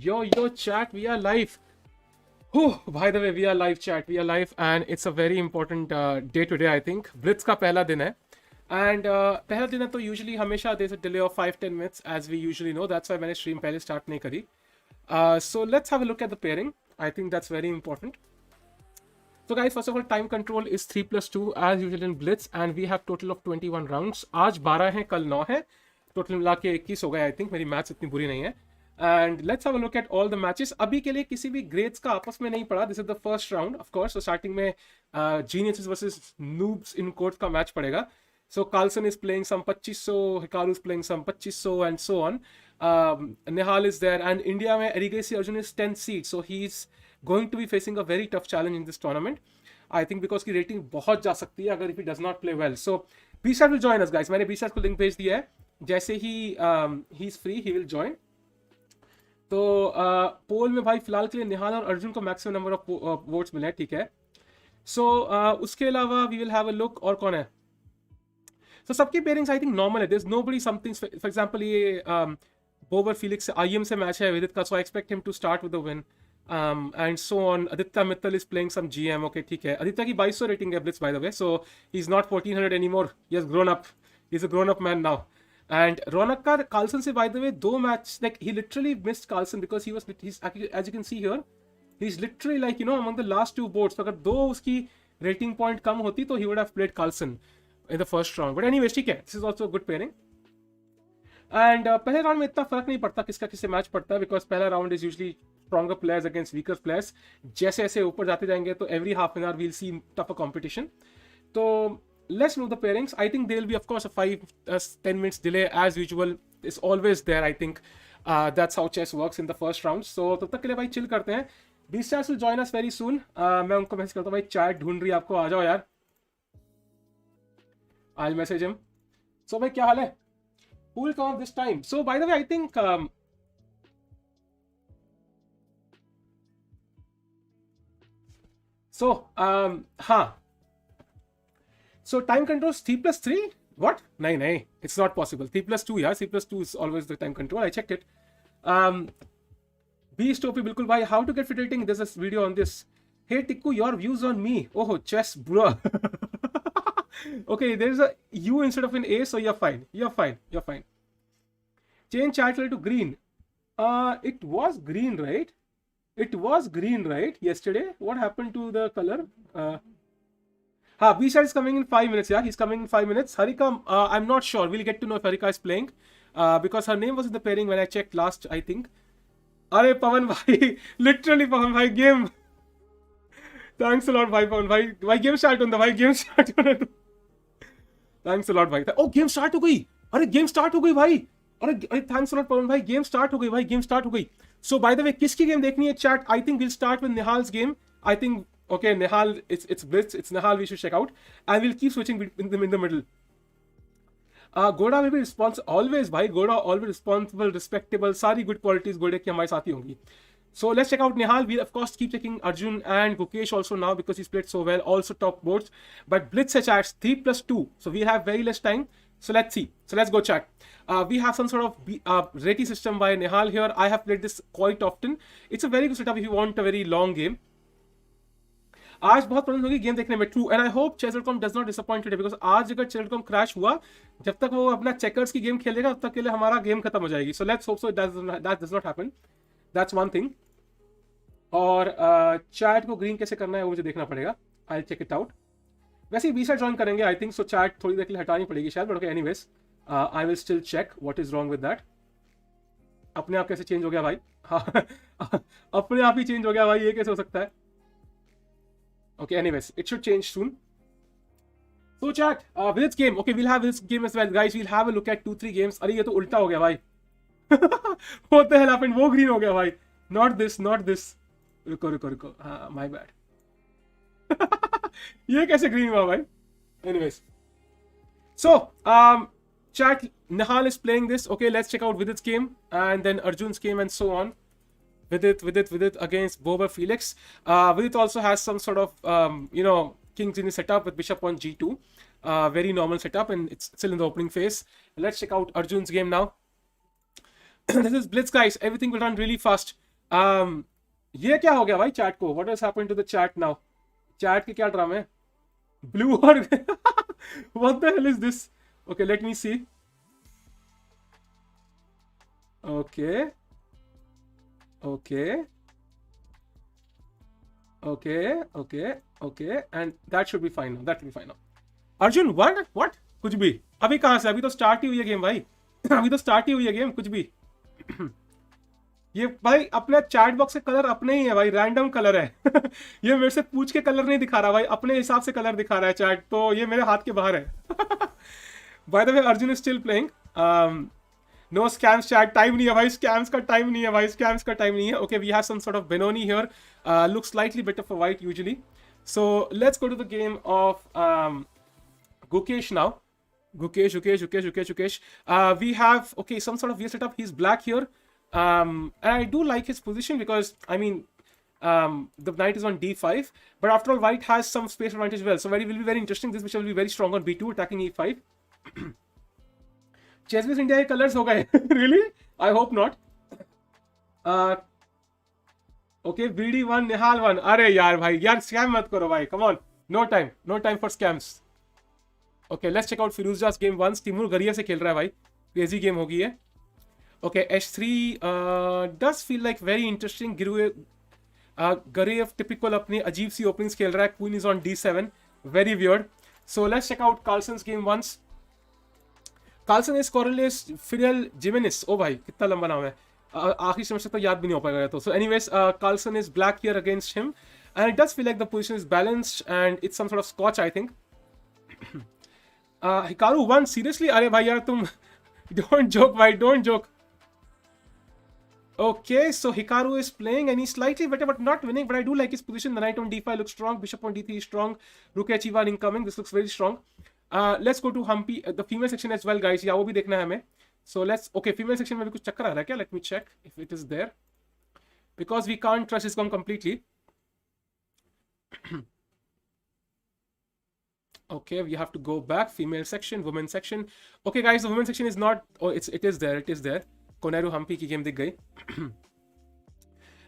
Yo, chat, we are live. Oh, by the way, we are live, chat. We are live, and it's a very important day today, I think. Blitz का पहला दिन है. And पहला दिन है तो usually हमेशा there's a delay of 5-10 minutes, as we usually know. That's why मैंने stream पहले start नहीं करी. So let's have a look at the pairing. I think that's very important. So guys, first of all, time control is 3+2 as usual in Blitz, and we have total of 21 rounds. आज 12 हैं, कल 9 है. Total मिला के 21 हो गए, I think. मेरी maths इतनी बुरी नहीं है. And let's have a look at all the matches. अभी के लिए किसी भी grades का आपस में नहीं पड़ा. This is the first round, of course. So starting में geniuses versus noobs in court का match पड़ेगा. So Carlsen is playing some 2500, Hikaru is playing some 2500, and so on. Nihal is there, and India में Erigaisi Arjun is 10th seed, so he's going to be facing a very tough challenge in this tournament. I think because की rating बहुत जा सकती है अगर if he does not play well. So Beaststats will join us, guys. मैंने Beaststats को link भेज दिया है. जैसे ही he's free, he will join. तो पोल में भाई फिलहाल के लिए निहाल और अर्जुन को मैक्सिमम नंबर ऑफ वोट्स मिले हैं, ठीक है. सो उसके अलावा we will have a look. और कौन है? सो सबकी पेयरिंग्स आई थिंक नॉर्मल है. There is nobody something. For example ये बोबर फिलिक्स आईएम से मैच है विदित का, so I expect him to start with the win and so on. Aditya Mittal is playing some GM. Okay, ठीक है. आदित्य की 2200 रेटिंग है blitz, by the way, so he is not 1400 anymore. He has grown up. He is a grown up man now. And Ronak Carlsen से, by the way, दो match, like he literally missed Carlsen because he's as you can see here, he's literally like, you know, among the last two boards. तो अगर दो उसकी rating point कम होती तो he would have played Carlsen in the first round. But anyways, ठीक है, this is also a good pairing. And पहले round में इतना फर्क नहीं पड़ता किसका किससे मैच पड़ता है, because पहला round is usually stronger players against weaker players. जैसे ऐसे ऊपर जाते जाएंगे तो every half an hour we'll see tougher competition. तो let's know the pairings. I think there will be, of course, a 5-10 minutes delay as usual. It's always there, I think. That's how chess works in the first round. So तब तक के लिए भाई chill करते हैं. Beaststats will join us very soon. मैं उनको message करता हूँ भाई, चैट ढूंढ रही है आपको, आ जाओ यार. I'll message him. So भाई क्या हाल है? Who will come up this time? So by the way, I think हाँ. So time control 3+3? What? No, it's not possible. 3+2, yeah. 3+2 is always the time control. I checked it. Beastopy, bilkul bhai. How to get fit rating? There's a video on this. Hey Tikku, your views on me. Oh, chess, bro. Okay, there's a U instead of an A, so you're fine. You're fine. Change chat color to green. It was green, right? It was green, right? Yesterday. What happened to the color? Beaststats is coming in 5 minutes. Yeah, he's coming in 5 minutes. Harika, I'm not sure. We'll get to know if Harika is playing because her name was in the pairing when I checked last, I think. Arey Pawan bhai, literally Pawan bhai, game. Thanks a lot, bhai Pawan bhai. Bhai game start on the bhai, game start on the. Thanks a lot, bhai. Oh, game start हो गई. अरे game start हो गई भाई. अरे thanks a lot Pawan bhai. Game start हो गई भाई. Game start हो गई. So by the way, किसकी game देखनी है chat? I think we'll start with Nihal's game. I think. Okay, Nihal, it's Blitz, it's Nihal we should check out. And we'll keep switching in the middle. Goda will be responsible, always, bhai. Goda always responsible, respectable, sari good qualities Goda की हमारे साथ ही होंगी. So let's check out Nihal. We'll of course keep checking Arjun and Gukesh also now because he's played so well, also top boards. But Blitz है chat 3+2, so we have very less time. So let's see. So let's go chat. We have some sort of rating system by Nihal here. I have played this quite often. It's a very good setup if you want a very long game. आज बहुत problem होगी game देखने में. True. And I hope chess.com does not disappoint today because आज अगर chess.com crash हुआ, जब तक वो अपना चेकर्स की गेम खेलेगा तब तक के लिए हमारा गेम खत्म हो जाएगी. So let's hope so that does not happen. That's one thing. और चैट को ग्रीन कैसे करना है वो मुझे देखना पड़ेगा. I check it out. वैसे ही बीसा ज्वाइन करेंगे आई थिंक, सो चैट थोड़ी देर के लिए हटानी पड़ेगी शायद. But okay, anyways I will still check what is wrong with that. अपने आप कैसे चेंज हो गया भाई? हाँ अपने आप ही चेंज हो गया भाई, ये कैसे हो सकता है? Okay, anyways, it should change soon. So chat, with its game. Okay, we'll have this game as well, guys. We'll have a look at 2-3 games. अरे ये तो उल्टा हो गया भाई. What the hell happened? वो green हो गया भाई. Not this. रुको. हाँ, my bad. ये कैसे green हुआ भाई? Anyways. So, chat, Nihal is playing this. Okay, let's check out Vidit's game and then Arjun's game and so on. Vidit against Bober Felix. Vidit also has some sort of, kings in his setup with bishop on g2. Very normal setup and it's still in the opening phase. Let's check out Arjun's game now. This is Blitz, guys. Everything will run really fast. ये क्या हो गया भाई chat को? What has happened to the chat now? Chat के क्या ड्रामे हैं? ब्लू और what the hell is this? Okay, let me see. Okay, okay, okay, okay, okay, and that should be fine now. That should be fine now. Arjun what कुछ भी? अभी कहां से? अभी तो स्टार्ट ही हुई है गेम भाई. अभी तो स्टार्ट ही हुई है गेम. कुछ भी. ये भाई अपने चैट बॉक्स के कलर अपने ही है भाई, रैंडम कलर है. ये मेरे से पूछ के कलर नहीं दिखा रहा भाई, अपने हिसाब से कलर दिखा रहा है चैट, तो ये मेरे हाथ के बाहर है. By the way, Arjun is still playing. No scams chat. Time नहीं है भाई, स्कैम्स का टाइम नहीं है भाई, स्कैम्स का टाइम नहीं है. Okay, we have some sort of Benoni here. Looks slightly better for white usually. So let's go to the game of Gukesh now. Gukesh. We have, okay, some sort of weird setup. He's black here. And I do like his position because, I mean, the knight is on d5. But after all, white has some space advantage as well. So will be very interesting. This bishop will be very strong on b2, attacking e5. Chesswiz India के colors हो गए. Really? I hope not. Okay, BD1, Nihal 1. अरे यार भाई, यार scam मत करो भाई. Come on. No time for scams. Okay, let's check out Firouzja's game once. Timur गरिया से खेल रहा है भाई. Crazy game होगी है. Okay, h3 does feel like very interesting. Gariev typical अपनी अजीब सी openings खेल रहा है. Queen is on d7. Very weird. So let's check out Carlsen's game once. Carlsen is Corrales Fidel Jimenez. Oh भाई, कितना लंबा नाम है. आखिरी सेमेस्टर तो याद भी नहीं हो पाएगा तो. So anyways, Carlsen is black here against him. And it does feel like the position is balanced and it's some sort of scotch, I think. Hikaru 1, seriously? अरे भाई यार तुम don't joke भाई, don't joke. Okay, so Hikaru is playing and he's slightly better but not winning, but I do like his position. The knight on d5 looks strong, bishop on d3 is strong, rook h1 incoming. This looks very strong. Let's go to Humpy, the female section as well, guys. Yeah, वो भी देखना है हमें. So let's, okay, female section में भी कुछ चक्कर आ रहा है क्या? Let me check if it is there, because we can't trust this game completely. Okay, we have to go back. Female section, women section. Okay, guys, the women section is not. Oh, it is there. It is there. Koneru Humpy की game दिख गई.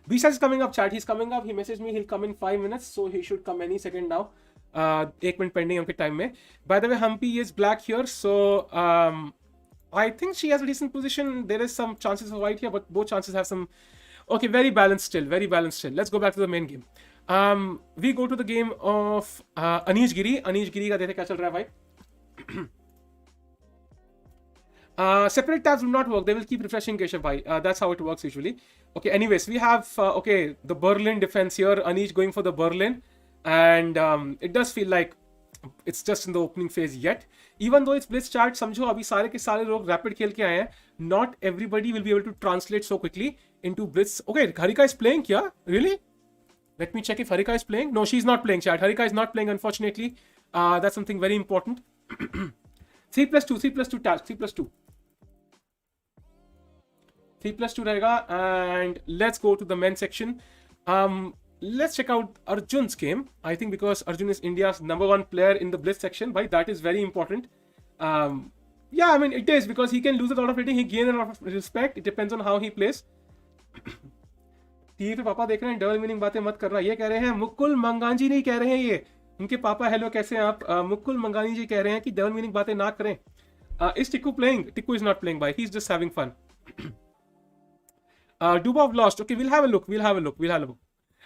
Beaststats is coming up, chat. He's coming up. He messaged me. He'll come in 5 minutes, so he should come any second now. 1 minute pending उनके time में. By the way, Humpy is black here, so I think she has a decent position. There is some chances for white here, but both chances have some. Okay, very balanced still. Very balanced still. Let's go back to the main game. We go to the game of Anish Giri. Anish Giri का देखते क्या चल रहा है भाई. Separate tabs will not work. They will keep refreshing Keshav bhai. That's how it works usually. Okay, anyways, we have okay, the Berlin defense here. Anish going for the Berlin, and it does feel like it's just in the opening phase yet. Even though it's Blitz chart, समझो अभी सारे के सारे लोग rapid खेल के आए हैं. Not everybody will be able to translate so quickly into Blitz. Okay, Harika is playing क्या? Really? Let me check if Harika is playing. No, she's not playing, chat. Harika is not playing, unfortunately. That's something very important. 3+2 task. 3+2. 3+2 रहेगा, and let's go to the men's section. Let's check out Arjun's game. I think because Arjun is India's #1 player in the Blitz section, but that is very important. Yeah, I mean it is, because he can lose a lot of rating, he gains a lot of respect. It depends on how he plays. TV पे पापा देख रहे हैं, double meaning बातें मत करना. ये कह रहे हैं मुकुल मंगानी नहीं कह रहे हैं, ये उनके पापा. हेलो, कैसे हैं आप? मुकुल मंगानी जी कह रहे हैं कि डबल मीनिंग बातें ना करें. Is Tikku playing? Tikku is not playing, bhai. He's just having fun. Dubov lost. Okay, we'll have a look.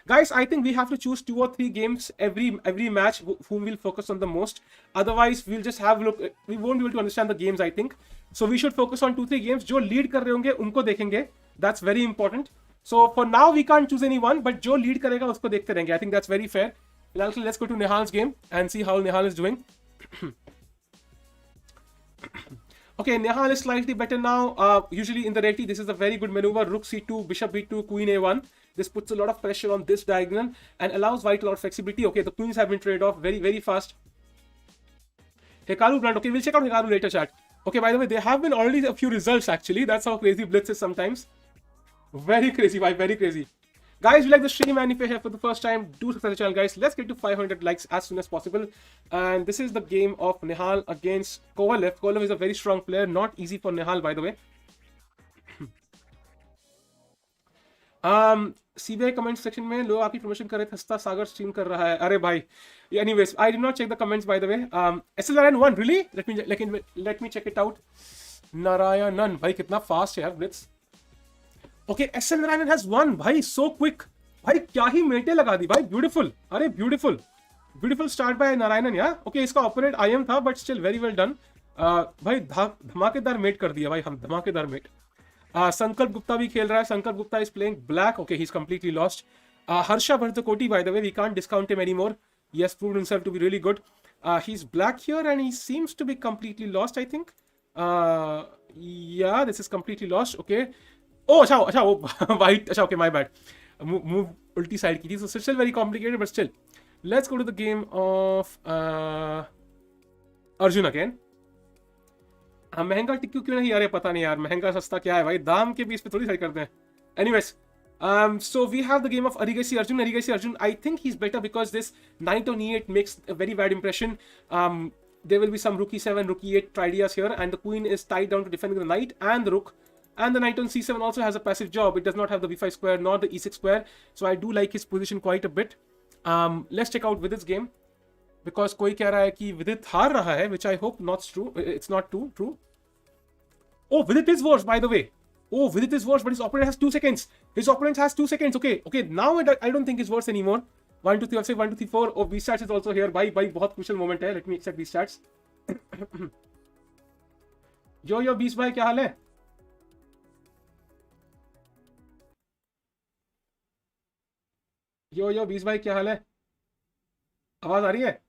Guys, I think we have to choose 2 or 3 games every match whom we'll focus on the most. Otherwise, we'll just have a look. We won't be able to understand the games, I think. So we should focus on 2-3 games. जो lead कर रहे होंगे उनको देखेंगे. That's very important. So for now, we can't choose anyone, but जो lead करेगा उसको देखते रहेंगे. I think that's very fair. Let's go to Nihal's game and see how Nihal is doing. Okay, Nihal is slightly better now. Usually in the reti, this is a very good maneuver. Rook c2, bishop b2, queen a1. This puts a lot of pressure on this diagonal and allows white a lot of flexibility. Okay, the queens have been traded off very, very fast. Hikaru blunt. Okay, we'll check out Hikaru later, chat. Okay, by the way, there have been already a few results, actually. That's how crazy Blitz is sometimes. Very crazy, vibe, very crazy. Guys, if you like the stream and if you're here for the first time, do subscribe to the channel, guys. Let's get to 500 likes as soon as possible. And this is the game of Nihal against Kovalev. Kovalev is a very strong player. Not easy for Nihal, by the way. CBI comment section में लोग आपकी promotion कर रहे थे, हंसता सागर stream कर रहा है, अरे भाई। Anyways I did not check the comments by the way. SLRN won really, let me check it out. Narayanan भाई कितना फास्ट है यार blitz. Okay SL Narayanan has won भाई, सो क्विक भाई, क्या ही मिनटें लगा दी भाई, ब्यूटीफुल, अरे beautiful beautiful start by Narayanan यार। ओके इसका ओपोनेंट IM था but still very well done भाई, धमाकेदार मेट कर दिया भाई हम, धमाकेदार मेट। संकल्प गुप्ता भी खेल रहा है, Sankalp Gupta is playing black, okay he is completely lost. Harsha Bharathakoti by the way, we can't discount him anymore, he has proved himself to be really good. He's black here and he seems to be completely lost, I think. Yeah, this is completely lost, okay. Oh अच्छा वो white, अच्छा okay, my bad, move ulti side की थी, so still very complicated but still let's go to the game of Arjun again. महंगा टिक्कू क्यों नहीं, अरे पता नहीं यार, महंगा सस्ता क्या है भाई, दाम के बीच पे थोड़ी सही करते हैं। Anyways, so we have the game of Erigaisi Arjun. Erigaisi Arjun, I think he's better because this knight on e8 makes a very bad impression. There will be some rook e7, rook e8 ideas here, and the queen is tied down to defending the knight and the rook. And the knight on c7 also has a passive job. It does not have the b5 square nor the e6 square. So I do like his position quite a bit. Let's check out Vidit's game. Because कोई कह रहा है कि Vidit हार रहा है, which I hope not true. It's not true. Oh, Vidit is worse, by the way. Oh, Vidit is worse, but his opponent has 2 seconds. His opponent has 2 seconds. Okay. Now I don't think it's worse anymore. 1, 2, 3, I'll say 1, 2, 3, 4. Oh, Beaststats is also here. Bye, बहुत crucial moment है. Let me accept Beaststats. yo, Beast भाई क्या हाल है? यो Beast भाई क्या हाल है? आवाज आ रही है?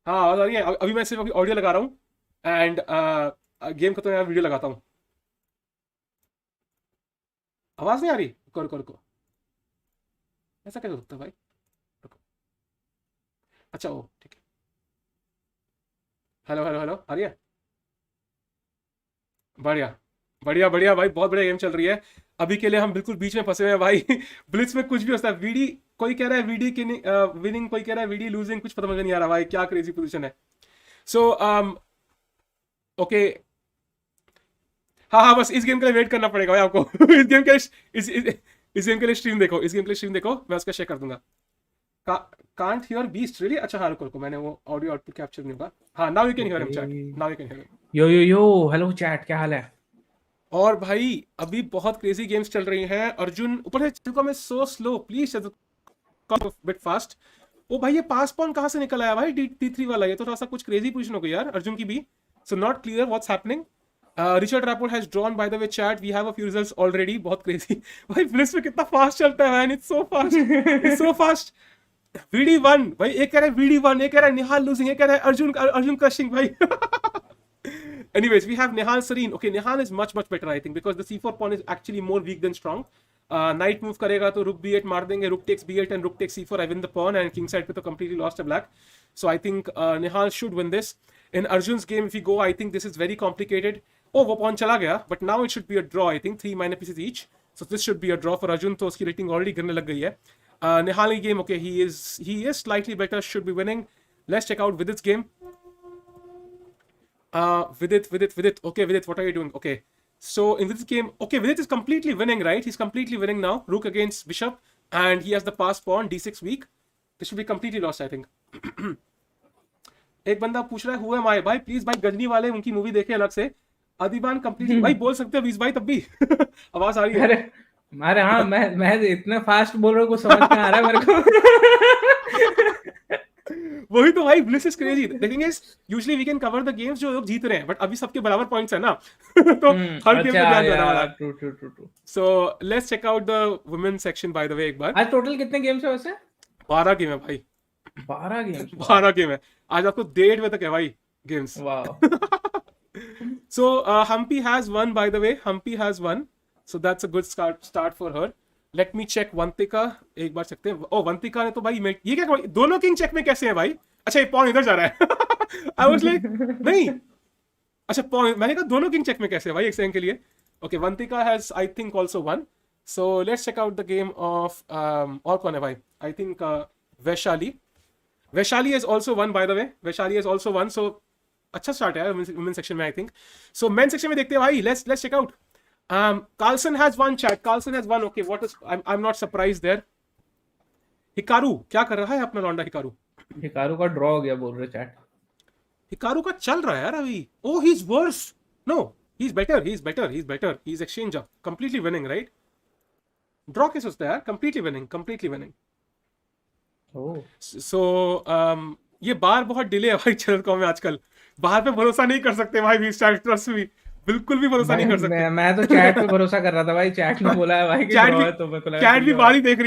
हाँ आवाज आ रही है। अभी मैं सिर्फ ऑडियो लगा रहा हूँ एंड गेम खत्म, मैं वीडियो लगाता हूँ। आवाज नहीं आ रही? रुको ऐसा कैसे हो सकता है भाई? रुको, अच्छा ओ ठीक है। हेलो आ रही है? बढ़िया भाई, बहुत बढ़िया गेम चल रही है। अभी के लिए हम बिल्कुल बीच में फंसे हुए हैं भाई। ब्लिट्स में कुछ भी हो सकता है। वीडी कोई कह रहा है वीडी की विनिंग, कोई कह रहा है वीडी लूजिंग, कुछ पता मुझे नहीं आ रहा भाई, क्या क्रेजी पोजीशन है। सो ओके हाँ बस इस गेम के लिए वेट करना पड़ेगा भाई आपको। इस गेम के लिए स्ट्रीम देखो, मैं उसका शेयर कर दूंगा। कांट हियर बीस्ट रियली, अच्छा हाँ रुको मैंने वो ऑडियो आउटपुट कैप्चर नहीं होगा। हाँ now you can hear him chat, now you can hear him. Yo hello chat, क्या हाल है? और भाई अभी बहुत क्रेजी गेम्स चल रही हैं। अर्जुन ऊपर से में so slow, please bit fast. ओ भाई ये पास पॉन कहाँ से निकल आया भाई, D3 वाला, ये तो थोड़ा सा कुछ क्रेजी पोजीशन हो गई यार अर्जुन की भी। So not clear what's happening. Richard Rapport has drawn by the way chat, we have a few results already. बहुत क्रेजी भाई, ब्लिट्स में कितना फास्ट चलता है man, it's so fast. VD1 भाई, एक कह रहा है VD1, एक कह रहा है निहाल लूजिंग, एक कह रहा है अर्जुन क्रशिंग भाई। Anyways, we have Nihal Sarin. Okay, Nihal is much better I think because the c4 pawn is actually more weak than strong. Knight move करेगा तो rook b8 मार देंगे, rook takes b8 and rook takes c4. I win the pawn and king side पे तो completely lost a black. So I think Nihal should win this. In Arjun's game, if we go, I think this is very complicated. Oh, वो pawn चला गया, but now it should be a draw. I think 3 minor pieces each. So this should be a draw for Arjun. तो उसकी rating already गिरने लग गई है. Nihal game, okay, he is slightly better, should be winning. Let's check out Vidit's game. Vidit. Okay, Vidit, what are you doing? Okay, so in this game, okay, Vidit is completely winning, right? He's completely winning now. Rook against bishop, and he has the pass pawn, d6 weak. This should be completely lost, I think. एक बंदा पूछ रहा है who am I? भाई please भाई, गजनी वाले उनकी movie देखे अलग से। अधिबान कंप्लीटली भाई बोल सकते हो 20 भाई तब भी। आवाज आ रही है? अरे हाँ, मैं इतना फास्ट बोल रहा हूँ, कुछ समझ नहीं आ रहा है मेरे को। वही तो भाई, blitz is crazy. The thing is usually we can cover the games जो लोग जीत रहे हैं, बट अभी सबके बराबर पॉइंट्स है ना। तो हर गेम पे ध्यान देना वाला। True. So let's check out the women section by the way एक बार। आज टोटल कितने गेम्स है वैसे? 12 गेम है भाई। 12 गेम है आज, आपको 1:30 बजे तक है भाई games. Wow. So Humpy has won, by the way. Humpy has won, so that's a good start for her. Let me check Vantika, एक बार सकते हैं। ओ वंतिका ने तो भाई ये क्या, दोनों किंग चेक में कैसे है भाई? अच्छा ये पॉन इधर जा रहा है। I was like नहीं, अच्छा पॉन, मैंने कहा दोनों किंग चेक में कैसे है भाई, एक सेकंड के लिए। Okay, Vantika has I think also won. So let's check out the game of और कौन है भाई? I think Vaishali has also won, by the way. Vaishali has also won, so अच्छा स्टार्ट है वुमेन सेक्शन में I think. So men section में देखते हैं भाई, let's check out. Carlsen has won, chat. Carlsen has won. Okay, what is? I'm not surprised there. Hikaru क्या कर रहा है अपना लौंडा हिकारू? हिकारू का ड्रॉ हो गया बोल रहे चैट. हिकारू का चल रहा है यार अभी. Oh, he's worse. No, he's better. He's exchanger. Completely winning, right? Draw कैसे होता है यार? Completely winning. Oh. So, ये बार बहुत डिले है भाई चैनल को में आजकल. बाहर पे भरोसा नहीं कर सकते भाई. ट्रस्ट मी, बिल्कुल भी भरोसा नहीं कर सकते. मैं तो चैट पे भरोसा कर रहा था भाई. चैट ने बोला है भाई कि ड्रॉ है तो मेरे को लगा चैट भी बारी देख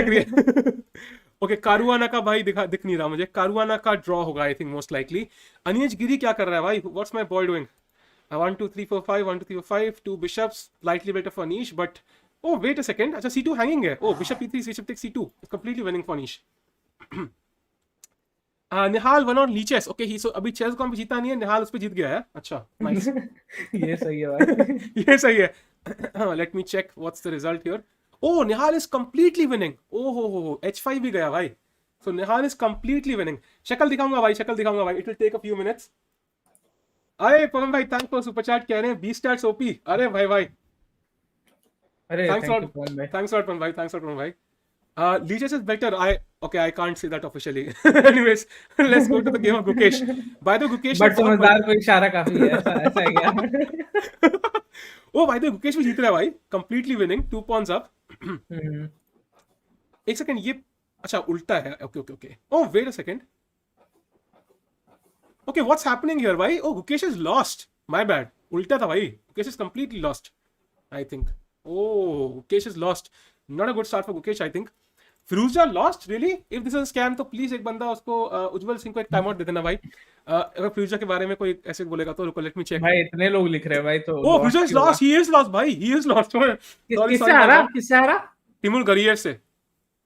रही है. ओके, कारुआना का भाई दिख नहीं रहा मुझे. कारुआना का ड्रॉ होगा आई थिंक मोस्ट लाइकली. अनिश गिरी क्या कर रहा है भाई? What's my boy doing? 1 2 3 4 5 1 2 3 4 5 2 bishops, slightly better for Anish. But oh wait a second, अच्छा c2 हैंगिंग है. Oh bishop e3, bishop takes c2, completely winning for Anish. Nihal one और लीचेस. ओके, ही सो अभी chess को हम जीता नहीं है, निहाल उस पे जीत गया है. अच्छा, नाइस. ये सही है भाई. ये सही है. Let me check what's the result here. Oh, Nihal is completely winning. Oh हो, h5 भी गया भाई. So Nihal is completely winning. शक्ल दिखाऊंगा भाई. It will take a few minutes. अरे पवन भाई, थैंक्स फॉर सुपर चैट. कह रहे हैं बीस्टैट्स ओपी. अरे भाई. अरे थैंक्स लॉट पवन भाई. Leeches is better. I can't say that officially. Anyways, let's go to the game of Gukesh. By the way, Gukesh. But समझदार को इशारा काफी है. ऐसा है क्या? Oh, by the way, Gukesh भी जीत रहा है भाई. Completely winning. 2 pawns up. एक सेकंड, ये अच्छा उल्टा है. Okay. Oh, wait a second. Okay, what's happening here भाई? Oh, Gukesh is lost. My bad. उल्टा था भाई. Gukesh is completely lost, I think. Oh, Gukesh is lost. Not a good start for Gukesh, I think. Firouzja lost, really? If this is a scam, तो please एक बंदा उसको उज्जवल सिंह को एक time out दे देना भाई. अगर फिरोजा के बारे में कोई ऐसे बोलेगा तो रुको, लेट मी चेक. भाई इतने लोग लिख रहे हैं भाई. तो oh, Firouzja is lost. He is lost भाई. He is lost. किससे हारा? तिमुर गरिएव से.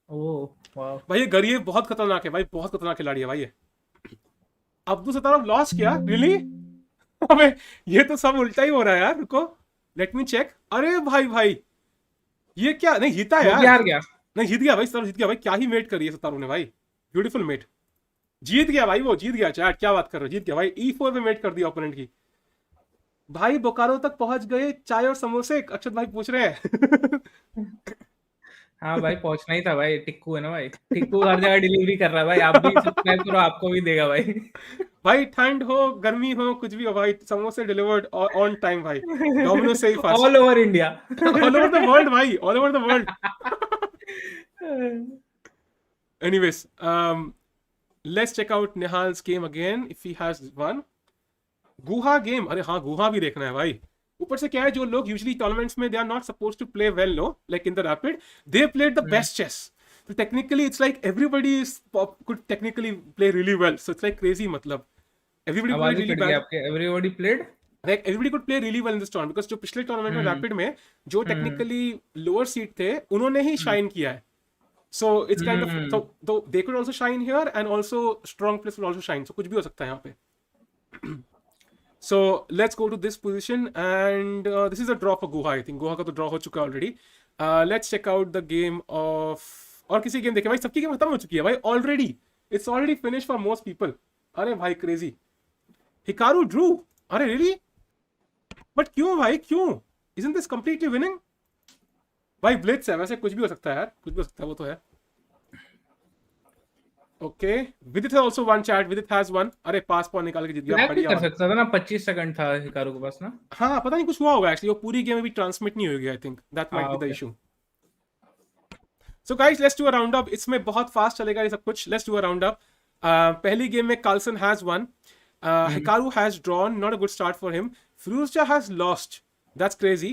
ओह वाह भाई, ये गरिएव बहुत खतरनाक है भाई. बहुत खतरनाक खिलाड़ी है भाई ये. अब्दुसत्तोरव लॉस्ट किया, रियली? अबे ये तो सब उल्टा ही हो रहा है यार. रुको, लेट मी चेक. अरे भाई ये क्या? नहीं जीता यार. हार गया. नहीं, जीत गया भाई. सतारू जीत गया भाई. क्या ही मेट करी है सतारू ने भाई. Beautiful met. जीत गया भाई. वो जीत गया. चैट क्या बात कर रहे हो? जीत गया भाई. E4 पे मेट कर दिया ओपोनेंट की. भाई बोकारो तक पहुंच गए. चाय और समोसे अक्षत भाई पूछ रहे हैं. हाँ भाई, पहुंचना ही था भाई. टिक्कू है ना भाई. टिक्कू हर जगह डिलीवरी कर रहा है भाई. आप भी सब्सक्राइब करो, आपको भी देगा भाई. भाई ठंड हो, गर्मी हो, कुछ भी हो भाई, समोसे डिलीवर्ड ऑन टाइम भाई. डोमिनोज से ही fast. All over India. All over the world all. Over over the वर्ल्ड. Anyways, let's check out Nihal's game again if he has won. Guha game. अरे हाँ, गुहा भी देखना है भाई. ऊपर से क्या है, जो लोग यूजुअली टूर्नामेंट्स में they are not supposed to play well, no, like in the rapid, they played the best chess. So technically it's like everybody could technically play really well. So it's like crazy, मतलब everybody played really bad. Everybody played. Like everybody could play really well in this tournament because जो पिछले tournament में rapid में जो technically lower seed थे, उन्होंने ही shine किया है. So it's kind of so they could also shine here and also strong players will also shine. So कुछ भी हो सकता है यहाँ पे. So let's go to this position and this is a draw for Guha. I think Guha का तो draw हो चुका है already. Let's check out the game of. और किसी गेम देखे भाई? सबकी गेम खत्म हो चुकी है भाई already. It's already finish for most people. अरे भाई क्रेजी. Hikaru Drew. अरे रियली? बट क्यों भाई, क्यों? Isn't this completely winning? भाई ब्लिट्स है, वैसे कुछ भी हो सकता है यार. कुछ भी हो सकता है, वो तो है. ओके, विदित हैज आल्सो वन चैट. विदित हैज वन. अरे पास पॉइंट निकाल के जीत गया. बढ़िया कर सकता था ना. 25 सेकंड था हिकारू के पास ना. हाँ, पता नहीं कुछ हुआ होगा एक्चुअली. वो पूरी गेम अभी ट्रांसमिट नहीं होगी. आई think that might be the issue. So guys, let's do a roundup. इसमें बहुत फास्ट चलेगा ये सब कुछ. Let's do a roundup. पहली गेम में Carlsen has won. Hikaru has drawn. Not a good start for him. Firouzja has lost. That's crazy.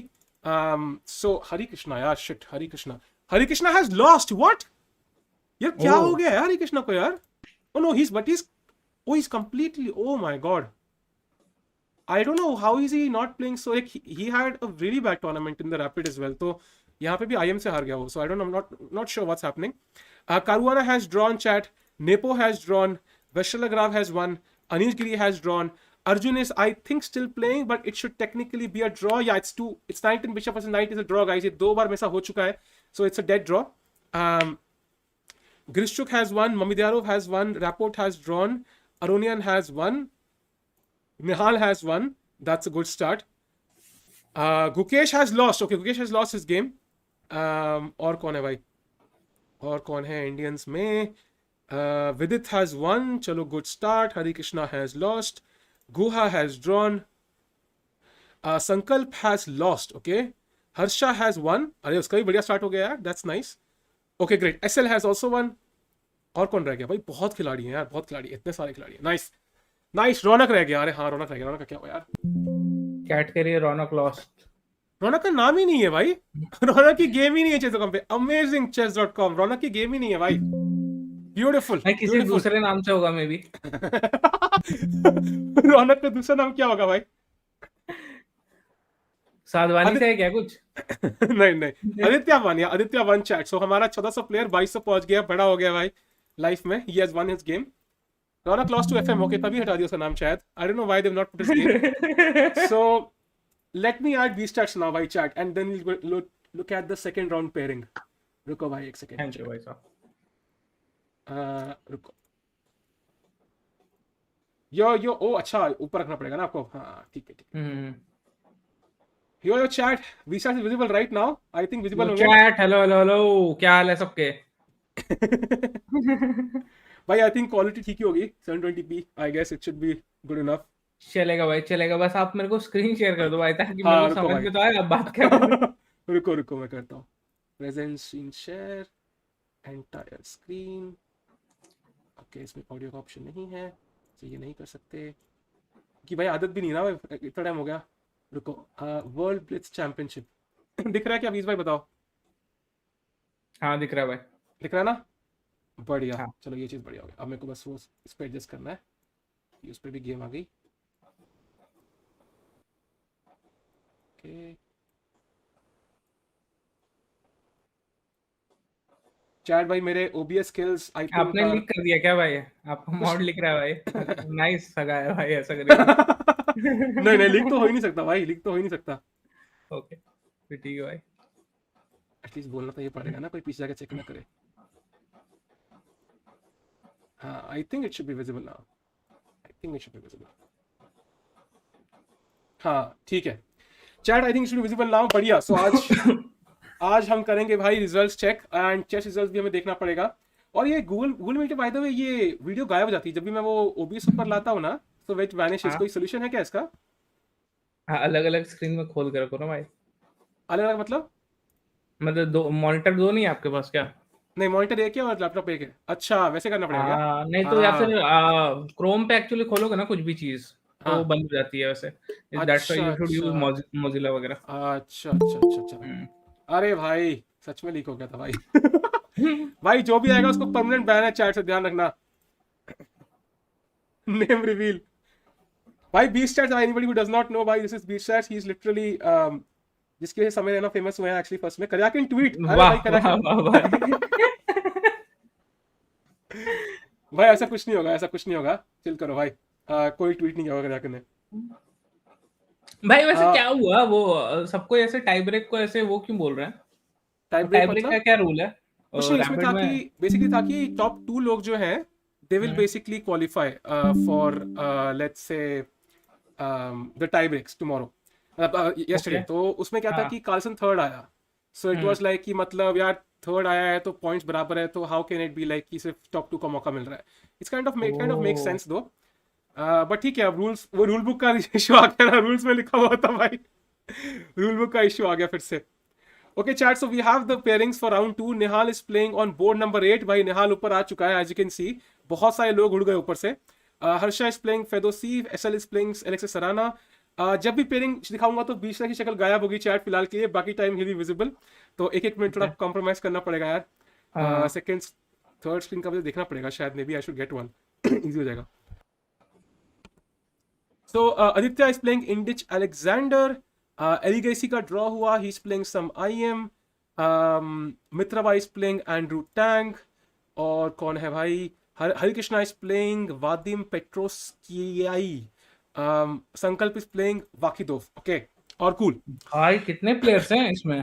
So Hari Krishna यार, shit. Hari Krishna has lost. What? यार क्या हो गया यार Hari Krishna को यार? Oh no, he's completely. Oh my god. I don't know how is he not playing so. Like he had a really bad tournament in the Rapid as well. तो यहाँ पे भी IM से हार गया वो. So I don't know. I'm not sure what's happening. Caruana has drawn chat. Nepo has drawn. Veselagrav has won. Anish Giri has drawn. Arjun is, I think, still playing, but it should technically be a draw. Yeah, it's 2. It's knight and bishop versus knight is a draw, guys. ये 2 बार में ऐसा हो चुका है. So it's a dead draw. Grishchuk has won. Mamidyarov has won. Rapport has drawn. Aronian has won. Nihal has won. That's a good start. Gukesh has lost, okay Gukesh has lost his game. और कौन है भाई, और कौन है Indians में? Vidit has won, चलो good start. Hari Krishna has lost, Guha has drawn, Sankalp has lost, okay. Harsha has won, अरे उसका भी बढ़िया स्टार्ट हो गया यार, that's nice. Okay great, SL has also won. और कौन रह गया भाई? बहुत खिलाड़ी हैं यार, बहुत खिलाड़ी, इतने सारे खिलाड़ी हैं। नाइस नाइस, रौनक रह गया। अरे हाँ रौनक रह गया, रौनक का क्या हुआ यार? कैटेगरी रौनक लॉस्ट। रौनक का नाम ही नहीं है भाई। रौनक की गेम ही नहीं है chess.com पे। अमेजिंग chess.com, रौनक की गेम ही नहीं है भाई। ब्यूटीफुल भाई किसी ब्यूटीफुल। दूसरे नाम से होगा मे बी। रौनक का दूसरा नाम क्या होगा भाई? साधवानी से है क्या कुछ? नहीं नहीं, आदित्य वन, या आदित्य वन चैट। सो हमारा 1400 प्लेयर 2200 पहुंच गया, बड़ा हो गया भाई लाइफ में। He has won his game. Raunak lost to FM, okay तभी हटा दिया उसका नाम शायद। I don't know why they have not put his game. So let me add Beaststats now भाई chat, and then we'll look at the second round pairing. रुको भाई एक सेकंड। थैंक यू भाई साहब। रुको। यो ओ अच्छा, ऊपर रखना पड़ेगा ना आपको। हाँ ठीक है ठीक है। Yo chat, Beaststats is visible right now, I think visible होंगे। चैट, हेलो हेलो हेलो, क्या हाल है सबके? भाई आई थिंक क्वालिटी ठीक ही होगी, 720p I guess it should be good enough. चलेगा भाई चलेगा, बस आप मेरे को स्क्रीन शेयर कर दो भाई, ताकि हाँ मेरे को रुको समझ भाई। में तो आए आप बात कर रहे हो। रुको रुको मैं करता हूँ। Present screen share, entire screen. Okay इसमें ऑडियो का ऑप्शन नहीं है, तो ये नहीं कर सकते कि भाई आदत भी नहीं ना भाई, इतना टाइम हो गया। रुको, वर्ल्ड ब्लिट्स चैंपियनशिप दिख रहा है क्या? 20 भाई बताओ। हाँ दिख रहा है भाई। दिख रहा है ना? बढ़िया। हाँ। चलो ये चीज़ बढ़िया हो गई। अब मेरे को बस वो इस पर एडजस्ट करना है कि उस पर भी गेम आ गई। ओके चैट भाई, मेरे ओबीएस स्किल्स आई थिंक आपने लिख कर दिया क्या भाई? आपका मॉड लिख रहा है भाई। नाइस सगा है भाई, ऐसा करिए। नहीं नहीं, लिख तो हो ही नहीं सकता भाई, लिख तो हो ही नहीं सकता। ओके फिर ठीक है भाई। एटलीस्ट बोलना तो ये पड़ेगा ना, कोई पीछे जाके चेक ना करे। हाँ I think it should be visible now, I think it should be visible. हाँ ठीक है chat, I think it should be visible now. बढ़िया। सो आज हम करेंगे भाई results check, and chess results भी हमें देखना पड़ेगा। और ये Google Meet by the way ये वीडियो गायब हो जाती है जब भी मैं वो ओबीएस ऊपर लाता हूँ ना, तो विच वैनिशेस। हाँ कोई सोल्यूशन है क्या इसका? हाँ, अलग अलग स्क्रीन में खोल कर रखो ना भाई। अलग अलग मतलब? मतलब दो मॉनिटर, दो नहीं है आपके पास क्या? नहीं मॉनिटर एक है और लैपटॉप एक है। अच्छा वैसे करना पड़ेगा क्या? हाँ नहीं तो, या फिर हाँ क्रोम पे एक्चुअली खोलोगे ना कुछ भी चीज, तो वो हाँ। बंद हो जाती है वैसे। दैट्स व्हाई अच्छा यू शुड अच्छा यूज मोजिला वगैरह। अच्छा अच्छा अच्छा अच्छा। हम्म। अरे भाई सच में लीक हो गया था भाई। भाई जो भी आएगा उसको परमानेंट बैन है चैट से, ध्यान रखना। नेम रिवील भाई। Beaststats, anybody who does not know भाई, this is Beaststats, he is literally जिसकी वजह से समय रहना फेमस हुए हैं एक्चुअली फर्स्ट में। करियाकिन ट्वीट, अरे वाह भाई वाह करियाकिन वाह भाई। भाई ऐसा कुछ नहीं होगा, ऐसा कुछ नहीं होगा, चिल करो भाई। कोई ट्वीट नहीं होगा करियाकिन ने। भाई वैसे क्या हुआ वो, सबको ऐसे टाई ब्रेक को ऐसे वो क्यों बोल रहे हैं? टाइम और ब्रेक टाई ब्रेक का मतलब क्या रूल है कुछ नहीं, इसमें रैपिड था कि में? बेसिकली था कि टॉप 2 लोग जो हैं they will hmm, basically qualify for let's say the tie breaks tomorrow, okay. Yesterday. तो उसमें क्या था हाँ। कि कार्लसन थर्ड आया, सो इट वाज लाइक कि मतलब यार थर्ड आया है तो पॉइंट्स बराबर है, तो how can it be like कि सिर्फ टॉप 2 का मौका मिल रहा है। It's kind of make oh sense though, but ठीक है। अब रूल्स, वो रूल बुक का इशू आ गया ना, रूल्स में लिखा हुआ था भाई। रूल बुक का इशू आ गया फिर से। Okay, chat. So we have the pairings for round 2. Nihal is playing on board number 8. भाई निहाल ऊपर आ चुका है, as you can see. बहुत सारे लोग उड़ गए ऊपर से। Harsha is playing Fedosiv. SL is playing Alireza Sarana. जब भी पेयरिंग दिखाऊंगा तो बीच की शक्ल गायब होगी चैट फिलहाल के लिए, बाकी टाइम ही विजिबल। तो एक एक मिनट थोड़ा कॉम्प्रोमाइज करना पड़ेगा यार। हाँ। सेकंड थर्ड स्क्रीन का मुझे देखना पड़ेगा शायद, maybe I should get one, easy हो जाएगा। So Aditya is playing Indich Alexander. Erigaisi का ड्रॉ हुआ, he is playing some IM. Mitrava is playing Andrew Tang. और कौन है भाई? Hari Krishna is playing Vadim Petroskiai. संकल्प is playing Vakidov. Okay. और cool. भाई कितने प्लेयर्स हैं इसमें?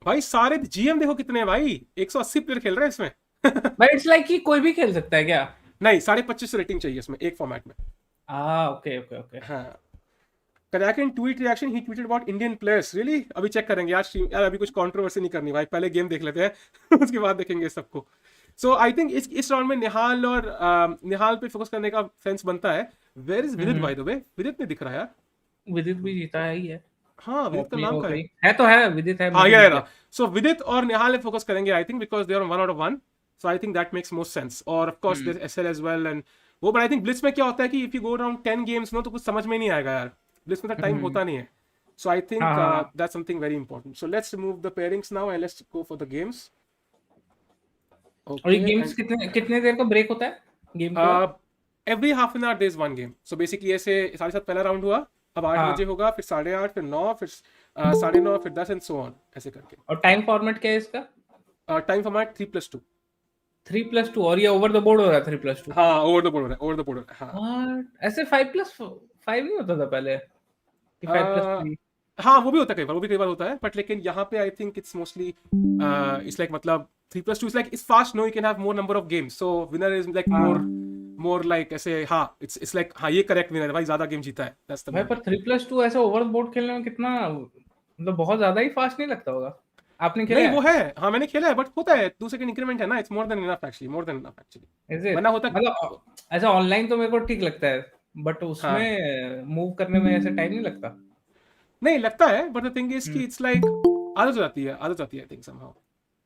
भाई सारे जीएम देखो कितने हैं भाई, 180 प्लेयर खेल रहे हैं इसमें। भाई इट्स लाइक कि कोई भी खेल सकता है क्या? नहीं 25.5 रेटिंग चाहिए इसमें एक फॉर्मेट में। Okay okay okay. हाँ Kraken tweet reaction, he tweeted about Indian players. Really? अभी चेक करेंगे यार, यार अभी कुछ कंट्रोवर्सी नहीं करनी भाई, पहले गेम देख लेते हैं उसके बाद देखेंगे सबको. सो आई थिंक इस राउंड में निहाल और निहाल पे फोकस करने का सेंस बनता है. वेयर इज विदित बाय द वे? विदित नहीं दिख रहा यार. विदित भी जीता है ही है. हाँ, विदित का नाम क्या है? है तो है, विदित है. हाँ, ये रहा. सो विदित और निहाल पे फोकस करेंगे I think, because they are 1 out of 1. So I think that makes most sense. और of course there SL as well and वो. बट आई थिंक ब्लिट्स में क्या होता है कि if you go around 10 games no तो कुछ समझ में नहीं आएगा यार. ब्लिट्स में तो टाइम होता नहीं है. So I think that's something very important. So let's remove the pairings now and let's go for the games. Okay. और ये गेम्स कितने देर का ब्रेक होता है गेम का? Every half an hour there is one game. So basically ऐसे 7:30 पहला round हुआ, अब 8 बजे होगा, फिर 8:30, फिर 9, फिर 9:30, फिर 10 and so on ऐसे करके. और टाइम फॉर्मेट क्या है इसका? Time format 3+2. 3+2 और ये ओवर द बोर्ड हो रहा है 3+2. हाँ, ओवर द बोर्ड हो रहा है, ओवर द बोर्ड. हाँ, ऐसे 5+5 नहीं होता था पहले कि 5+3. हाँ, वो भी होता है कई बार, वो भी कई बार होता है. बट लेकिन यहाँ पे I think it's mostly it's like मतलब 3+2 is like it's fast. No, you can have more number of games. So winner is like more like ऐसे. हाँ, इट्स लाइक हाँ, ये करेक्ट विनर है भाई, ज्यादा गेम जीता है. दैट्स द भाई पर 3+2 ऐसे ओवर द बोर्ड खेलने में कितना मतलब बहुत ज्यादा ही फास्ट नहीं लगता होगा? आपने खेला? नहीं, वो है. हाँ, मैंने खेला है, बट होता है 2 सेकंड इंक्रीमेंट है ना. It's more than enough actually, more than enough actually. वरना होता मतलब ऐसा ऑनलाइन तो मेरे को ठीक लगता है, बट उसमें मूव करने में ऐसे टाइम नहीं लगता. नहीं लगता है, बट द थिंग इज कि इट्स लाइक आदत हो जाती है आई थिंक समहाउ.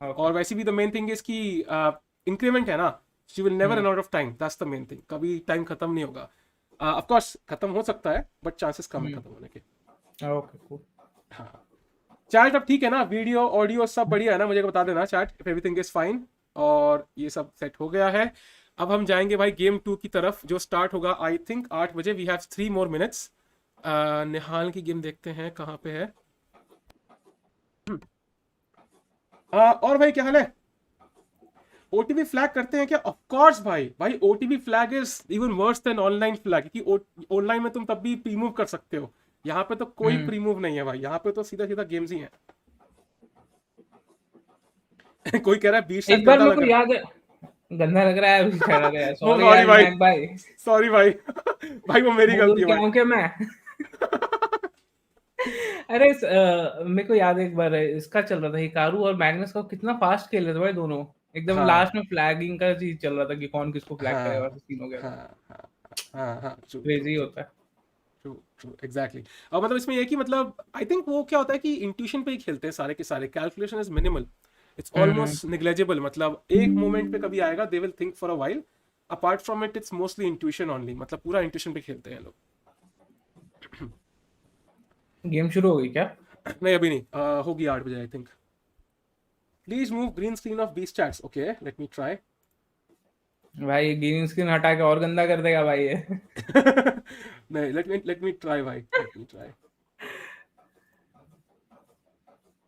और वैसे भी द मेन थिंग इज कि इंक्रीमेंट है ना, she will never run out of time. That's the main thing. कभी टाइम खत्म नहीं होगा. ऑफ कोर्स खत्म हो सकता है, बट चांसेस कम है खत्म होने के. Okay, cool. हाँ, चैट अब ठीक है ना? वीडियो ऑडियो सब बढ़िया है ना? मुझे बता देना chat if everything is fine. और ये सब सेट हो गया है. अब हम जाएंगे भाई गेम 2 की तरफ, जो स्टार्ट होगा आई थिंक 8 बजे. We have 3 more minutes. Nihal की गेम देखते हैं कहाँ पे है. और भाई क्या हाल है? ओटीपी फ्लैग करते हैं क्या? ऑफ कोर्स भाई OTP flag is even worse than online flag, क्योंकि ऑनलाइन में तुम तब भी प्रीमूव कर सकते हो. यहाँ पे तो कोई प्रीमूव नहीं है भाई. यहाँ पे तो सीधा सीधा गेम्स ही हैं. कोई कह रहा है 20 एक बार मेरे को याद है, गंदा लग रहा है. सॉरी भाई. सॉरी भाई. भाई वो मेरी गलती है भाई. क्योंकि मैं अरे मेरे को याद है एक बार इसका चल रहा था, हिकारू और मैग्नस का कितना फास्ट खेल रहे थे भाई दोनों. एकदम लास्ट में फ्लैगिंग का चीज चल रहा था कि कौन किसको फ्लैग करेगा. वैसा सीन हो गया. हाँ, क्रेजी होता है. True exactly. और मतलब इसमें ये कि मतलब आई थिंक वो क्या होता है कि इंट्यूशन पे ही खेलते हैं सारे के सारे. Calculation is minimal. It's almost negligible. मतलब एक मोमेंट पे कभी आएगा, they will think for a while. Apart from it it's mostly intuition only. मतलब पूरा इंट्यूशन पे खेलते हैं लोग. गेम शुरू हो गई क्या? नहीं अभी नहीं. होगी 8 बजे I think. Please move green screen of Beaststats. Okay, let me try. भाई ग्रीन स्क्रीन हटा के और गंदा कर देगा भाई ये. नहीं, लेट मी ट्राई भाई. Let me try.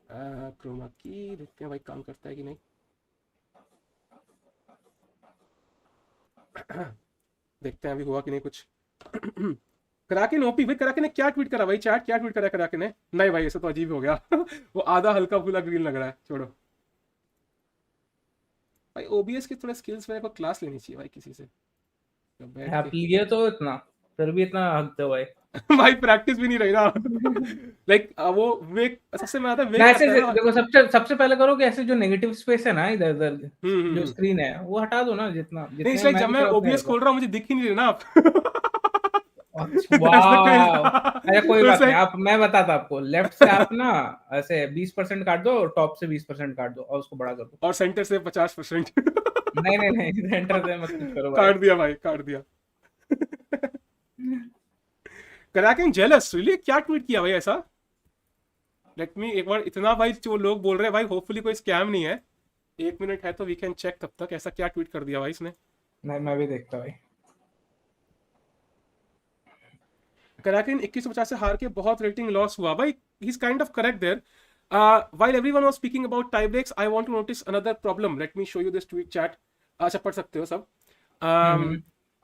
क्रोमा की देखते हैं भाई काम करता है कि नहीं. देखते हैं अभी हुआ कि नहीं कुछ. कराके ओपी भाई. कराके ने क्या ट्वीट करा भाई? चैट क्या ट्वीट करा कराके ने? नहीं भाई, ऐसा तो अजीब हो गया. वो आधा हल्का फुल्का ग्रीन लग रहा है. छोड़ो भाई. ओबीएस के थोड़े स्किल्स मेरे को क्लास लेनी चाहिए भाई किसी से. आप लिए तो इतना, फिर भी इतना हकते हो भाई. भाई प्रैक्टिस भी नहीं रही ना. लाइक वो वेक सबसे मैं आता है. ऐसे देखो, सबसे पहले करो कि ऐसे जो नेगेटिव स्पेस है ना इधर उधर जो स्क्रीन है वो हटा दो ना. जितना नहीं, इसलिए जब मैं ओबीएस खोल रहा हूँ मुझे दिख ही नहीं रहा ना आप. अरे कोई बात नहीं. आप मैं बताता आपको. लेफ्ट से आप ना ऐसे 20% काट दो, टॉप से 20% काट दो और उसको बड़ा कर दो. और सेंटर से 50%. नहीं सेंटर से मत कुछ करो. काट दिया भाई, काट दिया. कराके जेलस रियली क्या ट्वीट किया भाई ऐसा? लेट मी एक बार. इतना भाई जो लोग बोल रहे हैं भाई होपफुली कोई स्कैम नहीं है. 1 मिनट है तो वी कैन चेक. तब तक ऐसा क्या ट्वीट कर दिया भाई इसने? नहीं, मैं भी देखता भाई. कराके 2150 से हार के बहुत रेटिंग लॉस हुआ भाई. He is kind of correct there. While everyone was speaking about tie breaks, I want to notice another problem. Let me show you this tweet chat. अच्छा पढ़ सकते हो सब.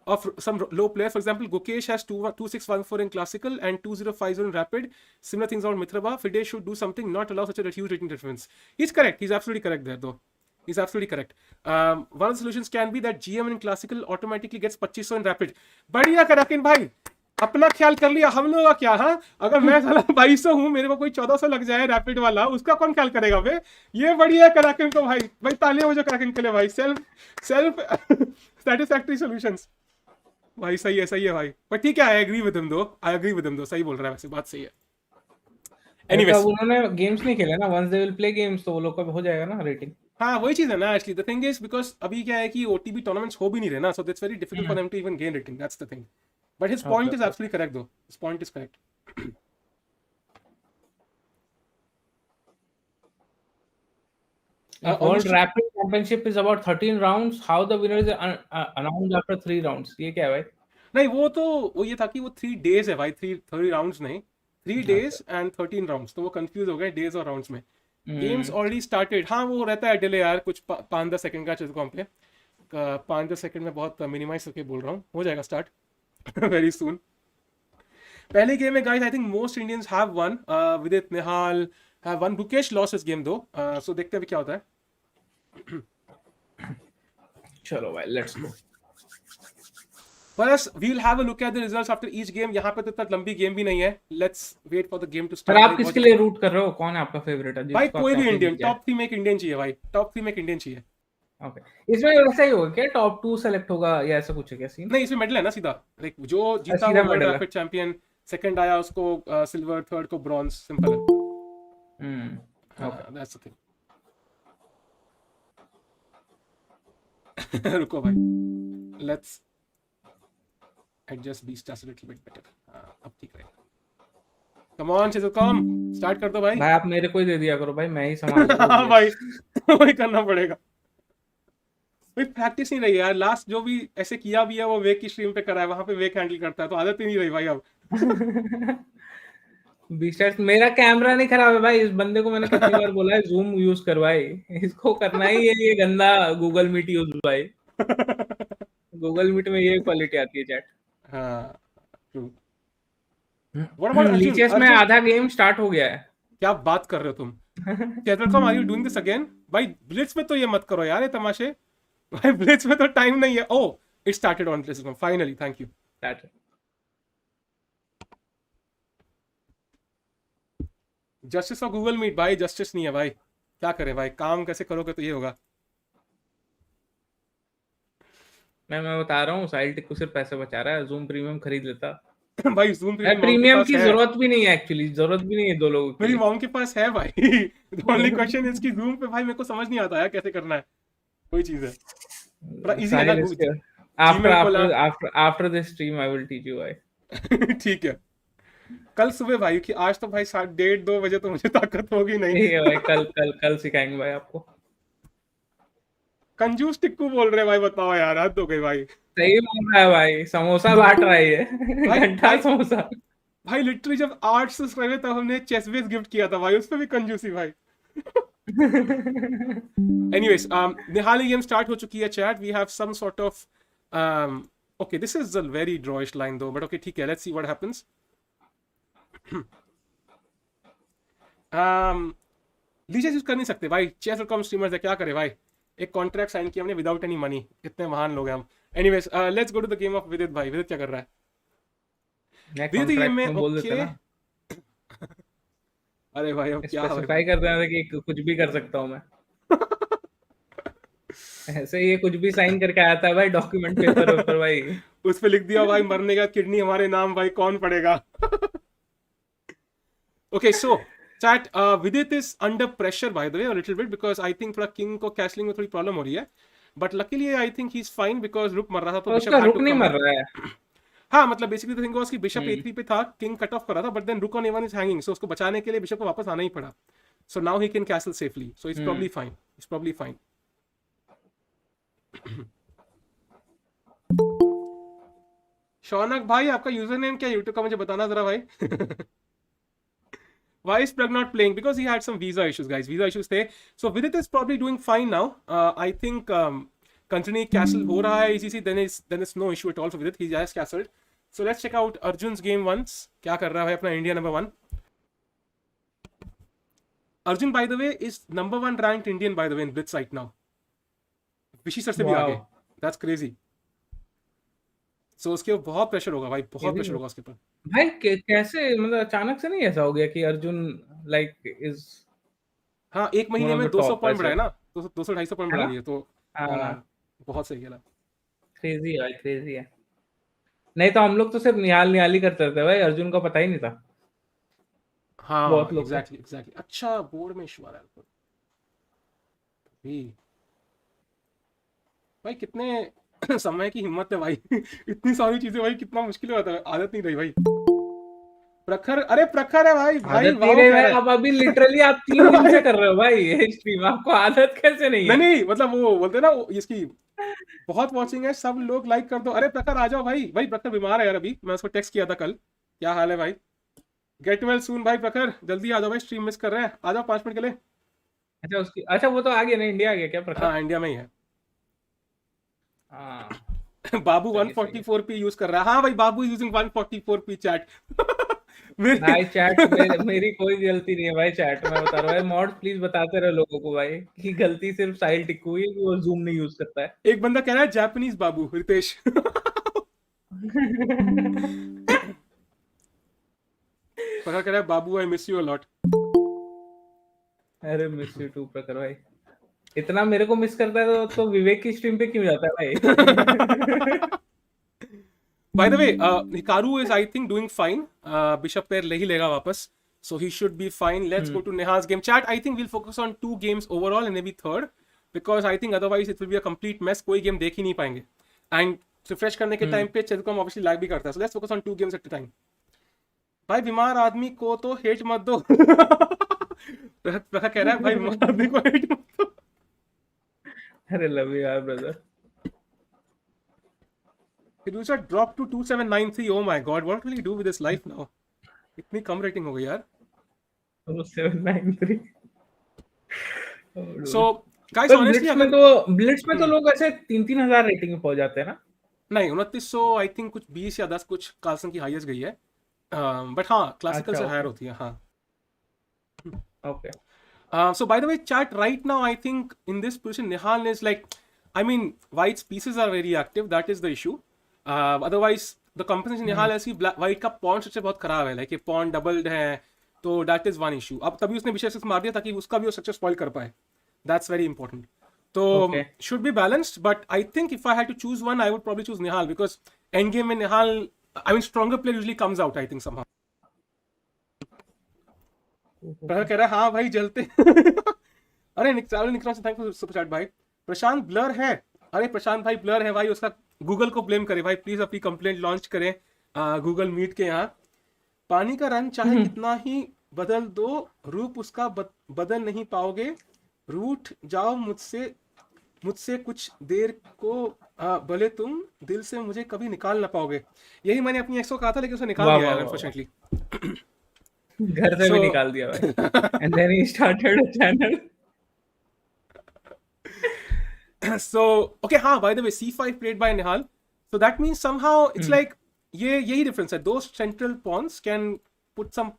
Of some low players, for example, Gukesh has 2614 in classical and 2050 in rapid. Similar things on Mitraba. Fide should do something, not allow such a huge rating difference. He's correct. He's absolutely correct there, though. He's absolutely correct. One of the solutions can be that GM in classical automatically gets 2500 in rapid. बढ़िया कराकिन भाई. अपना ख्याल कर लिया, हम लोगों का क्या? हाँ, अगर मैं साला 2200 हूँ, मेरे को कोई 1400 लग जाए रैपिड वाला, उसका कौन ख्याल करेगा बे? ये बढ़िया है क्रैकन को भाई, भाई तालियां बजाओ क्रैकन के लिए भाई, सेल्फ सेटिस्फैक्टरी सॉल्यूशंस भाई। सही है भाई, पर ठीक है, आई एग्री विद हिम दो, सही बोल रहा है वैसे, बात सही है। तो अब एनीवेज, उन्होंने गेम्स नहीं खेले ना, once they will play games तो वो लोग का हो जाएगा ना रेटिंग। हाँ वही चीज है ना actually, the thing is because अभी क्या है कि ओटीबी टूर्नामेंट्स हो भी नहीं रहे ना, so it's very difficult for them to even gain rating, that's the thing. But his okay point is okay. Absolutely correct though, his point is correct. World almost rapid championship is about 13 rounds, how the winner is announced after 3 rounds, ये क्या है भाई? नहीं, वो ये था कि वो 3 days है भाई, 3 राउंड्स नहीं, 3 days अच्छा। एंड 13 राउंड्स, तो वो कंफ्यूज हो गए डेज और राउंड्स में। गेम्स हम्म। ऑलरेडी स्टार्टेड, हाँ वो रहता है डिले यार, कुछ 5-10 सेकंड का चीज कॉम्प्ले, 5-10 सेकंड में बहुत मिनिमाइज करके बोल रहा हूँ, हो जाएगा स्टार्ट वेरी सून। पहले गेम में guys I think most Indians have one, विदित, निहाल हैव वन, गुकेश लॉस्ट इस गेम दो, सो देखते हैं अभी क्या होता है। चलो भाई लेट्स गो। बस we'll have a look at the results after each game। यहाँ पे तो इतना लंबी गेम भी नहीं है, let's wait for the game to पर start आप भाई, किसके बहुत लिए रूट कर रहे हो, कौन है आपका फेवरेट है भाई जिसको आप कोई भी चाहते हो इंडियन, जीत जाए? टॉप 3 में एक इंडियन चाहिए भाई, टॉप 3 में एक इंडियन चाहिए। ओके, इसमें वैसा ही होगा क्या, टॉप 2 सेलेक्ट होगा या ऐसा कुछ है क्या सीन? नहीं इसमें मेडल है ना सीधा, लाइक जो जीता सीधा वो वर्ल्ड मेडल है। रैपिड चैंपियन, सेकंड आया उसको सिल्वर, थर्ड को ब्रॉन्ज, सिंपल है। ओके। हाँ दैट्स द थिंग। रुको भाई, let's adjust Beaststats a little bit better, हाँ अब ठीक रहेगा। कम ऑन चेज़ो, कम स्टार्ट कर दो भाई। भाई आप मेरे को ही दे दिया करो भाई, मैं ही संभाल लूंगा हाँ भाई, OBS। वही करना पड़ेगा भाई, प्रैक्टिस नहीं रही यार, लास्ट जो भी ऐसे किया भी है वो वेक की स्ट्रीम पे करा है, वहां पे वेक हैंडल करता है, तो आदत ही नहीं रही भाई अब। बीस्टार्स, मेरा कैमरा नहीं खराब है भाई, इस बंदे को मैंने कितनी बार बोला है जूम यूज कर भाई, इसको करना ही है ये गंदा गूगल मीट यूज भाई। गूगल मीट में ये क्वालिटी आती है चैट। हाँ true. What about Arjun? Leches में अर्जुन आधा गेम स्टार्ट हो गया है। क्या बात कर रहे हो तुम? टेलरकॉम, are you doing this again? भाई ब्लिट्स में तो ये मत करो यार, ये तमाशे भाई, ब्लिट्स में तो टाइम नहीं है। Oh it started on blitz finally, thank you. Justice for Google Meet भाई, जस्टिस नहीं है भाई, क्या करें भाई, काम कैसे करोगे तो ये होगा। मैं बता रहा हूँ, साइल्टिक को सिर्फ पैसे बचा रहा है, जूम प्रीमियम खरीद लेता। भाई जूम प्रीमियम मॉम के प्रीमियम पास की है, जरूरत भी नहीं है एक्चुअली, जरूरत भी नहीं है दो लोगों के मेरी लिए। मॉम के पास है भाई। द ओनली क्वेश्चन इज कि जूम पे भाई मेरे को समझ नहीं आता है कैसे करना है, कोई चीज है बड़ा इजी है ना। साहिल इसके आफ्टर जीमेल खोला, after after after this stream I will teach you भाई। ठीक है, कल सुबह भाई, कि आज तो भाई 1:30-2 बजे तो मुझे ताकत होगी नहीं। ठीक है भाई, कल कल कल सिखाएंगे भाई आपको। कंजूस टिक्कू बोल रहे भाई, बताओ यार, हद हो गई भाई। सही बोल रहा है भाई, समोसा बांट रहा है ये। भाई घंटा भाई समोसा। भाई लिटरली जब 8 सब्सक्राइबर तब हमने चेस बेस गिफ्ट किया था भाई, उस पे भी कंजूसी भाई। एनीवेज, निहाल गेम स्टार्ट हो चुकी है chat, we have some sort of okay, this is a very drawish line though, but okay ठीक है, let's see what happens. Lichess use कर नहीं सकते भाई, chess.com स्ट्रीमर्स है, क्या करे भाई, एक कॉन्ट्रैक्ट साइन किया हमने विदाउट एनी मनी, इतने महान लोग हैं हम। Anyways let's go to the game of Vidit भाई, विदित क्या कर रहा है मैं विदित गेम कॉन्ट्रैक्ट में? में बोल देते ओके ना, अरे भाई अब क्या स्पेसिफाई कर देना था कि कुछ भी कर सकता हूँ मैं। ऐसे ये कुछ भी साइन करके आया था भाई, डॉक्यूमेंट पेपर वेपर भाई। उस पे लिख दिया भाई, मरने का किडनी हमारे नाम, भाई कौन पड़ेगा। Okay, so chat, Vidit is under pressure by the way a little bit because I think थोड़ा किंग को कैसलिंग में थोड़ी प्रॉब्लम हो रही है, but luckily I think he is fine because रुक मर रहा था तो और बिशप उसका हैड रुक टू नहीं कम मर अप। रहा है। हाँ मतलब बेसिकली द थिंग वाज कि बिशप a3 पे था, किंग कट ऑफ कर रहा था, but then rook on a1 is hanging, so उसको बचाने के लिए बिशप को वापस आना ही पड़ा, so now he can castle safely, so it's probably fine, it's probably fine. Shaunak भाई आपका यूजर नेम क्या है यूट्यूब का, मुझे बताना जरा भाई। Why is Plug not playing? Because he had some visa issues, guys. Visa issues थे. So Vidit is probably doing fine now. I think considering castle हो रहा है ECC, then it's no issue at all for Vidit. He has castled. So let's check out Arjun's game once. क्या कर रहा है अपना India #1? Arjun, by the way, is #1 ranked Indian, by the way, in Blitz right now. Vishi sir से भी आगे. That's crazy. सो उसके ऊपर बहुत प्रेशर होगा भाई, ये बहुत भी प्रेशर होगा उसके ऊपर। भाई कैसे मतलब अचानक से नहीं ऐसा हो गया कि अर्जुन लाइक इज हाँ, एक वन महीने ऑफ में द 200 टॉप पॉइंट ऐसे, बढ़ाए ना, 200-250 पॉइंट है बढ़ा ना? लिए तो। हाँ, हाँ, बहुत सही खेला। क्रेजी है भाई, क्रेजी है। नहीं तो हम लोग तो सिर्फ निहाल निहाल ही करते थे भाई, अर्जुन का पता ही नहीं था हाँ बहुत लोग को। Exactly exactly. अच्छा, बोर्ड में इशू आ रहा है भी भाई, कितने समय की हिम्मत है भाई। इतनी सारी चीजें भाई, कितना मुश्किल होता है, आदत नहीं रही भाई। प्रखर, अरे प्रखर है भाई, भाई आदत नहीं वाह रही कह भाई, रहा आप अभी लिटरली आप 3 दिन से है। कर रहे हो भाई ये स्ट्रीम, आपको आदत कैसे नहीं नहीं है? नहीं, मतलब वो बोलते हैं ना, वो इसकी बहुत वॉचिंग है, सब लोग लाइक कर दो। अरे प्रखर आ जाओ भाई, भाई प्रखर बीमार है यार, अभी मैं उसको टेक्स्ट किया था कल, क्या हाल है भाई? गेट वेल सून भाई प्रखर, जल्दी आ जाओ भाई, स्ट्रीम मिस कर रहे हैं, आ जाओ 5 मिनट के लिए। अच्छा उसकी, अच्छा वो तो आ गया ना, इंडिया आ गया क्या प्रखर? हाँ इंडिया में ही है। हाँ बाबू सही है, सही है। 144p यूज कर रहा है, हाँ भाई बाबू यूजिंग 144p चैट। मेरे भाई चैट मेरी कोई गलती नहीं है भाई, चैट मैं बता रहा हूँ भाई, मॉड प्लीज बताते रहे लोगों को भाई कि गलती सिर्फ साहिल टिक्कू हुई है कि वो जूम नहीं यूज करता है। एक बंदा कह रहा है जापानीज बाबू रितेश। पकड़ कह रहा है बाबू आई मिस यू अलॉट। अरे मिस यू टू प्रखर भाई, इतना मेरे को मिस करता है तो विवेक की स्ट्रीम पे क्यों जाता है भाई? By the way, Hikaru is I think doing fine, bishop pair ले ही लेगा वापस, so he should be fine. Let's go to Neha's game. Chat, I think we'll focus on 2 games overall and maybe third, because I think otherwise it will be a complete mess. कोई game देख ही नहीं पाएंगे, and refresh करने के time पे चेदकॉम obviously lag भी करता है, so let's focus on 2 games at a time. भाई बीमार आदमी को तो हेट मत दो। प्रखर कह रहा है भाई बीमार आदमी को हेट मत दो। अरे लव यू यार brother. Firouzja dropped to 2793. Oh my god, what will he do with his life now? इतनी कम रेटिंग हो गई यार। 793। So guys, पर honestly अगर ब्लिट्स में तो लोग ऐसे 3-3 हजार रेटिंग में पहुंच जाते हैं ना? नहीं, 2900 आई थिंक, कुछ 20 या 10 कुछ कार्सन की हाईएस्ट गई है, बट हाँ क्लासिकल अच्छा से हायर ओके, होती है हाँ। Okay. So by the way, chat, right now I think in this position Nihal is like, I mean White's pieces are very active, that is the issue. Otherwise the compensation Nihal ऐसी White का pawn structure बहुत खराब है, like ये pawn doubled है, तो that is one issue. अब तभी उसने bishop 6 मार दिया ताकि उसका भी वो structure spoil कर पाए, that's very important. तो Okay. should be balanced, but I think if I had to choose one I would probably choose Nihal, because end game में Nihal, I mean stronger player usually comes out, I think somehow. प्रखर कह रहा है हाँ भाई जलते। अरे निकला से थैंक यू सुपर चैट भाई। प्रशांत ब्लर है, अरे प्रशांत भाई ब्लर है भाई, उसका गूगल को ब्लेम करे भाई, प्लीज अपनी कंप्लेंट लॉन्च करें गूगल मीट के यहाँ। पानी का रंग चाहे कितना ही बदल दो, रूप उसका बदल नहीं पाओगे, रूठ जाओ मुझसे कुछ देर को, भले तुम दिल से मुझे कभी निकाल ना पाओगे। यही मैंने अपनी एक्स को कहा था, लेकिन उसे निकाल दिया अनफॉर्चुनेटली। घर से भी निकाल दिया भाई। And then he started a channel. So okay, हाँ by the way c5 played by Nihal, so that means somehow it's like ये यही difference है, those central pawns can put some,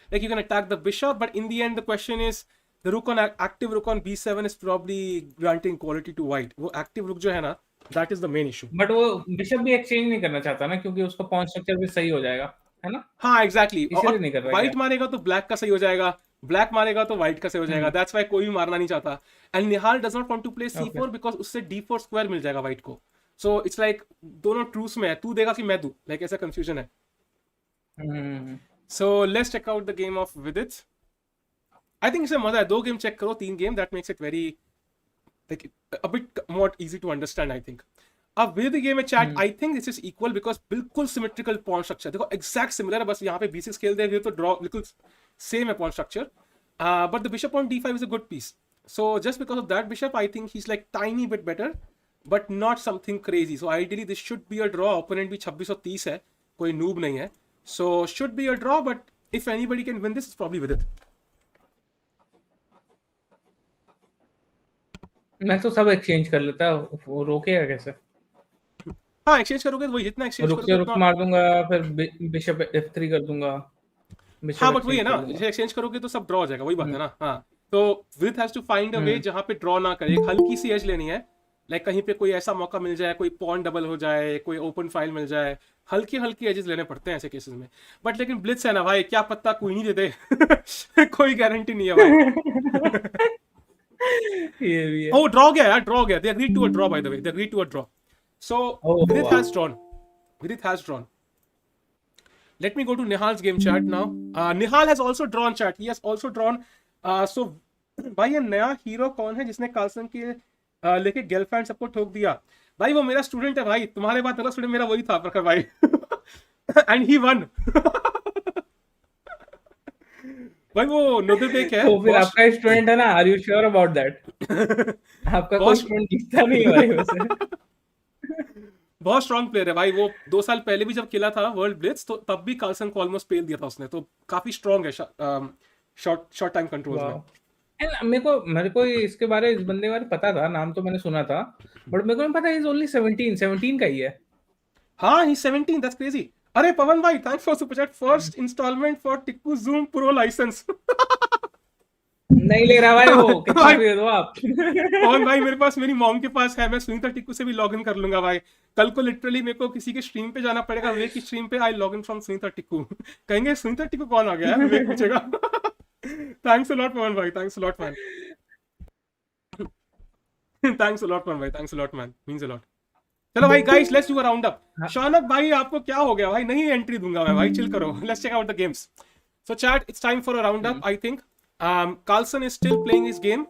like you can attack the bishop, but in the end the question is the rook on active rook on b7 is probably granting quality to white. वो active rook जो है ना, that is the main issue. But वो bishop भी exchange नहीं करना चाहता ना, क्योंकि उसका पॉन स्ट्रक्चर भी सही हो जाएगा, है ना? हाँ एग्जैक्टली, इसीलिए नहीं कर और रहा व्हाइट क्या? मारेगा तो ब्लैक का सही हो जाएगा, ब्लैक मारेगा तो व्हाइट का सही हो जाएगा, दैट्स व्हाई कोई भी मारना नहीं चाहता। And Nihal does not want to play c4 because उससे d4 स्क्वायर मिल जाएगा व्हाइट को, सो इट्स लाइक दोनों ट्रूस में है, तू देगा कि मैं दूं, लाइक ऐसा कंफ्यूजन है। So let's check out the game of Vidit. I think इसमें मजा है, 2 गेम चेक करो, 3 game, that makes it very like a bit more easy to understand I think. अब विद गेम में chat I think this is equal, because बिल्कुल symmetrical pawn structure, देखो exact similar है, बस यहाँ पे b6 खेल दे तो ड्रॉ बिल्कुल सेम है pawn structure, but the bishop on d5 is a good piece, so just because of that bishop I think he is like tiny bit better, but not something crazy, so ideally this should be a draw. Opponent भी 2630 है, कोई noob नहीं है, so should be a draw, but if anybody can win this is probably with it. मैं तो सब exchange कर लेता, वो रोकेगा कैसे? हाँ एक्सचेंज करोगे तो वही, जितना एक्सचेंज रुक करोगे से रुक उतना, मार दूंगा, फिर बिशप f3 कर दूंगा, बिशप हाँ बट वही है एक्सचेंज ना, कर लूंगा। जैसे एक्सचेंज करोगे तो सब ड्रॉ हो जाएगा, वही बात है ना। हाँ तो Vidit has to find a way जहां पे ड्रॉ ना करे, एक हल्की सी एज लेनी है लाइक कहीं पे कोई ऐसा मौका मिल जाए, कोई पॉन डबल हो जाए, कोई ओपन फाइल मिल जाए, हल्की हल्की एजेस लेने पड़ते हैं ऐसे केसेस में। बट लेकिन ब्लिट्स है ना भाई, क्या पत्ता कोई नहीं दे दे कोई गारंटी नहीं है भाई। ये भी है। Oh, draw गया यार, draw गया. They agreed to a draw, by the way. They agreed to a draw. So Oh, Vidit wow. has drawn. Vidit has drawn. Let me go to Nihal's game chat now. Nihal has also drawn chat. He has also drawn. So भाई ये नया hero कौन है जिसने Carlsen के लेके girlfriend सबको ठोक दिया? भाई वो मेरा स्टूडेंट है भाई, तुम्हारे बाद मेरा स्टूडेंट मेरा वही था प्रखर भाई। And he one. भाई वो नोदरबेक है। तो फिर आपका स्टूडेंट है ना, are you sure about that? आपका कोई स्टूडेंट दिखता नहीं है भाई वैसे। बहुत स्ट्रॉन्ग प्लेयर है भाई वो। 2 साल पहले भी जब खेला था वर्ल्ड ब्लिट्स तो तब भी कार्लसन को ऑलमोस्ट पेल दिया था उसने, तो काफी स्ट्रॉन्ग है शॉर्ट टाइम कंट्रोल्स में। मेरे को इसके बारे, इस बंदे के बारे पता था, नाम तो मैंने सुना था, बट मेरे को नहीं पता इज ओनली 17 का ही है। हाँ ही 17, दैट्स क्रेजी। अरे पवन भाई thanks for super chat, first instalment for Tiku Zoom Pro licence. नहीं ले रहा भाई वो, कितना दे दो आप। पवन भाई मेरे पास, मेरी मॉम के पास है, मैं सुनीता टिक्कू से भी लॉग इन कर लूंगा भाई। कल को लिटरली मेरे को किसी के स्ट्रीम पे जाना पड़ेगा, वे की स्ट्रीम पे I log in from Sunita Tikku. कहेंगे सुनीता टिक्कू कौन आ गया है, वे पूछेगा। थैंक्स अ लॉट पवन भाई, thanks a lot man. Thanks a lot Pavan भाई, thanks a lot man, means a lot. चलो भाई guys let's do a round up. Shaunak भाई आपको क्या हो गया भाई, नहीं एंट्री दूंगा मैं भाई, चिल करो। Let's check out the games. So chat it's time for a round up I think. Carlsen is still playing his game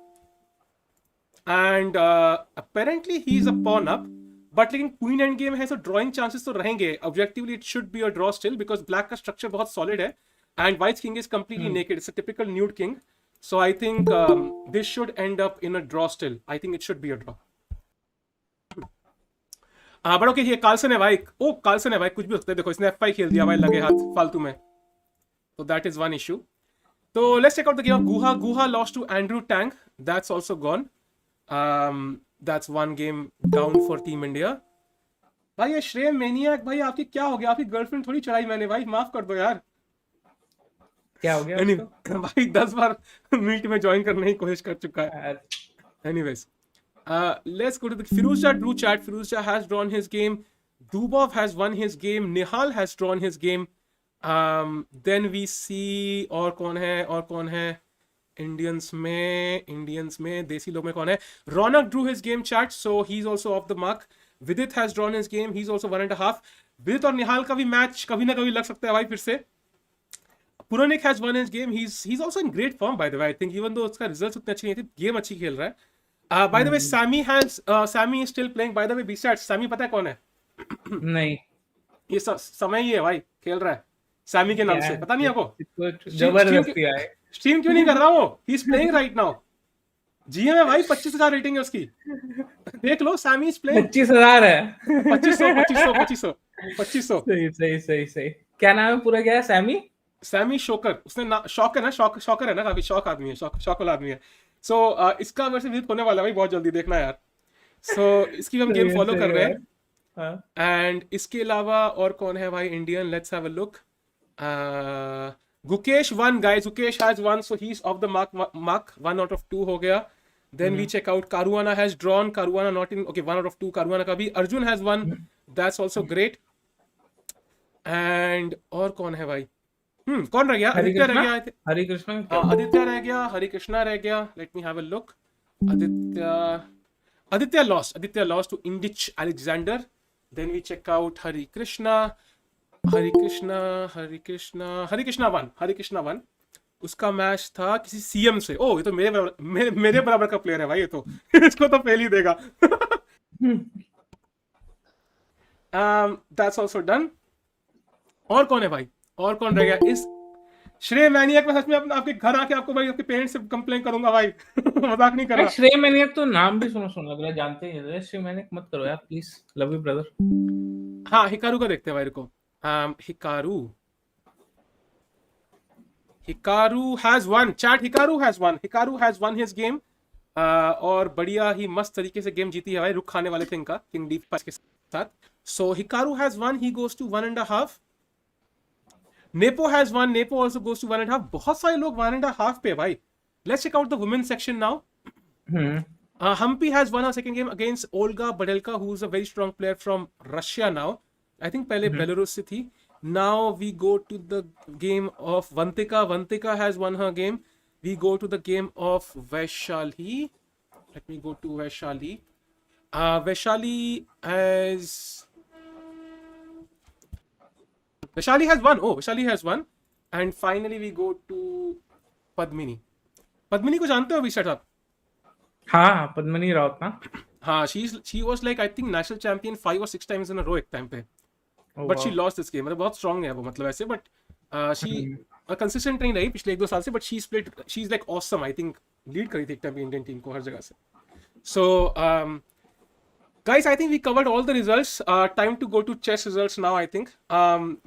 and apparently he is a pawn up, but लेकिन queen end game है, so drawing chances तो रहेंगे। objectively it should be a draw still because black का structure बहुत solid है and white's king is completely naked. It's a typical nude king, so I think this should end up in a draw still. I think it should be a draw. But okay ये Carlsen है भाई। ओ Carlsen है भाई, कुछ भी हो सकता है। देखो इसने f5 खेल दिया भाई लगे हाथ फालतू में, तो that is one issue. So let's check out the game of Guha. Guha lost to Andrew Tang. That's also gone. That's one game down for Team India. भाई ये श्रेय मैनियक भाई आपकी क्या हो गया? आपकी गर्लफ्रेंड थोड़ी चढ़ाई मैंने भाई, माफ कर दो यार। क्या हो गया? भाई 10 बार मीट में ज्वाइन करने की कोशिश कर चुका है। Anyways, let's go to the Firouzja drew chat. Firouzja has drawn his game. Dubov has won his game. Nihal has drawn his game. Then we see और कौन है इंडियंस में देसी लोग में कौन है? रौनक drew his game chat, so he's also off the mark. Vidit has drawn his game, he's also 1.5. Vidit और निहाल का भी मैच कभी ना कभी लग सकता है भाई फिर से। Puranic has won his game, he's also in great form by the way I think, even though उसका रिजल्ट्स उतने अच्छे नहीं थे, गेम अच्छी खेल रहा है। by the way Sammy is still playing, by the way Beaststats, Sammy पता है कौन है? नहीं, ये समय ही है भाई खेल रहा है सैमी के नाम से, पता नहीं आपको? जबरदस्ती आए। स्ट्रीम क्यों नहीं कर रहा वो? ही is playing right now. GM है भाई, 25,000 रेटिंग है उसकी, देख लो। Sami is playing. 25,000 है। 2500। सही। क्या नाम है पूरा, क्या है? Sami shocker. उसने शॉकर है ना, शॉकर है ना, काफी शौक आदमी है, शौक वाला आदमी है। सो इसका वर्ष विजिट होने वाला है भाई, बहुत जल्दी देखना यार। सो इसकी हम गेम फॉलो कर रहे हैं। एंड इसके अलावा और कौन है भाई Indian? Let's have a look. Gukesh won guys, Gukesh has won, so he's off the mark, 1 out of 2 हो गया। Then we check out Caruana has drawn, Caruana not in, okay 1 out of 2 Caruana का भी। Arjun has won, that's also great। and और कौन है भाई? कौन रह गया? आदित्य रह गया। हरि कृष्णा रह गया। Let me have a look। Aditya lost to Indich Alexander। Then we check out Hari Krishna one. उसका मैच था किसी सीएम से। ओ ये तो मेरे बराबर का प्लेयर है भाई ये तो। इसको तो फेल ही देगा। That's also done. और कौन है भाई? और कौन रह गया? इस श्रेय मैनियक में सच में आपके घर आके आपको भाई आपके पेरेंट्स से कंप्लेन करूंगा भाई। मजाक नहीं कर रहा। श्रेय मैनियक तो नाम भी सुन लग रहा है, जानते हैं। श्रेय मैनियक मत करो यार प्लीज, लव यू ब्रदर। हाँ हिकारू का देखते हैं भाई को। Hikaru has won chat। Hikaru has won his game। और बढ़िया ही मस्त तरीके से गेम जीती है भाई, रुक खाने वाले थे इनका किंग D5 के साथ। So Hikaru has won, he goes to 1.5। Nepo has won, Nepo also goes to 1.5। बहुत सारे लोग 1.5 पे भाई। Let's check out the women's section now। Humpy has won her second game against Olga Badelka, who's a very strong player from Russia now. I think पहले Belarus से थी. Now we go to the game of Vantika. Vantika has won her game. We go to the game of Vaishali. Let me go to Vaishali. Vaishali has won. Oh, Vaishali has won. And finally we go to Padmini. Padmini को जानते हो अभी setup? हाँ पद्मनी राउत ना. हाँ, she was like I think national champion 5 or 6 times in a row एक time पे. But she lost this game. मतलब बहुत strong है वो मतलब ऐसे, but she consistent नहीं रही पिछले 1-2 साल से, but she's like awesome. I think lead करी थी एक टाइम इंडियन टीम को हर जगह से. So guys, I think we covered all the results. Time to go to chess results now. I think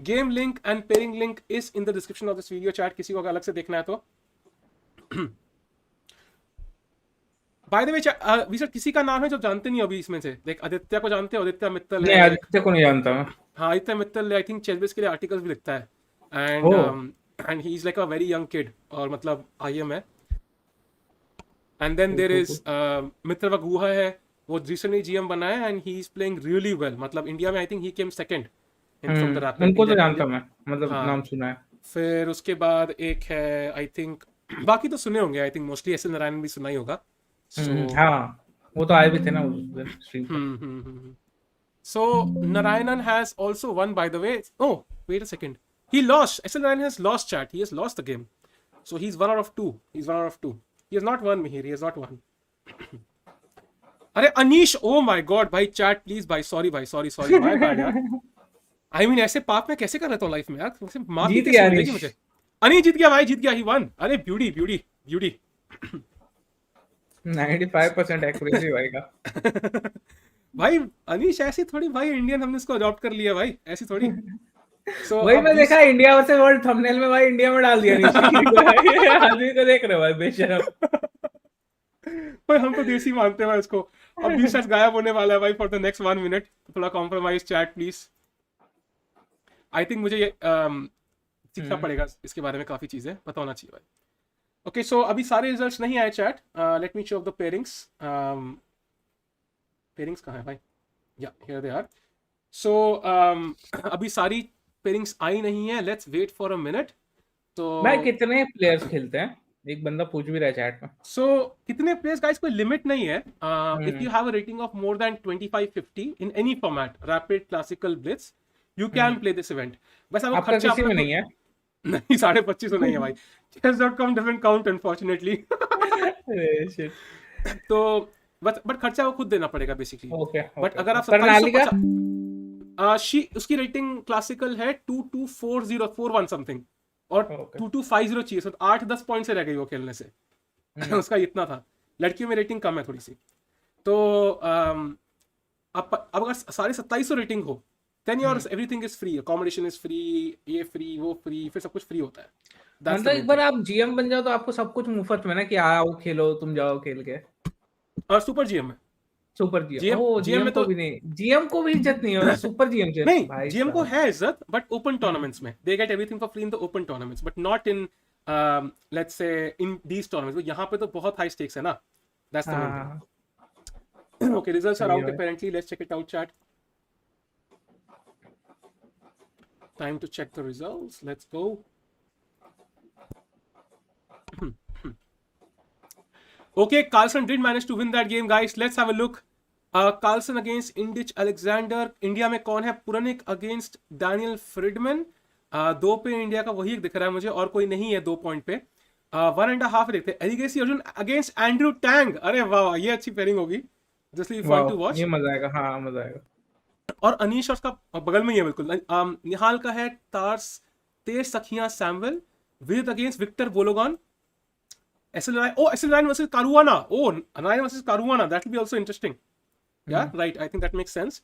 game link and pairing link is in the description of this video. Chat किसी को अलग से देखना है तो. By the way, we said किसी का नाम है जो जानते नहीं हो अभी इसमें से. Like आदित्य को जानते हो? आदित्य मित्तल है. नहीं आदित्य को नहीं जानता मैं. हाँ, Aditya Mittal I think ChessBase के लिए आर्टिकल्स भी लिखता है. And he is like a very young kid. और मतलब IM है. And then there is मित्रवा गुहा है. वो recently GM बना है and he is playing really well. मतलब इंडिया में I think he came second from the rapid. उनको तो जानता मैं, मतलब नाम सुना है. फिर उसके बाद एक है I think, बाकी तो सुने होंगे I think mostly S L Narayan भी सुना ही होगा. हाँ वो तो आए भी थे ना उस स्ट्रीम पर. So Narayanan has also won, by the way. Oh, wait a second. He lost. SL Narayanan has lost, chat. He has lost the game. So he's 1 out of 2. He's 1 out of 2. He has not won, Mihir. He has not won. अरे Anish, oh my god, भाई chat please भाई, sorry भाई, sorry, my bad यार. I mean ऐसे पाप में कैसे कर रहता हूँ लाइफ में यार, माफ जीत गया अनीश. मुझे. अनीश जीत गया भाई, जीत गया, he won. अरे beauty. 95% एक्यूरेसी भाई का. भाई अनीश ऐसी थोड़ी भाई, इंडियन हमने इसको अडॉप्ट कर लिया भाई, ऐसी थोड़ी. So वही मैं देखा इंडिया वर्सेस वर्ल्ड थंबनेल में भाई, इंडिया में डाल दिया अनीश. आदमी को देख रहे हो भाई बेशरम. भाई हम तो देसी मानते हैं भाई इसको. अब बीस्टैट्स गायब होने वाला है भाई फॉर द नेक्स्ट 1 मिनट. थोड़ा compromise chat please. I think मुझे ये सीखना पड़ेगा इसके बारे में, काफी चीजें पता होना चाहिए भाई. ओके सो अभी सारे रिजल्ट्स नहीं आए chat. Late me show the pairings. Pairings कहाँ है भाई? या हियर दे आर. सो अभी सारी पेयरिंग्स आई नहीं है. Let's wait for a minute. तो भाई कितने प्लेयर्स खेलते हैं? एक बंदा पूछ भी रहा है चैट में. सो कितने प्लेयर्स गाइस, कोई लिमिट नहीं है. If you have a rating of more than 2550 in any format, rapid, classical, Blitz, you can play this event. बस आपको खर्चा किसी में नहीं है. नहीं 2550 नहीं है भाई. chess.com doesn't count unfortunately. तो बट खर्चा वो खुद देना पड़ेगा बेसिकली. बट अगर आप 2750 उसकी रेटिंग क्लासिकल है 224041 समथिंग और 2250 चाहिए. तो 8-10 पॉइंट से रह गई वो खेलने से. उसका इतना था. लड़कियों में रेटिंग कम है थोड़ी सी. तो अब अगर सारे 2700 रेटिंग हो then your everything is free, accommodation is free, ये free, वो free, फिर सब कुछ फ्री होता है. मतलब एक बार आप जीएम बन जाओ तो आपको सब कुछ मुफ्त में ना, कि आओ खेलो, तुम जाओ खेल के. और सुपर जीएम में, सुपर जीएम. ओ जीएम में तो भी नहीं, जीएम को भी इज्जत नहीं है सुपर जीएम से. नहीं जीएम को है इज्जत, बट ओपन टूर्नामेंट्स में they get everything for free in the open tournaments, but not in let's say in these tournaments. यहाँ पे तो बहुत हाई स्टेक्स है ना. That's the main thing. Okay results are out apparently. Let's check it out chat. Time to check the results. Let's go. Okay, Carlsen did manage to win that game, guys. Let's have a look. Carlsen against Indich Alexander. India में कौन है? Puranic against Daniel Fridman. 2 पे India का वही एक दिख रहा है मुझे, और कोई नहीं है 2 पॉइंट पे. 1.5 देखते हैं. Erigaisi Arjun against Andrew Tang. अरे वाह, ये अच्छी पेयरिंग होगी. Just fun to watch. ये मजा आएगा. हाँ मजा आएगा. और अनीश और उसका बगल में ही है बिल्कुल. निहाल का है तेज सखियां Samuel. Vidit against Victor Bologan. SL Narayan versus Caruana. Narayan versus Caruana, that will be also interesting. Yeah right, I think that makes sense.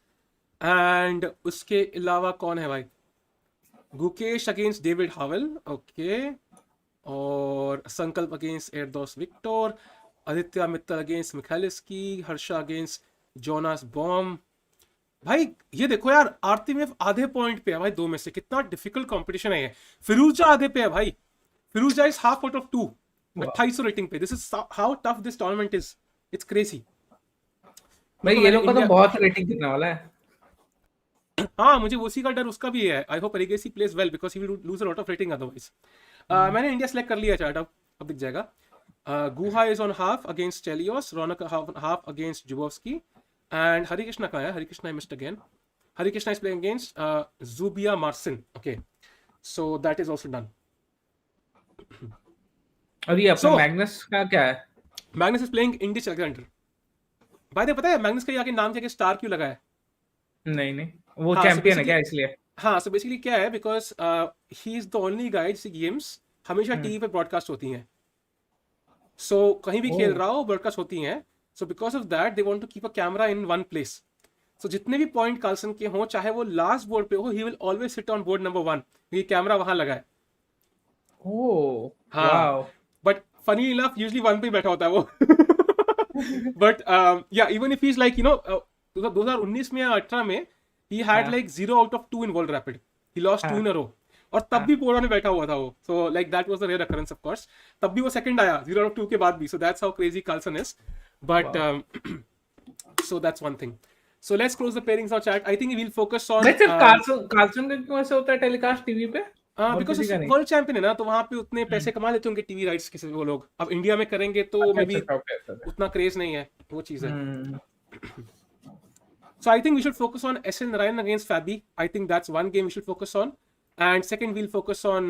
And उसके अलावा कौन है भाई? Gukesh against David Howell. Okay. और Sankalp against Erdos Victor. Aditya Mittal against Mikhalevski. Harsha against Jonas Buhl. भाई ये देखो यार, आरती में आधे पॉइंट पे है भाई 2 में से. कितना डिफिकल्ट कंपटीशन है ये. फिरोजा आधे पे है भाई. Firouzja is half out of 2, 2800 rating पे. This is how tough this tournament is. It's crazy. भाई देखो ये मैंने लोग का तो इंडिया, बहुत रेटिंग गिरने वाला है। हाँ मुझे उसी का डर उसका भी है। I hope Erigaisi plays well because he will lose a lot of rating otherwise. मैंने इंडिया सेलेक्ट कर लिया चैट, अब दिख जाएगा। Guha is on half against Chelios, Raunak half against Zubovsky, and Harikrishna का है, Harikrishna I missed again. Harikrishna is playing against Dziuba Marcin. Okay, so that is also done. और ये अपना सो मैग्नस का क्या है? Magnus is playing Indjic Alexander. Bye the वे, पता है मैग्नस के आगे नाम के स्टार क्यों लगा है? नहीं नहीं, वो हाँ सो चैंपियन है बेसिकली, क्या इसलिए? हाँ सो बेसिकली क्या है, because he is the only guy जिसकी गेम्स हमेशा टीवी पे ब्रॉडकास्ट होती हैं। सो कहीं भी खेल ओह रहा हो ब्रॉडकास्ट होती हैं। So because of that they want to keep a camera in one place. So जितने भी पॉइंट कार्लसन के हों, चाहे वो लास्ट बोर्ड पे हो, he will always sit on board number 1। ये कैमरा वहां लगा है। ओह हाँ, wow. But funny enough usually 1 पे ही बैठा होता है वो। बट या even if he is like 2019 में या 18 में ही हैड हाँ like 0 out of 2 in world rapid. He lost 2 इन हाँ अ रो, और तब हाँ। भी पोड़ा में बैठा हुआ था वो। So like that was the rare occurrence of course. तब भी वो सेकंड आया 0 आउट ऑफ 2 के बाद भी। So that's how crazy Carlsen is. But wow so that's one thing. So let's close the pairings now chat. I think we'll focus on भाई, सिर्फ Carlsen Carlsen का क्यों ऐसे होता है टेलीकास्ट टीवी पे, और बिकॉज किसी का नहीं? वर्ल्ड चैंपियन है ना, तो वहां पे उतने हम्म, पैसे कमा लेते होंगे टीवी राइट्स किसी वो लोग। अब इंडिया में करेंगे तो अच्छा मे अच्छा बी अच्छा, ओके ओके। उतना क्रेज नहीं है, वो चीज है। हम्म। So I think we should focus on SL Narayan against Fabi. I think that's one game we should focus on. And second we'll focus on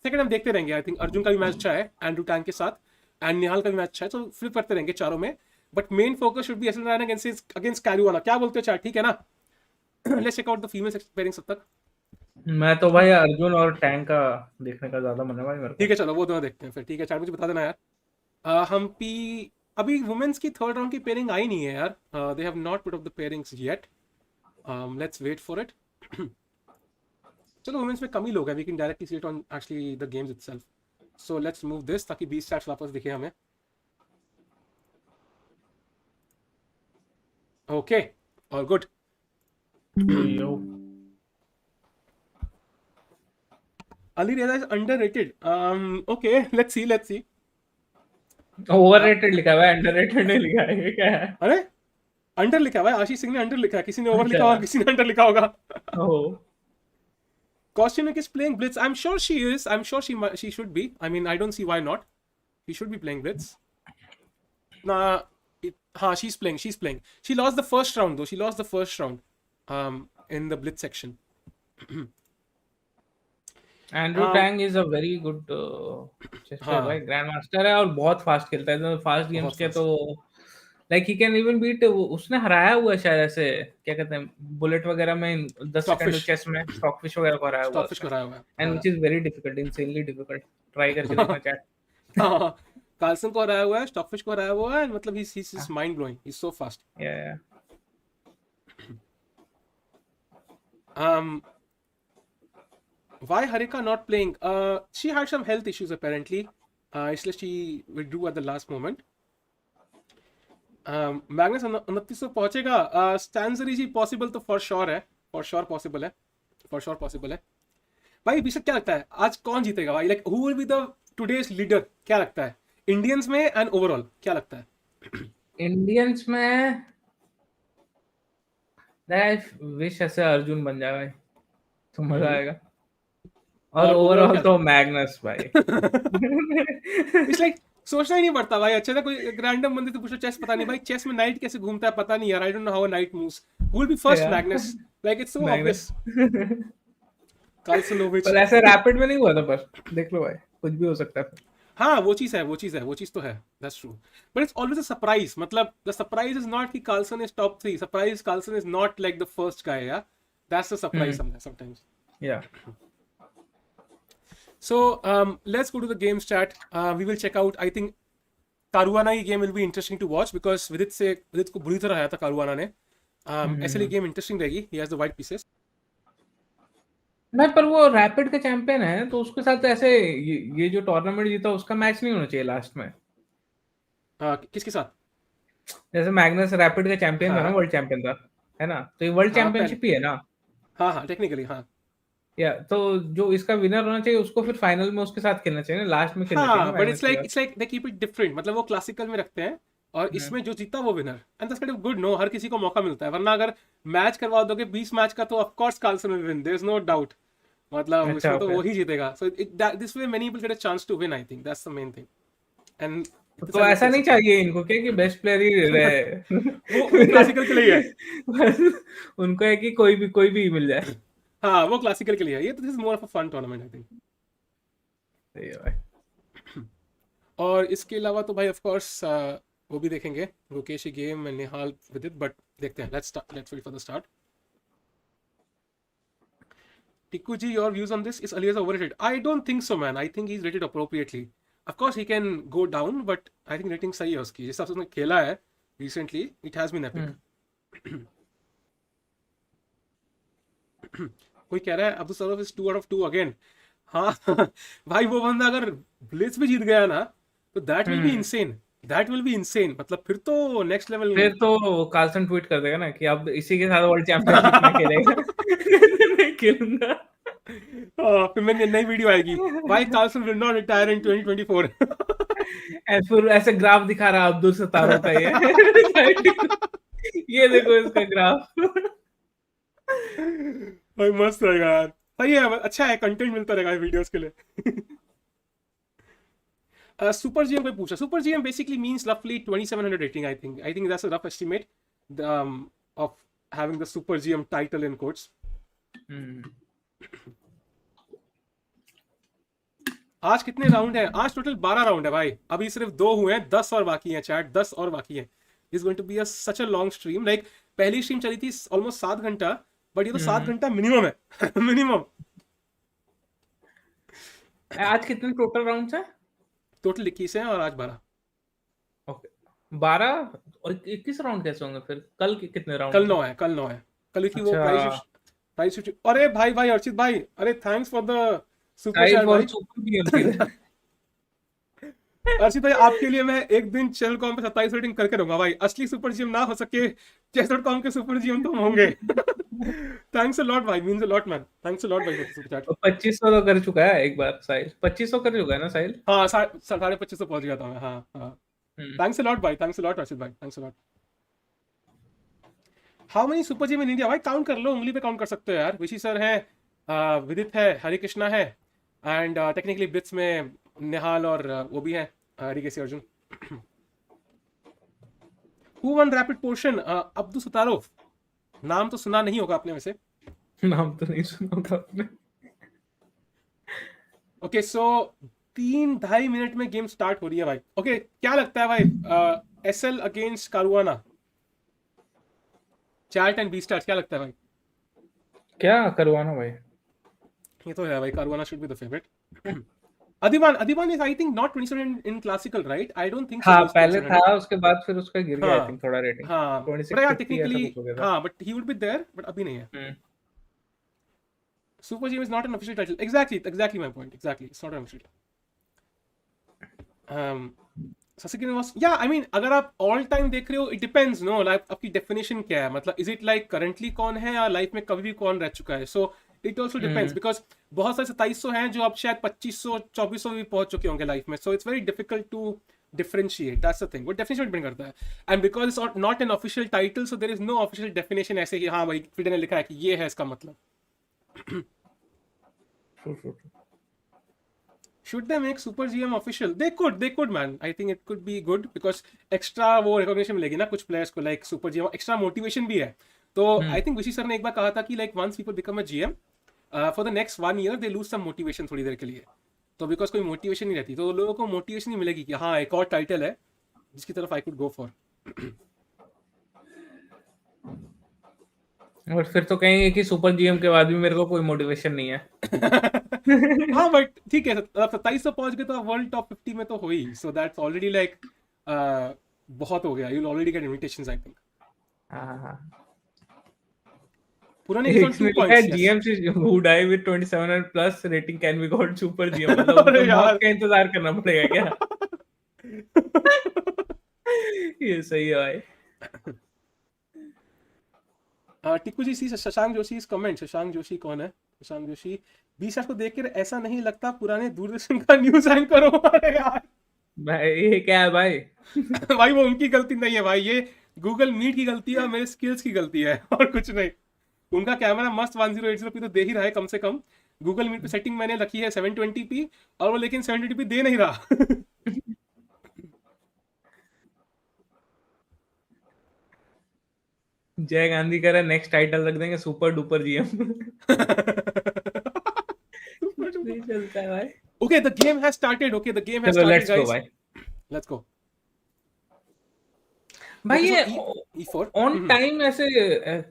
second हम देखते रहेंगे। आई थिंक अर्जुन का भी मैच अच्छा है एंड्रू टैंक के साथ, and Nihal का भी मैच अच्छा है, तो फ्लिप करते रहेंगे चारों में। But main focus should be SL Narayan against Caruana. क्या बोलते हो चार, ठीक है ना? Let's check out the female pairing सब तक। मैं तो भाई अर्जुन और टैंक का देखने का ज्यादा मन है भाई मेरे ठीक को। है चलो वो दोनों देखते हैं फिर। ठीक है चार, मुझे बता देना यार। हम पी अभी वुमेन्स की थर्ड राउंड की पेयरिंग आई नहीं है यार। They have not put up the pairings yet. Let's wait for it. चलो वुमेन्स में कम ही लोग हैं, we can directly see it on actually the games itself. So let's move this ताकि 20 स्टैट्स वापस दिखे हमें। Okay, all good. Yo Alireza is underrated. Okay, let's see. Overrated लिखा हुआ है, अंडररेटेड नहीं लिखा है, ये क्या है? अरे अंडर लिखा हुआ है, आशीष सिंह ने अंडर लिखा है, किसी ने ओवर लिखा अच्छा। होगा, किसी ने अंडर लिखा होगा। ओह Kostyuk is playing Blitz. I'm sure she is. I'm sure she should be. I mean, I don't see why not. She should be playing Blitz. Nah, she's playing. She's playing. She lost the first round though. She lost the first round. In the Blitz section. Andrew Tang is a very good chess player भाई, हाँ grand master है और बहुत fast खेलता है। तो fast games बहुत के fast. तो like he can even beat. उसने हराया हुआ है शायद, ऐसे क्या कहते हैं, बुलेट वगैरह में 10 सेकंड Stockfish. चेस में स्टॉकफिश वगैरह को हराया हुआ है Stockfish उसने। कराया हुआ है। And which is very difficult, insanely difficult. Try करके देखना चैट। हाँ कार्लसन को हराया हुआ है, स्टॉकफिश को हराया हुआ है, मतलब he's mind blowing. He's so fast. या Why Harika not playing? She had some health issues apparently. इसलिए she withdrew at the last moment. Magnus 29 पे पहुंचेगा। स्टैंसरी जी पॉसिबल तो फॉर श्योर है, फॉर श्योर पॉसिबल है, फॉर श्योर पॉसिबल है। भाई अभिषेक क्या लगता है आज कौन जीतेगा भाई? Like who will be the today's leader, क्या लगता है इंडियंस में एंड ओवरऑल क्या लगता है? इंडियंस में आई विश ऐसे अर्जुन बन जाए भाई, तो मजा आएगा। और ओवरऑल तो मैग्नस भाई। इट्स लाइक सोचना ही नहीं पड़ता भाई। अच्छा था कोई रैंडम बंदे से पूछो चेस पता नहीं भाई, चेस में नाइट कैसे घूमता है पता नहीं यार। I don't know how a knight moves. Who will be first? Magnus. Like it's so obvious. Carlsenovich. पर ऐसे रैपिड में नहीं हुआ था, पर देख लो भाई, कुछ भी हो सकता है। हाँ वो चीज है, वो चीज तो है, that's true. But it's always a surprise. मतलब द सरप्राइज इज नॉट कि Carlsen is top 3, surprise Carlsen is not like the first guy, या दैट्स द सरप्राइज समटाइम्स। या So let's go to the games chat. We will check out. I think Caruana की game will be interesting to watch because विदित को बुरी तरह आया था Caruana ने। ऐसे लिए game interesting रहेगी. He has the white pieces. नहीं, पर वो रैपिड का चैंपियन है, तो उसके साथ ऐसे ये जो टूर्नामेंट जीता उसका मैच नहीं होना चाहिए लास्ट में। किसके साथ? जैसे मैग्नस रैपिड का चैंपियन था ना, वर्ल्ड चैंपियन था, है ना? तो ये वर्ल्ड चैंपियनशिप ही है ना। हाँ टेक्निकली हाँ। या तो जो इसका विनर होना चाहिए उसको फिर फाइनल में उसके साथ खेलना चाहिए ना, लास्ट में खेलना चाहिए ना बट इट्स मैग्नस के लाइक साथ। It's like they keep it different. मतलब वो क्लासिकल में रखते हैं और इसमें जो जीता वो winner, and that's kind of good, no, हर किसी को मौका मिलता है, वरना अगर मैच करवा दोगे 20 मैच का तो of course Carlsen will win, there is no doubt, मतलब अच्छा इसमें तो ओके। वो ही जीतेगा, so this way many people get a chance to win, I think that's the main thing, and इतने तो सारे लोग ऐसा खेल नहीं सकते हैं। चाहिए इनको क्या कि बेस्ट प्लेयर ही रहे। वो क्लासिकल के लिए ही है। बस उनको है कि कोई भी मिल जाए। हाँ, वो क्लासिकल के लिए है, ये तो this is more of a fun tournament I think. सही है भाई। और इसके अलावा तो भाई ऑफ कोर्स वो भी देखेंगे, गुकेश की गेम एंड निहाल विदित, बट देखते हैं, let's wait for the start. Tiku ji, your views on this? Is Alireza overrated? I don't think so, man. I think he's rated appropriately. Of course, he can go down, but I think rating सही है उसकी, जिस हिसाब से उसने खेला है recently, it has been epic. कोई कह रहा है अब्दुसत्तोरव is 2 out of 2 again. हाँ भाई, वो बंदा अगर ब्लिट्स भी जीत गया ना तो that will be insane. That will be insane. मतलब फिर तो next level. फिर तो कार्लसन ट्वीट कर देगा ना कि अब इसी के साथ वर्ल्ड चैंपियनशिप में खेलेगा। नहीं खेलूंगा। फिर मेरी नई वीडियो आएगी, Why Carlsen will not retire in 2024. फिर ऐसे ग्राफ दिखा रहा अब्दुल सत्तारों का ये देखो इसका ग्राफ। भाई मस्त रहेगा यार, सही है, अच्छा है, कंटेंट मिलता रहेगा वीडियोस के लिए। सुपर जीएम कोई पूछा, सुपर जीएम बेसिकली मींस रफली 2700 rating, I think that's a rough estimate of having the super GM title in quotes. आज कितने राउंड हैं? आज टोटल 12 राउंड है भाई, अभी सिर्फ 2 हुए हैं, 10 और बाकी हैं चैट, 10 और बाकी हैं। Is going to be such a long stream, like पहली स्ट्रीम चली थी ऑलमोस्ट 7 घंटा, बट ये तो 7 घंटा मिनिमम है। मिनिमम। आज कितने टोटल राउंड्स हैं? टोटल 21 है और आज 12। ओके, 12 और 21 राउंड कैसे होंगे फिर? कल कितने राउंड? कल 9 है, कल 9 है, कल की वो प्राइस। अरे भाई अर्चित भाई, अरे thanks for the super chat भाई। अर्चित भाई, आपके लिए मैं एक दिन चैनल कॉम पे 27 रेटिंग करके रहूंगा भाई, असली सुपर जीएम ना हो सके, chess.com के सुपर जीएम तो हम होंगे। थैंक्स अ लॉट भाई, means a lot man, thanks a lot भाई फॉर सुपर चैट। 2500 तो कर चुका है एक बार साहिल, 2500 कर चुका है ना साहिल? हाँ, 2550 पहुंच गया था मैं, हाँ। थैंक्स अ लॉट भाई, थैंक्स अ लॉट अर्चित भाई, thanks a lot. How many super GM in India? भाई काउंट कर लो, उंगली पे काउंट कर सकते हो यार। विशी सर है, विदित है, हरे कृष्णा है, एंड टेक्निकली ब्लिट्स में निहाल और वो भी है, Erigaisi Arjun. Who won rapid portion? Abdusattorov. नाम तो सुना नहीं होगा आपने वैसे। नाम तो नहीं सुना होगा आपने। ओके, सो 3-2.5 मिनट में गेम स्टार्ट हो रही है भाई। ओके, क्या लगता है भाई, SL against Caruana, chat and Beaststats, क्या लगता है भाई? क्या करवाना भाई? ये तो है भाई, Caruana should be the favourite. Adiban is I think not 27 in classical, right? I don't think so. हाँ He's पहले 2700. था, उसके बाद फिर उसका गिर गया आई हाँ थिंक थोड़ा रेटिंग, हाँ, but 2650 yeah, ऐसा technically कुछ हो गया था। हाँ, but he would be there, but अभी नहीं है। Super G is not an official title. Exactly my point. Exactly, it's not an official. Sasuke was, yeah, I mean, अगर आप all time देख रहे हो, it depends, no, like आपकी definition क्या है, मतलब is it like currently कौन है या लाइफ में कभी भी कौन रह चुका है? So it also depends because बहुत सारे 2700 हैं जो अब शायद 2500-2400 भी पहुंच चुके होंगे लाइफ में, so it's very difficult to differentiate. That's the thing. वो definition डिपेंड करता है, and because it's not an official title, so there is no official definition ऐसे कि हाँ भाई फिडे ने लिखा है कि ये है इसका मतलब। Should they make Super GM official? They could, man. I think it could be good because extra वो recognition मिलेगी ना कुछ players को, like Super GM, extra motivation भी है। तो I think विशी सर ने एक बार कहा था कि like once people become a GM, for the next 1 year they lose some motivation थोड़ी देर के लिए। तो because कोई motivation नहीं रहती, तो लोगों को motivation नहीं मिलेगी कि हाँ एक और टाइटल है जिसकी तरफ I could go for। और फिर तो कहेंगे कि सुपर जीएम के बाद भी मेरे को कोई मोटिवेशन नहीं है। हाँ बट ठीक है, 2700 पहुंच गए तो वर्ल्ड टॉप 50 में तो हो ही, सो दैट्स ऑलरेडी लाइक बहुत हो गया, you will already get invitations I think. हां पुराने के 2 points, GM who die with 2700 plus rating can be called super GM, मतलब उनको मौत का इंतजार करना पड़ेगा क्या? ये सही है भाई। टिक्कू जी सी शशांक जोशी इस कमेंट, शशांक जोशी कौन है? शशांक जोशी, बीस्टार्स को देखकर ऐसा नहीं लगता पुराने दूरदर्शन का न्यूज़ एंकर हो। अरे यार भाई ये क्या है भाई? भाई वो उनकी गलती नहीं है भाई, ये गूगल मीट की गलती है और मेरे स्किल्स की गलती है और कुछ नहीं। उनका कैमरा मस्त 1080p तो दे ही रहा है कम से कम। गूगल मीट पे सेटिंग मैंने रखी है 720p और वो लेकिन 720p दे नहीं रहा। जय गांधी कह रहा है नेक्स्ट टाइटल रख देंगे सुपर डुपर जीएम। नहीं चलता है भाई। Okay, the game has started. Okay, the game has चलो started, लेट्स गो guys. भाई। Let's go. भाई Okay, so ये E4. ऑन टाइम ऐसे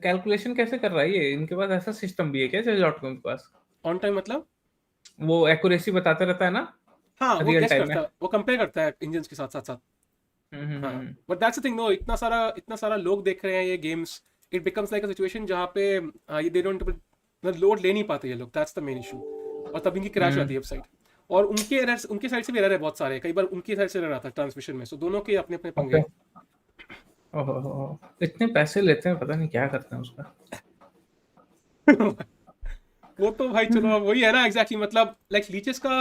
कैलकुलेशन कैसे कर रहा है ये? इनके पास ऐसा सिस्टम भी है क्या chess.com के पास? ऑन टाइम मतलब? वो एक्यूरेसी बताते रहता है ना हाँ, वो रियल गेस टाइम में। करता है, वो कंपेयर करता है इंजन्स के साथ साथ साथ। हाँ, but that's the thing, no, इतना सारा लोग देख रहे हैं ये games, it becomes like a situation जहाँ पे ये दे डोंट लोड ले नहीं पाते ये लोग, दैट्स द मेन इशू। और तब इनकी क्रैश आती है वेबसाइट, और उनके साइड से भी एरर है बहुत सारे, कई बार उनकी साइड से एरर आता है ट्रांसमिशन में, सो दोनों के अपने अपने पंगे ओके। हैं। ओहो, इतने पैसे लेते हैं, पता नहीं क्या करते हैं उसका। वो तो भाई चलो अब वही है ना, एग्जैक्टली मतलब लाइक लीचेस का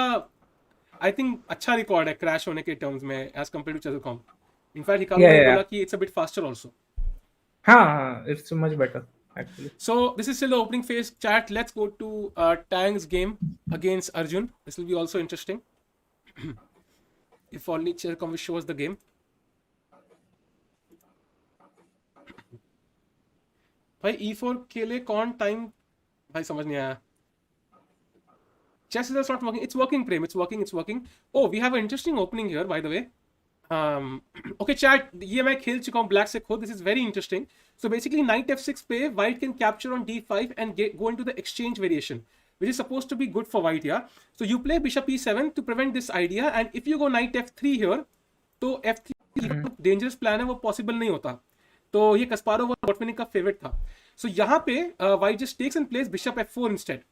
आई थिंक अच्छा रिकॉर्ड है क्रैश होने के टर्म्स में एज कम्पेयर टू चेस.com। इनफैक्ट हिकारू ने बोला कि it's a bit faster also. हाँ, it's much better actually. So this is still the opening phase. Chat, let's go to Tang's game against Arjun. This will be also interesting. If only chess.com will show us the game. भाई E4 के लिए कौन time, भाई समझ नहीं आया। Chess is not working. It's working, Prem. It's working. It's working. Oh, we have an interesting opening here, by the way. Okay, chat. ये मैं खेल चुका हूँ ब्लैक से खुद. This is very interesting. So basically, knight f6 पे white can capture on d5 and go into the exchange variation, which is supposed to be good for white. Yeah. So you play bishop e7 to prevent this idea, and if you go knight f3 here, तो f3 dangerous plan है, वो possible नहीं होता. तो ये कस्पारोव और बॉटविनिक का favourite था. So यहाँ पे white just takes and plays bishop f4 instead.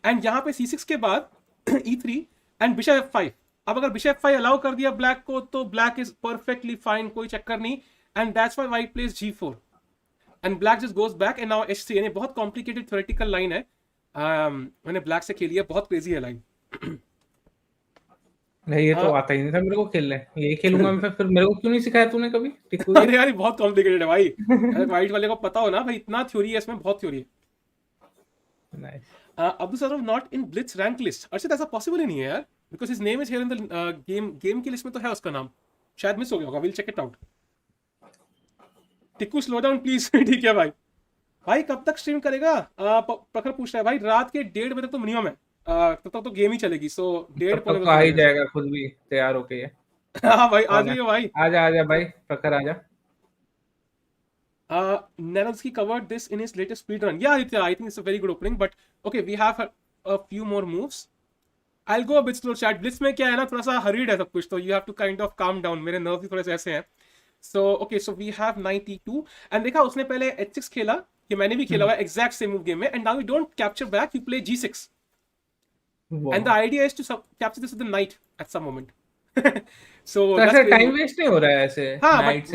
And यहाँ पे c6 के बाद e3 एंड बिशप f5. अब अगर बिशप f5 अलाउ कर दिया ब्लैक को तो ब्लैक इज परफेक्टली फाइन, कोई चक्कर नहीं, and that's why white place g4 and black just goes back and now h3. यानी बहुत कॉम्प्लिकेटेड थ्योरेटिकल लाइन है, मैंने ब्लैक से खेली है, बहुत क्रेजी है लाइन। नहीं ये तो आता ही नहीं था मेरे को खेलने, यही खेलूंगा मैं। फिर मेरे को क्यों नहीं सिखाया तूने कभी टिक्कू? अरे यार बहुत कॉम्प्लिकेटेड है भाई, व्हाइट वाले को पता हो ना भाई, इतना थ्योरी है इसमें, बहुत थ्योरी है। Nice. Abdusattorov not in Blitz rank list. Arshit ऐसा पॉसिबल ही नहीं है यार, because his name is here in the game की लिस्ट में तो है उसका नाम, शायद मिस हो गया होगा, we'll check it out. Tikku slow down please. ठीक है भाई। भाई कब तक स्ट्रीम करेगा? प्रखर पूछ रहा है भाई, रात के 1:30 बजे तक तो मिनिमम है, तब तक तो गेम ही चलेगी, सो 1:30 तो आ ही जाएगा खुद भी तैयार होके ये। हाँ भाई आ जाइए भाई, आजा भाई प्रखर आजा। Nanovsky covered this in his latest speed run. Yeah, Aditya, I think it's a very good opening, but okay, we have a few more moves. I'll go a bit slow, chat. Blitz में क्या है ना, थोड़ा सा hurried है सब कुछ, तो you have to kind of calm down. मेरे nerves भी थोड़े से ऐसे हैं. So okay, so we have 92 and देखा उसने पहले h6 खेला, ये मैंने भी खेला हुआ है exact same move game में, and now you don't capture back, you play g6. And the idea is to capture this with the knight at some moment. So ऐसे टाइम वेस्ट नहीं हो रहा है ऐसे? हाँ, वाइट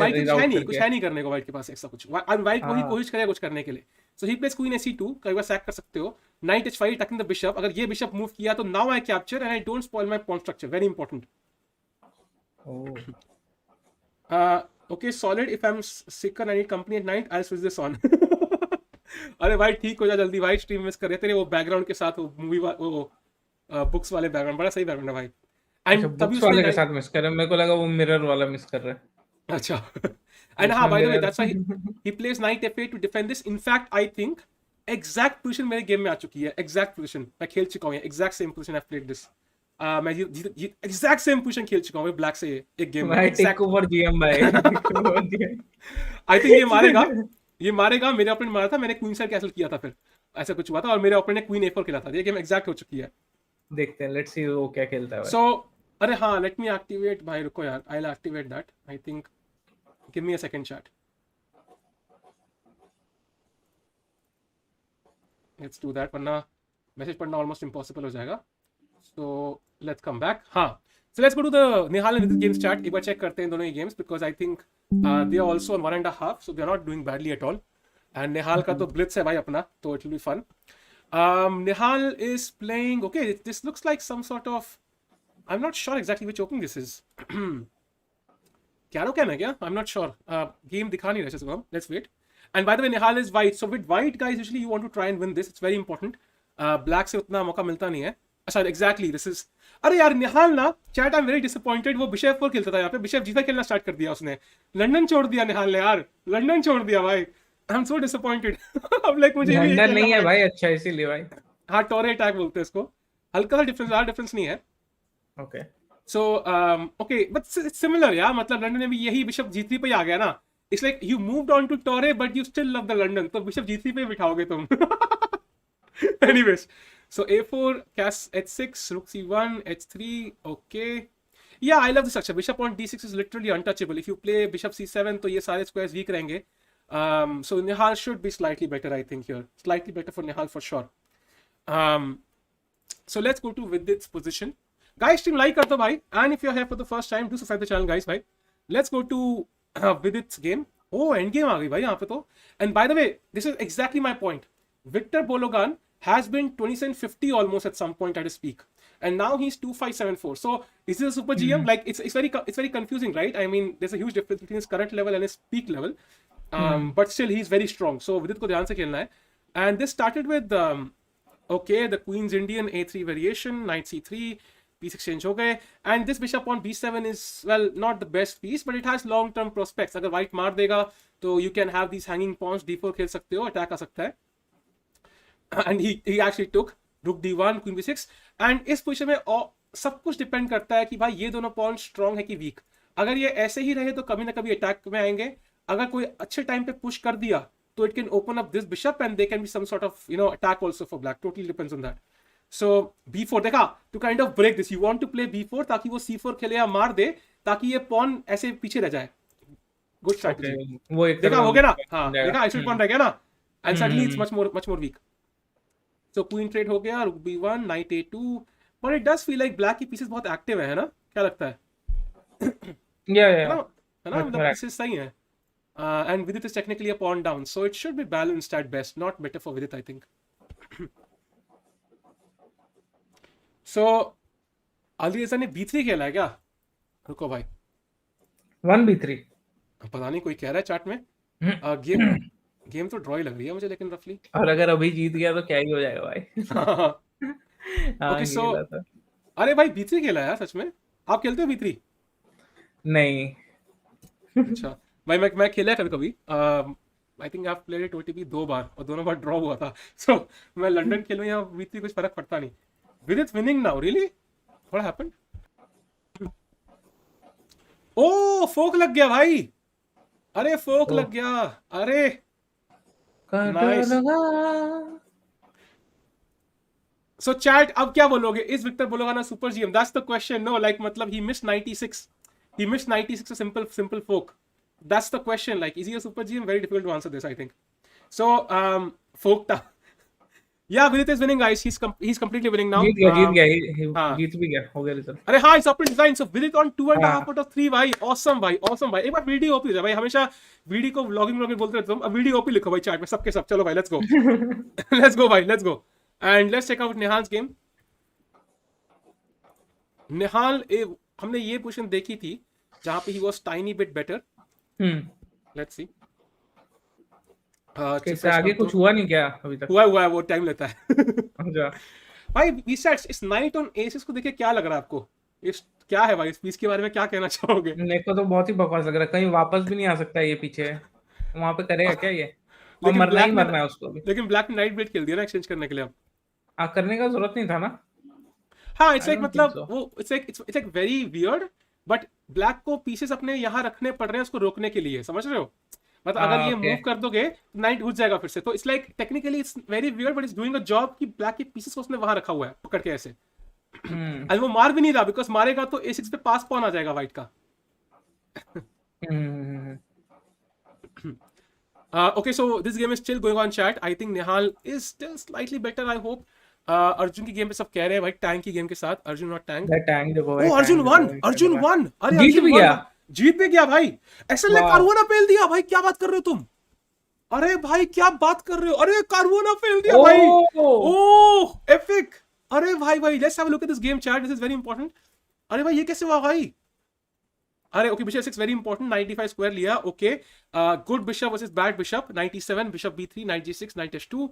कुछ है नहीं करने को, वाइट के पास ऐसा कुछ, वाइट वही कोशिश करेगा कुछ करने के लिए. सो ही प्लेस क्वीन c2, कई बार सैक कर सकते हो, night h5 talking the bishop. अगर ये बिशप मूव किया तो now I capture and I don't spoil my pawn structure, very important. Okay solid, if I am sick and I need company at night I will switch this on. अरे भाई ठीक हो जा जल्दी भाई, stream miss कर रहे तेरे वो बैकग्राउंड के साथ, वो मूवी वो बुक्स वाले बैकग्राउंड, बड़ा सही बैकग्राउंड है भाई. एंड तभी वाले के साथ मिस कर रहा है, मेरे को लगा वो मिरर वाला मिस कर रहा है. अच्छा. एंड हाँ, by the way that's why he places knight f8 to defend this. In fact I think exact position मेरे गेम में आ चुकी है, एग्जैक्ट पोजीशन मैं खेल चुका हूं, exact same position I played this. मैं एग्जैक्ट सेम पोजीशन खेल चुका हूं ब्लैक से एक गेम में. टेक ओवर जीएम भाई. आई थिंक ये मारेगा. मेरे ओपोनेंट मारा था, मैंने क्वीन साइड कैसल किया था, फिर ऐसा कुछ हुआ था और मेरे ओपोनेंट ने क्वीन a4 खेला था. ये गेम एग्जैक्ट हो चुकी है. देखते हैं, लेट्स सी वो क्या खेलता है. सो अरे हाँ, लेट मी एक्टिवेट भाई, रुको यार, I will activate that. I think give me a second chat. Let's do that, वरना मैसेज पढ़ना ऑलमोस्ट इम्पॉसिबल हो जाएगा. So let's come back. हाँ, so let's go to the Nihal and Vidit games chat. एक बार चेक करते हैं दोनों ही games, because I think they are also on 1.5, so they are not doing badly at all. And Nihal का तो ब्लिट्स है भाई अपना, तो it will be fun. Nihal is playing, okay, this looks like some sort of I'm not sure exactly which opening this is. Caro है क्या? I'm not sure. Game दिखा नहीं रहा है. Let's wait. And by the way, Nihal is white. So with white guys, usually you want to try and win this. It's very important. Black से उतना मौका मिलता नहीं है. अच्छा, exactly. This is. अरे यार निहाल ना, chat I'm very disappointed. वो बिशेफ 4 खेलता था यहाँ पे. बिशेफ जीता खेलना स्टार्ट कर दिया उसने. लंदन छोड़ दिया निहाल ने यार. लंदन छोड़ दिया भाई. I'm so disappointed. अब लाइक मुझे भी लंदन नहीं है भाई, अच्छा इसीलिए भाई. हाँ, टोरे अटैक बोलते हैं इसको. हल्का सा डिफरेंस, ज़्यादा डिफरेंस नहीं है. Okay. So okay, but it's similar यार. मतलब लंदन में भी यही बिशप G3 पे ही आ गया ना. It's like you moved on to Torre, but you still love the London. तो बिशप G3 पे बिठाओगे तुम. Anyways, so A4, Cas H6, Rook C1, H3. Okay. Yeah, I love the structure. Bishop on D6 is literally untouchable. If you play Bishop C7, तो ये सारे squares weak रहेंगे. So Nihal should be slightly better, I think here. Slightly better for Nihal for sure. So let's go to Vidit's position. Guys, stream like कर दो भाई. And if you're here for the first time, do subscribe the channel, guys. भाई. Let's go to Vidit's game. Oh, end game आ गई भाई यहाँ पे तो. And by the way, this is exactly my point. Victor Bologan has been 2750 almost at some point at his peak, and now he's 2574. So is this a super GM? Like it's very confusing, right? I mean, there's a huge difference between his current level and his peak level, but still he's very strong. So Vidit को ध्यान से खेलना है. And this started with okay, the Queen's Indian A3 variation, Knight C3. Piece exchange हो गए, and this bishop on B7 is well not the best piece, but it has long term prospects. अगर white मार देगा तो you can have these hanging pawns. D4 खेल सकते हो, attack आ सकता है. And he actually took Rook D1, Queen B6, and इस पोजीशन में सब कुछ डिपेंड करता है कि भाई ये दोनों पॉन स्ट्रॉन्ग है कि वीक. अगर ये ऐसे ही रहे तो कभी ना कभी अटैक में आएंगे. अगर कोई अच्छे टाइम पे पुश कर दिया तो it can open up this bishop and they can be some sort of attack also for black. Totally depends on that. So B4 देखा, to kind of break this, you want to play B4 ताकि वो C4 खेले या मार दे ताकि ये pawn ऐसे पीछे रह जाए. Good strategy. वो एक देखा हो गया ना. हाँ देखा, ऐसे पॉन रह गया ना, and suddenly it's much more weak. So queen trade हो गया, Rook B1, Knight A2, but it does feel like black की pieces बहुत active है ना, क्या लगता है? Yeah. है ना, मतलब pieces सही हैं. And Vidit is technically a pawn down, so it should be balanced at best, not better for Vidit, I think. So Alireza ने B3 खेला है क्या? रुको भाई. 1B3. पता नहीं, कोई कह रहा है चैट में. गेम तो ड्रॉ ही लग रही है मुझे, लेकिन रफली. और अगर अभी जीत गया तो क्या ही हो जाएगा भाई. ओके, सो अरे भाई B3 खेला है यार सच में. आप खेलते हो B3? नहीं. अच्छा भाई, मैं खेला है कभी. I think I have played it OTP 2 बार और दोनों बार ड्रॉ हुआ था. सो मैं लंदन खेलूं या B3 कुछ फर्क पड़ता नहीं. Vidit's winning now, really? What happened? Oh, fork लग गया भाई. अरे fork लग गया. अरे nice. So chat, अब क्या बोलोगे? Is Victor Bologan a super GM? That's the question. No, like मतलब he missed 96. He missed 96 a simple fork. That's the question. Like, is he a super GM? Very difficult to answer this, I think. So fork था. Yeah, Vidit is winning, guys. He's completely winning now. जीत गया. जीत भी गया. हो गया result. अरे हाँ, it's up in design. So Vidit on 2.5 out of 3 भाई. Awesome भाई. एक बार वीडियो ओपी हो जाए भाई. हमेशा वीडियो को व्लॉगिंग बोलते रहते हो. अब वीडियो ओपी लिखो भाई चैट में सबके सब. चलो भाई, let's go. Let's go. And let's check out Nihal's game. Nihal, हमने ये पोजीशन देखी थी जहाँ पे he was tiny bit better. Let's see. इससे आगे कुछ हुआ नहीं क्या अभी तक? हुआ है, वो टाइम लेता है. अच्छा भाई, Beaststats इस नाइट ऑन A6 को देखे क्या लग रहा है आपको? इस क्या है भाई, इस पीस के बारे में क्या कहना चाहोगे? मेरे को तो बहुत ही बकवास लग रहा है. कहीं वापस भी नहीं आ सकता ये पीछे. वहां पे करेगा क्या ये? और मरना है उसको भी. लेकिन ब्लैक ने नाइट ब्लेड खेल दिया ना एक्सचेंज करने के लिए. अब करने का जरूरत नहीं था ना. हाँ, इट्स लाइक मतलब वो it's like very weird, but black को पीसेस अपने यहाँ रखने पड़ रहे हैं उसको रोकने के लिए. समझ रहे हो? मतलब अगर ये मूव कर दोगे नाइट घुस जाएगा फिर से. तो it's like technically it's very weird, but it's doing a job कि ब्लैक के पीसेस को उसने वहां रखा हुआ है पकड़ के ऐसे. और वो मार भी नहीं रहा, बिकॉज मारेगा तो A6 पे पास पॉन आ जाएगा वाइट का. Okay, so this game is still going on chat. I think Nihal is still slightly better, I hope. Arjun की गेम पे सब कह रहे हैं भाई टैंक की गेम के साथ. Arjun not tank. टैंक देखो भाई. अर्जुन वन. अरे जीत भी गया भाई. ऐसा लाइक कार्बोना फेल दिया भाई. क्या बात कर रहे हो तुम? अरे भाई क्या बात कर रहे हो? अरे कार्बोना फेल दिया भाई. Oh epic. अरे भाई let's have a look at this game chat. This is very important. अरे भाई ये कैसे हुआ भाई? अरे okay, bishop 6 very important, 95 square लिया, okay. Good bishop versus bad bishop, 97, bishop b3, knight g6, knight h2,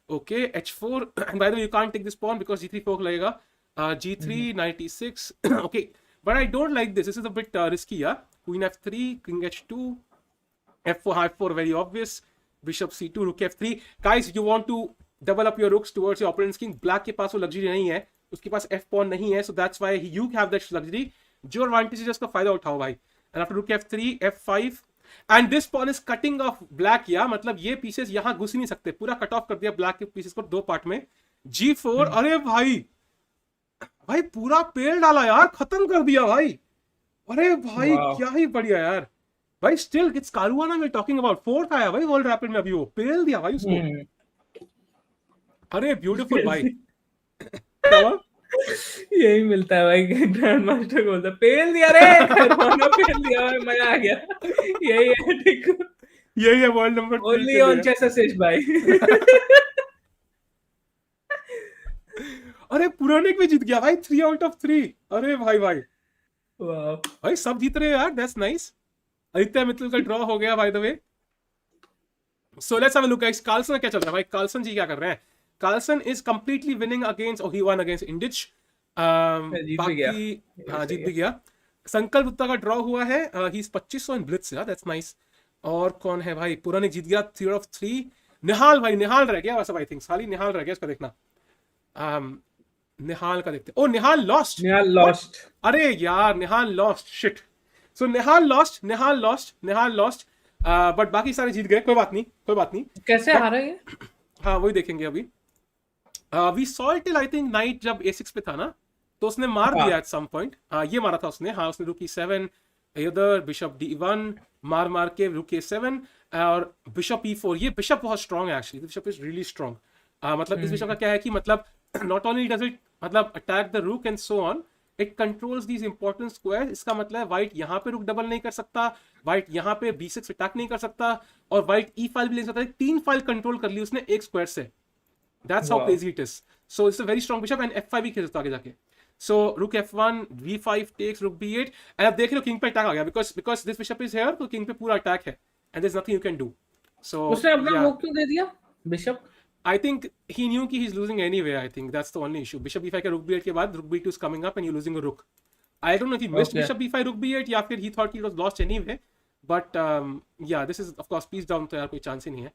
okay, h4 and by the way you can't take this pawn because g3 fork लगेगा, g3, 96, okay, but I don't like this is a bit risky यार। Queen f3, king h2, f4, f4 very obvious, bishop c2, rook f3, guys you want to double up your rooks towards your opponent's king, black के पास वो luxury नहीं है, उसके पास f pawn नहीं है, so that's why you have that luxury, जो advantage है उसका फायदा उठाओ भाई। एंड आफ्टर रुक f3, f5 and this porn is cutting of black, या मतलब ये पीसेस यहां घुस ही नहीं सकते, पूरा कट ऑफ कर दिया ब्लैक के पीसेस को दो पार्ट में। g4, अरे भाई भाई पूरा पेड़ डाला यार, खत्म कर दिया भाई, अरे भाई क्या ही बढ़िया यार भाई। Still it's Caruana we talking about, fourth आया भाई वर्ल्ड रैपिड में अभी, वो पेल दिया भाई उसको, अरे ब्यूटीफुल भाई। यही मिलता है भाई, ग्रैंड मास्टर को बोलता पेल दिया रे, पेल दिया भाई, मजा आ गया, यही है ठीक, यही है world number 3 only on chess assist भाई। अरे पुरानिक भी जीत गया भाई, 3 आउट ऑफ 3, अरे भाई भाई वाह भाई सब जीत रहे हैं यार, दैट्स नाइस। आदित्य मित्तल का ड्रॉ हो गया by the way. So let's have a look guys, Carlsen क्या चल रहा है भाई, कार्लसन जी क्या कर रहे हैं? Carlsen is completely winning against, he won against Indjic, बाकी हाँ जीत भी गया। संकल्प गुप्ता का ड्रॉ हुआ है, ही इज 2500 इन ब्लिट्स यार, दैट्स नाइस। और कौन है भाई, पुरानिक जीत गया 3 आउट ऑफ 3। निहाल भाई, निहाल रह गया वैसे आई थिंक, खाली निहाल रह गया, इसका देखना, निहाल का देखते। ओ निहाल लॉस्ट, निहाल लॉस्ट, अरे यार Nihal lost, shit. So Nihal lost, Nihal lost, Nihal lost, but बाकी सारे जीत गए, कोई बात नहीं, कोई बात नहीं। कैसे हारा ये? हाँ वही देखेंगे अभी। We saw it till I think knight जब a6 पे था ना, तो उसने मार दिया एट सम पॉइंट, ये मारा था उसने, हाँ उसने रुक e7, इधर बिशप d1 मार मार के रुक a7 और बिशप e4, ये बिशप बहुत स्ट्रांग है actually, bishop is really strong. मतलब इस बिशप का क्या है कि मतलब नॉट ओनली डज इट मतलब अटैक द रूक and so on, it controls these important square. इसका मतलब है व्हाइट यहाँ पे रुक डबल नहीं कर सकता, व्हाइट यहाँ पे b6 अटैक नहीं कर सकता, और व्हाइट e फाइल भी ले सकता है, 3 फाइल कंट्रोल कर ली उसने एक स्क्वायर से। That's how crazy it is. So it's a very strong bishop and f5 भी खेल सकता आगे जाके। So rook f1, v5 takes, rook b8, and अब देख लो किंग पे अटैक आ गया, because this bishop is here, तो किंग पे पूरा अटैक है, and there's nothing you can do. So उसने अपना मूव क्यों दे दिया bishop? I think he knew कि he's losing anyway. I think that's the only issue. Bishop b5 के rook b8 के बाद rook b2 is coming up and you're losing a rook. I don't know if he missed bishop b5 rook b8 या फिर he thought he was lost anyway. But yeah, this is of course piece down, तो यार कोई chance ही नहीं है।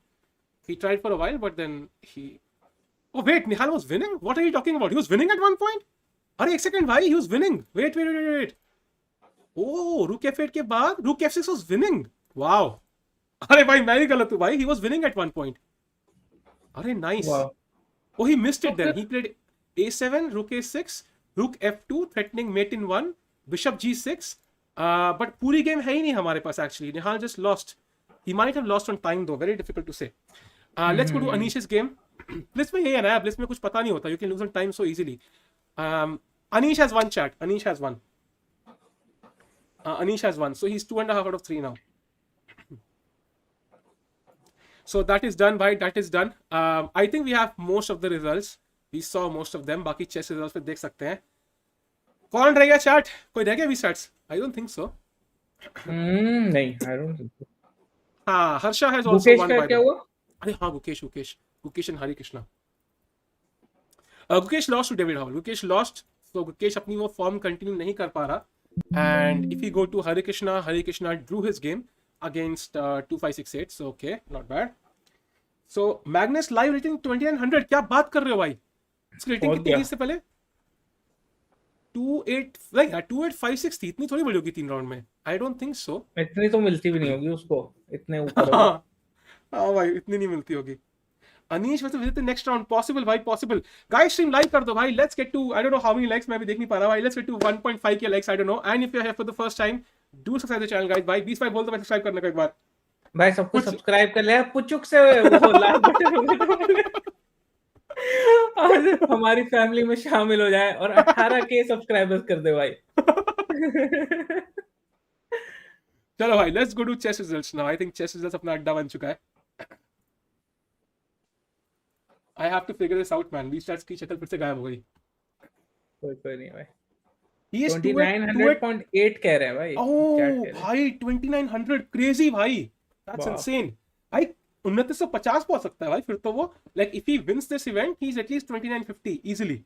He tried for a while, but then he. Oh wait, Nihal was winning? What are you talking about? He was winning at one point? अरे एक second भाई, he was winning. Wait. Oh, rook f8 के बाद rook f6 was winning. Wow. अरे भाई मैं ही गलत हूँ भाई, he was winning at one point. अरे nice. Wow. Oh, he missed it then. He played a7, rook a6, rook f2, threatening mate in 1, bishop g6. But पूरी game है ही नहीं हमारे पास actually. Nihal just lost. He might have lost on time though. Very difficult to say. Let's go to Anish's game. Blitz में यही है ना, Blitz में कुछ पता नहीं होता, you can lose on time so easily. Anish has won chat, Anish has won. Anish has won, so he's 2.5 out of 3 now. So that is done, bhai, that is done. I think we have most of the results. We saw most of them. बाकी chess results पे देख सकते हैं। कौन रह गया chat? कोई रह गया Beaststats? I don't think so. नहीं, I don't think so. हाँ, Harsha has also won. Gukesh का क्या हुआ? अरे हाँ, Gukesh and Hari Krishna. Gukesh lost to David Howell. Gukesh lost, so Gukesh अपनी वो फॉर्म कंटिन्यू नहीं कर पा रहा. And if you go to Hari Krishna drew his game against 2568. So okay, not bad. So Magnus live rating 2900. क्या बात कर रहे हो भाई? इसकी रेटिंग कितनी थी इससे पहले? 2856 थी, इतनी थोड़ी बड़ी होगी 3 राउंड में. I don't think so. इतनी तो मिलती भी नहीं होगी उसको, इतने ऊपर. हाँ भाई, इतनी नहीं मिलती होगी. अनीश वैसे visit the next round, possible भाई, पॉसिबल. गाइस स्ट्रीम लाइक कर दो भाई, let's get to, I don't know how many likes, मैं भी देख नहीं पा रहा भाई. Let's get to 1.5 K likes, I don't know. And if you are here for the first time, do subscribe the channel guys. भाई 20 भाई बोल दो, मैं सब्सक्राइब करने का एक बार. भाई सबको सब्सक्राइब कर ले, पुचुक से वो लाल बटन आज हमारी फैमिली में शामिल हो जाए और 18 के सब्सक्राइबर्स कर दे भाई. चलो भाई, let's go to chess results now. I think chess results अपना अड्डा बन चुका है. I have to figure this out man. Beaststats की शक्ल फिर से गायब हो गई. कोई नहीं भाई. ही इज 2900.8 कह रहे हैं भाई, चैट ओह कह रहे हैं। भाई 2900 क्रेजी भाई, दैट्स बाप इनसेन भाई। 2950 पहुंच सकता है भाई फिर तो वो, like if he wins this event he is at least 2950 easily,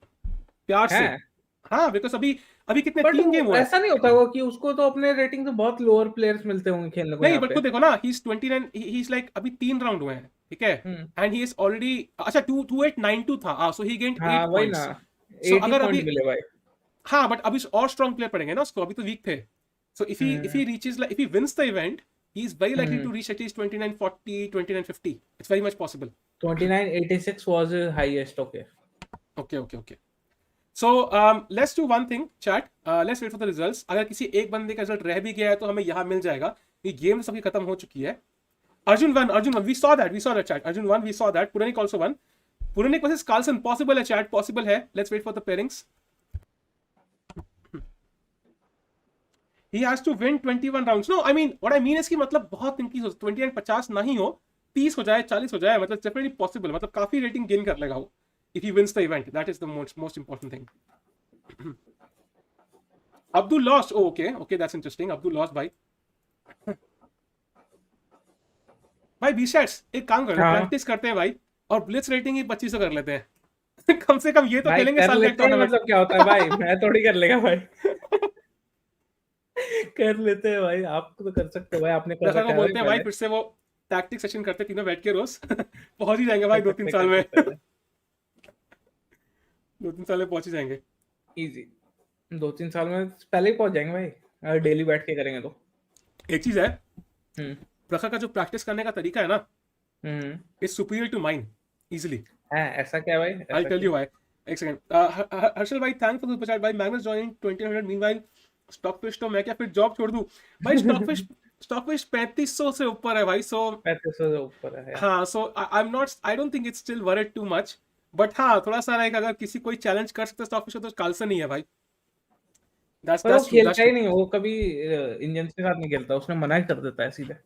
प्यार से। है। हाँ बिकॉज अभी अभी कितने बट 3 गेम हुआ है। ऐसा नहीं होता वो कि उसको तो अपने रेटिंग से बहुत लोअर प्लेयर्स मिलते होंगे खेलने को नहीं यहाँ बट पे। को देखो ना, he is 29, he is like अभी 3 राउंड हुए हैं, ठीक है, हम्म। एंड ही इज ऑलरेडी, अच्छा 2892 था, सो ही गेन्ड हाँ 8 वही ना, पॉइंट्स। सो 80 अगर पॉइंट अभी, मिले भाई। हाँ बट अभी और स्ट्रॉन्ग प्लेयर पड़ेंगे ना उसको, अभी तो वीक थे। So if he reaches, like if he wins the event, he is very likely hmm. To reach at least 2940 2950, it's very much possible. 2986 was his highest, okay. Okay. So let's do one thing, chat. Let's wait for the results. अगर किसी एक बंदे का result रह भी गया है तो हमें यहाँ मिल जाएगा, ये गेम सबकी खत्म हो चुकी है। Arjun won. We saw that chat. Arjun won, we saw that. Puranik also won. Puranik versus Carlsen, possible है chat, possible है. Let's wait for the pairings. He has to win 21 rounds. No, I mean, what I mean is कि मतलब बहुत इनकी 29-50 नहीं हो, 30 हो जाए, 40 हो जाए, मतलब definitely possible, मतलब काफी रेटिंग गेन कर लेगा वो if he wins the event. That is the most important thing. Abdul lost. Oh, okay, that's interesting. Abdul lost, भाई। भाई Beaststats, एक काम करते हैं, हाँ प्रैक्टिस करते हैं भाई, और ब्लिट्स रेटिंग ही 2500 कर लेते हैं। कम से कम ये तो भाई खेलेंगे कर साल में एक लेते हैं, टूर्नामेंट। मतलब क्या होता है भाई, मैं थोड़ी कर लेगा भाई। कर लेते हैं भाई, आप तो कर सकते हो भाई, आपने कर प्रखर रखा को है बोलते हैं भाई, पहले। फिर से वो टैक्टिक सेशन करते तीनों बैठ के रोज। पहुंच ही जाएंगे भाई कर 2-3 सकते साल कर में। सकते हैं 2-3 साल में पहुंच ही जाएंगे। इजी। 2-3 साल में पहले ही पहुंच जाएंगे भाई, अगर डेली बैठ के करेंगे तो। एक चीज है, हम्म। प्रखर का जो प्रैक्टिस करने का तरीका है ना, hmm. Is superior to mine easily. है ऐसा क्या भाई, आई ऐसा टेल यू क्या? व्हाई। एक सेकंड, हर्षल भाई थैंक फॉर सुपर चैट भाई। Magnus joining 2000 meanwhile. स्टॉकफिश तो मैं क्या फिर जॉब छोड़ दूं भाई? स्टॉकफिश 3500 से ऊपर है भाई, सो 3500 से ऊपर है यार। हाँ, so I don't think it's still worried too much, but हाँ थोड़ा सा लाइक अगर किसी कोई चैलेंज कर सकता है स्टॉकफिश तो कार्लसन ही है भाई। पर वो दैट्स खेलता ही ट्रू। नहीं, वो कभी इंडियंस के साथ नहीं खेलता, उसने मना ही कर देता है सीधे।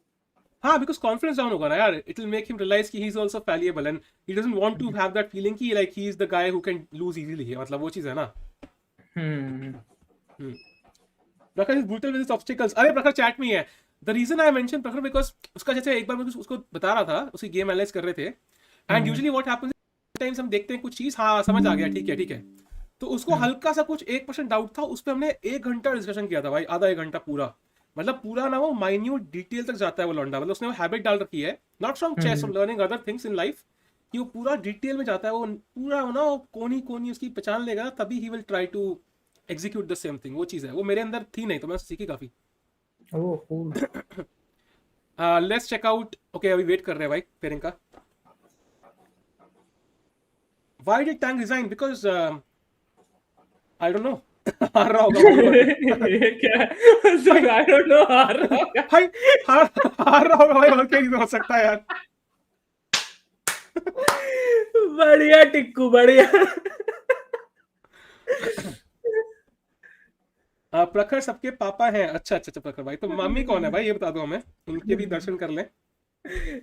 हाँ बिकॉज कॉन्फिडेंस डाउन होगा ना यार, it will make him realize कि he is also fallible and he doesn't want to have that feeling कि like he is the guy who can lose easily, मतलब वो चीज है ना। Hmm. Prakhar is brutal with his obstacles. अरे Prakhar chat में ही है। The reason I mention Prakhar because उसका जैसे एक बार मैं उसको बता रहा था, उसकी गेम एनालाइज कर रहे थे, and usually what happens times हम देखते हैं कुछ चीज, हाँ समझ आ गया, ठीक है, तो उसको हल्का सा कुछ 1% डाउट था, उस पर हमने 1 घंटा डिस्कशन किया था भाई, आधा 1 घंटा पूरा, मतलब पूरा ना वो माइन्यूट डिटेल तक जाता है वो लौंडा, मतलब उसने वो हैबिट डाल रखी है, not from chess, from learning other things in life, कि वो पूरा डिटेल में जाता है, वो पूरा ना वो कोनी कोनी उसकी पहचान लेगा, तभी he will try to execute the same thing. वो चीज़ है, वो मेरे अंदर थी नहीं, तो मैं सीखी काफ़ी। Oh cool. Let's check out. Okay अभी वेट कर रहे हैं भाई पेयरिंग का। Why did Tang resign? Because I don't know. हार रहा होगा भाई। ये क्या मतलब, आई डोंट नो, हार रहा होगा भाई हार रहा होगा भाई, और क्या नहीं हो सकता है यार। बढ़िया टिक्कू बढ़िया। प्रखर सबके पापा हैं। अच्छा प्रखर भाई, तो मम्मी कौन है भाई ये बता दो हमें, उनके भी दर्शन कर लें।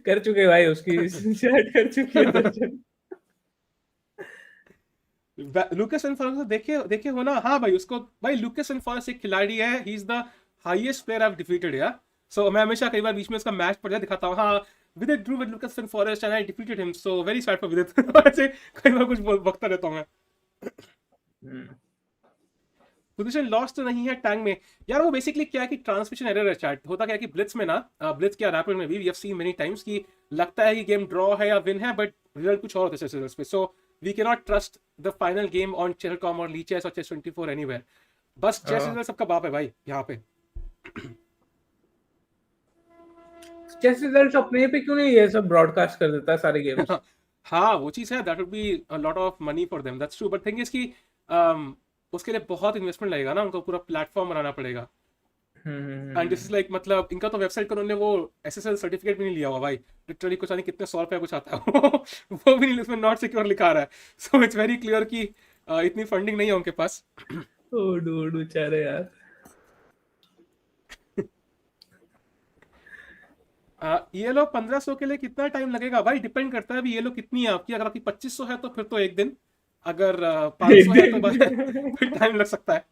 कर चुके भाई, उसकी चैट कर चुकी है दर्शन। लुकास एनफोर्स देखे हो ना? हाँ भाई उसको, भाई लुकास एनफोर्स एक खिलाड़ी है, ही is the highest player I have defeated यार। सो मैं हमेशा कई बार बीच में उसका मैच पढ़ दिखाता हूँ। हाँ विदित Drew with Lucas enforce and I defeated him, so very sad for विदित। ऐसे कई बार कुछ बकता रहता हूँ मैं। पोजीशन लॉस तो नहीं है टैंग में यार, वो बेसिकली क्या है कि ट्रांसमिशन एरर है चैट। होता क्या है कि ब्लिट्स में ना, ब्लिट्स क्या रैपिड में भी we have seen many times कि लगता है कि गेम ड्रॉ है या विन है, बट रिजल्ट कुछ और होता है रिजल्ट्स पे। So we can not trust the final game on chess.com और ली चेस और चेस 24 एनीवेयर। बस चेस रिजल्ट सबका बाप है भाई यहाँ पे। चेस रिजल्ट्स अपने पे क्यों नहीं ये सब ब्रॉडकास्ट कर देता है सारे गेम्स? हाँ वो चीज़ है, that would be a lot of money for them, that's true, but thing is कि उसके लिए बहुत इन्वेस्टमेंट लगेगा ना, उनको पूरा प्लेटफॉर्म बनाना पड़ेगा। एंड दिस इज लाइक, मतलब इनका तो वेबसाइट पर उन्होंने वो एसएसएल सर्टिफिकेट भी नहीं लिया हुआ भाई, लिटरली कुछ नहीं कितने 100 रुपया कुछ आता है। वो भी नहीं, उसमें नॉट सिक्योर लिखा रहा है। सो इट्स वेरी क्लियर कि इतनी फंडिंग नहीं है उनके पास। ओ डूड बेचारे यार। ये लोग 1500 के लिए कितना टाइम लगेगा भाई? डिपेंड करता है अभी ये लोग कितनी है आपकी। अगर आपकी 2500 है तो फिर तो एक दिन, अगर 500 है तो फिर टाइम लग सकता है।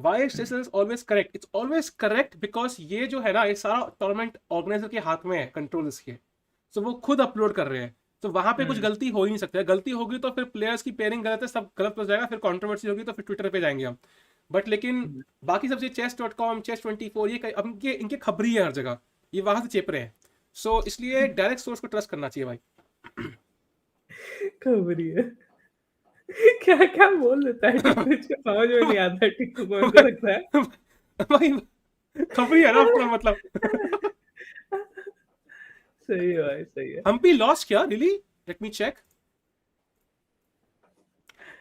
Why is chess always correct? It's always correct because ये जो है ना, ये सारा टूर्नामेंट ऑर्गेनाइजर के हाथ में है, कंट्रोल इसके, तो वो खुद अपलोड कर रहे हैं, तो वहां पे कुछ गलती हो ही नहीं सकता है। गलती होगी तो फिर प्लेयर्स की पेयरिंग गलत है, सब गलत हो जाएगा, फिर कंट्रोवर्सी होगी तो फिर ट्विटर पे जाएंगे हम। बट लेकिन बाकी सबसे chess.com, chess24 ये अब इनके खबरी है हर जगह, ये वहां से चेप रहे हैं, सो इसलिए डायरेक्ट सोर्स को ट्रस्ट करना चाहिए भाई। खबरी है क्या क्या बोल देता है टिक्कू, इसका समझ में नहीं आता है टिक्कू को, ऐसा लगता है भाई खबरी है ना अपना मतलब। सही है भाई, सही है। हम्पी लॉस्ट क्या really? Let me check.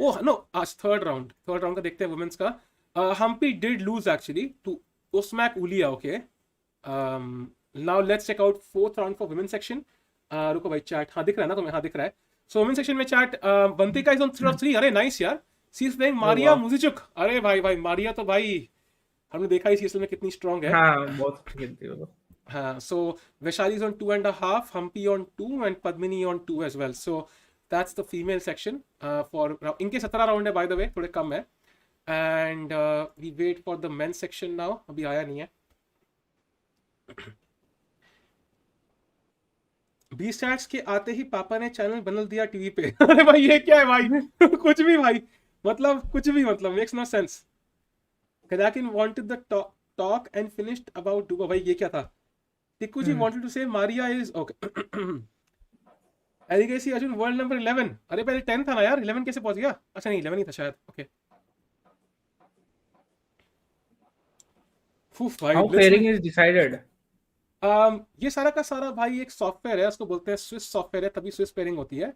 Oh no, आज थर्ड राउंड का देखते हैं वुमेन्स का। Humpy did lose actually to Osmak Yuliia. Okay, now let's check out fourth round for women section. रुको भाई, चैट हाँ दिख रहा है ना तुम्हें? हाँ दिख रहा है। सो वुमेन सेक्शन में चैट वंतिका इज ऑन 3 अरे नाइस यार। सी इज प्लेइंग मारिया मुजिचुक। अरे भाई मारिया तो भाई हमने देखा ही सीएसएल में कितनी स्ट्रांग है। हाँ बहुत खेलती है वो। हाँ, so Vaishali is on 2.5, Humpy on 2 and Padmini on 2 as well. So that's the female section for इनके 17 राउंड है by the way, थोड़े कम है। And we wait for the men's section now, अभी आया नहीं है। Beaststats के आते ही पापा ने चैनल बदल दिया टीवी पे। अरे भाई ये क्या है भाई? कुछ भी भाई, मतलब कुछ भी, मतलब makes no sense. Kadakin wanted the talk and finished about Duba। भाई ये क्या था? Tikku ji wanted to say Maria is okay. Erigaisi Arjun world number 11। अरे पहले 10 था ना यार, 11 कैसे पहुंच गया? अच्छा नहीं 11 ही था शायद। ओके फूफ भाई। How pairing is decided? ये सारा का सारा भाई एक सॉफ्टवेयर है, उसको बोलते हैं स्विस सॉफ्टवेयर है, तभी स्विस पेयरिंग होती है।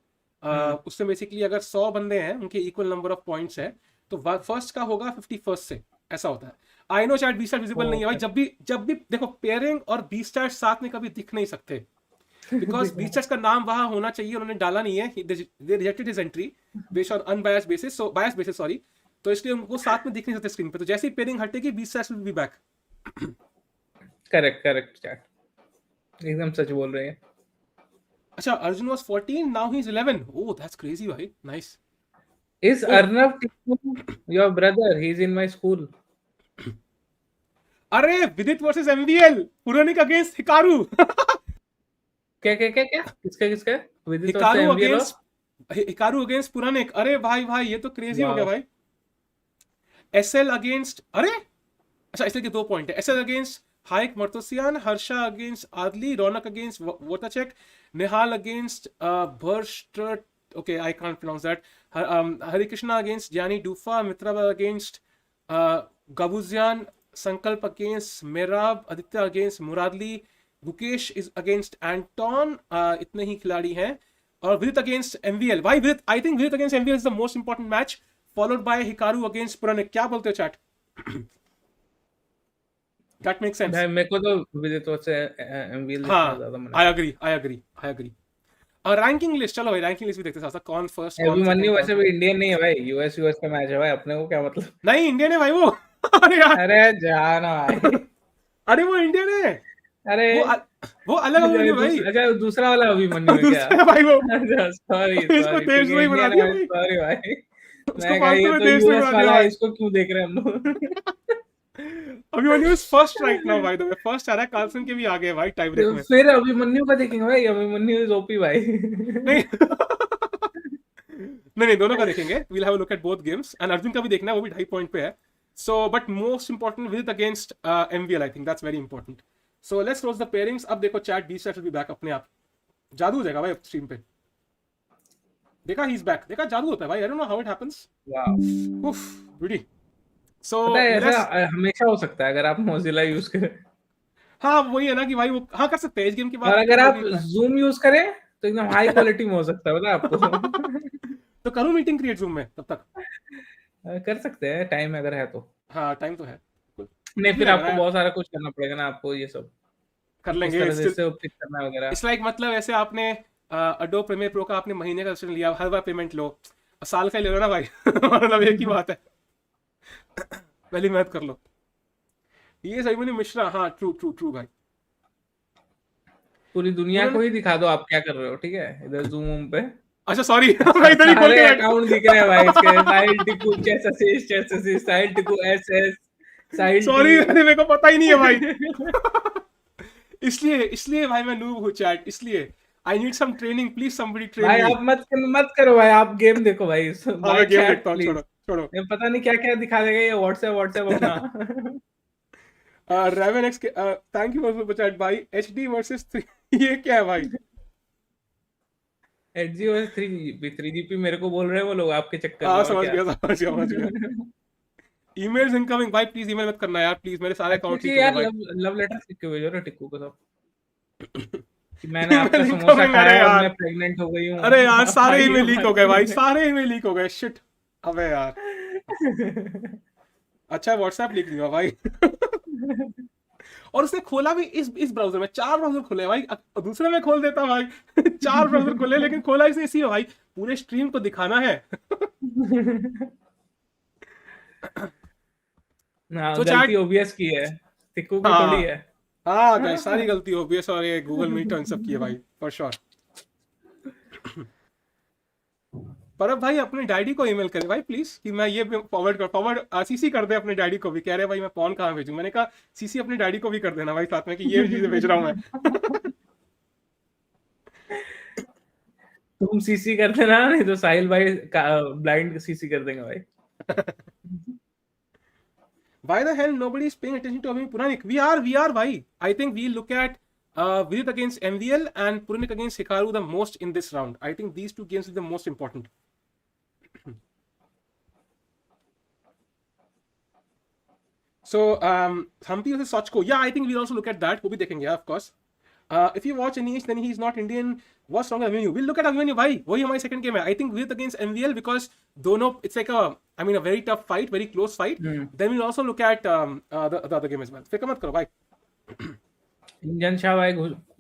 उससे बेसिकली अगर 100 बंदे हैं, उनके इक्वल नंबर ऑफ पॉइंट्स है, तो फर्स्ट का होगा 51st से, ऐसा होता है। आई नो चैट बीस्टैट विजिबल नहीं है भाई, जब भी देखो पेयरिंग और बीस्टैट साथ में कभी दिख नहीं सकते, बिकॉज बीस्टैट का नाम वहां होना चाहिए, उन्होंने डाला नहीं है, they rejected his entry based on unbiased basis, so biased basis sorry, तो इसलिए उनको साथ में दिख नहीं सकते स्क्रीन पे। तो जैसे ही पेयरिंग हटेगी Beaststat will be back. Correct chat, एकदम सच बोल रहे हैं। अच्छा, Arjun was 14, now he is 11। Oh that's crazy भाई, nice. Is Arnav Tikku your brother? He's in my school. अरे विदित वर्सेस एमवीएल, पुरानिक अगेंस्ट हिकारू। क्या किसका विदित हिकारू अगेंस्ट पुरानिक। अरे भाई ये तो क्रेजी हो गया भाई। एसएल अगेंस्ट, अरे अच्छा एसएल के 2 पॉइंट है। SL against Haik Martirosyan, Harsha against Adly, Raunak against Wojtaszek, Nihal against बर्स्ट्रट, okay I can't pronounce that, Hari Krishna against Gianni Dufa, Mitrava against Gabuzian, Sankalp against Merab, Aditya against Muradli, Gukesh is against Anton, इतने ही खिलाड़ी हैं। और विदित against MVL. भाई Vidit, I think Vidit against MVL is the most important match, followed by Hikaru against Puranik. क्या बोलते हो chat? That makes sense। भाई मेरे को तो विदित से एमवीएल ज्यादा मन I agree। रैंकिंग लिस्ट, चलो भाई रैंकिंग लिस्ट भी देखते हैं, कौन फर्स्ट कौन अभिमन्यु वैसे भी इंडियन नहीं है भाई, यूएस का मैच है भाई, अपने को क्या मतलब? नहीं इंडियन है भाई वो। अरे यार, अरे जाना भाई। अरे वो इंडियन है, अरे वो अलग अभिमन्यु भाई। अच्छा दूसरा वाला अभिमन्यु है क्या? भाई वो सॉरी इसको देशद्रोही बना दिया भाई। सॉरी भाई, उसको मैं फालतू में तो देशद्रोही यूएस बना दिया वाला भाई। इसको क्यों देख रहे हैं हम लोग? Abhimanyu is first right now by the way, first आ रहा है, कार्लसन के भी आ गए भाई टाई ब्रेक में। फिर अभिमन्यु का देखेंगे भाई, अभिमन्यु इज ओपी भाई। नहीं नहीं दोनों का देखेंगे, we'll have a look at both games, and Arjun का भी देखना है, वो भी 2.5 पॉइंट पे है। So but most important Vidit against MVL, I think that's very important. So let's close the pairings. अब देखो chat Beaststats will be back अपने आप, जादू हो जाएगा भाई स्ट्रीम पे। देखा ही इज बैक, देखा जादू होता है भाई, I don't know how it happens. Wow, उफ ब्यूटी। सो ऐसा हमेशा हो सकता है अगर आप मोजिला यूज करें। हाँ वही है ना कि भाई वो हाँ कर सकते हैं इस गेम के बाद। और अगर आप जूम यूज करें तो एकदम हाई क्वालिटी में हो सकता है, पता है आपको। तो करूँ मीटिंग क्रिएट जूम में तब तक? कर सकते हैं, टाइम अगर है तो। हाँ टाइम तो है। नहीं फिर आपको बहुत सारा कुछ करना पड़ेगा ना, आपको ये सब कर लेंगे, पिक करना वगैरह। इट्स लाइक मतलब ऐसे आपने अडोब प्रीमियर प्रो का आपने महीने का सब्सक्रिप्शन लिया, हर बार पेमेंट लो, साल का ले लो ना भाई। मतलब एक ही बात है, पहली मेहनत कर लो। ये सही मिश्रा, हाँ ट्रू भाई। पूरी दुनिया को ही दिखा दो आप क्या कर रहे हो, ठीक है? इधर जूम पे। अच्छा सॉरी, मैं इधर ही खोल के अकाउंट दिख रहे हैं भाई इसके। साहिल टिकू चेस असिस्ट, साहिल टिकू एसएस, साहिल सॉरी, अरे मेरे को पता ही नहीं है भाई। टी। इसलिए भाई मैं नूब हूँ चैट, इसलिए I need some training, please somebody train भाई मी। आप मत करो भाई, आप गेम देखो भाई। हाँ भाई मैं गेम चैट देखता हूँ, प्लीज। छोड़ो छोड़ो। ये पता नहीं क्या क्या दिखा देगा ये व्हाट्सएप अपना। रेवन एक्स के thank you for super chat भाई। एचडी वर्सेस 3 ये क्या है भाई? एचजी और 3 जीबी 3 जीबी मेरे को बोल रहे हैं वो लोग आपके चक्कर में, हाँ और समझ क्या। गया समझ गया समझ गया। ईमेल्स इनकमिंग भाई, प्लीज ईमेल मत करना यार, प्लीज मेरे सारे अच्छी अकाउंट अच्छी लीक हो गए यार, भाई। लव लेटर लिख के भेजो ना टिक्कू को सब, कि मैंने आपका ईमेल समोसा इनकमिंग, अरे खाया और मैं यार, प्रेग्नेंट हो गई अरे हूँ। यार आप सारे आइए ईमेल लीक हो हमारे गए भाई, रूम सारे ईमेल लीक हो गए, शिट। अबे यार, में। अच्छा व्हाट्सएप लिख दिया भाई। और उसने खोला भी इस ब्राउजर में, 4 ब्राउजर खुले भाई, दूसरे में खोल देता भाई। 4 ब्राउजर खुले, लेकिन खोला इसने इसी में भाई, पूरे स्ट्रीम को दिखाना है। हाँ, तो गलती चैट, ओबीएस की है, टिक्कू की थोड़ी हाँ है। हाँ गाइस, सारी गलती ओबीएस और ये गूगल मीट और इन सब की है भाई, फॉर श्योर। पर अब भाई अपने डैडी को ईमेल करे भाई प्लीज, कि मैं ये फॉरवर्ड सीसी कर दे अपने डैडी को भी। कह रहे भाई मैं पॉन कहाँ भेजूं, मैंने कहा सीसी अपने डैडी को भी कर देना भाई साथ में, कि ये चीजें भेज रहा हूँ मैं। तुम सीसी कर देना, नहीं तो साहिल भाई ब्लाइंड सीसी कर देंगे भाई। Why the hell nobody is paying attention to Abhi Puranik? We are, bhai. I think we look at Vidit against MVL and Puranik against Hikaru the most in this round. I think these two games are the most important. So, Hampi versus Sochko. Yeah, I think we'll also look at that. वो भी देखेंगे, yeah, of course. If you watch Anish, then he's not Indian. What's wrong with Abhimanyu? We'll look at Abhimanyu, bhai. वही हमारी second game है. I think Vidit against MVL, because दोनों, it's like a very tough fight, very close fight. Then we'll also look at the other game as well. फिक्र मत करो भाई. Engine Shah भाई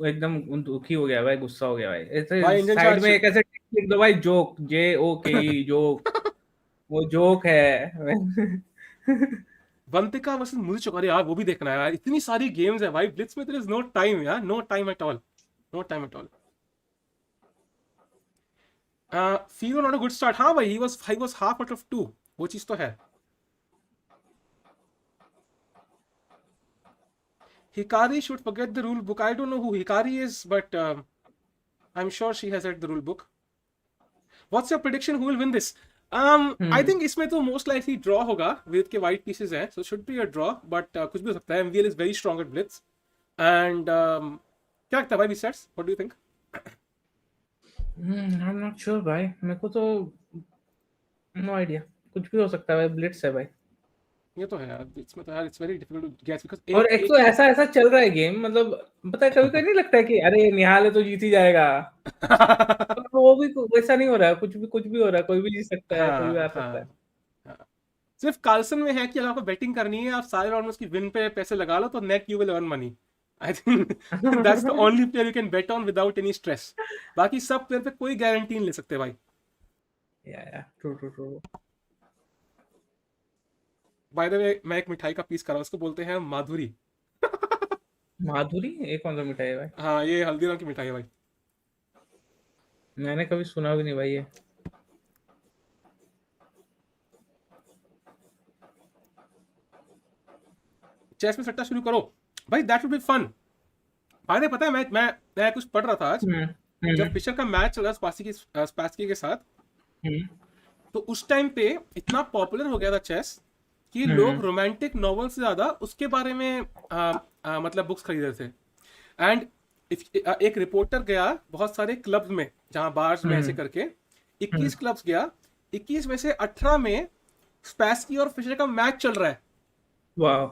एकदम दुखी हो गया भाई, गुस्सा हो गया भाई। ऐसे भाई इंजन साइड में शाह, एक ऐसे टिक लिख दो भाई, जोक, JOKE, जोक, वो जोक है। वंतिका वर्सेस मुझे चौकारी यार, वो भी देखना है यार, इतनी सारी गेम्स है भाई ब्लिट्स में, देयर इज नो टाइम यार, no time at all, no time at all. Firouzja not a good start, हाँ भाई, he was half out of 2, वो चीज तो है। Hikari should forget the rule book. I don't know who Hikari is, but I'm sure she has read the rule book. What's your prediction? Who will win this? I think इसमें तो most likely draw होगा, with के white pieces हैं, so should be a draw, but कुछ भी हो सकता है। MVL is very strong at blitz, and क्या लगता है भाई Beaststats? What do you think? I'm not sure भाई, मेरे को तो नो आइडिया, कुछ भी हो सकता है भाई, ब्लिट्स है भाई। ये तो है यार, इसमें तो यार it's very difficult to guess, because और एक एक तो ऐसा ऐसा चल रहा है गेम, मतलब पता है, कभी कभी नहीं लगता है कि अरे निहाल है तो जीत ही जाएगा, पर वो भी वैसा नहीं हो रहा है, कुछ भी हो रहा है, कोई भी जीत सकता है, कोई भी हाँ आ हाँ सकता है। हाँ। सिर्फ कार्लसन में है कि अगर आपको बेटिंग करनी है, आप सारे राउंड में उसकी विन पे पैसे लगा लो, तो net you will earn money. I think that's the only player you can bet on without any stress. बाकी सब प्लेयर पे कोई गारंटी नहीं ले सकते भाई। या true true true. Bye the वे, मैं एक मिठाई का पीस कर रहा हूँ, उसको बोलते हैं माधुरी। माधुरी, एक कौन सा मिठाई है भाई? हाँ, ये हल्दीराम की मिठाई है भाई। मैंने कभी सुना भी नहीं भाई ये। चेस में सट्टा शुरू करो भाई, दैट वुड बी फन। भाई पता है, मैं कुछ पढ़ रहा था आज, जब फिशर का मैच चल रहा स्पासकी के साथ, तो उस टाइम पे इतना पॉपुलर हो गया था चेस कि लोग रोमांटिक नॉवेल से ज्यादा उसके बारे में मतलब बुक्स खरीद रहे थे। एंड एक रिपोर्टर गया बहुत सारे क्लब्स में, जहां बार्स में ऐसे करके 21 क्लब्स गया, 21 में से 18 में स्पैस्की और फिशर का मैच चल रहा है। वाह।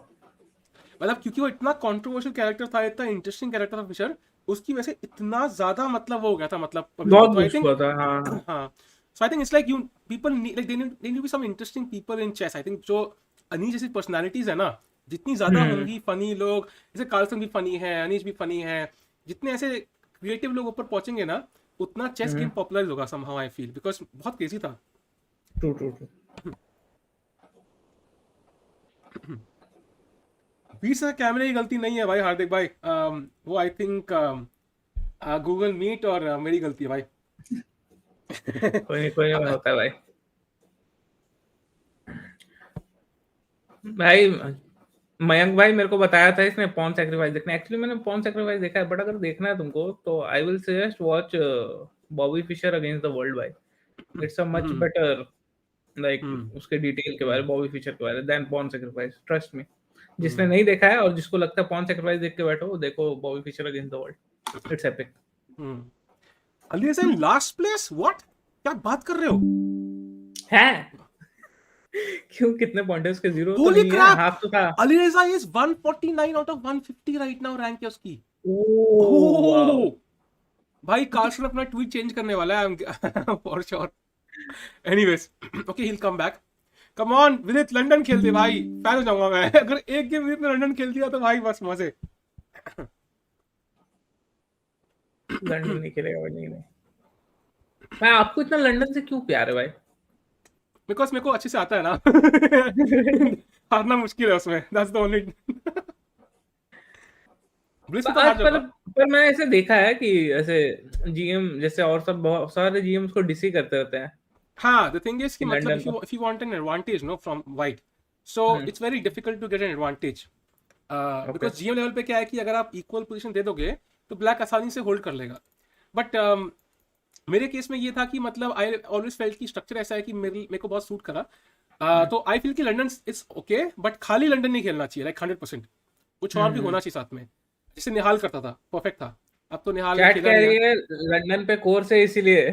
मतलब क्योंकि वो इतना कंट्रोवर्शियल कैरेक्टर था, इतना इंटरेस्टिंग कैरेक्टर था फिशर, उसकी वजह से इतना ज्यादा मतलब वो हो गया था, मतलब बहुत तो आई बूस्ट थिंक, हुआ था, हाँ। हाँ, so I think it's like you people need, like they need be some interesting people in chess. I think जो अनीश जैसी पर्सनालिटीज है ना, जितनी ज्यादा होंगी फनी लोग, जैसे कार्लसन भी फनी है, अनीश भी फनी है, जितने ऐसे क्रिएटिव लोग ऊपर पहुंचेंगे ना, उतना चेस गेम पॉपुलर होगा समहाउ आई फील, बिकॉज बहुत क्रेजी था। True true true. बीच से कैमरे की गलती नहीं है भाई हार्दिक भाई, वो आई थिंक गूगल मीट और मेरी गलती है भाई। कोई नहीं होता है भाई। भाई मयंक भाई मेरे को बताया था इसने पॉन सैक्रिफाइस देखना। एक्चुअली मैंने पॉन सैक्रिफाइस देखा है, बट अगर देखना है तुमको तो I will suggest watch Bobby Fischer against the world भाई। It's a much hmm better, like hmm उसके डिटेल के बारे में, बॉबी फिशर के बारे में, then pawn sacrifice, trust me. जिसने हम्म नहीं देखा है और जिसको लगता है पॉन सैक्रिफाइस देख के बैठो, देखो Bobby Fischer against the world, it's epic. Hmm Alireza in last place, what, क्या बात कर रहे हो? है क्यों, कितने पॉइंट है उसके? जीरो तो होली नहीं है, क्रैप, हाफ तो था। Alireza is 149 out of 150 right now, rank है उसकी। Oh wow. ओह भाई, कार्सन अपना ट्वीट चेंज करने वाला है for sure. Anyways, okay, he'll come back. Come on विदित, लंदन खेल दे भाई, फैन हो जाऊंगा मैं अगर एक गेम विदित ने लंदन खेल दिया तो भाई बस मजे। लंदन नहीं खेलेगा भाई, नहीं नहीं। भाई आपको इतना लंदन से क्यों प्यार है भाई? बिकॉज मेरे को अच्छे से आता है ना हारना मुश्किल है उसमें, दैट्स द ओनली ब्लिस में तो हार आज जाऊंगा। पर मैंने ऐसे देखा है कि ऐसे जीएम जैसे और सब बहुत सारे जीएम उसको डिसी करते रहते हैं हाँ, द थिंग इज कि कि मतलब लंदन इफ को। You want an advantage no from white, so it's very difficult to get an advantage, okay. Because GM level पे क्या है कि अगर आप इक्वल पोजीशन दे दोगे तो ब्लैक आसानी से होल्ड कर लेगा। बट मेरे केस में ये था कि मतलब आई ऑलवेज फेल्ट कि स्ट्रक्चर ऐसा है कि मेरे को बहुत सूट करा। तो आई फील कि लंदन इज ओके, बट खाली लंदन नहीं खेलना चाहिए लाइक 100%, कुछ और भी होना चाहिए साथ में, जैसे निहाल करता था, परफेक्ट था। अब तो निहाल ने चैट खेला कह नहीं है रही है लंदन पे कोर्स है इसीलिए।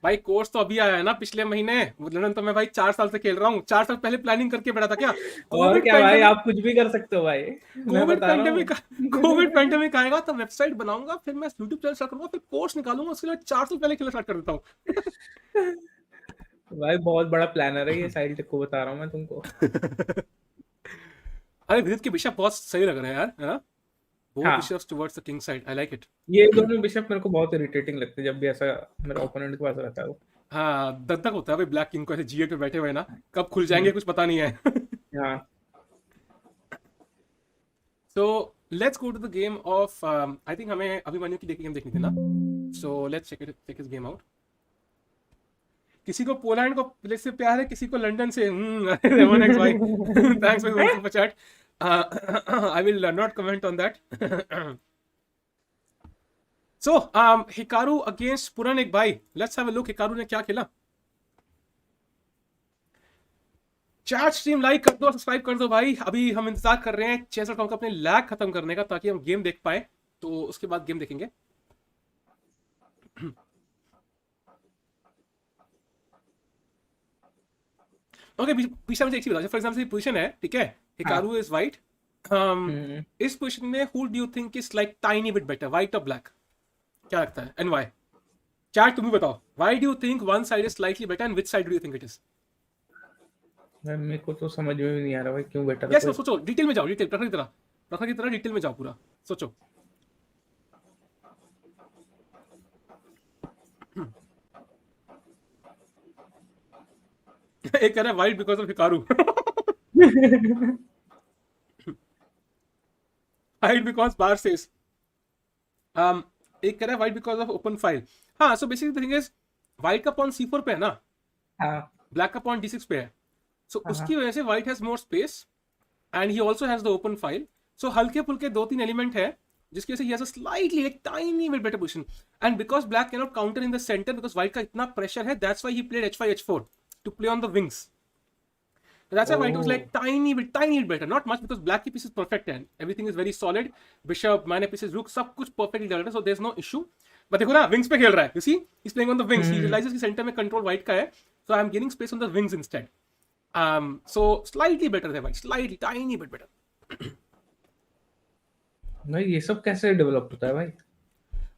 भाई। कोर्स तो अभी आया है ना पिछले महीने, लंदन तो मैं भाई 4 साल से खेल रहा हूँ, 4 साल पहले प्लानिंग करके बैठा था क्या। और कोविड क्या भाई, पेंडेमिक, आप कुछ भी कर सकते हो भाई, मैं कोविड बता रहा पेंडेमिक हूँ। कोविड पेंडेमिक आएगा तो वेबसाइट बनाऊंगा, फिर मैं यूट्यूब चैनल स्टार्ट करूंगा, फिर कोर्स निकालूंगा, उसके लिए 4 साल पहले खेलना स्टार्ट कर देता हूँ भाई बहुत बड़ा प्लानर है ये, साहिल टेक को बता रहा हूँ मैं तुमको। अरे विदित के बिशप बहुत सही लग रहे हैं यार, है ना? बोथ हाँ, bishops towards the king side, I like it. ये दोनों बिशप मेरे को बहुत इरिटेटिंग लगते हैं जब भी ऐसा मेरा ओपोनेंट के पास रहता है वो। हाँ, दग दग होता है भाई ब्लैक किंग को ऐसे G8 पे बैठे हुए ना, कब खुल हम्म, जाएंगे कुछ पता नहीं है हाँ। So let's go to the game of, I think हमें अभिमन्यु की गेम देखनी थी ना, सो लेट्स चेक इस गेम आउट। किसी को पोलैंड को प्लेस से प्यार है, किसी को लंदन से। रेमन एक्स भाई, thanks for one super chat, I will not comment on that. So Hikaru against Puranik भाई, let's have a look Hikaru ने क्या खेला। चैट स्ट्रीम लाइक कर दो, सब्सक्राइब कर दो भाई। अभी हम इंतजार कर रहे हैं chess.com का अपने लैग खत्म करने का, ताकि हम गेम देख पाए, तो उसके बाद गेम देखेंगे। ओके, पीछे मुझे एक चीज बता, फॉर एग्जांपल पोजीशन है, ठीक है, हाँ। हिकारू इज वाइट, हम्म। इस पोजीशन में who do you think is like tiny bit better, white और ब्लैक? क्या लगता है एंड व्हाई? चैट तुम ही बताओ, why do you think one side is slightly better and which side do you think it is? भाई मेरे को तो समझ में भी नहीं आ रहा भाई, क्यों बेटर है यस, कोई। सोचो, डिटेल में जाओ, डिटेल प्रखर की तरह, प्रखर की तरह डिटेल में जाओ, पूरा सोचो। एक कह रहा है white because of Hikaru white because बार सेस, एक कह रहा है white because of open file. हाँ, so basically the thing is, white का पॉन C4 पे है ना, हाँ ब्लैक का पॉन D6 पे है, सो हाँ। उसकी वजह से white has more space and he also has the open file. So हल्के फुल्के 2-3 एलिमेंट है जिसकी वजह से he has a slightly like tiny bit better position, and because black can not counter in the centre because white का इतना pressure है, that's why he played H5 H4 to play on the wings. That's why white was like tiny bit better, not much, because black की pieces perfect है, everything is very solid, bishop, माने pieces, rook, सब कुछ perfectly developed है, so there's no issue। but देखो ना, wings पे खेल रहा है, you see, he's playing on the wings, he realizes कि center में control white का है, so I'm gaining space on the wings instead। so slightly better है white, slightly tiny bit better। भाई ये सब कैसे डेवलप होता है भाई?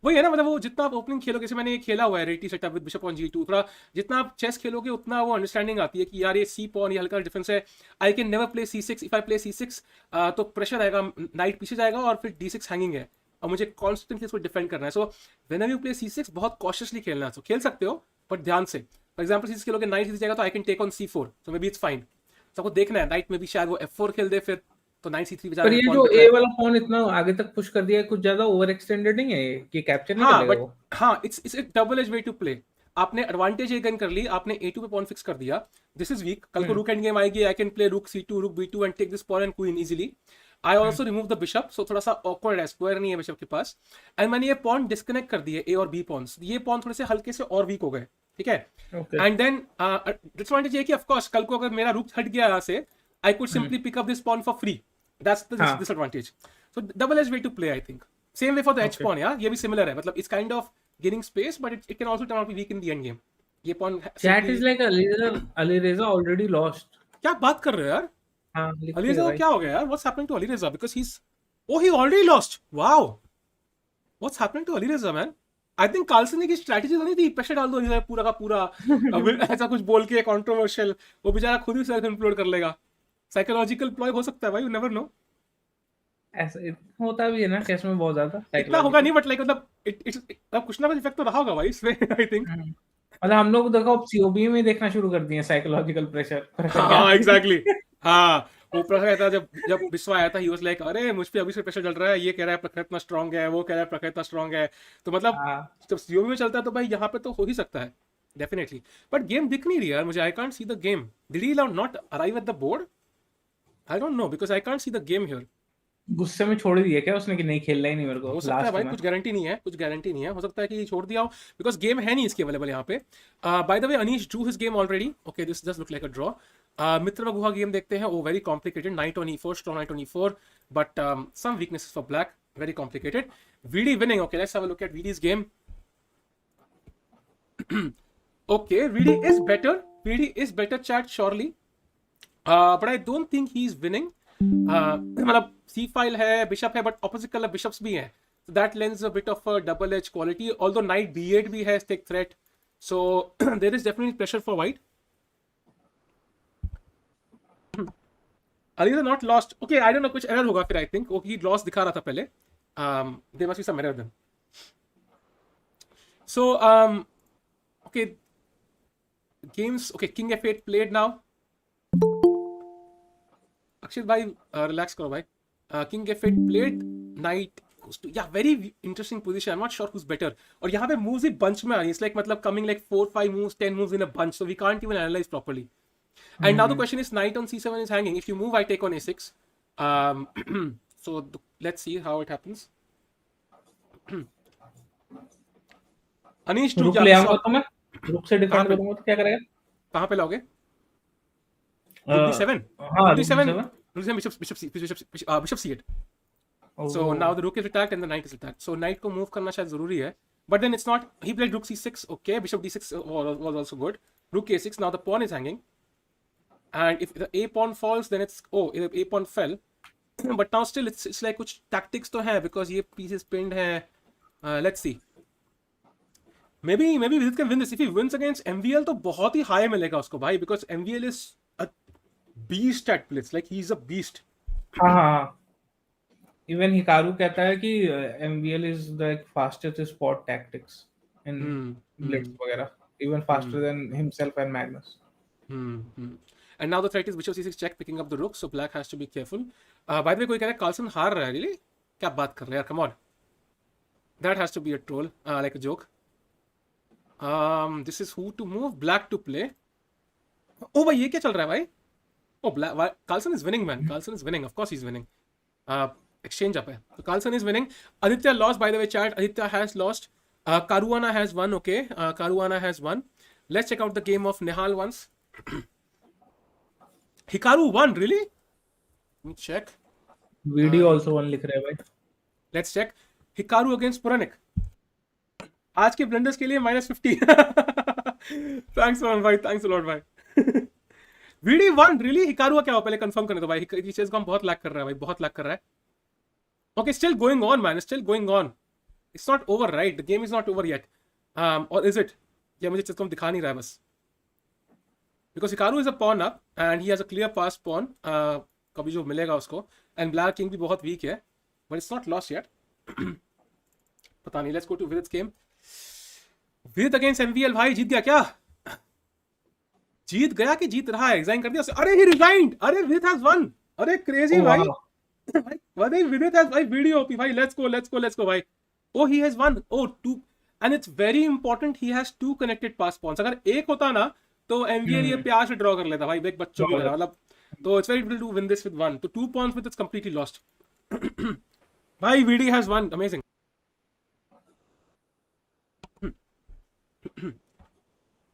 वही है ना, मतलब वो जितना आप ओपनिंग खेलोगे, जैसे मैंने ये खेला हुआ है रेटी setup with bishop on G2, थोड़ा जितना आप चेस खेलोगे उतना वो अंडरस्टैंडिंग आती है कि यार ये सी पॉन, ये हल्का डिफरेंस है, I can never play C6, if I play C6 तो प्रेशर आएगा, नाइट पीछे जाएगा और फिर D6 हैंगिंग है और मुझे कॉन्स्टेंटली इसको डिफेंड करना है। So whenever you play C6 बहुत कॉशियसली खेलना है, सो खेल सकते हो बट ध्यान से। फॉर एग्जाम्पल C6 खेलोगे, नाइट जाएगा तो I can take on C4, so maybe it's fine. तो आपको देखना है नाइट में भी शायद वो F4 खेल दे, फिर तो नाइट C3 पर बेचारा ये पॉन जो कट रहा ए है। वाला पॉन इतना आगे तक पुश कर दिया है, कुछ ज्यादा ओवर एक्सटेंडेड नहीं है ये, कि कैप्चर नहीं कर हाँ लेगा बट वो? हाँ, it's it's double edge way to play. आपने एडवांटेज ए गेन कर ली, आपने A2 पे पॉन फिक्स कर दिया, दिस इज वीक, कल को रुक एंड गेम आएगी, आई कैन प्ले रुक C2 rook B2 and take this pawn and queen easily. I also remove the bishop, so थोड़ा सा ऑकवर्ड है, स्क्वायर नहीं है बिशप के पास, एंड मैंने ये पॉन डिस्कनेक्ट कर दिए A और B पॉन्स, ये पॉन थोड़े से हल्के से और वीक हो गए, ठीक है। एंड देन डिसएडवांटेज ये कि ऑफ कोर्स कल को अगर मेरा रुक हट गया यहाँ से, I could simply pick up this pawn for free, that's the disadvantage. So double edge way to play, I think same way for the H pawn, यार ये भी सिमिलर है, मतलब it's kind of gaining space but it can also turn out weak in the end game. ये pawn chat is like Alireza already lost. क्या बात कर रहे हो यार, हाँ लिख के Alireza भाई। क्या हो गया यार, what's happening to Alireza, because he is he already lost, wow, what's happening to Alireza man? I think Carlsen की स्ट्रैटेजी तो नहीं थी प्रेशर डाल दो Alireza पूरा का पूरा ऐसा कुछ बोल के कंट्रोवर्शियल, वो बेचारा खुद ही सेल्फ इम्प्लोड कर लेगा, साइकोलॉजिकल प्लॉय हो सकता है भाई, यू नेवर नो। ऐसा होता भी है ना चेस में बहुत ज्यादा। इतना होगा नहीं बट लाइक मतलब इट कुछ ना कुछ इफेक्ट तो रहा होगा भाई इसमें, आई थिंक। मतलब हम लोग देखो अब सीओबी में देखना शुरू कर दिए साइकोलॉजिकल प्रेशर। हाँ एग्जैक्टली, हाँ वो प्रखर कहता जब जब विश्व आया था, ही वाज लाइक अरे मुझ पे अभी से प्रेशर चल रहा है, ये कह रहा है प्रखर इतना स्ट्रांग है, वो कह रहा है प्रखर इतना स्ट्रांग है, तो मतलब जब सीओबी में चलता है तो भाई यहाँ पे तो हो ही सकता है डेफिनेटली, बट गेम दिख नहीं रही यार मुझे, I can't see the game, did he not arrive at the board, I don't no because I can't see the game here. गुस्से में छोड़ दिया क्या उसने कि नहीं खेलना ही नहीं मेरे को? हो सकता है भाई, कुछ गारंटी नहीं है, कुछ गारंटी नहीं है, हो सकता है कि छोड़ दिया हो बिकॉज गेम है नहीं इसकी अवेलेबल यहाँ पे। By the way Anish drew his game already, okay this just look like a draw. Mitra Guha game देखते हैं, वो very complicated, knight on E4, strong knight on E4, but some weaknesses for black, very complicated. VD winning, okay let's have a look at VD's game. Okay, VD is better chat surely, but I don't think he is winning. मतलब C file है, bishop है, but opposite colour bishops भी हैं, so that lends a bit of a double edge quality, although knight B8 भी है stick threat, so there is definitely pressure for white. Alireza not lost, okay I don't know, कुछ error होगा फिर, I think okay he lost दिखा रहा था पहले, there must be some error then. So okay games, okay king F8 played now. अक्षित भाई relax करो भाई, king F8 played, knight goes to, yeah very interesting position, I'm not sure who's better, और यहाँ पे moves ही bunch में आ रही है, it's like मतलब coming like 4-5 moves, 10 moves in a bunch, so we can't even analyze properly. And now the question is, knight on C7 is hanging, if you move I take on A6, so let's see how it happens. Anish रुक ले आऊंगा तो मैं रुक से defend करूंगा तो क्या करेगा? कहाँ पे लाओगे? D7, हाँ D7, bishop C8. So now the rook is attacked and the knight is attacked. So knight को move करना शायद जरूरी है, but then it's not. He played rook C6. Okay, bishop D6 was also good. Rook A6. Now the pawn is hanging, and if the A pawn falls, then it's the A pawn fell. But now still it's like कुछ tactics तो है because ये pieces pinned है. Let's see. Maybe Vidit can win this. If he wins against MVL तो बहुत ही high मिलेगा उसको भाई, because MVL is a beast at Blitz. Like he's a beast. हाँ इवन हिकारू कहता है कि MVL is the fastest spot tactics in Blitz वगैरह, even faster than himself and Magnus. And now the threat is bishop C6 check, picking up the rook, so black has to be careful. By the way कोई कह रहा है Carlsen हार रहा है, really? क्या बात कर रहे हैं यार, come on. That has to be a troll, like a joke. This is who to move, black to play. Oh भाई ये क्या चल रहा है भाई? Oh black, Carlsen is winning man, Carlsen is winning, of course he's winning. Exchange up है, so Carlsen is winning. Aditya lost, by the way chat, Aditya has lost. Caruana has won, okay, Caruana has won. Let's check out the game of Nihal once. Hikaru won, really? Let me check. VD also won लिख रहा है भाई. Let's check. Hikaru against Puranik. आज के blenders के लिए -50. Thanks man भाई, thanks a lot भाई. VD won, really? Hikaru का क्या हुआ, पहले कंफर्म करने दो भाई. चेस को हम बहुत लैग कर रहा है भाई, बहुत लैग कर रहा है. Okay, still going on man, still going on. It's not over, right? The game is not over yet. Or is it? या मुझे चेस को दिखा नहीं रहा है बस. Because Hikaru is a pawn up and he has a clear pass pawn. कभी जो मिलेगा उसको. And black king भी बहुत weak है. But it's not lost yet. पता नहीं. Let's go to Vidit's game. Vidit against MVL भाई, जीत गया क्या? जीत गया कि जीत रहा है? रिजाइन कर दिया उसने. अरे he resigned. अरे Vidit has won. अरे crazy भाई. भाई Vidit has भाई video OP भाई. Let's go भाई. Oh he has won. Oh two. and it's very important he has 2 connected pass pawns. अगर एक होता ना तो MVL ये प्यार से ड्रॉ कर लेता भाई, एक बच्चों की तरह, मतलब तो it's very difficult to win this with 1. तो 2 pawns with it's completely lost. भाई VD has won, amazing.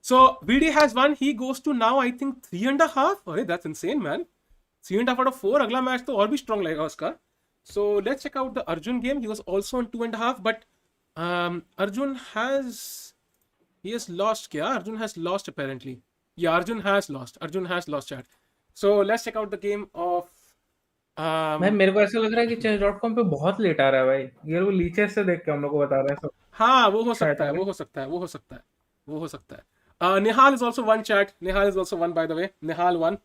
So VD has won. He goes to now I think 3.5. अरे that's insane man. 3.5 out of 4. अगला match तो और भी strong लगेगा उसका. So let's check out the Arjun game. He was also on 2.5, but Arjun has lost. क्या? Arjun has lost apparently. Yeah, Arjun has lost. Arjun has lost chat. So let's check out the game of. भाई मेरे को ऐसा लग रहा है कि chess.com पे बहुत लेट आ रहा है भाई, ये वो लीचेस से देख के हम लोग को बता रहा है सब. हाँ वो हो सकता है, वो हो सकता है, वो हो सकता है, वो हो सकता है. Nihal is also one chat. Nihal is also one by the way. Nihal one.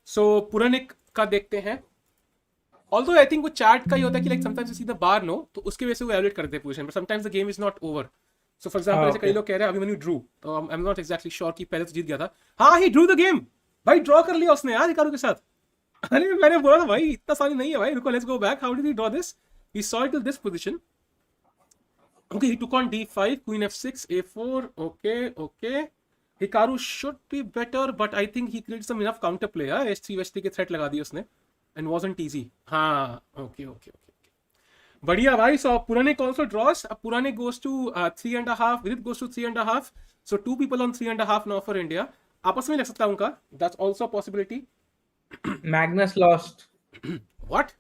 So Puranik का देखते हैं. Although I think वो chat का ही होता है कि like sometimes you see the bar no, तो उसके वजह से वो evaluate करते हैं position. But sometimes the game is not over. So for example ऐसे कई लोग कह रहे हैं अभिमन्यु drew. तो I'm not exactly sure कि पहले तो जीत गया था. हाँ he drew the game. भाई draw कर लिया उसने यार हिकारू के साथ. अरे मैंने बोला था भाई इतना सारी नहीं है भाई, रुको let's go back. How did he draw this? He saw it till this position. Okay, he took on d5, queen f6, a4. Okay. Hikaru should be better, but I think he created some enough counterplay. h3 h3 के threat लगा दिए उसने, and wasn't easy. हाँ, okay. बढ़िया भाई. So Puranik also draws. Puranik goes to 3.5. Vidit goes to 3.5. So 2 people on 3.5 now for India. आपस में लग सकता है उनका. That's also a possibility. Magnus lost. What?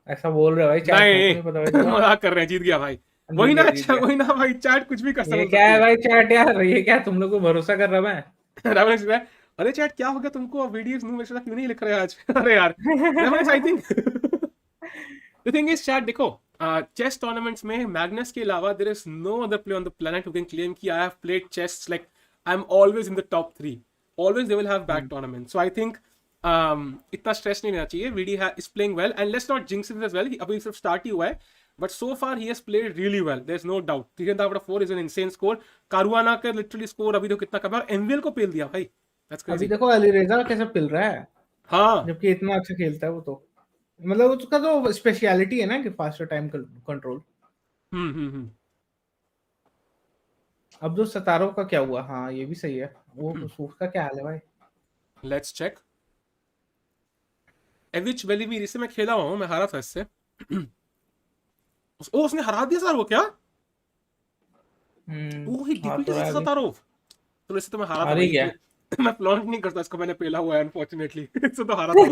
ऐसा बोल रहे भाई, नहीं मजाक कर रहे हैं, जीत गया भाई. वही ना, अच्छा वही ना भाई, चैट कुछ भी कर सकता है. ये क्या है भाई चैट यार, ये क्या तुम लोग को भरोसा कर रहा मैं. रावण है, अरे चैट क्या हो गया तुमको, वीडियोस न्यू मेरे क्यों नहीं लिख रहे आज. अरे यार Ravan I think the thing is chat देखो, चेस टूर्नामेंट्स में मैग्नस के अलावा there is no other player on the planet who can claim कि I have played chess like I am always in the top 3. Always they will have back tournament. So I think इतना stress नहीं लेना चाहिए. वीडी is playing well and let's not jinx it as well. अभी सिर्फ start ही हुआ है, but so far he has played really well. There's no doubt. 3.5 out of 4 is an insane score. Caruana का literally score अभी तो कितना कम है, और एमवीएल को पेल दिया भाई. That's crazy. अभी देखो अलीरेजा कैसे पिल रहा है. हाँ, जबकि इतना अच्छा खेलता है वो, तो मतलब उसका तो स्पेशलिटी है ना कि फास्टर टाइम कंट्रोल. अब्दुसत्तारोव का क्या हुआ. हाँ ये भी सही है. वो उसका क्या हाल है भाई. Let's check. एविच वेलिमीर इससे मैं खेला हुआ हूँ, मैं हारा था इससे. उसने हरा दिया सर वो क्या. ओह ही डिफीटेड सत्तारोव. तो इससे तो मैं हारा था भाई. मैं फ्लॉन्ट नहीं करता इसको, मैंने पेला हुआ है अनफॉर्चुनेटली. इससे तो हारा था.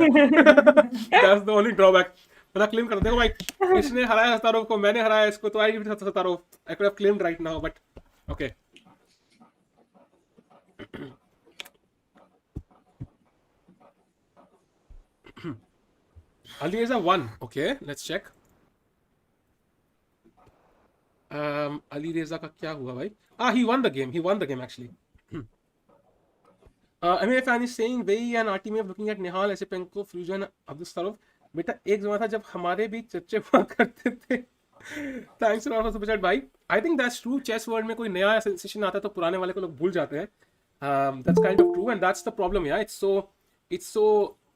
That's the only drawback. मैं क्लेम कर देखो भाई, इसने हराया सत्तारोव को, मैंने हराया इसको, तो I defeated Sattarov. I could have claimed right now but okay. Alireza won. Okay, let's check. Alireza का क्या हुआ भाई. He won the game. He won the game actually. MMA fan is saying Wei and Artemiev looking at Nihal Sarin, Firouzja and Abdusattorov. बेटा एक जमाना था जब हमारे भी चर्चे हुआ करते थे. Thanks a lot for super chat भाई. I think that's true. Chess world में कोई नया सेंसेशन आता है तो पुराने वाले को लोग भूल जाते हैं. That's kind of true and that's the problem. Yeah, it's so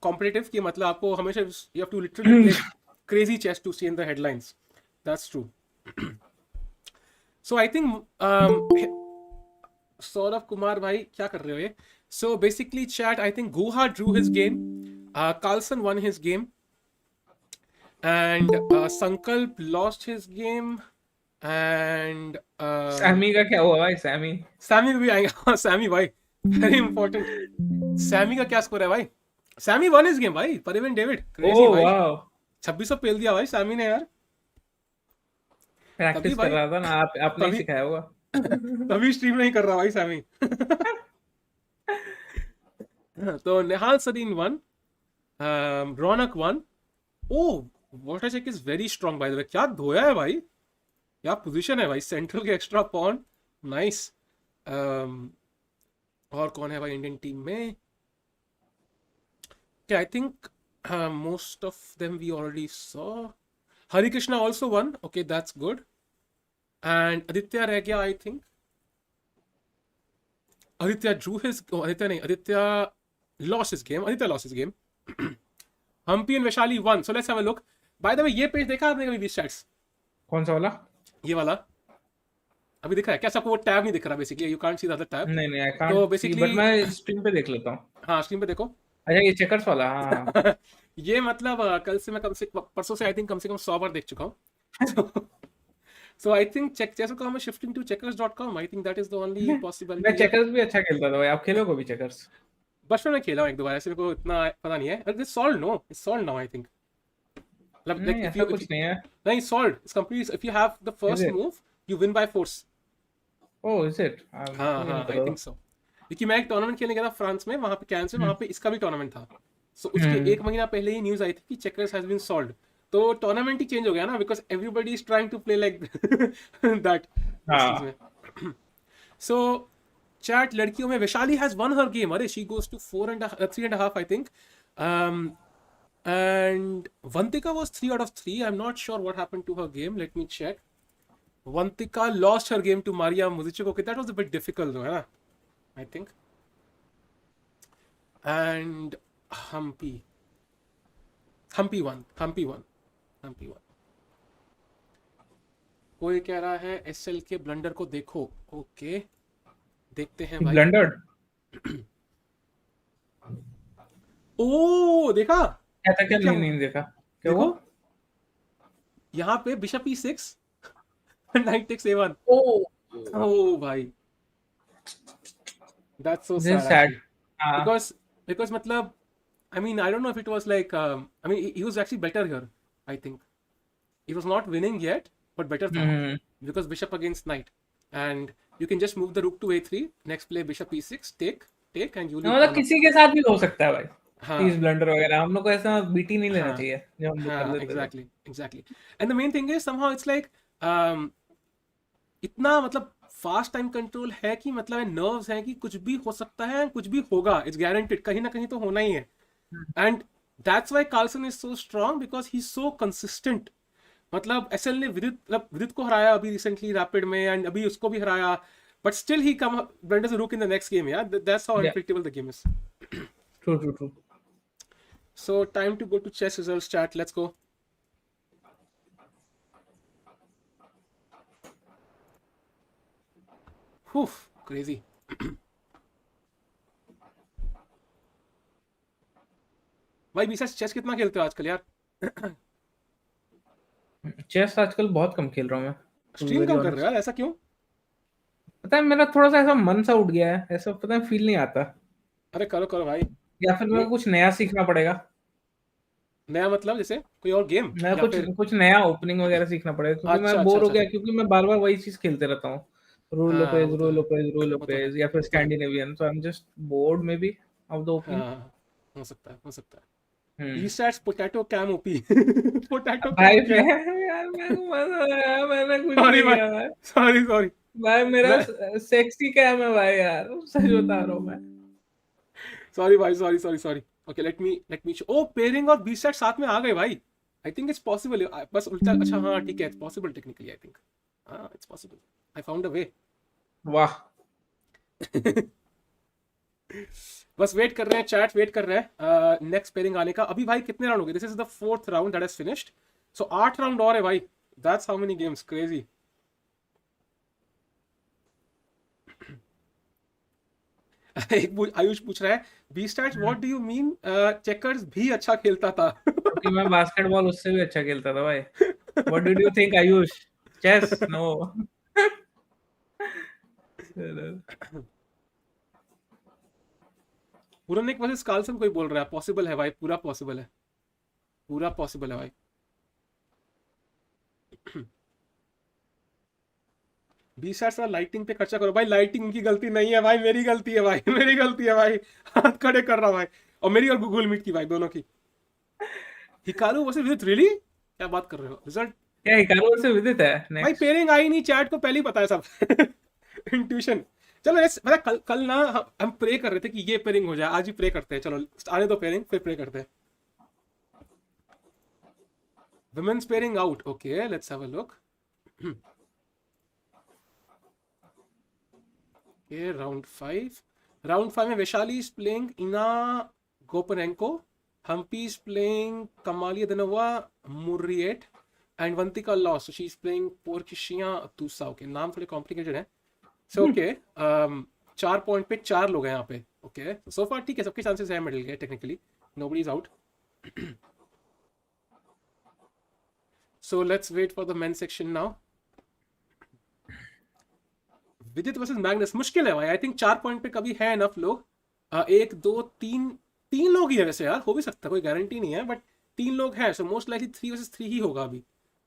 competitive कि मतलब आपको हमेशा you have to literally play crazy chess to see in the headlines. That's true. So I think Saurabh Kumar भाई क्या कर रहे हो ये. So basically chat, I think Guha drew his game, Carlsen won his game, and Sankalp lost his game, and Sammy का क्या हुआ भाई. सैमी भी आएगा. सैमी भाई very important. सैमी का क्या स्कोर है भाई. सैमी वन इज गेम भाई. परिवन डेविड क्रेजी भाई. 2600 पेल दिया भाई सैमी ने यार. प्रैक्टिस कर रहा था ना, आपने ही सिखाया होगा. तभी स्ट्रीम नहीं कर रहा भाई सैमी. तो Nihal Sarin won, Raunak won. Oh what I check is very strong by the way. क्या धोया है भाई, क्या पोजीशन है भाई. सेंट्रल के एक्स्ट्रा पॉन, नाइस. और कौन है भाई इंडियन टीम में. Okay, I think most of them we already saw. Hari Krishna also won. Okay, that's good. And Aditya रह गया I think. Aditya drew his. Oh, Aditya नहीं. Aditya lost his game. Humpy and Vaishali won. So let's have a look. By the way, ये page देखा आपने कभी Beaststats? कौन सा वाला. ये वाला. अभी दिख रहा है क्या सबको? वो टैब नहीं दिख रहा basically, you can't see the other tab. नहीं आई तो कांट सी, बेसिकली बट मैं स्ट्रीम पे देख लेता हूँ। हाँ स्क्रीन पे देखो। अच्छा ये चेकर्स वाला, हाँ। ये मतलब कल से मैं कम से परसों से आई थिंक कम से कम 100 बार देख चुका हूँ। So I think chess.com is shifting to checkers.com. I think that is the only मैं possibility. चेकर्स भी अच्छा खेलता था भाई, आप खेलो कभी चेकर्स? बचपन में खेला हूँ एक दो बार, ऐसे मेरे को इतना पता नहीं है। It's solved, no? It's solved now, I think. Like नहीं if ऐसा you कुछ नहीं है। नहीं solved. It's complete. If you have the is first it? move, you win by force. Oh is it? हाँ मुझे नहीं हाँ, I पता था। think so. क्योंकि मैं एक टूर्नामेंट खेलने गया था फ्रांस में, वहाँ पे कैंस में, वहाँ हम्म पे इसका भी टूर्नामेंट था। सो उसके हम्म, एक महीना पहले ही न्यूज आई थी कि चेकर्स हैज बीन सॉल्व्ड। तो टूर्नामेंट ही चेंज हो गया ना, because everybody is trying to play like that उस चीज हाँ। में। सो चैट, लड़कियों में Vaishali has won her game. अरे she goes to 3.5 I think. And Vantika was 3 out of 3. I'm not sure what happened to her game. Let me check. Vantika lost her game to Maria Muzichuk. Okay, that was a bit difficult though, है? I think. And Humpy won. कोई कह रहा है SL के blunder को देखो। Okay, देखते हैं भाई। ब्लंडर्ड? ओ देखा क्या था? क्या क्या नहीं हुआ? नहीं देखा, क्या देखो हुआ? यहाँ पे bishop E6 knight takes A1। Oh ओ भाई, that's so this sad sad. actually. हाँ। Because मतलब I mean I don't know if it was like I mean he was actually better here. I think he was not winning yet, but better था हम्म, because bishop against knight, and you can just move the rook to A3. Next play bishop E6, take and you leave मतलब pawn up. किसी के साथ भी हो सकता है भाई। हाँ तीस ब्लंडर वगैरह हम लोग को ऐसा बीटी नहीं लेना हाँ चाहिए जो हम लोग कर हाँ, लेते थे। exactly. And the main thing is somehow it's like um, इतना मतलब फास्ट टाइम कंट्रोल है कि मतलब नर्व्स हैं कि कुछ भी हो सकता है, कुछ भी होगा, इट्स गारंटेड, कहीं ना कहीं तो होना ही है। And that's why Carlsen is so strong, because he is so consistent. मतलब एसएल ने विदित को हराया अभी रिसेंटली रैपिड में, एंड अभी उसको भी हराया, but still he come blunders रुक इन द नेक्स्ट गेम। यार that's how unpredictable the game is. True true true. So time to go to chess results chat, let's go. Crazy. भाई बीसा chess कितना खेलते हो आजकल यार? चेस आजकल बहुत कम खेल रहा हूँ मैं, टू बी स्ट्रीम वेरी कम कर रहे हो ऑनेस्ट। यार, ऐसा क्यों? पता है मेरा थोड़ा सा ऐसा मन सा उठ गया है, ऐसा पता है फील नहीं आता। अरे करो करो भाई। या फिर मेरे को कुछ नया सीखना पड़ेगा। नया मतलब जैसे कोई और गेम मैं या कुछ फिर? कुछ नया ओपनिंग वगैरह सीखना पड़ेगा, क्योंकि मैं अच्छा अच्छा बोर हो अच्छा गया, अच्छा। क्योंकि मैं बार बार वही चीज खेलते रहता हूँ। रूल हाँ लोपेज वो तो रूल है, लोपेज रूल वो तो है, लोपेज या फिर वो तो है। Scandinavian, so I am just board may be of the opening. हाँ हो सकता है, हो सकता है। हम्म। बीस्टैट्स पोटैटो कैम ओपी। पोटैटो भाई कैम क्या है? यार मेरे को मजा आया, मैंने कुछ सॉरी नहीं भाई, किया भाई। Sorry sorry. भाई मेरा मैं सेक्सी कैम है भाई, यार सच बता रहा हूँ मैं। सॉरी भाई, सॉरी। ओके लेट मी ओ पेयरिंग और बीस्टैट साथ में आ गए भाई। आई थिंक इट्स पॉसिबल, बस उल्टा, अच्छा हाँ ठीक है, it's possible technically I think. हाँ it's possible, I found a way. वाह। बस वेट कर रहे हैं चैट, वेट कर रहे हैं नेक्स्ट पेयरिंग आने का। अभी भाई कितने राउंड हो गए? This is the 4th round that has finished. सो 8 राउंड और है भाई। That's how many games, crazy. Ayush पूछ रहा है B stats what do you mean checkers भी अच्छा खेलता था? क्योंकि मैं बास्केटबॉल उससे भी अच्छा खेलता था भाई। What did you think Ayush? Chess? No. पूरन वर्सेस कार्लसन कोई बोल रहा है, पॉसिबल है भाई, पूरा पॉसिबल है, पूरा पॉसिबल है भाई। बी स्टैट्स वाला लाइटिंग पे खर्चा करो भाई। लाइटिंग उनकी गलती नहीं है भाई, मेरी गलती है भाई। मेरी गलती है भाई, हाथ खड़े कर रहा भाई। और मेरी और गूगल मीट की भाई, दोनों की। हिकारू वर्सेस विदित, रियली? क्या बात कर रहे हो? रिजल्ट क्या हिकारू से विदित है भाई, नेक्स्ट? पेयरिंग आई नहीं, चैट को पहले ही पता है सब। इंट्यूशन। चलो पता कल ना हम प्रे कर रहे थे कि ये पेयरिंग हो जाए, आज ही प्रे करते हैं। चलो आने दो पेयरिंग, फिर प्रे करते हैं। Women's pairing out, okay let's have a look. Okay round 5 में Vaishali is playing Inna Gaponenko, Humpy is playing Kamalidenova Meruert, and Vantika loss, so she is playing पोरकिशिया तुसा. ओके, नाम थोड़े कॉम्प्लिकेटेड है. सो ओके, 4 पॉइंट पे 4 लोग हैं यहाँ पे. ओके, सो फार ठीक है, सबके चांसेस है मिडिल के. Technically nobody is out. So let's wait for the main section now. Vidit versus Magnus मुश्किल है भाई. आई थिंक 4 पॉइंट पे कभी है इनफ लोग. 1 2 3 3 लोग ही है वैसे यार, हो भी सकता है, कोई गारंटी नहीं है, बट 3 लोग हैं. सो मोस्ट लाइकली 3 वर्सेस 3 ही होगा अभी.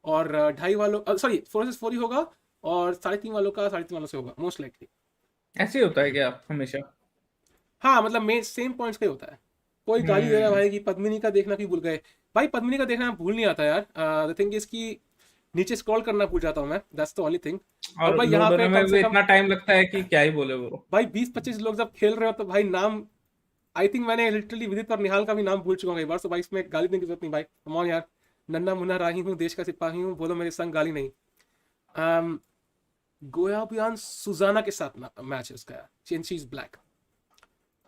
और 2.5 वालों, सॉरी 4 वर्सेस 4 ही होगा. और 3.5 वालों का 3.5 वालों से होगा मोस्ट लाइकली. ऐसे ही होता है क्या हमेशा? हाँ मतलब मेन सेम पॉइंट्स का ही होता है. कोई गाली दे रहा है भाई कि पद्मिनी का देखना क्यों भूल गए. भाई पद्मिनी का देखना भूल नहीं आता यार. द थिंग इज कि नीचे स्क्रॉल करना भूल जाता हूँ मैं. That's the only thing. और भाई यहाँ पे में कम से कम इतना टाइम लगता है कि क्या ही बोले वो. भाई 20-25 लोग जब खेल रहे हो तो भाई नाम, आई थिंक मैंने लिटरली विदित और निहाल का भी नाम भूल चुका हूँ कई बार. तो भाई इसमें गाली देने की जरूरत नहीं भाई. कम ऑन यार, नन्ना मुन्ना राही हूँ, देश का सिपाही हूँ, बोलो मेरे संग गाली नहीं. गोयाबियान सुजाना के साथ मैच है उसका. She is black.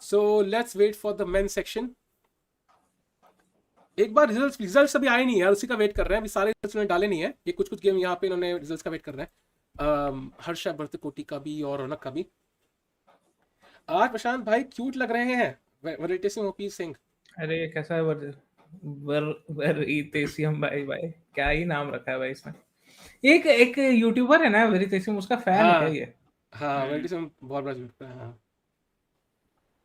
So let's wait for the main section. एक बार रिजल्ट्स अभी आए नहीं है यार, उसी का वेट कर रहे हैं. अभी सारे रिजल्ट्स उन्होंने डाले नहीं है. ये कुछ गेम यहाँ पे इन्होंने रिजल्ट्स का वेट कर रहे हैं. हर्षा भरत कोटी का भी और रौनक का भी. आज प्रशांत भाई क्यूट लग रहे हैं. वैरायटी से ओपी सिंह. अरे कैसा है वेरिटेसियम भाई. भाई क्या ही नाम रखा है भाई इसमें. एक यूट्यूबर है ना वेरिटेसियम, उसका फैन है क्या ये? हाँ वैरायटी से बहुत बड़ा झूठ है. हाँ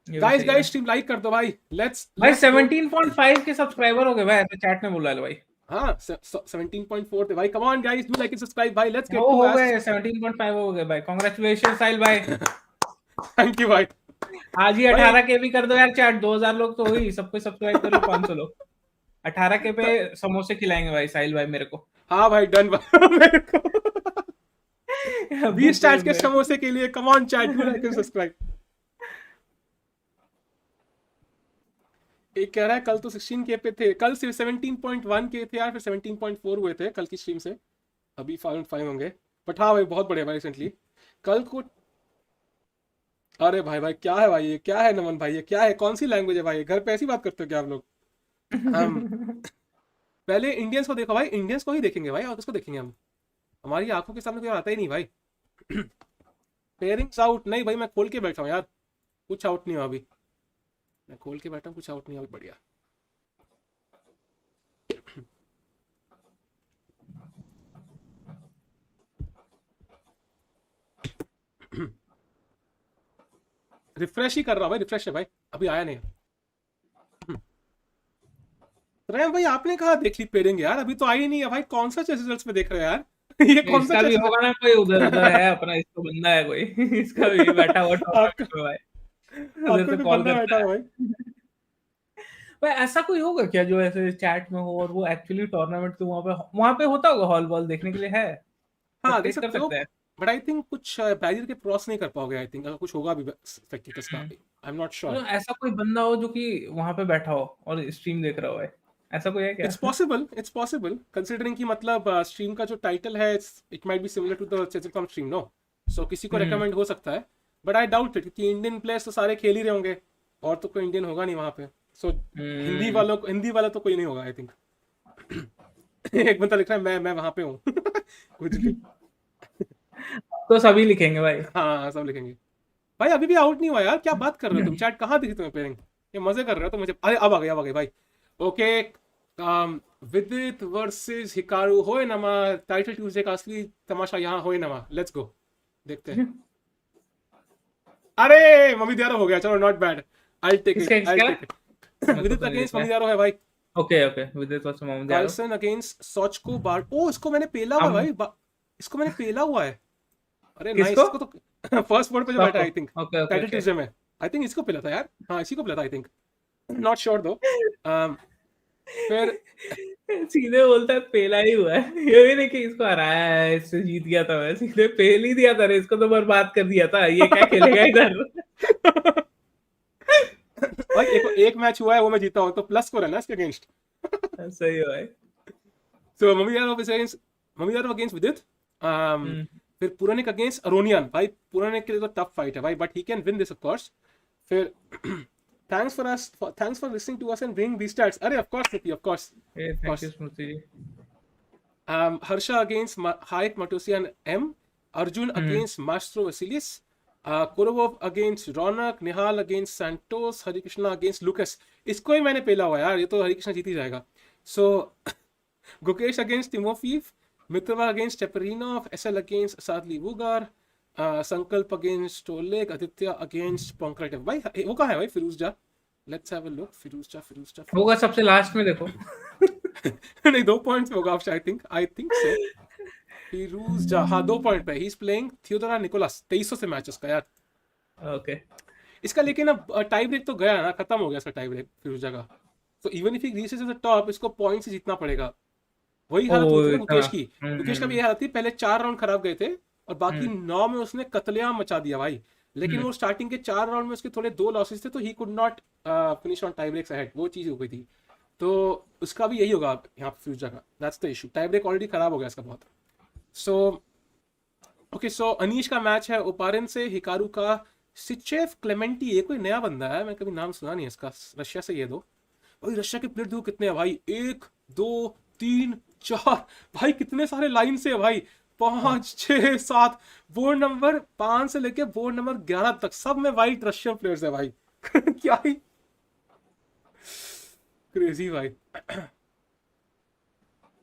ये भी गाइस सही है. गाइस स्ट्रीम लाइक कर दो भाई. लेट्स भाई 17.5 के सब्सक्राइबर हो गए भाई, ऐसे चैट में बोला है भाई. हाँ 17.4 थे भाई. Come on guys, do like and subscribe भाई. लेट्स गेट वो टू हो गए 17.5 हो गए भाई. कांग्रेचुलेशन साहिल भाई. थैंक यू भाई. आज ही 18 के भी कर दो यार चैट. 2000 लोग तो हुई, सबको सब्सक्राइब करो. 500 लोग 18 के पे समोसे खिलाएंगे भाई साहिल भाई मेरे को. हाँ भाई डन मेरे को. बीस्टैट्स के समोसे के लिए come on chat, do like and subscribe. एक कह रहा है कल तो 16K पे थे, कल सिर्फ 17.1K थे यार, फिर 17.4 हुए थे कल की स्ट्रीम से. अभी 5.5 होंगे. बट हाँ भाई बहुत बढ़िया भाई रिसेंटली. कल को अरे भाई भाई क्या है भाई, ये क्या है नमन भाई, ये क्या है, कौन सी लैंग्वेज है भाई, घर पे ऐसी बात करते हो क्या आप लोग? हम पहले इंडियंस को देखो भाई, इंडियंस को ही देखेंगे भाई, और किसको देखेंगे हम? हमारी आंखों के सामने कोई आता ही नहीं भाई. पेयरिंग्स आउट नहीं भाई, मैं खोल के बैठा हूँ यार, कुछ आउट नहीं हुआ अभी. मैं खोल के बैठा हूँ, कुछ आउट नहीं हुआ. बढ़िया. रिफ्रेश ही कर रहा हूँ भाई, रिफ्रेश है भाई, अभी आया नहीं. रैम भाई आपने कहा देख ली पेयरिंग यार, अभी तो आई नहीं है भाई. कौन सा चेस रिजल्ट्स में देख रहे हो यार? ये कौन सा इसका भी चेस होगा ना कोई उधर उधर है अपना, इसको बंदा है कोई. इसका भी बैठा हुआ टॉप पे भाई, उधर से आपको कॉल बंदा करता बैठा है. भाई. भाई ऐसा कोई होगा क्या जो ऐसे चैट में हो और वो एक्चुअली टूर्नामेंट तो वहां पे होता होगा, हॉल बॉल देखने के लिए है, हाँ देख प्रैक्टिस कर सकते हो, सकते हैं. बट आई थिंक कुछ बैरियर के क्रॉस नहीं कर पाओगे. आई थिंक अगर कुछ होगा भी स्पेक्टेटर्स का भी, आई एम नॉट श्योर. मतलब ऐसा कोई बंदा हो जो कि वहां पे बैठा हो और स्ट्रीम देख रहा हो है, ऐसा कोई है क्या? इट्स पॉसिबल कंसिडरिंग कि मतलब स्ट्रीम का जो टाइटल है, it might be similar to the chess.com stream, no. So किसी को रेकमेंड हो सकता है, बट आई डाउट इट, क्योंकि इंडियन प्लेयर्स तो सारे खेल ही रहे होंगे, और तो कोई इंडियन होगा नहीं वहां पे. सो हिंदी वाला तो कोई नहीं होगा आई थिंक. एक बंदा लिख रहा है मैं वहां पे हूँ. कुछ भी. तो सभी लिखेंगे भाई. हाँ सब लिखेंगे भाई. अभी भी आउट नहीं हुआ यार, क्या बात कर रहे हो तुम? चैट कहाँ दिखी तुम्हें पेयरिंग? ये मजे कर रहे हो तो मुझे. अरे अब आ गई भाई. ओके, विदित वर्सेस हिकारू होए नमा, टाइटल ट्यूसडे का असली तमाशा यहाँ होए नमा. लेट्स गो, देखते हैं. अरे मम्मी दियारो हो गया, चलो not bad, I take it. Vidit against Mamedyarov है भाई. Okay Vidit versus Mamedyarov. Carlsen against Socko बार. ओ इसको मैंने पेला हुआ है भाई, इसको मैंने पेला हुआ है. अरे नाइस. इसको तो फर्स्ट बोर्ड पे जो बैठा है आई थिंक टाइटल ट्यूसडे में, आई थिंक इसको पेला था यार. हाँ इसी को पेला था आई थिंक, नॉट श्योर दो. फिर सीधे बोलता है पेला ही हुआ है, ये भी नहीं कि इसको हराया है, इससे जीत गया था. मैं सीधे पेल ही दिया था, इसको तो बर्बाद कर दिया था. ये क्या खेलेगा इधर? भाई एक मैच हुआ है वो मैं जीता हूँ, तो प्लस स्कोर है ना इसके अगेंस्ट. सही है भाई. सो मम्मी यार अगेंस्ट विदित. फिर पुरानिक अगेंस्ट अरोनियन. भाई पुरानिक के लिए तो टफ फाइट है भाई, but he can win this of course. फिर thanks for listening to us and bring Beaststats. अरे of course Smriti, of course. Thank you Smriti ji. Harsha against Hayek Matosian M. Arjun against Maestro Vasilis. Kurovov against Ronak. Nihal against Santos. Hari Krishna against Lucas. इसको ही मैंने पेला हुआ यार, ये तो हरी कृष्णा जीत ही जाएगा. So Gukesh against Timofeev. Mitrova against Teperinov. SL against Sadli Vugar. Sankalp against Oleg. Aditya against Pankratov. भाई वो कहाँ है भाई फिरोजजा? Let's have a look. फिरोजजा. होगा सबसे लास्ट में देखो. नहीं 2 पॉइंट्स में होगा आई थिंक सो. फिरोजजा हाँ 2 पॉइंट पे. He is playing Theodorou Nikolas. 2300 से मैच उसका यार. ओके. इसका लेकिन अब टाई ब्रेक तो गया ना, खत्म हो गया इसका टाई ब्रेक फिरोजजा का. तो even if he reaches the top, इसको पॉइंट से जीतना पड़ेगा. वही हालत हुई थी ना गुकेश की. गुकेश का भी ये हालत थी. पहले 4 राउंड खराब गए थे और बाकी 9 में उसने कत्लेआम मचा दिया भाई. लेकिन वो स्टार्टिंग के 4 राउंड में उसके थोड़े 2 लॉसेस थे, तो he could not finish on tie breaks ahead. वो चीज हो गई थी. तो उसका भी यही होगा यहाँ पे फिरोजजा का. That's the issue. Tie break already खराब हो गया इसका बहुत. So okay. सो अनीश का मैच है ओपारिन से. हिकारू का सिचेव क्लेमेंटी. ये कोई नया बंदा है, मैं कभी नाम सुना नहीं इसका. रशिया से ये दो भाई. रशिया के प्लेयर देखो कितने हैं भाई. 1 2 3 4 भाई. कितने सारे लाइन से है भाई. 5 6 7 बोर्ड नंबर 5 से लेके बोर्ड नंबर 11 तक सब में वाइट रशियन प्लेयर्स है भाई. क्या ही क्रेजी भाई.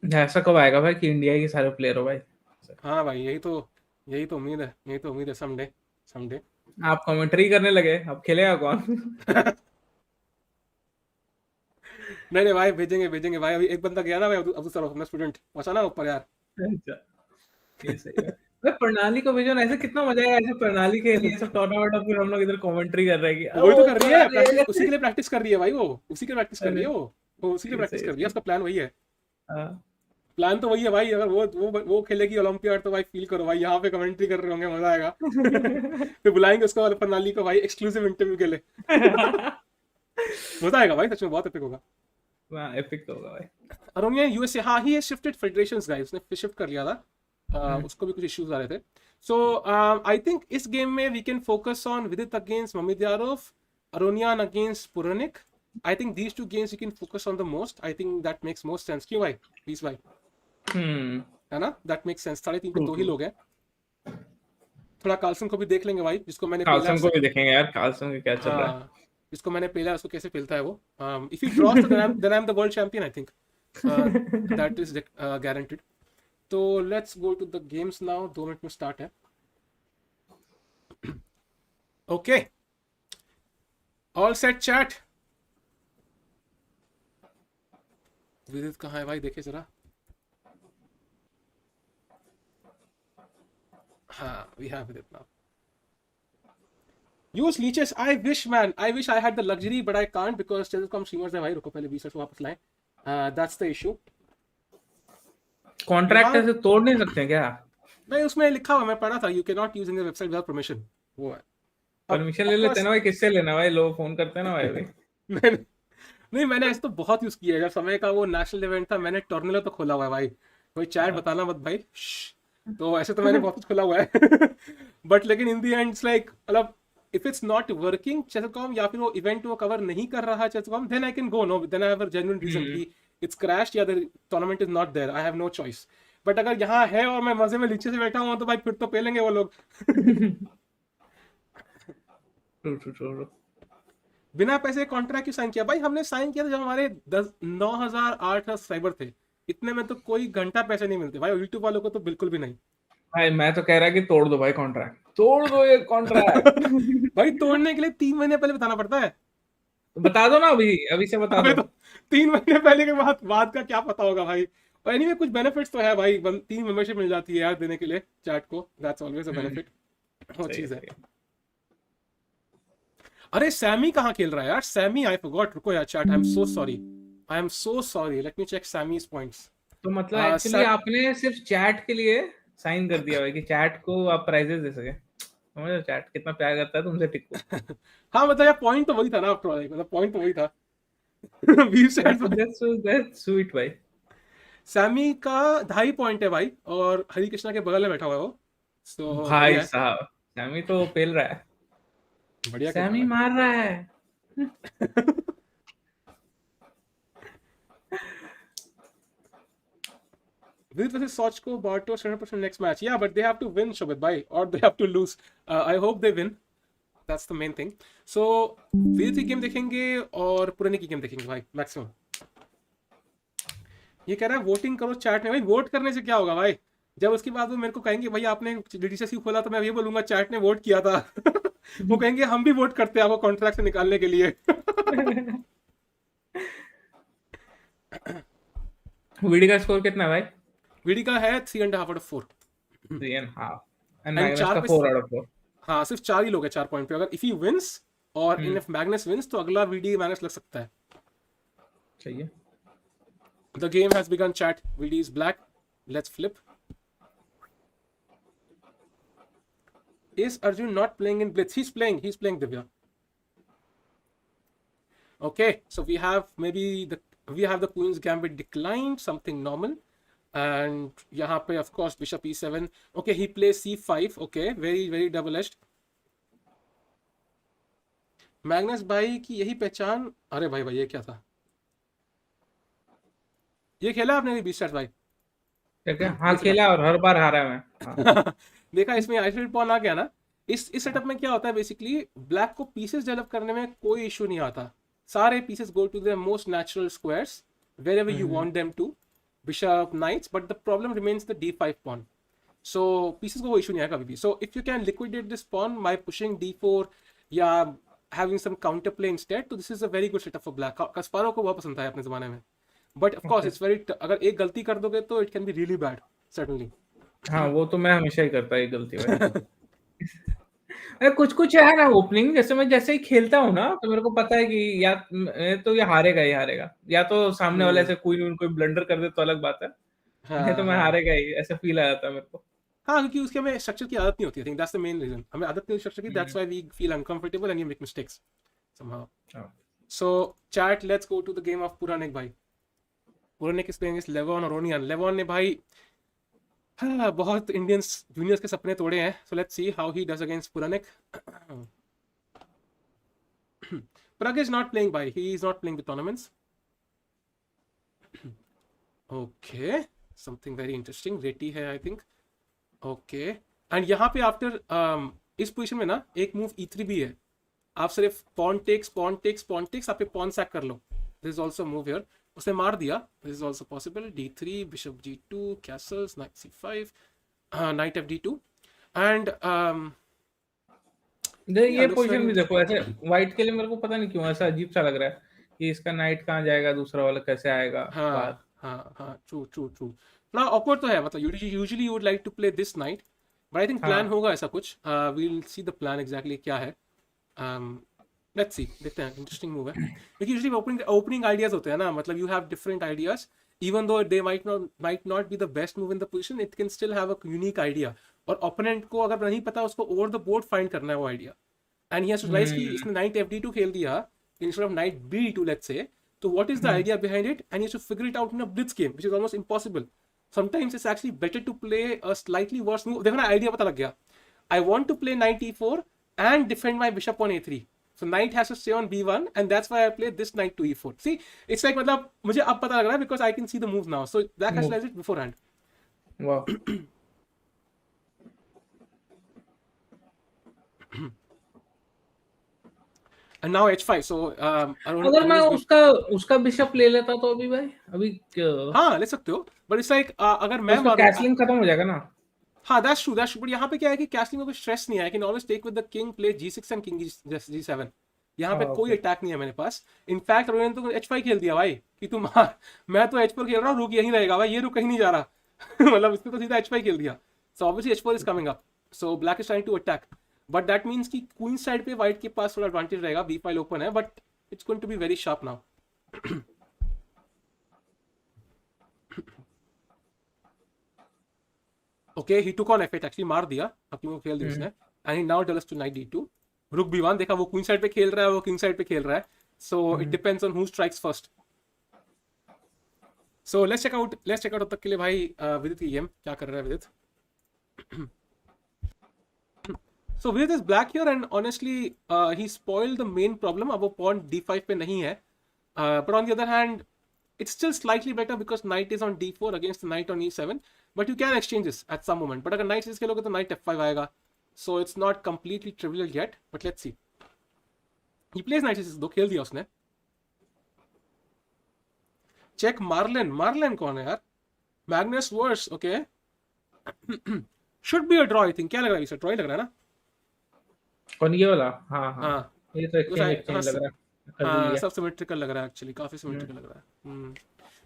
ऐसा कब आएगा भाई कि इंडिया के सारे प्लेयर हो भाई. हाँ भाई यही तो उम्मीद है. समडे आप कमेंट्री करने लगे, अब खेलेगा कौन? नहीं भाई भेजेंगे भाई. अभी एक बंदा गया ना भाई, अब्दुसत्तोरव अपना स्टूडेंट पहुंचा ना ऊपर यार. अच्छा, ये सही है भाई. प्रणाली को भेजो ना. ऐसे कितना मजा आएगा ऐसे प्रणाली के लिए सब टूर्नामेंट और फिर हम लोग इधर कमेंट्री कर रहे हैं कि वही तो कर रही है प्रैक्टिस. उसी के लिए प्रैक्टिस कर रही है भाई. वो उसी के लिए प्रैक्टिस कर रही है. वो उसी के लिए प्रैक्टिस कर रही है. उसका प्लान वही है. प्लान तो वही है भाई. अगर वो खेलेगी ओलंपियाड तो भाई फील करो भाई, यहाँ पे कमेंट्री कर रहे होंगे, मजा आएगा. फिर बुलाएंगे उसको प्रणाली को भाई एक्सक्लूसिव इंटरव्यू के लिए. मजा आएगा भाई, सच में बहुत एपिक होगा. एपिक तो होगा भाई. Aronian USA. हाँ he has shifted federations guys. उसने शिफ्ट कर लिया था. उसको भी कुछ इश्यूज आ रहे थे. सो आई थिंक इस गेम में we can focus on Vidit against Mamedyarov, Aronian against Puranik. I think these 2 games you can focus on the most. I think that makes most sense. क्यों भाई? Please भाई. है ना? That makes sense. 3.5 पे 2 ही लोग हैं. थोड़ा कार्लसन को भी देख लेंगे भाई, जिसको मैंने कार्लसन को भी देखेंगे यार. कार्लसन का क्या चल रहा है, जिसको मैंने पहला उसको कैसे खेलता है वो. If he draws then I'm the world champion I think. That is guaranteed. तो let's go to the games now. 2 minute में स्टार्ट है. Okay. All set chat. विदित कहाँ है भाई, देखे जरा. हाँ, we have Vidit now. Use leeches. I wish I had the luxury, but I can't because chess.com streamers है भाई. रुको पहले Beaststats वापस लाएं. That's the issue. कॉन्ट्रैक्ट ऐसे तोड़ नहीं सकते क्या? नहीं, उसमें लिखा हुआ मैं पढ़ा था. You cannot use in the website without permission. वो है. परमिशन ले लेते ना भाई. किससे लेना भाई? लोग फोन करते हैं ना भाई. नहीं मैंने ऐसे तो बहुत यूज किया है. जब समय का वो नेशनल इवेंट था, मैंने टॉर्नेलो तो खोला हुआ है भाई. कोई चैट बताना मत भाई. तो ऐसे तो मैंने बहुत कुछ खोला हुआ है. बट लेकिन इन दी एंड इट्स लाइक, मतलब if it's not working chess.com या फिर वो इवेंट वो कवर नहीं कर रहा chess.com, then I can go. No, then I have a genuine reason कि इट्स क्रैश्ड या the tournament is not there. I have no choice. But अगर यहाँ है और मैं मजे में नीचे से बैठा हूँ तो भाई फिर तो पेलेंगे वो लोग. बिना पैसे कॉन्ट्रैक्ट क्यों साइन किया भाई? हमने साइन किया था जब हमारे 9,008 सब्सक्राइबर थे. इतने में तो कोई घंटा पैसे नहीं मिलते भाई. यूट्यूब वालों को तो बिल्कुल भी नहीं भाई. मैं तो कह रहा कि तोड़ दो भाई कॉन्ट्रैक्ट. तोड़ दो ये कॉन्ट्रैक्ट. भाई तोड़ने के लिए 3 महीने पहले बताना पड़ता है. बता दो ना अभी से बता दो. तो 3 महीने पहले के बाद का क्या पता होगा भाई. और एनीवे कुछ बेनिफिट्स तो है भाई. 3 मेंबरशिप मिल जाती है यार देने के लिए चैट को. That's always a benefit. वो चीज है. अरे सैमी कहाँ खेल रहा है यार? Sammy, I forgot. रुको यार chat. I am so sorry. Let me check Sammy's points. तो मतलब एक्चुअली आपने सिर्फ चैट के लिए साइन कर दिया भाई कि चैट को आप प्राइजेस दे सके. समझ चैट कितना प्यार करता है तुमसे टिक को. हाँ मतलब यार पॉइंट तो वही था ना. मतलब पॉइंट तो वही था. That's sweet भाई. सैमी का 2.5 पॉइंट है भाई और हरी कृष्णा के बगल में बैठा हुआ है वो. So, भाई साहब सैमी तो पेल रहा है. बढ़िया. सैमी मार रहा है. Vidit versus Sochko, Bartos 100% next match. Yeah, but they have to win, Shobit bhai, or they have to lose. I hope they win. That's the main thing. So Vidit की game देखेंगे और पुराने की game देखेंगे भाई maximum. ये कह रहा है वोटिंग करो चैट में. भाई वोट करने से क्या होगा भाई? जब उसके बाद वो मेरे को कहेंगे भाई आपने डीडीसी खोला तो मैं ये बोलूंगा चैट ने वोट किया था. वो कहेंगे हम भी वोट करते हैं आपको कॉन्ट्रैक्ट से निकालने के लिए. वीडी का स्कोर कितना है भाई? वीडी का है 3.5 out of 4. 3.5 and And Magnus चार का पे 4 आउट ऑफ 4. हाँ सिर्फ 4 ही लोग हैं 4 पॉइंट पे. अगर इफ ही विंस और इन इफ मैग्नस विंस तो अगला वीडी मैग्नस लग सकता है. चाहिए. The game has begun, chat. VD is black. Let's flip. Is Arjun not playing in Blitz? He's playing. He's playing Divya. Okay, so we have the Queen's Gambit declined, something normal. And यहाँ पे of course Bishop E7. Okay, he plays C5. Okay, very very double-edged. Magnus भाई की यही पहचान. अरे भाई भाई ये क्या था? ये खेला आपने भी बीस्टैट्स भाई? ठीक है. हाँ खेला और हर बार हारा मैं. हाँ. देखा इसमें आइसोलेट पॉन आ गया ना. इस सेटअप में क्या होता है बेसिकली ब्लैक को पीसेस डेवलप करने में कोई इशू नहीं आता. सारे pieces go to the most natural squares wherever you want them to. Bishop knights, but the problem remains the d5 pawn. So pieces को कोई इशू नहीं आएगा कभी भी. So if you can liquidate this pawn by pushing d4 या having some counterplay instead, तो this is a very good setup for black. Kasparov को बहुत पसंद था अपने जमाने में. But of course it's very अगर एक गलती कर दोगे तो it can be really bad certainly. हाँ वो तो मैं हमेशा ही करता है गलती भाई. अरे कुछ है ना ओपनिंग जैसे मैं जैसे ही खेलता हूँ ना तो मेरे को पता है कि या तो ये हारेगा ही हारेगा या तो सामने वाले से कोई ब्लंडर कर दे तो अलग बात है. नहीं तो मैं हारेगा ही ऐसा फील आ जाता है मेरे को. हाँ क्योंकि उसके हमें स्ट्रक्चर की आदत नहीं होती. I think that's the main reason. हमें आदत नहीं स्ट्रक्चर की. That's why we feel uncomfortable and we make mistakes somehow. So chat, let's go to the game of Puranik भाई. Puranik is playing against Levon और Onion. Levon ने भाई हाँ बहुत इंडियंस जूनियर्स के सपने तोड़े हैं. So let's see how he does against Puranik. Parag is not playing by. He is not playing with tournaments. Okay, something very interesting. Reti है I think. Okay, and यहाँ पे आफ्टर इस पोजीशन में ना एक मूव E3 भी है. आप सिर्फ pawn takes आप पे pawn sack कर लो. This is also a move here. उसने मार दिया. This is also possible. D3, Bishop G2, castles, Knight C5, Knight FD2, and ये पोजीशन भी देखो ऐसे व्हाइट के लिए मेरे को पता नहीं क्यों ऐसा अजीब सा लग रहा है कि इसका नाइट कहाँ जाएगा दूसरा वाला कैसे आएगा. हाँ true. थोड़ा awkward तो है. मतलब usually you would like to play this knight, but I think plan होगा ऐसा कुछ. We'll see the plan exactly क्या है. Let's see, देखते हैं. इंटरेस्टिंग मूव है क्योंकि यूजुअली ओपनिंग आइडियाज होते हैं ना. मतलब you have different ideas even though they might not be the best move in the position. It can still have a unique idea और ओपोनेंट को अगर नहीं पता उसको ओवर द बोर्ड फाइंड करना है वो idea. And he has to realise कि इसने नाइट FD2 खेल दिया instead of night B2 let's say. तो what is the idea behind it and he has to figure it out in a blitz game which is almost impossible. Sometimes it's actually better to play a slightly worse move. देखो ना idea पता लग गया. I want to play knight E4 and defend my bishop on A3. So knight has to stay on B1 and that's why I play this knight to E4. See, it's like मतलब मुझे अब पता लग रहा है because I can see the moves now. So black has realized it beforehand. Wow. And now H5. So अगर मैं उसका बिशप ले लेता तो अभी भाई अभी हाँ ले सकते हो. But it's like अगर मैं कैसलिंग खत्म हो जाएगा ना. हाँ that's true. But यहाँ पे क्या है कि कैसलिंग में कोई स्ट्रेस नहीं है. I can always take with the king, play G6 and king G7. यहाँ पे कोई अटैक नहीं है मेरे पास. इनफैक्ट उन्होंने तो H5 खेल दिया भाई कि तू मार. मैं तो H4 खेल रहा हूँ. रुक यहीं रहेगा भाई. ये रुक कहीं नहीं जा रहा. मतलब इसने तो सीधा H5 खेल दिया. So obviously H4 is coming up. So black is trying to attack. But that means कि queen side पे white के पास थोड़ा advantage रहेगा. B file open है. But it's going to be very sharp now. Okay, he took on F8 actually. मार दिया. अपनी वो खेल दी उसने. And he now develops to knight D2. रुक B1 देखा वो क्वीन साइड पे खेल रहा है वो किंग साइड पे खेल रहा है. So it depends on who strikes first. So let's check out तब तक के लिए भाई विदित की गेम क्या कर रहा है विदित. सो विदित is black here and honestly he spoiled the main problem. अब वो पॉन D5 पे नहीं है. But on the other hand It's still slightly better because knight is on d4 against the knight on e7, but you can exchange this at some moment. But अगर knight से खेलोगे तो knight f5 आएगा, so it's not completely trivial yet. But let's see. He plays knight c6, दो खेल दिया उसने. Check Marlin कौन है यार? Magnus Worse, okay. Should be a draw, I think. क्या लग रहा है इसे? Draw ही लग रहा है ना? कौन ये वाला? हाँ हाँ, हाँ. ये तो exchange लग रहा है. हाँ, सब सिमेट्रिकल लग रहा है एक्चुअली, काफी सिमेट्रिकल लग रहा है.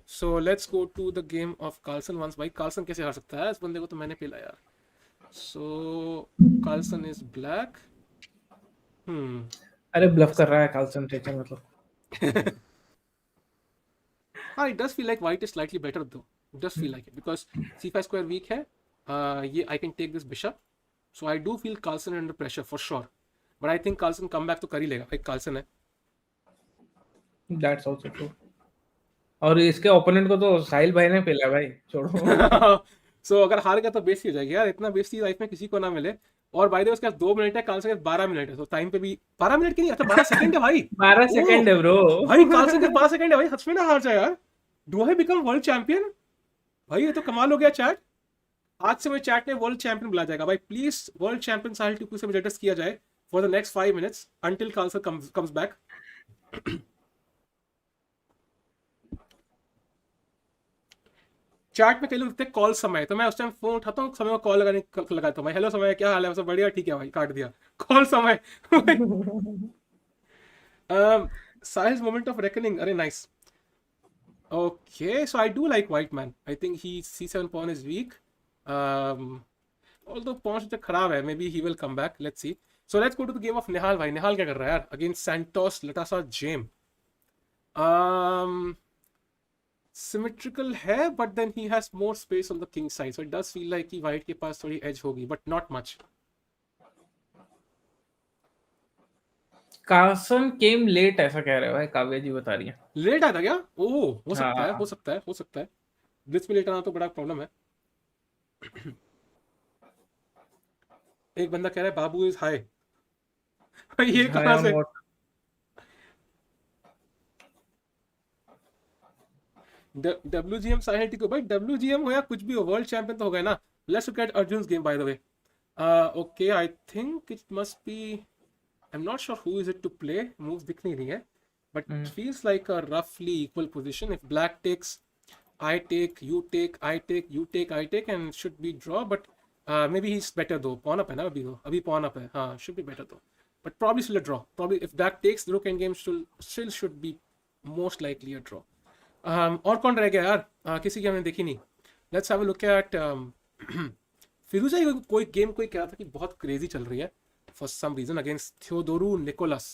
So let's go to the game of Carlsen once. भाई कार्लसन कैसे हार सकता है? इस बंदे को तो मैंने पेला यार. सो कार्लसन इज ब्लैक. अरे ब्लफ कर रहा है कार्लसन, टेंशन मतलब. हाँ, it does feel like white is slightly better though. It does feel like it because c5 square weak है. ये I can take this bishop. So I do feel Carlsen under pressure for sure. But I think Carlsen come back तो कर ही लेगा. भाई Carlsen है. That's also true. और इसके opponent को तो साहिल भाई ने पेला भाई, छोड़ो. So अगर हार गया तो बेइज्जती हो जाएगी यार. इतना बेइज्जती लाइफ में किसी को ना मिले. और बाय द वे उसके पास 2 मिनट है, कार्लसन के पास 12 मिनट है. तो टाइम पे भी 12 मिनट की नहीं, अच्छा 12 सेकंड है भाई. 12 सेकंड है ब्रो. भाई कार्लसन के 12 सेकंड है भाई. हद में ना हार जाए यार. Do I become world champion? भाई ये तो कमाल हो गया चैट. आज से मैं चैट में वर्ल्ड चैंपियन बुला जाएगा भाई. Please world champion Sahil Tikku से एडजस्ट किया जाए for the next 5 minutes until Carlsen comes back. Chat में कई लोग लिखते हैं कॉल समय, तो मैं उस टाइम फोन उठाता हूँ, समय को कॉल लगाता हूँ भाई. हेलो समय, क्या हाल है? सब बढ़िया, ठीक है भाई, काट दिया. कॉल समय. साहिल्स मोमेंट ऑफ रेकनिंग, अरे nice. Okay, so I do like white man. I think he c7 pawn is weak. Although pawn तो खराब है, maybe he will come back. Let's see. So let's go to the game of Nihal भाई. Nihal क्या कर रहा है यार? Against Santos Latasa James. Symmetrical है, but then he has more space on the king side. So it does feel like कि white के पास थोड़ी edge होगी, but not much. Carlsen came late ऐसा कह रहे हो भाई, काव्या जी बता रही है. लेट आया था क्या? ओह, हो सकता है, हाँ. हो सकता है, हो सकता है. ब्लिट्स में लेट आना तो बड़ा प्रॉब्लम है. एक बंदा कह रहा है बाबू इज हाई. ये कहां से? WGM साहिल टिको भाई. WGM हो या कुछ भी हो, वर्ल्ड चैंपियन तो हो गया ना. Let's look at Arjun's game by the way. Okay, I think it must be, I am not sure who is it to play. Moves दिख नहीं रही है, but it feels like a roughly equal position. If black takes, I take, you take, I take, you take, I take, and it should be draw. But maybe he's better though. Pawn up है ना अभी pawn up है. हाँ, should be better though. But probably still a draw. Probably if black takes, the rook endgame still should be most likely a draw. और कौन रह गया यार? किसी की हमने देखी नहीं. Let's have a look at फिरोजा. कोई गेम कोई कह रहा था कि बहुत क्रेजी चल रही है for some reason against Theodoru Nicolas.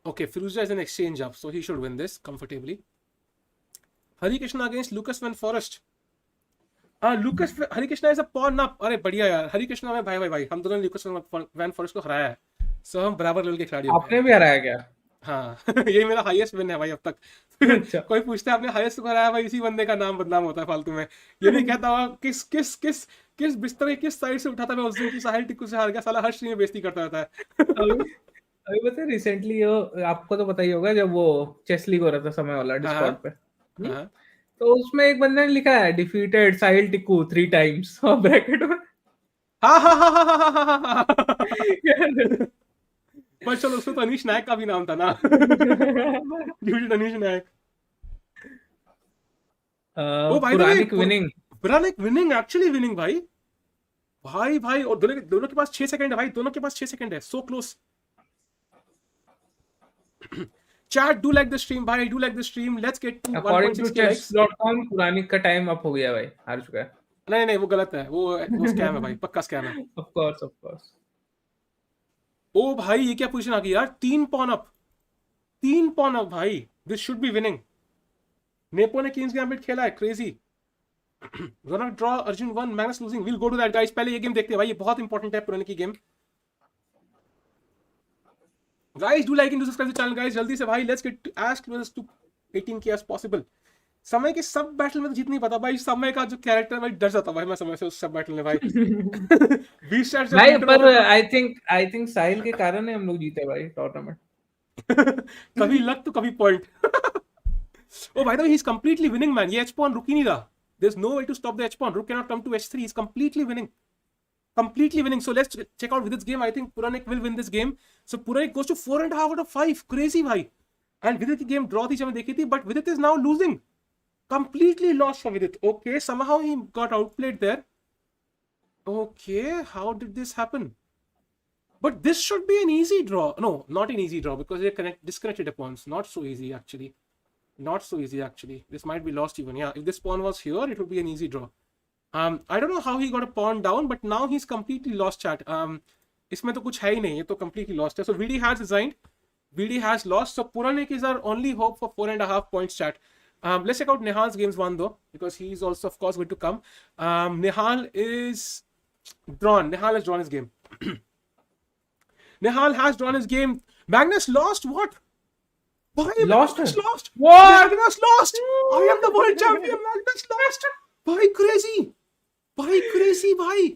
Okay, Firouzja is an exchange up, so he should win this comfortably. Hari Krishna against Lucas Van Forest. Hari Krishna is a pawn up. अरे बढ़िया यार, Hari Krishna में भाई हम दोनों ने Lucas Van Forest को हराया है. So हम बराबर लेवल के खिलाड़ी हो गए. आपने भी हराया क्या? हाँ. ये मेरा हाईएस्ट विन है भाई अब तक. कोई पूछता है आपने हाईएस्ट को हराया भाई, इसी बंदे का नाम बदनाम होता है फालतू में. ये नहीं कहता हुआ किस बिस्तर किस साइड से उठाता मैं उस दिन की साहिल टिक्कू से हार गया. साला हर स्ट्रीम में बेइज्जती करता रहता है. अभी पता है रिसेंटली आपको तो पता ही होगा, जब वो चेस लीग हो रहा था समय वाला डिस्कॉर्ड पे, तो उसमें एक बंदे ने लिखा है डिफीटेड साहिल टिक्कू 3 टाइम्स और ब्रैकेट में. पर चलो, उसमें तो अनीश नायक का भी नाम था ना. डिफीटेड अनीश नायक. पुरानिक विनिंग एक्चुअली विनिंग भाई. और दोनों के पास 6 सेकंड है भाई. दोनों के पास 6 सेकंड है. So close. Chat, do like the stream भाई, do like the stream. Let's get to 1.6 likes. Puranic का टाइम अप हो गया भाई, हार चुका है. नहीं वो गलत है. वो स्कैम है भाई, पक्का स्कैम है. Of course. ओ भाई, ये क्या पोजीशन आ गई यार? 3 पॉन अप भाई. This should be winning. Nepo ने किंग्स गैम्बिट खेला है, crazy. Runner draw, Arjun 1, Magnus losing. Will go to that guys. पहले ये गेम देखते हैं भाई, ये बहुत इंपॉर्टेंट है पुराने की game. Guys, do like and do subscribe to the channel guys. जल्दी से भाई, let's get as close to 18k as possible. समय के सब बैटल में तो जीत नहीं पाता भाई. समय का जो कैरेक्टर भाई डर जाता भाई मैं समय से उस सब बैटल में भाई. Beaststats भाई, पर आई थिंक साहिल के कारण ही हम लोग जीते भाई टूर्नामेंट. कभी लक तो कभी point. Oh, by the way, he's completely winning, man. ये h pawn रुक ही नहीं रहा. There's no way to stop the h pawn. Rook cannot come to h3. He's completely winning. Completely winning. So let's check out Vidit's game. I think Puranik will win this game. So Puranik goes to 4.5 out of 5. Crazy, bhai. And Vidit की game draw थी जब मैं देखी थी, but Vidit is now losing. Completely lost for Vidit. Okay, somehow he got outplayed there. Okay, how did this happen? But this should be an easy draw. No, not an easy draw because they disconnected the pawns. Not so easy actually. Not so easy actually. This might be lost even. Yeah, if this pawn was here, it would be an easy draw. I don't know how he got a pawn down, but now he's completely lost, chat. इसमें तो कुछ है ही नहीं, ये तो completely lost है. So VD has resigned. VD has lost. So Puranik is our only hope for 4.5 points, chat. Let's check out Nihal's games one though, because he's also of course going to come. Nihal is drawn. Nihal has drawn his game. Nihal has drawn his game. Magnus lost. What? Why? Lost? Magnus lost. What? Magnus lost. I am the world champion. Magnus lost. भाई crazy. भाई crazy भाई.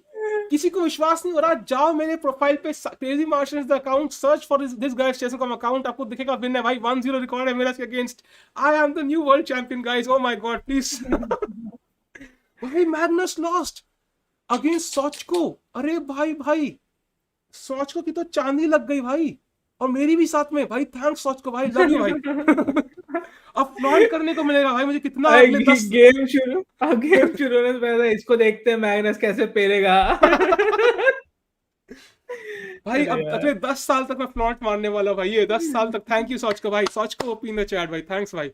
किसी को विश्वास नहीं हो रहा. जाओ मेरे प्रोफाइल पे crazy martians the account, search for this guy's chess.com account. आपको दिखेगा विन है भाई. 1-0 रिकॉर्ड है मेरा इसके against. I am the new world champion, guys. Oh my god, please. भाई Magnus lost against Sochko. अरे भाई सोचको की तो चांदी लग गई भाई, और मेरी भी साथ में भाई. थैंक्स सोचको भाई, लव यू भाई. अब फ्लॉन्ट करने को मिलेगा भाई मुझे कितना. अगले 10 गेम शुरू होने से पहले इसको देखते हैं मैग्नस कैसे पेलेगा. भाई अब अगले 10 साल तक मैं फ्लॉन्ट मारने वाला भाई. ये 10 साल तक. थैंक यू सोचको भाई. सोचको ओपी इन द चैट भाई. थैंक्स भाई.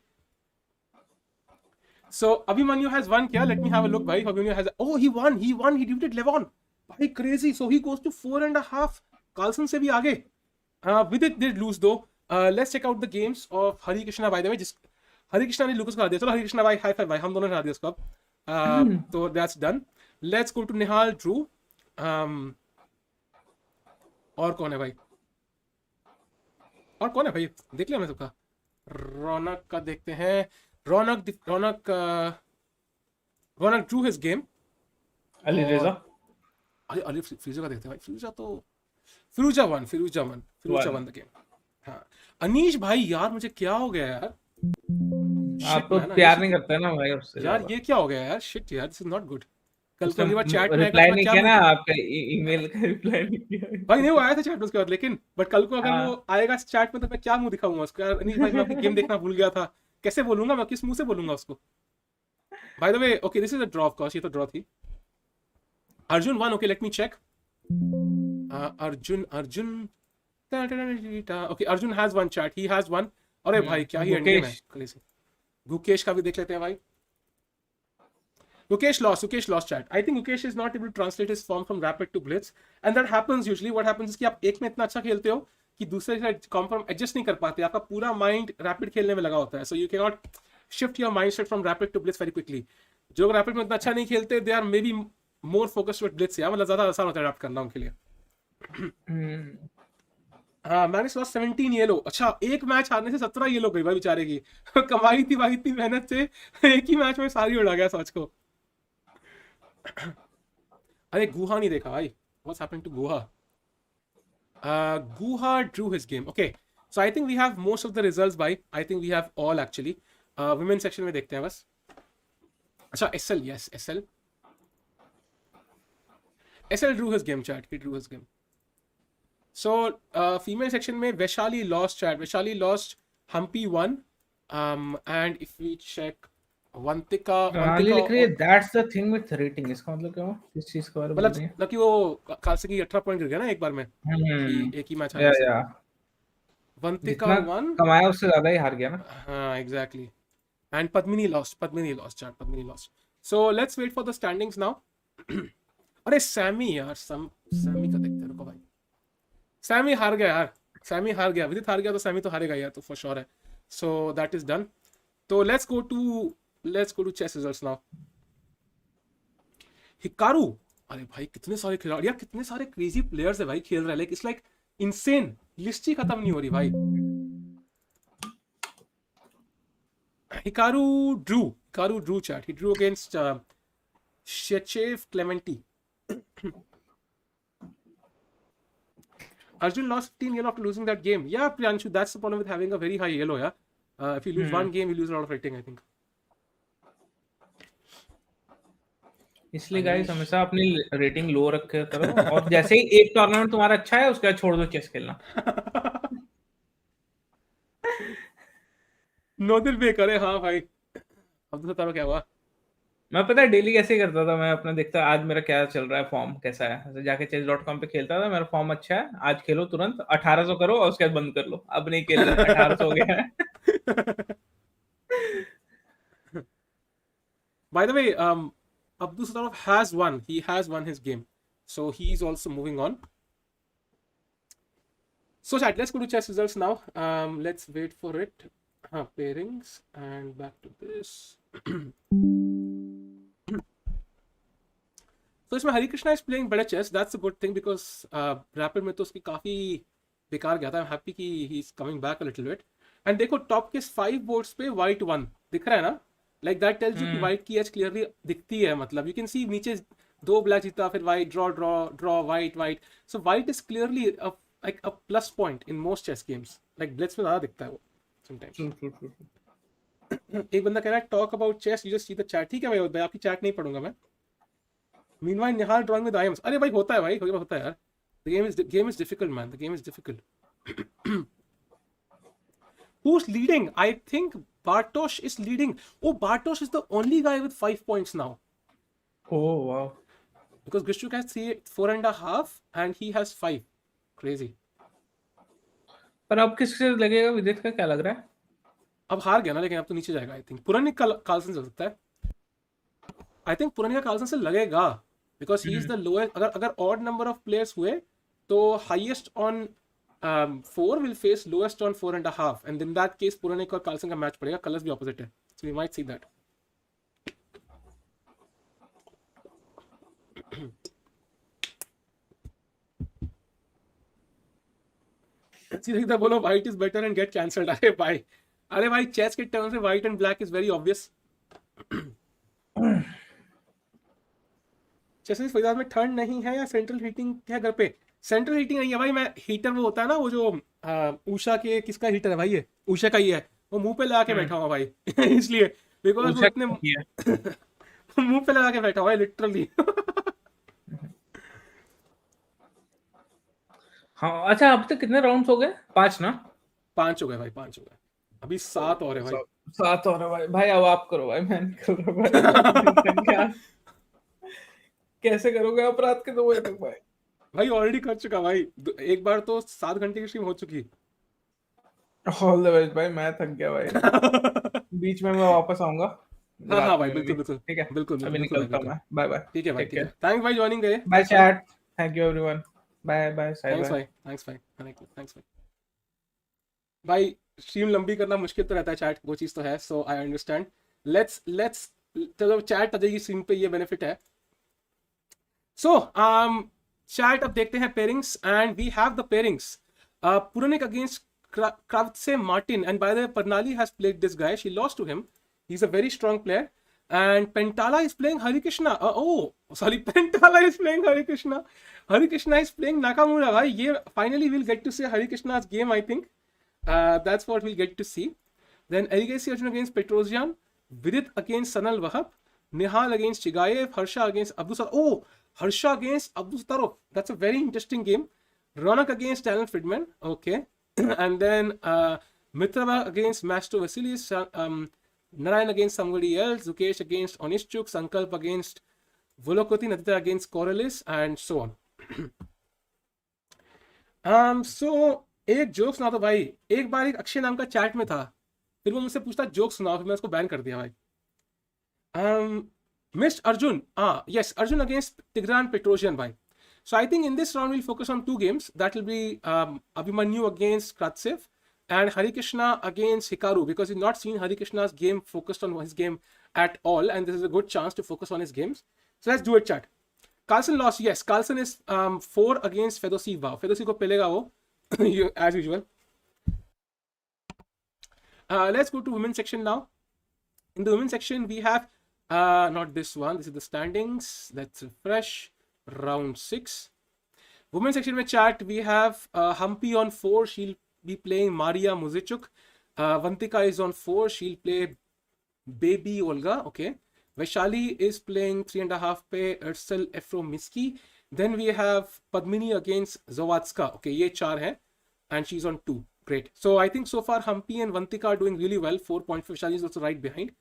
So Abhimanyu has won क्या? Let me have a look भाई. Abhimanyu has, oh he won. He defeated Levon. भाई crazy. So he goes to 4.5. Carlsen से भी आगे. Vidit did lose though. Let's check out the games of Hari Krishna, by the way. जिस हरी कृष्णा ने Lucas को हरा दिया. चलो हरी कृष्णा भाई, हाई फाइव भाई. हम दोनों ने हरा दिया उसको अब. तो that's done. Let's go to Nihal Drew. और कौन है भाई? और कौन है भाई? देख लिया हमने सबका. रौनक का देखते हैं. Raunak drew his game. Alireza. Ali Firouzja का देखते हैं भाई. Firouzja won the game. हाँ. अनीश भाई यार मुझे क्या हो गया यार. आप तो प्यार नहीं करते ना भाई उससे यार. ये क्या हो गया यार. शिट यार, दिस इज नॉट गुड. कल को बार चैट में रिप्लाई नहीं किया ना, आपका ईमेल का रिप्लाई नहीं किया भाई. नहीं वो आया था चैट में उसके बाद, लेकिन बट कल को अगर वो आएगा चैट में तो मैं क्या मुंह दिखाऊंगा उसको यार. अनीश भाई मैं अपनी गेम देखना भूल गया था. कैसे बोलूंगा मैं, किस मुंह से बोलूंगा उसको. By the way okay, this is a draw of course. ये तो ड्रॉ थी. Arjun won. Okay let me check. Arjun. Okay, Arjun has one, chat. He has one. अरे भाई क्या ही एंडिंग है. गुकेश का भी देख लेते हैं भाई. Gukesh lost chat. I think Gukesh is not able to translate his form from rapid to blitz, and that happens usually. What happens is कि आप एक में इतना अच्छा खेलते हो कि दूसरे से कॉम्प्रोम एडजस्ट नहीं कर पाते. आपका पूरा माइंड रैपिड खेलने में लगा होता है. So you cannot shift your mindset from rapid to blitz very quickly. जो रैपिड में इतना अच्छा नहीं खेलते, they are maybe more focused with blitz. यार मतलब ज्यादा आसान होता है अडॉप्ट करना उनके लिए. Magnus lost 17 yellow. अच्छा, एक मैच हारने से 17 येलो गई भाई बेचारे की. कमाई थी भाई इतनी मेहनत से, एक ही मैच में सारी उड़ा गया सोच को. अरे गुहा नहीं देखा भाई. What's happening to Guha? Guha drew his game. Okay, so I think we have most of the results भाई. I think we have all actually. Women section में देखते हैं बस. अच्छा SL, yes SL drew his game, chat. He drew his game. So female section में Vaishali lost, chat. Vaishali lost. Humpy won. And if we check Vantika लिख रही है that's the thing with rating. इसका मतलब क्या हुआ? किस चीज के बारे में बोल रही है? मतलब कि वो खालसे की 18 पॉइंट गिर गया ना एक बार में. एक ही मैच हारा. या Vantika won. कमाया उससे ज्यादा ही हार गया ना. हाँ exactly. And Padmini lost, chat. Padmini lost. So let's wait for the standings now. अरे सैमी यार, सैमी का देखते रुको भाई. सैमी हार गया यार. सैमी हार गया. विदित हार गया तो सैमी तो हारेगा यार, तो फॉर श्योर है. So that is done. तो let's go to chess results now. Hikaru. अरे भाई कितने सारे खिलाड़ी यार, कितने सारे क्रेजी प्लेयर्स है भाई खेल रहे हैं. Like it's like insane. List ही खत्म नहीं हो रही भाई. Hikaru drew, chat. He drew against Shechev Clementi. Arjun lost 15 yellow after losing that game. Yeah, Priyanshu, that's the problem with having a very high yellow. Yeah, if you lose one game, you lose a lot of rating, I think. इसलिए guys हमेशा अपनी rating लो रखे करो, और जैसे ही एक tournament तुम्हारा अच्छा है उसके बाद छोड़ दो चेस खेलना. नोदिर पे करे. हाँ भाई, अब तो बताओ क्या हुआ. मैं पता है डेली कैसे करता था, मैं अपना देखता आज मेरा क्या चल रहा है, फॉर्म कैसा है, तो जाके chess.com पे खेलता था, मेरा फॉर्म अच्छा है, आज खेलो तुरंत 1800 करो और उसके बाद बंद कर लो, अब नहीं खेलना, 1800 हो गया है. By the way, Abdusattorov has won. He has won his game, so he's also moving on. So chat, let's go to chess results now. Let's wait for it. Pairings and back to this. So इसमें हरी Krishna is playing better chess. That's a good thing because rapid में तो उसकी काफी बेकार गया था. I'm happy कि he's coming back a little bit. And देखो टॉप के 5 बोर्ड्स पे white 1 दिख रहा है ना. Like that tells you कि white की edge clearly दिखती है. मतलब you can see नीचे 2 black जीता, फिर white draw white. So white is clearly like a plus point in most chess games. Like Blitz में ज़्यादा दिखता है वो sometimes. एक बंदा कह रहा है talk about chess, you just see the chat. ठीक है भाई, आपकी chat नहीं पढ़ूंगा मैं. Meanwhile, Nihal drawing with IMs. अरे भाई होता है भाई, होता है यार. The game is difficult, man. The game is difficult. Who's leading? I think Bartosz is leading. Oh, Bartosz is the only guy with 5 points now. Oh wow. Because Grishuk has 4.5 and he has 5. Crazy. पर अब किससे लगेगा, विदित का क्या लग रहा है? अब हार गया ना, लेकिन अब तो नीचे जाएगा. आई थिंक पुरानी कार्लसन चल सकता है. आई थिंक पुरानी का कार्लसन से लगेगा because he is the lowest. अगर odd number of players हुए तो highest on 4 will face lowest on 4.5, and in that case Puranic और कार्लसन का मैच पड़ेगा. कलर्स भी ऑपोजिट है, so we might see that. सीधा बोलो white is better and get cancelled. अरे भाई चेस के टर्म्स में white and black is very obvious. जैसे फरीदाबाद में ठंड नहीं है या सेंट्रल हीटिंग है घर पे? सेंट्रल हीटिंग नहीं है भाई. मैं हीटर वो होता है ना, वो जो उषा के, किसका हीटर है भाई ये? उषा का ही है. वो मुंह पे लगा के बैठा हुआ भाई. इसलिए बिकॉज वो इतने मुंह पे लगा के बैठा हुआ है लिटरली. हाँ अच्छा, अब तक कितने राउंड्स हो गए? 5 ना? 5 हो गए भाई, 5 हो गए. अभी 7 और है भाई. 7 और है भाई. भाई अब आप करो भाई, मैं निकल रहा भाई. कैसे करोगे आप रात के 2 बजे तक भाई? भाई ऑलरेडी कर चुका भाई. एक बार तो 7 घंटे की स्ट्रीम हो चुकी. ऑल द बेस्ट भाई, मैं थक गया भाई. बीच में मैं वापस आऊंगा. हाँ भाई, बिल्कुल. ठीक है, बिल्कुल अभी निकलता हूं मैं. Bye bye. ठीक है भाई, ठीक है. थैंक्स भाई जॉइनिंग गए. Bye chat. Thank you everyone. Bye bye. Thanks भाई. भाई स्ट्रीम लंबी करना मुश्किल तो रहता है चैट, वो चीज तो है. So I understand. लेट्स चलो चैट आ जाएगी स्क्रीन पे, ये बेनिफिट है. सो चैट अब देखते हैं pairings, and we have the pairings. Puranik against Kravtse Martin, and by the way, Parnali has played this guy. She lost to him. He's a very strong player. And Pentala is playing Hari Krishna. Pentala is playing Hari Krishna. Hari Krishna is playing Nakamura. Bhai, finally we'll get to see Hari Krishna's game, I think. That's what we'll get to see. Then Erigaisi Arjun against Petrosian. Vidit against Sanal Wahab. Nihal against Chigayev. Harsha against Abdusattorov. Harsha against Abdusattorov. That's a very interesting game. Ronak against Alan Friedman. Okay. And then Mitrava against Master Vasilis, Narayan against somebody else, Gukesh against Onishchuk, Sankalp against Volokoti, Nadita against Corellis, and so on. So एक joke सुना दो भाई. एक बार एक अक्षय नाम का chat में था, फिर वो मुझसे पूछता जोक सुनाओ, फिर मैं उसको बैन कर दिया भाई. Missed Arjun. Yes, Arjun against Tigran Petrosian भाई. So I think in this round we'll focus on 2 games. That will be Abhimanyu against Kravtsev and Hari Krishna against Hikaru, because we've not seen Hari Krishna's game focused on his game at all, and this is a good chance to focus on his games. So let's do it, chat. Carlsen lost. Yes, Carlsen is 4 against Fedosiv. Fedosiv ko pelega wo as usual. Let's go to women's section now. In the women's section we have not this one. This is the standings. Let's refresh. Round 6. Women section में chat we have Humpy on 4, she'll be playing Mariya Muzychuk. Vantika is on 4, she'll play Baby Olga. Okay. Vaishali is playing 3.5 पे Ursel Efromiski. Then we have Padmini against Zawatska. Okay, ये 4 हैं and she's on 2. Great. So I think so far Humpy and Vantika are doing really well. 4 points. Vaishali is also right behind.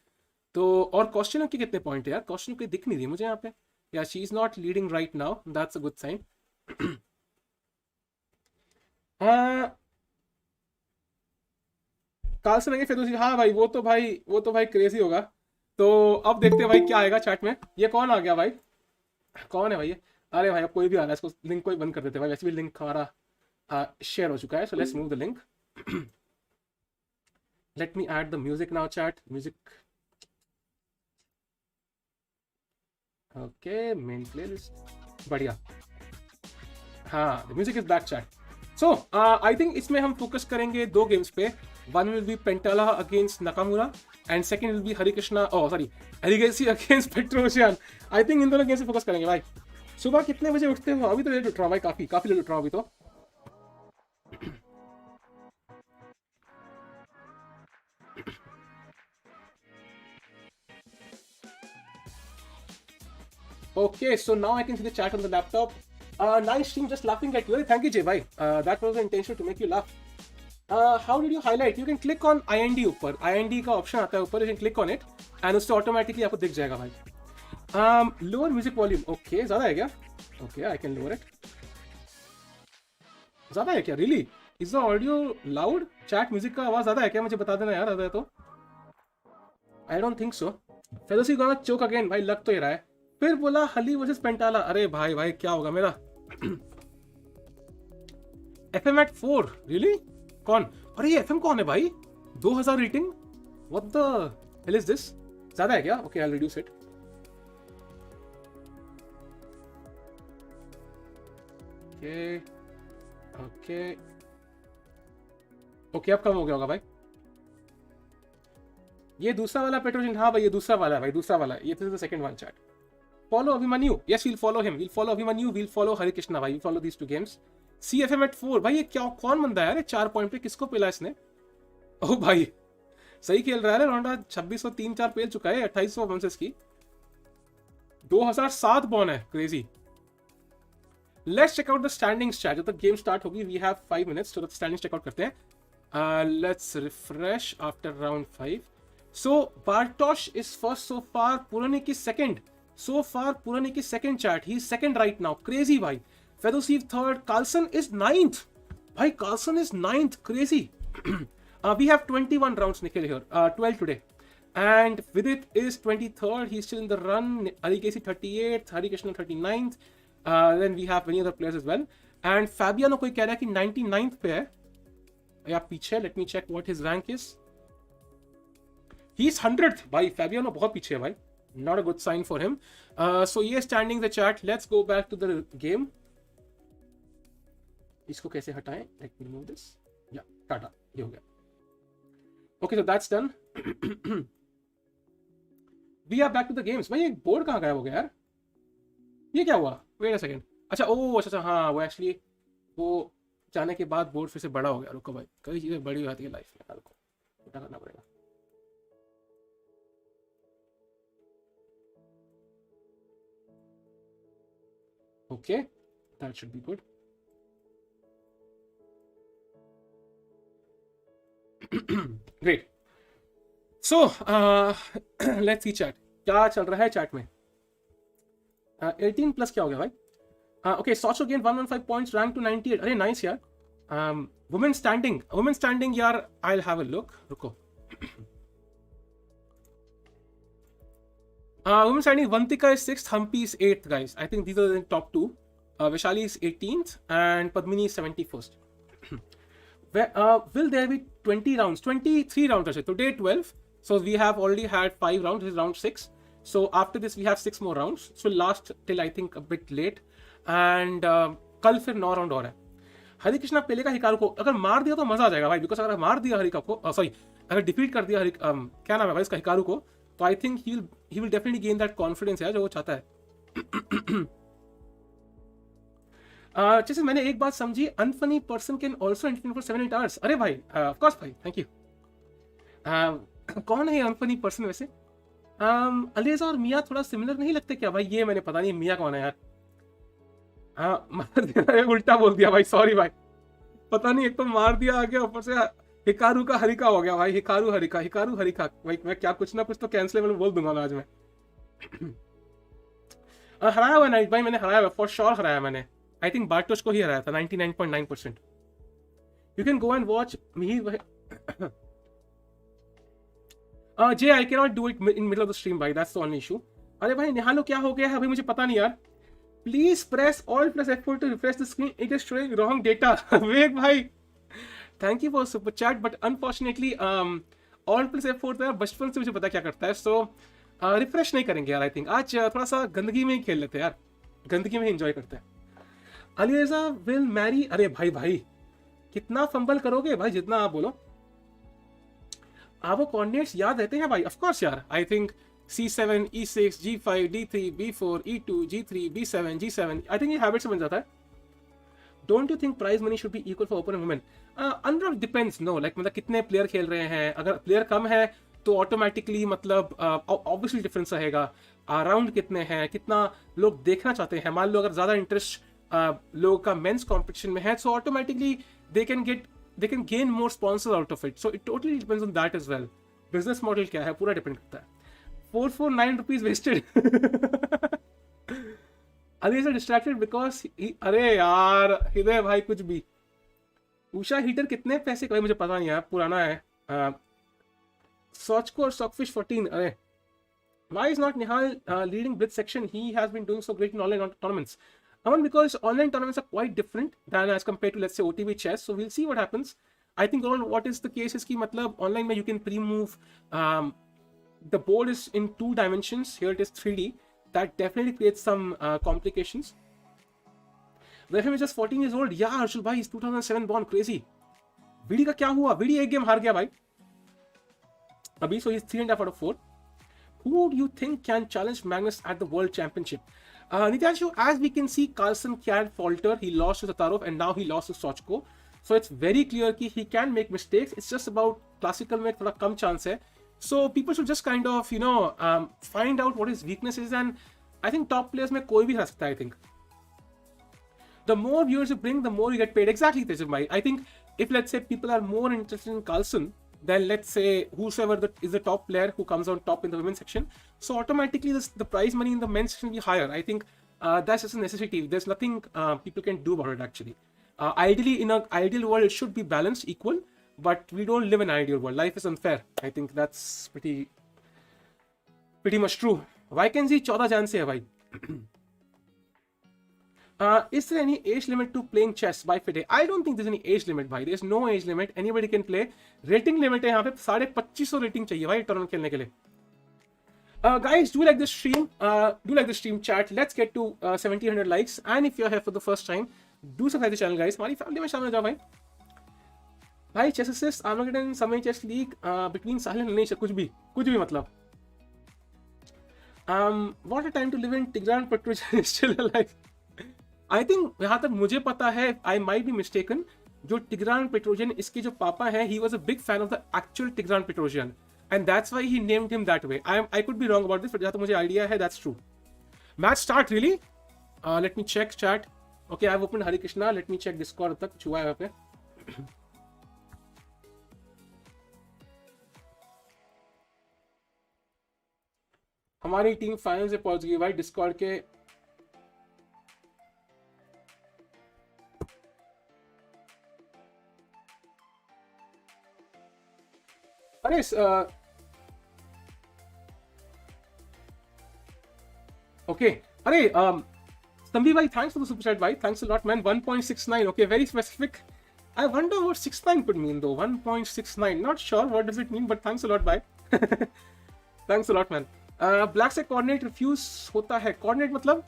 तो और question के कितने point है यार? Question के दिख नहीं रही मुझे यहाँ पे. Yeah, she is not leading right now. That's a good sign. Carlsen आएंगे फिरोजी. हाँ भाई वो तो भाई क्रेजी होगा. तो अब देखते हैं भाई क्या आएगा चैट में. ये कौन आ गया भाई? कौन है भाई ये? अरे भाई अब कोई भी आ रहा है, इसको लिंक कोई बंद कर देते हैं भाई. वैसे भी लिंक हमारा शेयर हो चुका है. So let's move the link. Late me add the music now chat. Music. Okay, main playlist. बढ़िया. हाँ, the music is back chat. So I think इसमें हम फोकस करेंगे 2 गेम्स पे. One will be Pentala against Nakamura and second will be Erigaisi against Petrosian. I think इन दोनों game से focus करेंगे भाई. सुबह कितने बजे उठते हो? अभी तो लेट उठ रहा हूँ भाई, काफी लेट उठ रहा हूँ अभी तो. Okay, so now I can see the chat on the laptop. Nice stream, just laughing at you. Thank you, Jay bhai. That was the intention to make you laugh. How did you highlight? You can click on IND ऊपर. IND का option आता है ऊपर. You can click on it and उससे automatically आपको दिख जाएगा भाई. Lower music volume. Okay, ज़्यादा है क्या? Okay, I can lower it. ज़्यादा है क्या? Really? Is the audio loud? Chat music का आवाज़ ज़्यादा है क्या? मुझे बता देना यार ज़्यादा है तो. I don't think so. Fedosi gonna choke again. भाई लग तो ये रहा है. फिर बोला हली वर्सेस पेंटाला. अरे भाई क्या होगा मेरा? FM at 4. Really? कौन? अरे ये FM कौन है भाई? 2000 rating? What the hell is this? ज़्यादा है क्या? Okay, I'll reduce it. Okay, अब कम हो गया होगा भाई. ये दूसरा वाला पेट्रोजिन. हाँ भाई ये दूसरा वाला है भाई, दूसरा वाला है. ये तो second one chat. Follow Abhimanyu. Yes, we'll follow him. We'll follow Abhimanyu. We'll follow Hare Krishna भाई. We'll follow these 2 games. CFM at 4. भाई ये क्या कौन बंदा है यार? 4 पॉइंट पे किसको पेला इसने? ओह भाई सही खेल रहा है. रोंडा 2603-4 पेल चुका है. 2800 बॉन्सेस की 2007 बॉन है. Crazy. Let's check out the standings chat. जब तक गेम स्टार्ट होगी वी हैव 5 मिनट्स तो स्टैंडिंग्स चेक आउट करते हैं. Let's refresh after round 5. So Bartosz is first so far. Puranik second. So far, Purani is second chat. He's second right now. Crazy, bhai. Fedosiv third. Carlsen is 9th. Bhai, Carlsen is 9th. Crazy. We have 21 rounds, Nikhil, here. 12 today. And Vidit is 23rd. He's still in the run. Erigaisi 38th. Hare Krishna 39th. Then we have many other players as well. And Fabiano कोई कह रहा है कि 99th पे है. या पीछे. Let me check what his rank is. He's 100th. भाई, Fabiano बहुत पीछे है भाई. Not a good sign for him. So ये standing the chat. Let's go back to the game. इसको कैसे हटाएं? Let me remove this. Yeah, Tata. ये हो गया. Okay, so that's done. We are back to the games. भाई ये board कहाँ गायब हो गया यार? ये क्या हुआ? Wait a second. अच्छा हाँ वो एक्चुअली वो जाने के बाद बोर्ड फिर से बड़ा हो गया. रुको भाई, कई चीज़ें बड़ी हो जाती है लाइफ में. रुको, छोटा करना पड़ेगा. Okay, that should be good. Great. So, let's see chat. क्या चल रहा है चैट में? 18 प्लस क्या हो गया भाई? Okay, Socho gained 115 points, ranked to 98. अरे nice यार. Women standing यार. I'll have a look. रुको. Women's standing, Vantika is 6th, Humpy is 8th, guys. I think these are the top 2. Vaishali is 18th and Padmini is 71st. Will there be 20 rounds? 23 rounds actually. Today 12. So we have already had 5 rounds. This is round 6. So after this we have 6 more rounds. So we'll last till I think a bit late. And कल फिर 9 round और है. हरे कृष्णा पहले का Hikaru को अगर मार दिया तो मजा आ जाएगा भाई. बिकॉज अगर मार दिया हरिका को अगर डिफीट कर दिया क्या नाम है भाई इसका हिकारू को, तो I think he will definitely gain that confidence है जो वो चाहता है. जैसे मैंने एक बात समझी, unfunny person can also entertain for 7-8 hours. अरे भाई, ऑफ कोर्स भाई, थैंक यू। कौन है अनफनी पर्सन वैसे? अलीजा और मिया थोड़ा सिमिलर नहीं लगते क्या भाई? ये मैंने पता नहीं मिया कौन है यार। हाँ, मार दिया, उल्टा बोल दिया भाई, सॉरी भाई, पता नहीं, एक तो मार दिया आगे, ऊपर से हिकारू का हरिका हो गया भाई। हिकारू हरिका भाई, मैं क्या कुछ ना कुछ तो कैंसलेबल बोल दूंगा मैं आज में। हराया हुआ नाइट भाई, मैंने हराया हुआ, फॉर श्योर हराया मैंने। आई थिंक बार्टोस को ही हराया था 99.9%। You can go and watch me. J I can not do it in middle of the stream भाई, दैट्स द ओनली इशू। अरे भाई निहालो क्या हो गया है अभी, मुझे पता नहीं यार। Please press alt plus F4 to refresh the screen, it is showing wrong data. Vivek भाई, thank you for super chat, but unfortunately alt plus F4 तो यार बचपन से मुझे पता क्या करता है, सो रिफ्रेश नहीं करेंगे यार। आई थिंक आज थोड़ा सा गंदगी में ही खेल लेते हैं यार, गंदगी में ही एंजॉय करते हैं। अलीरेजा विल मैरी, अरे भाई भाई कितना फंबल करोगे भाई, जितना आप बोलो। आपको कोऑर्डिनेट्स याद रहते हैं भाई? ऑफ कोर्स यार, I think C7, E6, G5, D3, B4, E2, G3, B7, G7, I think ये हैबिट से बन जाता है। Don't you think prize money should be equal for open and women? Under depends, no, like मतलब कितने player खेल रहे हैं। अगर प्लेयर कम है तो ऑटोमेटिकली मतलब ऑब्वियसली डिफरेंस रहेगा। राउंड कितने हैं, कितना लोग देखना चाहते हैं। मान लो अगर ज्यादा इंटरेस्ट लोगों का मेंस कॉम्पिटिशन में है, so automatically they can gain more sponsor out of it, so it totally depends on that as well. Business model क्या है पूरा डिपेंड करता है। 449 रुपीज वेस्टेड। अभी से डिस्ट्रैक्टेड बिकॉज, अरे यार हृदय भाई कुछ भी। उषा हीटर कितने पैसे का, मुझे पता नहीं यार, पुराना है। सॉचको और सॉकफिश 14, अरे why is not Nihal leading Blitz section? He has been doing so great in online tournaments. Aman, because online tournaments are quite different than as compared to, let's say, OTV chess. So we'll see what happens. I think what is the case is कि मतलब online में you can pre-move. The board is in 2 dimensions. Here it is 3D. That definitely creates some complications. Refim is just 14 years old. Yeah, Arjun bhai, he's 2007 born. Crazy. Vidi का क्या हुआ? Vidi एक game हार गया भाई अभी, so he's 3.5 out of 4. Who do you think can challenge Magnus at the World Championship? Nityanshu, as we can see, Carlsen can falter. He lost to Sattorov and now he lost to Sochko. So it's very clear that he can make mistakes. It's just about classical में थोड़ा कम chance है. So people should just kind of, find out what his weakness is, and I think top players में कोई भी हरा सकता है. I think the more viewers you bring, the more you get paid. Exactly, Tejab bhai. I think if, let's say, people are more interested in Carlsen, then let's say whosoever is the top player who comes on top in the women's section, so automatically the prize money in the men's section will be higher. I think that's just a necessity. There's nothing people can do about it actually. Ideally, in an ideal world, it should be balanced, equal, but we don't live in an ideal world. Life is unfair. I think that's pretty much true. Vacancy 14 Jan से है भाई. Is there any age limit to playing chess by FIDE? I don't think there's any age limit भाई. There's no age limit. Anybody can play. Rating limit है यहाँ पे 2500 rating चाहिए भाई tournament खेलने के लिए. Guys, do like this stream. Do like this stream chat. Let's get to 1700 likes. And if you're here for the first time, do subscribe the channel, guys. हमारी family में शामिल हो जाओ भाई. भाई chessassist, Armageddon, समय chess league, between Sahil and Anish, कुछ भी मतलब. What a time to live in. Tigran Petrosian is still alive. I think यहाँ तक मुझे पता है, आई माइट बी मिस्टेकन, जो टिग्रान पेट्रोजियन इसके जो पापा हैं, he was a big fan of the actual Tigran Petrosian and that's why he named him that way. I could be wrong about this, but जहाँ तक मुझे आइडिया है that's true. Match start really? Let me check chat. Okay, I have open Hare Krishna. Let me check Discord तक कुछ हुआ है यहाँ पे. हमारी टीम फाइनल से पहुंच गई भाई डिस्कॉर्ड के. अरे ओके, अरे संभी भाई, thanks for the super chat भाई. Thanks a lot man. 1.69. Okay, very specific. I wonder what 69 could mean though. 1.69. Not sure what does it mean, but thanks a lot, bye. Thanks a lot, man. Black से coordinate refuse होता है. Coordinate मतलब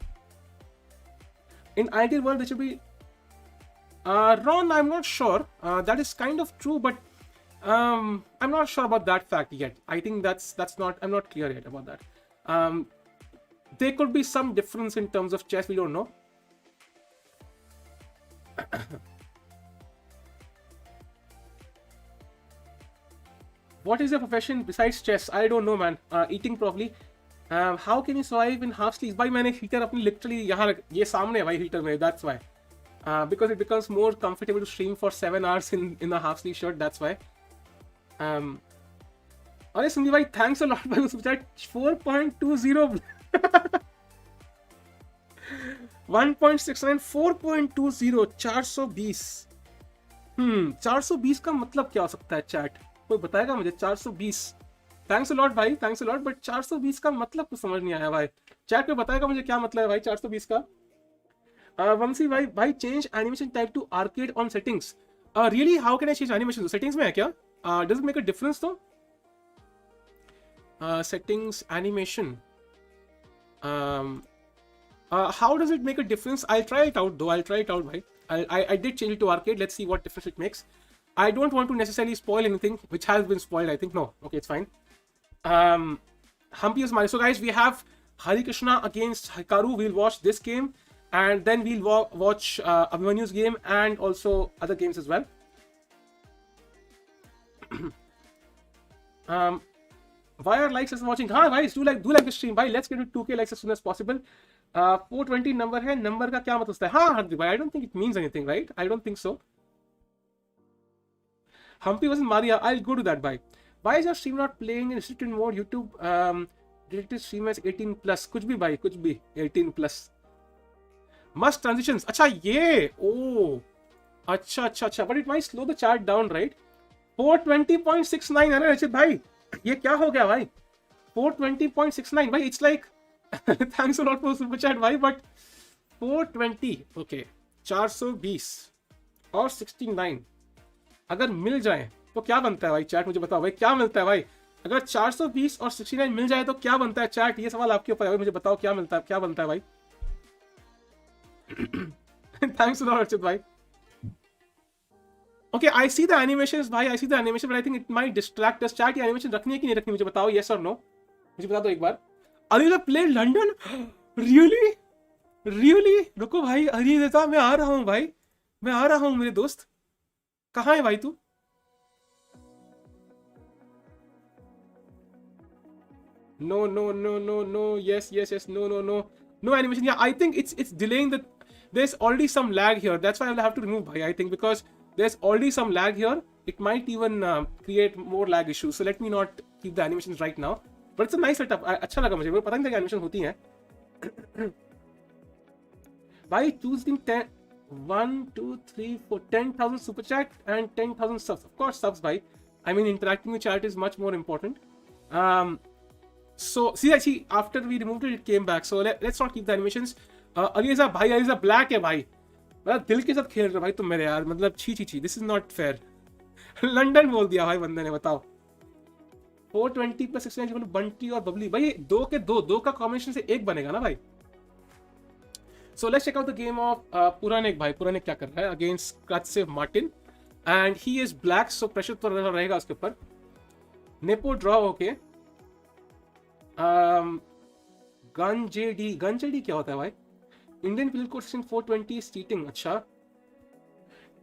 in ideal world there should be. Ron, I'm not sure. That is kind of true, but I'm not sure about that fact yet. I think that's not. I'm not clear yet about that. There could be some difference in terms of chess. We don't know. What is your profession besides chess? I don't know, man. Eating probably. How can you survive in half sleeves? भाई मैंने heater अपनी literally यहाँ ये सामने है भाई heater में. That's why. Because it becomes more comfortable to stream for 7 hours in a half sleeve shirt. That's why. अरे सुनी भाई, thanks a lot भाई. उस बेचारे 4.20 1.69 4.20 420. 420 का मतलब क्या हो सकता है चैट? कोई बताएगा मुझे? 420. थैंक्स अ लॉट भाई, थैंक्स अ लॉट, बट 420 का मतलब कुछ समझ नहीं आया भाई. चैट पे बताएगा मुझे क्या मतलब है भाई 420 का. वंशी भाई change animation type to arcade on settings. Really how can I change animation? Settings में है क्या? Does it make a difference तो? Settings animation, how does it make a difference? I'll try it out though. I'll try it out bhai. I did change it to arcade. Let's see what difference it makes. I don't want to necessarily spoil anything which has been spoiled, I think. No, okay, it's fine. Humpy is mine. So guys, we have Hari Krishna against Hikaru. We'll watch this game and then we'll watch Abhimanyu's game and also other games as well. Why are likes as watching? हाँ guys, do like the stream भाई. Let's get to 2K likes as soon as possible. 420 number है. Number का क्या मतलब होता है? हाँ हरदीप भाई, I don't think it means anything, right? I don't think so. Humpy wasn't Maria. I'll go to that bhai. Why is your stream not playing in restricted mode? YouTube detected stream as 18 plus. कुछ भी भाई, कुछ भी 18 plus. Must transitions. अच्छा ये, oh, अच्छा. But it might slow the chat down, right? 420.69 अरे रचित भाई, ये क्या हो गया भाई? 420.69 भाई, it's like thanks a lot for super chat भाई, but 420, okay, 420 और 69 अगर मिल जाए तो क्या बनता है भाई? चैट मुझे बताओ भाई, क्या मिलता है भाई? अगर 420 और 69 मिल जाए तो क्या बनता है चैट? ये सवाल आपके ऊपर है भाई, मुझे बताओ क्या मिलता है, क्या बनता है भाई? थैंक्स अ लॉट अर्चित भाई. Okay, I see the animations भाई, I see the animation, but I think it might distract us. Chat, ये animation रखनी है कि नहीं रखनी? मुझे बताओ, yes or no. मुझे बता दो एक बार. Alireza play London? Really? रुको भाई, अलीजा मैं आ रहा हूँ भाई, मैं आ रहा हूँ मेरे दोस्त. कहाँ है भाई तू? No. Yes. No animation. Yeah, I think it's delaying the. There's already some lag here. That's why I'll have to remove bhai. I think because there's already some lag here. It might even create more lag issues. So let me not keep the animations right now. But it's a nice setup. अच्छा लगा मुझे. मुझे पता नहीं था कि animation होती हैं. By choosing 10, 1, 2, 3, 4, 10,000 super chat and 10,000 subs. Of course, subs, bhai. I mean, interacting with chat is much more important. So see, actually, after we removed it, it came back. So let's not keep the animations. Alireza bhai, Alireza black है भाई. मतलब दिल के साथ खेल रहे भाई तुम मेरे यार. मतलब छी. This is not fair. London बोल दिया भाई बंदे ने, बताओ. 420 plus 69 बंटी और बबली भाई, ये दो के दो का कॉम्बिनेशन से एक बनेगा ना भाई. So let's check out the game of Puranic भाई. पुरानिक क्या कर रहा है against Kratsev Martin and he is black, so pressure तो रहेगा उसके ऊपर. Nepo draw okay. Gun JD क्या होता है भाई? Indian penal code section 420 cheating. अच्छा,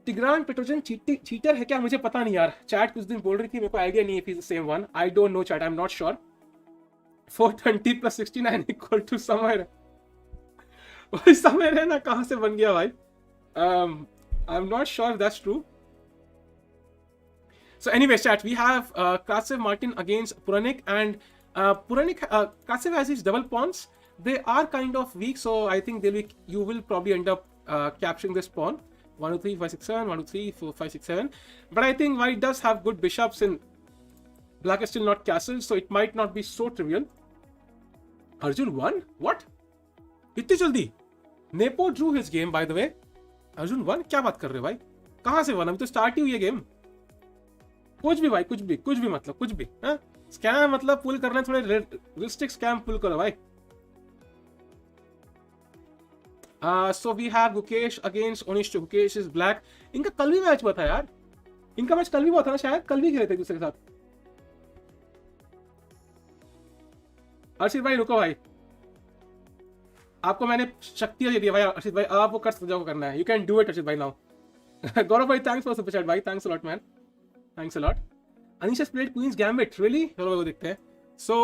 टिग्रान पेट्रोजन चीटर है क्या? मुझे पता नहीं यार. चैट कुछ दिन बोल रही थी, मेरे को आइडिया नहीं है if he's the same one. I don't know chat, I'm not sure. 420 plus 69 equal to somewhere. वही समय है ना, कहां से बन गया भाई? I'm not sure if that's true. So anyways, chat, we have Kratsev Martin against Puranik, and Kratsev has his double pawns. They are kind of weak, so I think you will probably end up capturing this pawn. 1, 2, 3, 5, 6, 7, 1, 2, 3, 4, 5, 6, 7. But I think white does have good bishops and black is still not castled, so it might not be so trivial. Arjun won? What? इतनी जल्दी? Nepo drew his game, by the way. Arjun won? क्या बात कर रहे हो भाई? कहाँ से वन? अभी तो स्टार्ट ही हुई है गेम. कुछ भी भाई, कुछ भी मतलब कुछ भी. हाँ, स्कैम मतलब पुल करना, थोड़े रिस्ट्रिक्ट स्कैम पुल करो भाई. So we have Gukesh against Anish. Gukesh is black. इनका कल भी मैच हुआ था यार. इनका मैच कल भी हुआ था ना शायद. कल भी खेले थे दूसरे के साथ. अर्शित भाई रुको भाई. आपको मैंने शक्ति दे दिया भाई अर्षित भाई, आप वो कर सकते हो, करना है, you can do it Arshit भाई नाउ। गौरव भाई थैंक्स फॉर सुपर चैट भाई, thanks a lot man, thanks a lot. Anish has played queen's gambit, really? चलो वो देखते हैं। सो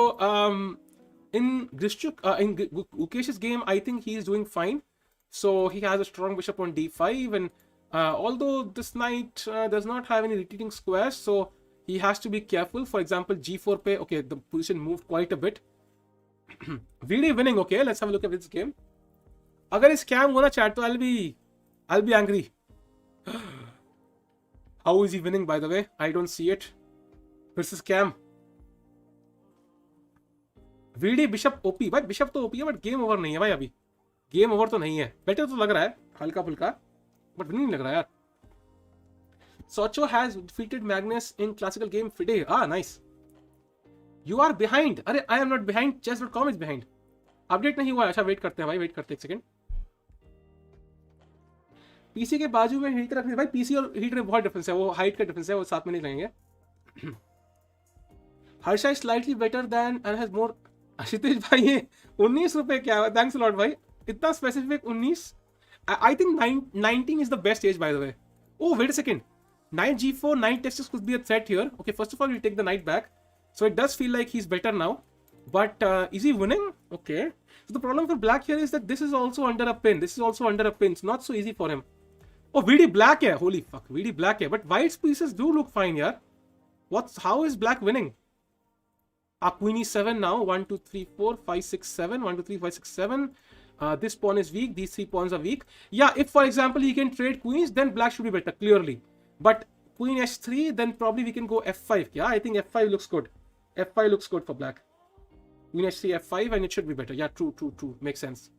in Gukesh's game, I think he is doing fine. So he has a strong bishop on d5, and although this knight does not have any retreating squares, so he has to be careful. For example, g4 pe, okay, the position moved quite a bit. VD winning, okay, let's have a look at this game. Agar is scam hona chat, to I'll be angry. How is he winning, by the way? I don't see it. This is scam. VD bishop OP, भाई bishop तो OP है but game over नहीं है भाई, अभी game over तो नहीं है। बेटर तो लग रहा है हल्का फुल्का, बट नहीं लग रहा यार। Socho has defeated Magnus in classical game FIDE. Ah, nice. You are behind. अरे I am not behind. Chess.com is behind. Update नहीं हुआ है। अच्छा वेट करते हैं भाई, वेट करते हैं एक सेकंड। पीसी के बाजू में हीटर रखने भाई, पीसी और हीटर में बहुत डिफरेंस है, वो हाइट का डिफरेंस है, वो साथ में नहीं लगेंगे। Harsha is slightly better than and has more. Ashish भाई ये 19 रुपए क्या है? थैंक्स अ लॉट भाई, इतना specific 19। I think 19 is the best age by the way. Oh wait a second, knight g4, knight takes could be a threat here. Okay, first of all we take the knight back, so it does feel like he's better now, but is he winning? Okay, so the problem for black here is that this is also under a pin, this is also under a pin, it's not so easy for him. Oh VD black hai, holy fuck, VD black hai, but white's pieces do look fine yaar. How is black winning? Queen e7 now, 1 2 3 4 5 6 7, 1 2 3 5 6 7. This pawn is weak, these 3 pawns are weak. Yeah, if for example he can trade queens, then black should be better clearly, but queen h3, then probably we can go f5. Yeah, I think f5 looks good, f5 looks good for black. Queen h3 f5 and it should be better. Yeah, true, makes sense.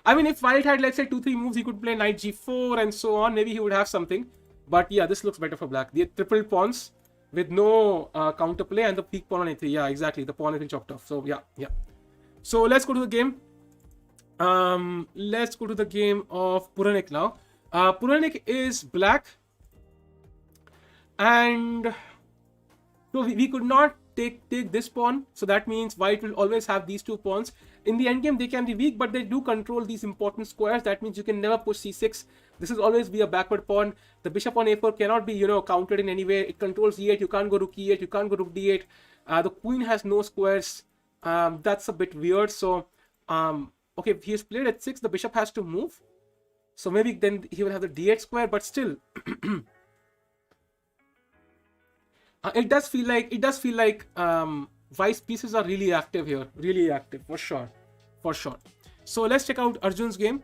I mean, if white had let's say 2-3 moves, he could play knight g4 and so on, maybe he would have something, but yeah, this looks better for black. The triple pawns with no counterplay and the peak pawn on a3. Yeah, exactly, the pawn has been chopped off. So yeah. So let's go to the game. Let's go to the game of Puranik now. Puranik is black, and so we could not take this pawn, so that means white will always have these 2 pawns. In the endgame they can be weak, but they do control these important squares. That means you can never push c6. This will always be a backward pawn. The bishop on a4 cannot be, countered in any way. It controls e8. You can't go rook e8. You can't go rook d8. The queen has no squares. That's a bit weird. So, okay, if he has played h6, the bishop has to move. So maybe then he will have the d8 square. But still, it does feel like white's pieces are really active here. Really active for sure. So let's check out Arjun's game.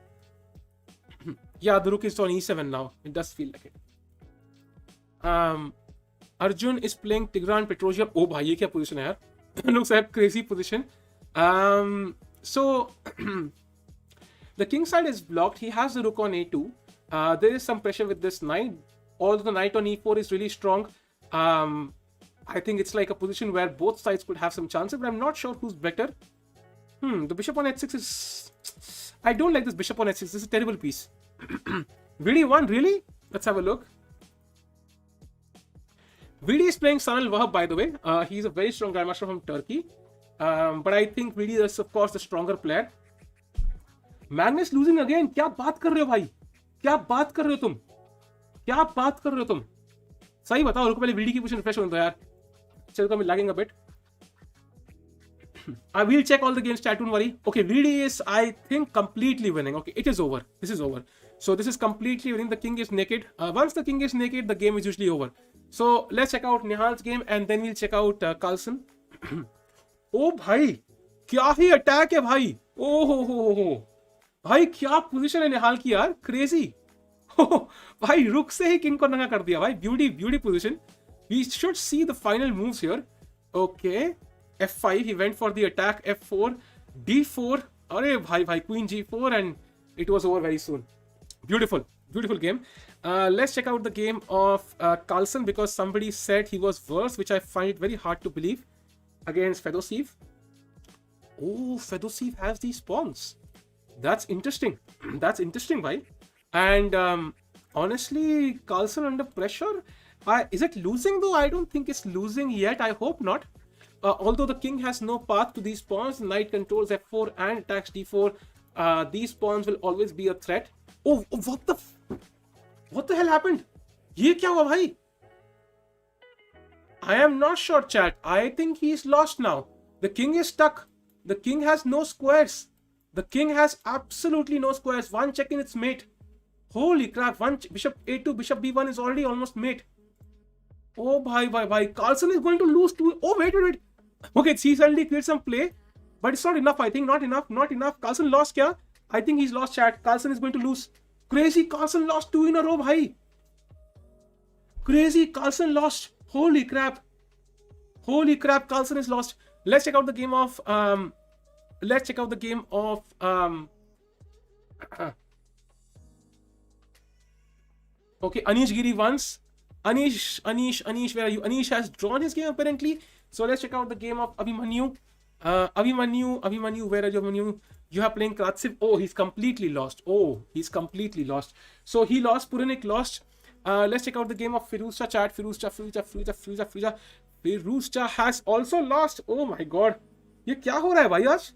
Yeah, the rook is on e7 now. It does feel like it. Arjun is playing Tigran Petrosian. Oh bhai, ye kya position hai yaar? Looks like crazy position. So the king side is blocked. He has the rook on a2. There is some pressure with this knight. Although the knight on e4 is really strong. I think it's like a position where both sides could have some chances, but I'm not sure who's better. The bishop on h6 is... I don't like this bishop on h6. This is a terrible piece. VD1, really? Let's have a look. VD is playing Sanal Wahab, by the way. He's a very strong grandmaster from Turkey. But I think VD is, of course, the stronger player. Magnus losing again. क्या बात कर रहे हो भाई? क्या बात कर रहे हो तुम? क्या बात कर रहे हो तुम? सही बताओ, रुको पहले VD की पोजीशन रिफ्रेश होने दो यार. चलो तो lagging a bit. I will check all the games, chat, don't worry. Okay, VD is, I think, completely winning. Okay, it is over. This is over. So this is completely winning. The king is naked. Once the king is naked, the game is usually over. So let's check out Nihal's game and then we'll check out Carlsen. Oh भाई, क्या ही attack है भाई. Oh भाई, क्या position है निहाल की यार, crazy. भाई रुक से ही किंग को नंगा कर दिया भाई. Beauty position. We should see the final moves here. Okay, f5, he went for the attack. f4, d4. अरे भाई queen g4 and it was over very soon. Beautiful game. Let's check out the game of Carlsen, because somebody said he was worse, which I find it very hard to believe, against Fedosiv. Oh, Fedosiv has these pawns. That's interesting. That's interesting, bhai. And honestly, Carlsen under pressure. Is it losing though? I don't think it's losing yet. I hope not. Although the king has no path to these pawns, knight controls f4 and attacks d4. these pawns will always be a threat. Oh, what the hell happened? ये क्या हुआ भाई? I am not sure, chat. I think he's lost now. The king is stuck. The king has no squares. The king has absolutely no squares. One check in its mate. Holy crap. Bishop a2, bishop b1 is already almost mate. Oh, bhai. Carlsen is going to lose too. Oh, wait. Okay, he suddenly created some play. But it's not enough, I think. Not enough. Carlsen lost, kya? I think he's lost, chat. Carlsen is going to lose. Crazy, Carlsen lost 2 in a row, bhai. Crazy, Carlsen lost. Holy crap, Carlsen is lost. Let's check out the game of okay, Anish Giri once. Anish, where are you? Anish has drawn his game apparently. So let's check out the game of Abhimanyu. Abhimanyu, where are you, Abhimanyu? You are playing Kratsev. Oh, he's completely lost. So he lost, Puranik lost. Let's check out the game of Firouzja, chat. Firouzja has also lost. Oh my god. ये क्या हो रहा है भाई आज?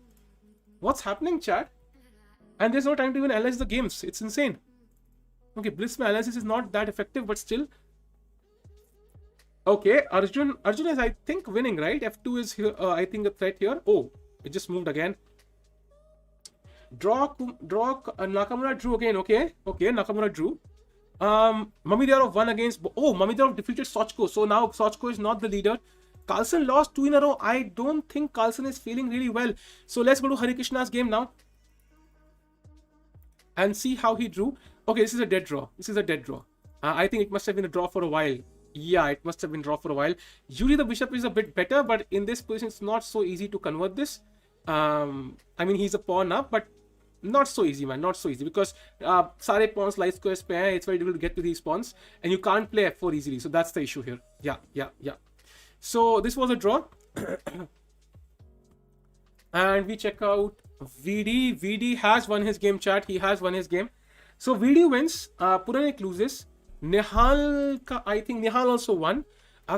What's happening, chat? And there's no time to even analyze the games. It's insane. Okay, Blitz analysis is not that effective, but still. Okay, Arjun is, I think, winning, right? F2 is here, I think, a threat here. Oh, it just moved again. Nakamura drew again. Okay, Nakamura drew. Mamedov won against. Oh, Mamedov defeated Sochko. So now Sochko is not the leader. Carlsen lost 2 in a row. I don't think Carlsen is feeling really well. So let's go to Harikrishna's game now and see how he drew. Okay, this is a dead draw. I think it must have been a draw for a while. Yeah, it must have been draw for a while. Usually the bishop is a bit better, but in this position it's not so easy to convert this. I mean, he's a pawn up, but not so easy, man. Not so easy because sare pawns light squares pe hai. It's very difficult to get to these pawns, and you can't play f4 easily. So that's the issue here. Yeah. So this was a draw. And we check out VD. VD has won his game, chat. He has won his game. So VD wins. Puranik loses. Nihal, I think Nihal also won.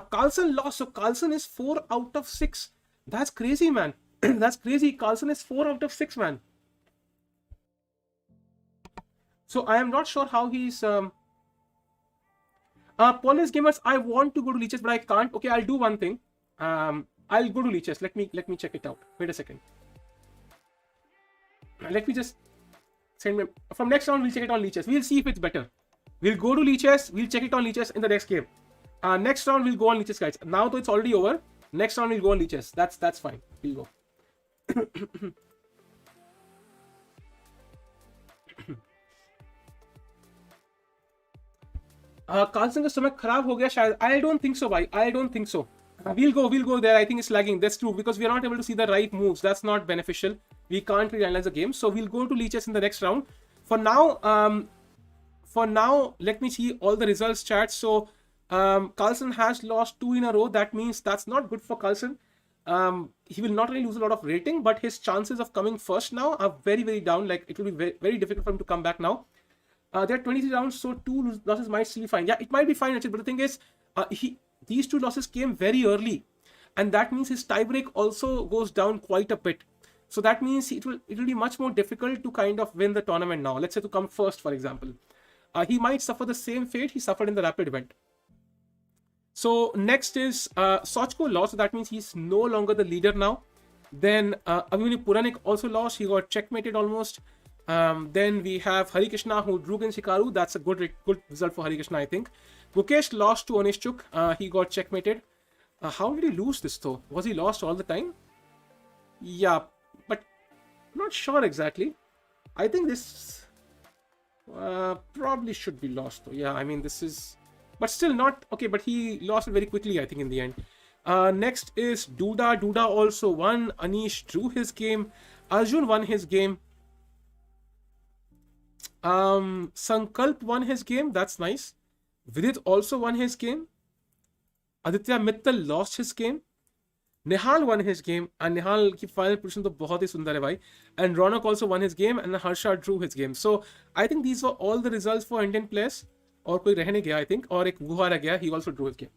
Carlsen lost. So Carlsen is 4 out of 6. That's crazy, man. That's crazy. Carlsen is 4 out of 6, man. So I am not sure how he's. Polish gamers, I want to go to Leeches, but I can't. Okay, I'll do one thing. I'll go to Leeches. Let me check it out. Wait a second. Let me just send me. From next round, we'll check it on Leeches. We'll see if it's better. We'll go to Leeches. We'll check it on Leeches in the next game. Next round, we'll go on Leeches, guys. Now, though, it's already over. Next round, we'll go on Leeches. That's fine. We'll go. Carlsen का समय खराब हो गया शायद. I don't think so, भाई. I don't think so. We'll go there. I think it's lagging. That's true because we are not able to see the right moves. That's not beneficial. We can't really analyze the game. So we'll go to Leeches in the next round. For now, let me see all the results, chat. So Carlsen has lost 2 in a row. That means that's not good for Carlsen. He will not really lose a lot of rating, but his chances of coming first now are very, very down. Like it will be very, very difficult for him to come back now. There are 23 rounds, so 2 losses might still be fine. Yeah, it might be fine actually, but the thing is, these 2 losses came very early, and that means his tiebreak also goes down quite a bit. So that means it will be much more difficult to kind of win the tournament now. Let's say to come first, for example. He might suffer the same fate he suffered in the rapid event. So next is Sochko lost, so that means he's no longer the leader now. Then Abhimanyu Puranik also lost. He got checkmated almost. Then we have Harikrishna who drew against Hikaru. That's a good result for Harikrishna, I think. Gukesh lost to Anish. He got checkmated. How did he lose this though? Was he lost all the time? Yeah, but not sure exactly. I think this probably should be lost though. Yeah, I mean this is, but still not okay. But he lost it very quickly, I think, in the end. Next is Duda. Duda also won. Anish drew his game. Arjun won his game. Sankalp won his game. That's nice. Vidit also won his game. Aditya Mittal lost his game. Nihal won his game. And Nihal की final position तो बहुत ही सुंदर है भाई. And Ronak also won his game. And Harsha drew his game. So I think these were all the results for Indian players. और कोई रह नहीं गया, I think. और एक वो हारा गया. He also drew his game.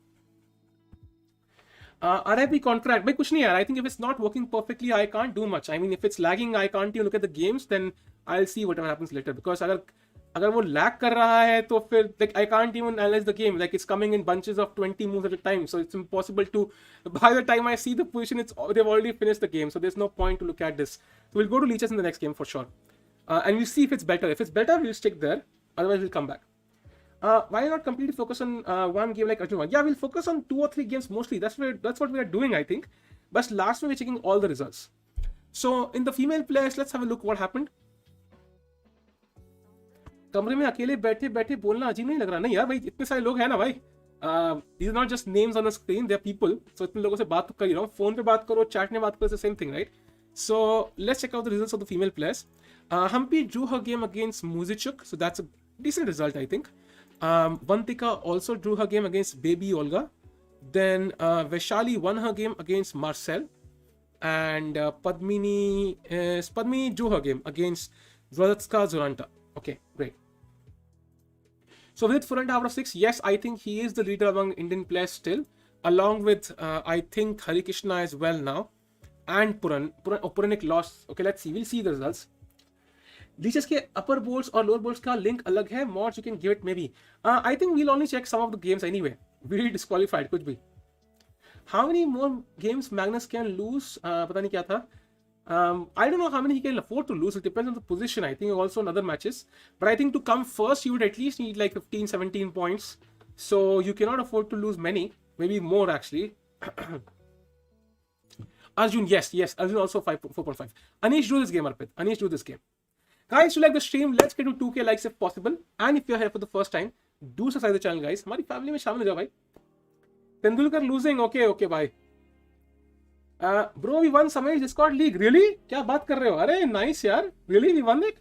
RIP contract भाई कुछ नहीं यार. I think if it's not working perfectly, I can't do much. I mean, if it's lagging, I can't even look at the games. Then I'll see whatever happens later. Because अगर वो lag कर रहा है तो फिर like I can't even analyze the game. Like it's coming in bunches of 20 moves at a time, so it's impossible to. By the time I see the position, they've already finished the game, so there's no point to look at this. So we'll go to leeches in the next game for sure, and we'll see if it's better. If it's better, we'll stick there. Otherwise, we'll come back. Why not completely focus on one game like Arjun? Yeah, we'll focus on 2 or 3 games mostly. That's what we are doing, I think. But last one we're checking all the results. So in the female players, let's have a look what happened. कमरे में अकेले बैठे बैठे बोलना अजीब नहीं लग रहा? नहीं यार भाई, इतने सारे लोग हैं ना भाई. These are not just names on the screen, they are people. So इतने लोगों से बात तो कर ही रहा हूँ. फोन पे बात करो, चैट में बात करो, it's the same thing, right? So let's check out the results of the female players. Hampi drew her game against Muzichuk, so that's a decent result, I think. Vantika also drew her game against Baby Olga. Then Vaishali won her game against Marcel. And Padmini drew her game against Zlatska Zoranta. Okay, great. So Vidit Furanta out of 6, yes, I think he is the leader among Indian players still, along with I think Hari Krishna as well now, and Puranik lost. Okay, let's see. We'll see the results. Leeches के upper bowls और lower bowls का link अलग है. Mods you can give it maybe. I think we'll only check some of the games anyway. We'll disqualified कुछ भी. How many more games Magnus can lose? पता नहीं क्या था. I don't know how many he can afford to lose. It depends on the position, I think, also in other matches. But I think to come first, you would at least need like 15, 17 points. So you cannot afford to lose many. Maybe more, actually. Arjun, yes. Arjun also 4.5. Anish, do this game, Arpit. Anish, do this game. Guys, if you like the stream, let's get to 2K likes if possible. And if you're here for the first time, do subscribe to the channel, guys. हमारी family में शामिल हो जाओ भाई. Tendulkar losing, okay, bye. Bro, we won Samesh Discord League. Really? क्या बात कर रहे हो? अरे nice यार. Really, we won it?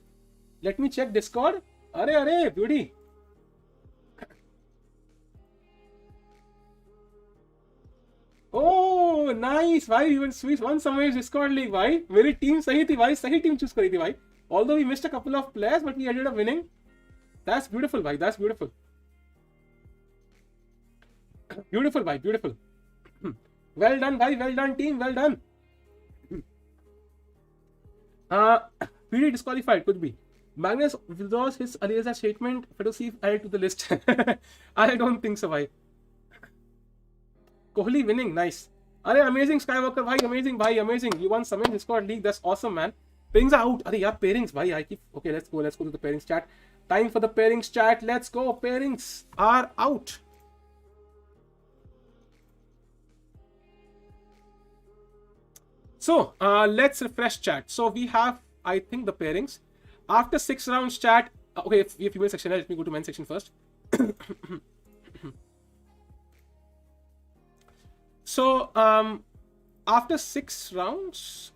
Let me check Discord. अरे beauty. Oh, nice भाई. We won Samesh Discord League भाई. मेरी टीम सही थी भाई. सही टीम चूज करी थी भाई. Although we missed a couple of players, but we ended up winning. That's beautiful भाई. That's beautiful. Beautiful भाई. Beautiful. Well done, bhai. Well done, team. Well done. PD disqualified. Could be. Magnus withdraws his Alireza statement. Fedosif added to the list. I don't think so, bhai. Kohli winning. Nice. Arey, amazing Skywalker, bhai. Amazing, bhai. Amazing. You won Summon Discord League. That's awesome, man. Pairings are out. Arey, yeah, pairings, bhai. I keep. Okay, let's go to the pairings chat. Time for the pairings chat. Let's go. Pairings are out. So let's refresh chat. So we have, I think, the pairings. After 6 rounds chat, okay, if female section, let me go to men's section first. So after 6 rounds,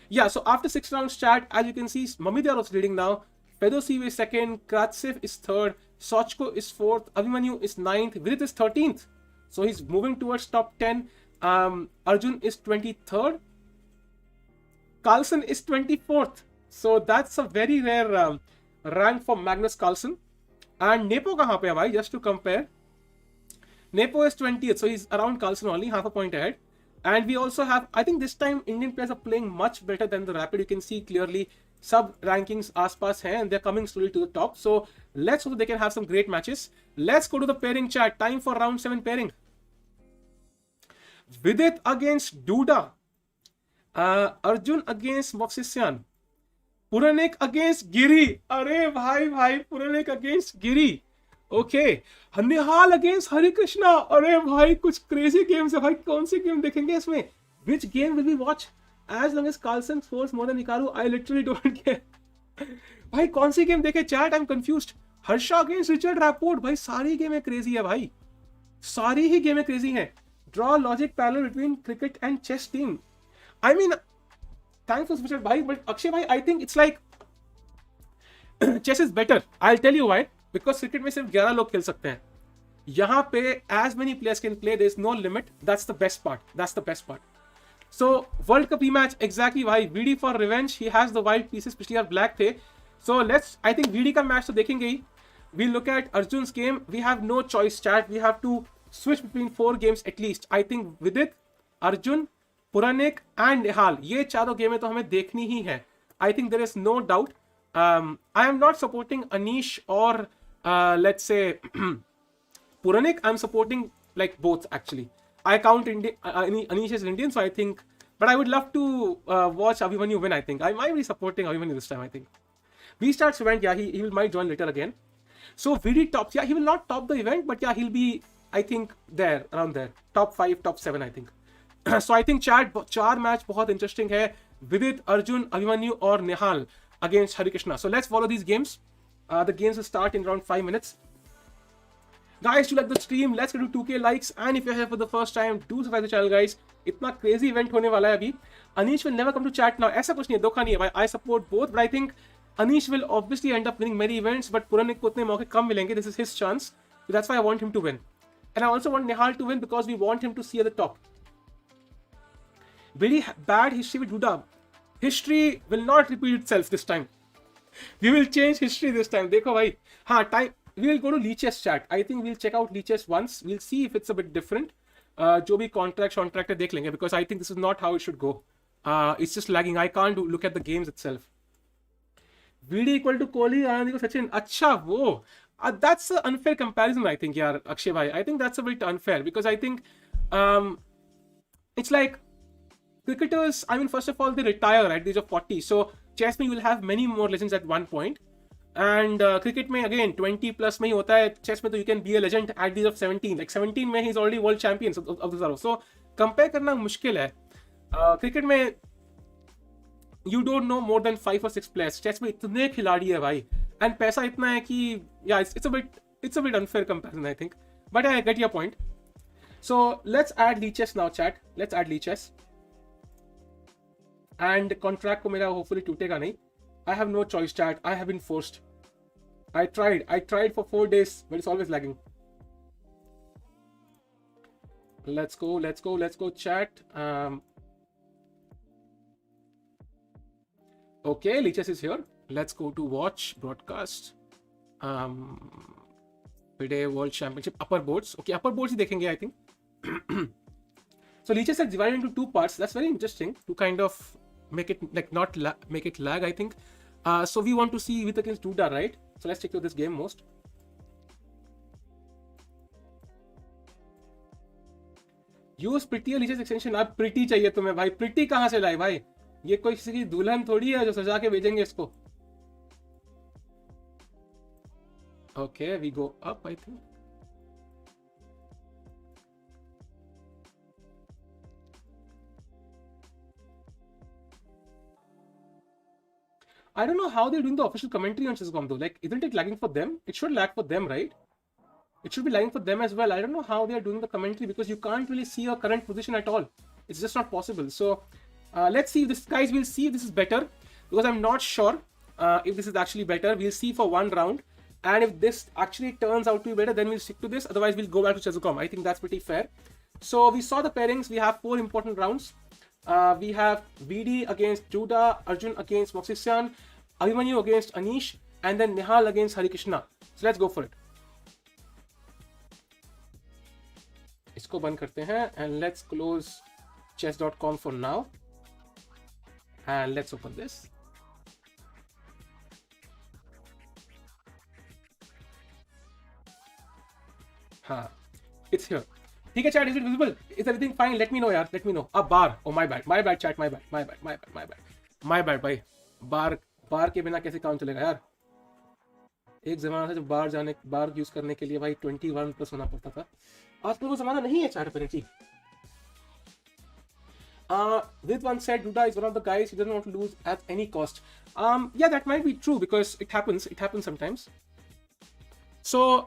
yeah, so after 6 rounds chat, as you can see, Mamidyar is leading now. Fedosiv is second, Kratsev is third, Sochko is fourth, Abhimanyu is ninth, Vidit is 13th. So he's moving towards top 10. Arjun is 23rd. Carlsen is 24th. So that's a very rare rank for Magnus Carlsen. And Nepo kahan pe hai bhai? Just to compare. Nepo is 20th. So he's around Carlsen only, half a point ahead. And we also have, I think this time Indian players are playing much better than the Rapid. You can see clearly sub rankings aspas hai and they're coming slowly to the top. So let's hope they can have some great matches. Let's go to the pairing chat. Time for round 7 pairing. Vidit against Duda. Arjun against Moxisyan. Puranik against Giri. Arey bhai, Puranik against Giri. Okay. Nihal against Hari Krishna. Arey bhai, kuch crazy games hai bhai. Kaun si game dekhenge isme? Which game will we watch? As long as Carlsen scores more than Hikaru, I literally don't care. Bhai, kaun si game dekhe? Chat, I'm confused. Harsha against Richard Rapport. Bhai, सारी गेमें crazy है भाई. सारी ही गेमें crazy हैं. Draw logic parallel between cricket and chess team. I mean, thanks for special bhai, but Akshay bhai, I think it's like chess is better. I'll tell you why. Because cricket में सिर्फ 11 लोग खेल सकते हैं. यहाँ पे as many players can play, there's no limit. That's the best part. So World Cup rematch, exactly bhai. VD for revenge. He has the white pieces, पिछली बार black थे. So I think VD का match तो देखेंगे ही. We look at Arjun's game. We have no choice, chat. We have to switch between 4 games at least. I think Vidit, Arjun, Puranik and Nihal, ये चारों गेमें तो हमें देखनी ही है. I think there is no doubt. I am not supporting Anish or let's say Puranik. I'm supporting like both actually. I count Anish as Indian, so I think. But I would love to watch Abhimanyu win. I think I might be supporting Abhimanyu this time. I think. Beaststats event, yeah, he might join later again. So Vidit tops, yeah, he will not top the event, but yeah, he'll be, I think, there, around there. Top 5, top 7, I think. So I think चार match बहुत interesting है. Vidit, Arjun, Abhimanyu और Nihal against Harikrishna. So let's follow these games. The games will start in around 5 minutes. Guys, to like the stream, let's get to 2k likes. And if you're here for the first time, do subscribe to the channel, guys. इतना crazy event होने वाला है अभी. Anish will never come to chat now. ऐसा कुछ नहीं है, धोखा नहीं है भाई. I support both, but I think Anish will obviously end up winning many events, but Puranik को उतने मौके कम मिलेंगे. This is his chance. So that's why I want him to win. And I also want Nihal to win because we want him to see at the top. Very bad history with Duda. History will not repeat itself this time. We will change history this time. देखो भाई. हाँ, time. We will go to Leech's chat. I think we'll check out Leech's once. We'll see if it's a bit different. जो भी contract है देख लेंगे, because I think this is not how it should go. It's just lagging. I can't look at the games itself. VD equal to Kohli, Anand equal to Sachin. अच्छा वो. That's an unfair comparison, I think, यार अक्षय भाई. I think that's a bit unfair because I think it's like cricketers. I mean, first of all, they retire at the age of 40. So chess में you will have many more legends at one point. And cricket में again 20 plus में ही होता है. Chess में तो you can be a legend at the age of 17. Like 17 में he's already world champion of Abdusattorov. So compare करना मुश्किल है. Cricket में you don't know more than 5 or 6 players. Chess में इतने खिलाड़ी है भाई. And पैसा इतना है कि yeah, it's a bit unfair comparison, I think. But I get your point. So let's add Leechess now, chat. Let's add Leechess. And contract को मेरा hopefully टूटेगा नहीं. I have no choice, chat. I have been forced. I tried for 4 days, but it's always lagging. Let's go, chat. Okay, Leechess is here. Let's go to watch broadcast. FIDE World Championship upper boards. Okay, upper boards ही देखेंगे, I think. So Leechess is divided into 2 parts. That's very interesting to kind of make it like not make it lag, I think. So we want to see with against Duda, right? So let's check out this game most. Use pretty or Leechess extension. अब pretty चाहिए तुम्हें भाई. Pretty कहाँ से लाए भाई? ये कोई किसी की दुल्हन थोड़ी है जो सजा के भेजेंगे इसको. Okay, we go up, I think. I don't know how they're doing the official commentary on Chess.com though. Like, isn't it lagging for them? It should lag for them, right? It should be lagging for them as well. I don't know how they are doing the commentary because you can't really see your current position at all. It's just not possible. So, let's see if this, guys, we'll see if this is better because I'm not sure if this is actually better. We'll see for 1 round. And if this actually turns out to be better, then we'll stick to this. Otherwise, we'll go back to Chess.com. I think that's pretty fair. So, we saw the pairings. We have 4 important rounds. We have VD against Judah, Arjun against Moxisyan, Abhimanyu against Anish, and then Nihal against Harikrishna. So let's go for it. इसको बंद करते हैं and let's close chess.com for now. And let's open this. हाँ, it's here. ठीक है chat, is it visible? Is everything fine? Let me know यार, let me know. अब बार, oh my bad chat, my bad भाई. बार के बिना कैसे काम चलेगा यार? एक जमाना था जब बार यूज करने के लिए भाई 21 प्लस होना पड़ता था. आजकल वो जमाना नहीं है chat apparently. This one said Duda is one of the guys who doesn't want to lose at any cost. Yeah, that might be true because it happens sometimes. So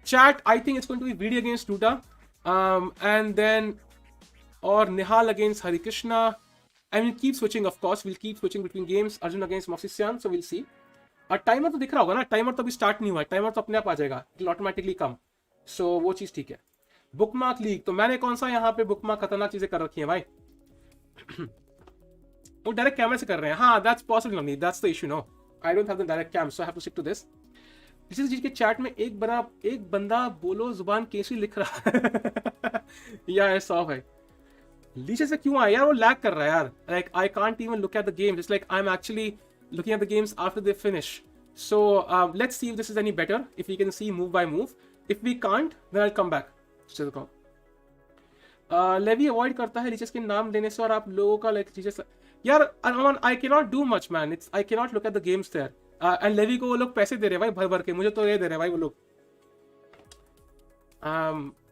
chat, I think it's going to be VD against Duda, and then or Nihal against Harikrishna. I mean, keep switching, of course. We'll keep switching between games. Arjun against Moxisyan, so we'll see. और timer तो दिख रहा होगा ना. Timer तो अभी start नहीं हुआ है. टाइमर तो अपने आप आ जाएगा. It'll automatically come. So वो चीज ठीक है. बुकमार्क लीग तो मैंने कौन सा यहाँ पे बुकमार्क खतरनाक चीजें कर रखी हैं भाई. वो डायरेक्ट कैमरे से कर रहे हैं. हाँ, that's possible only. That's the issue, no. I don't have the direct cam, so I have to stick to this. किसी चीज के चैट में एक बंदा बोलो जुबान केसरी लिख रहा है या ऐसा है नीचे से क्यों आया यार, वो लैग कर रहा है यार, like I can't even look at the games, it's like I am actually looking at the games after they finish. So let's see if this is any better, if we can see move by move. If we can't, then I'll come back. Levy avoid करता है leches के नाम लेने से और आप लोगों का लाइक लीचेस यार I can not do much man, it's I can not look at the games there and Levy को वो लोग पैसे दे रहे हैं भाई भर भर के, मुझे तो ये दे रहे हैं भाई वो लोग।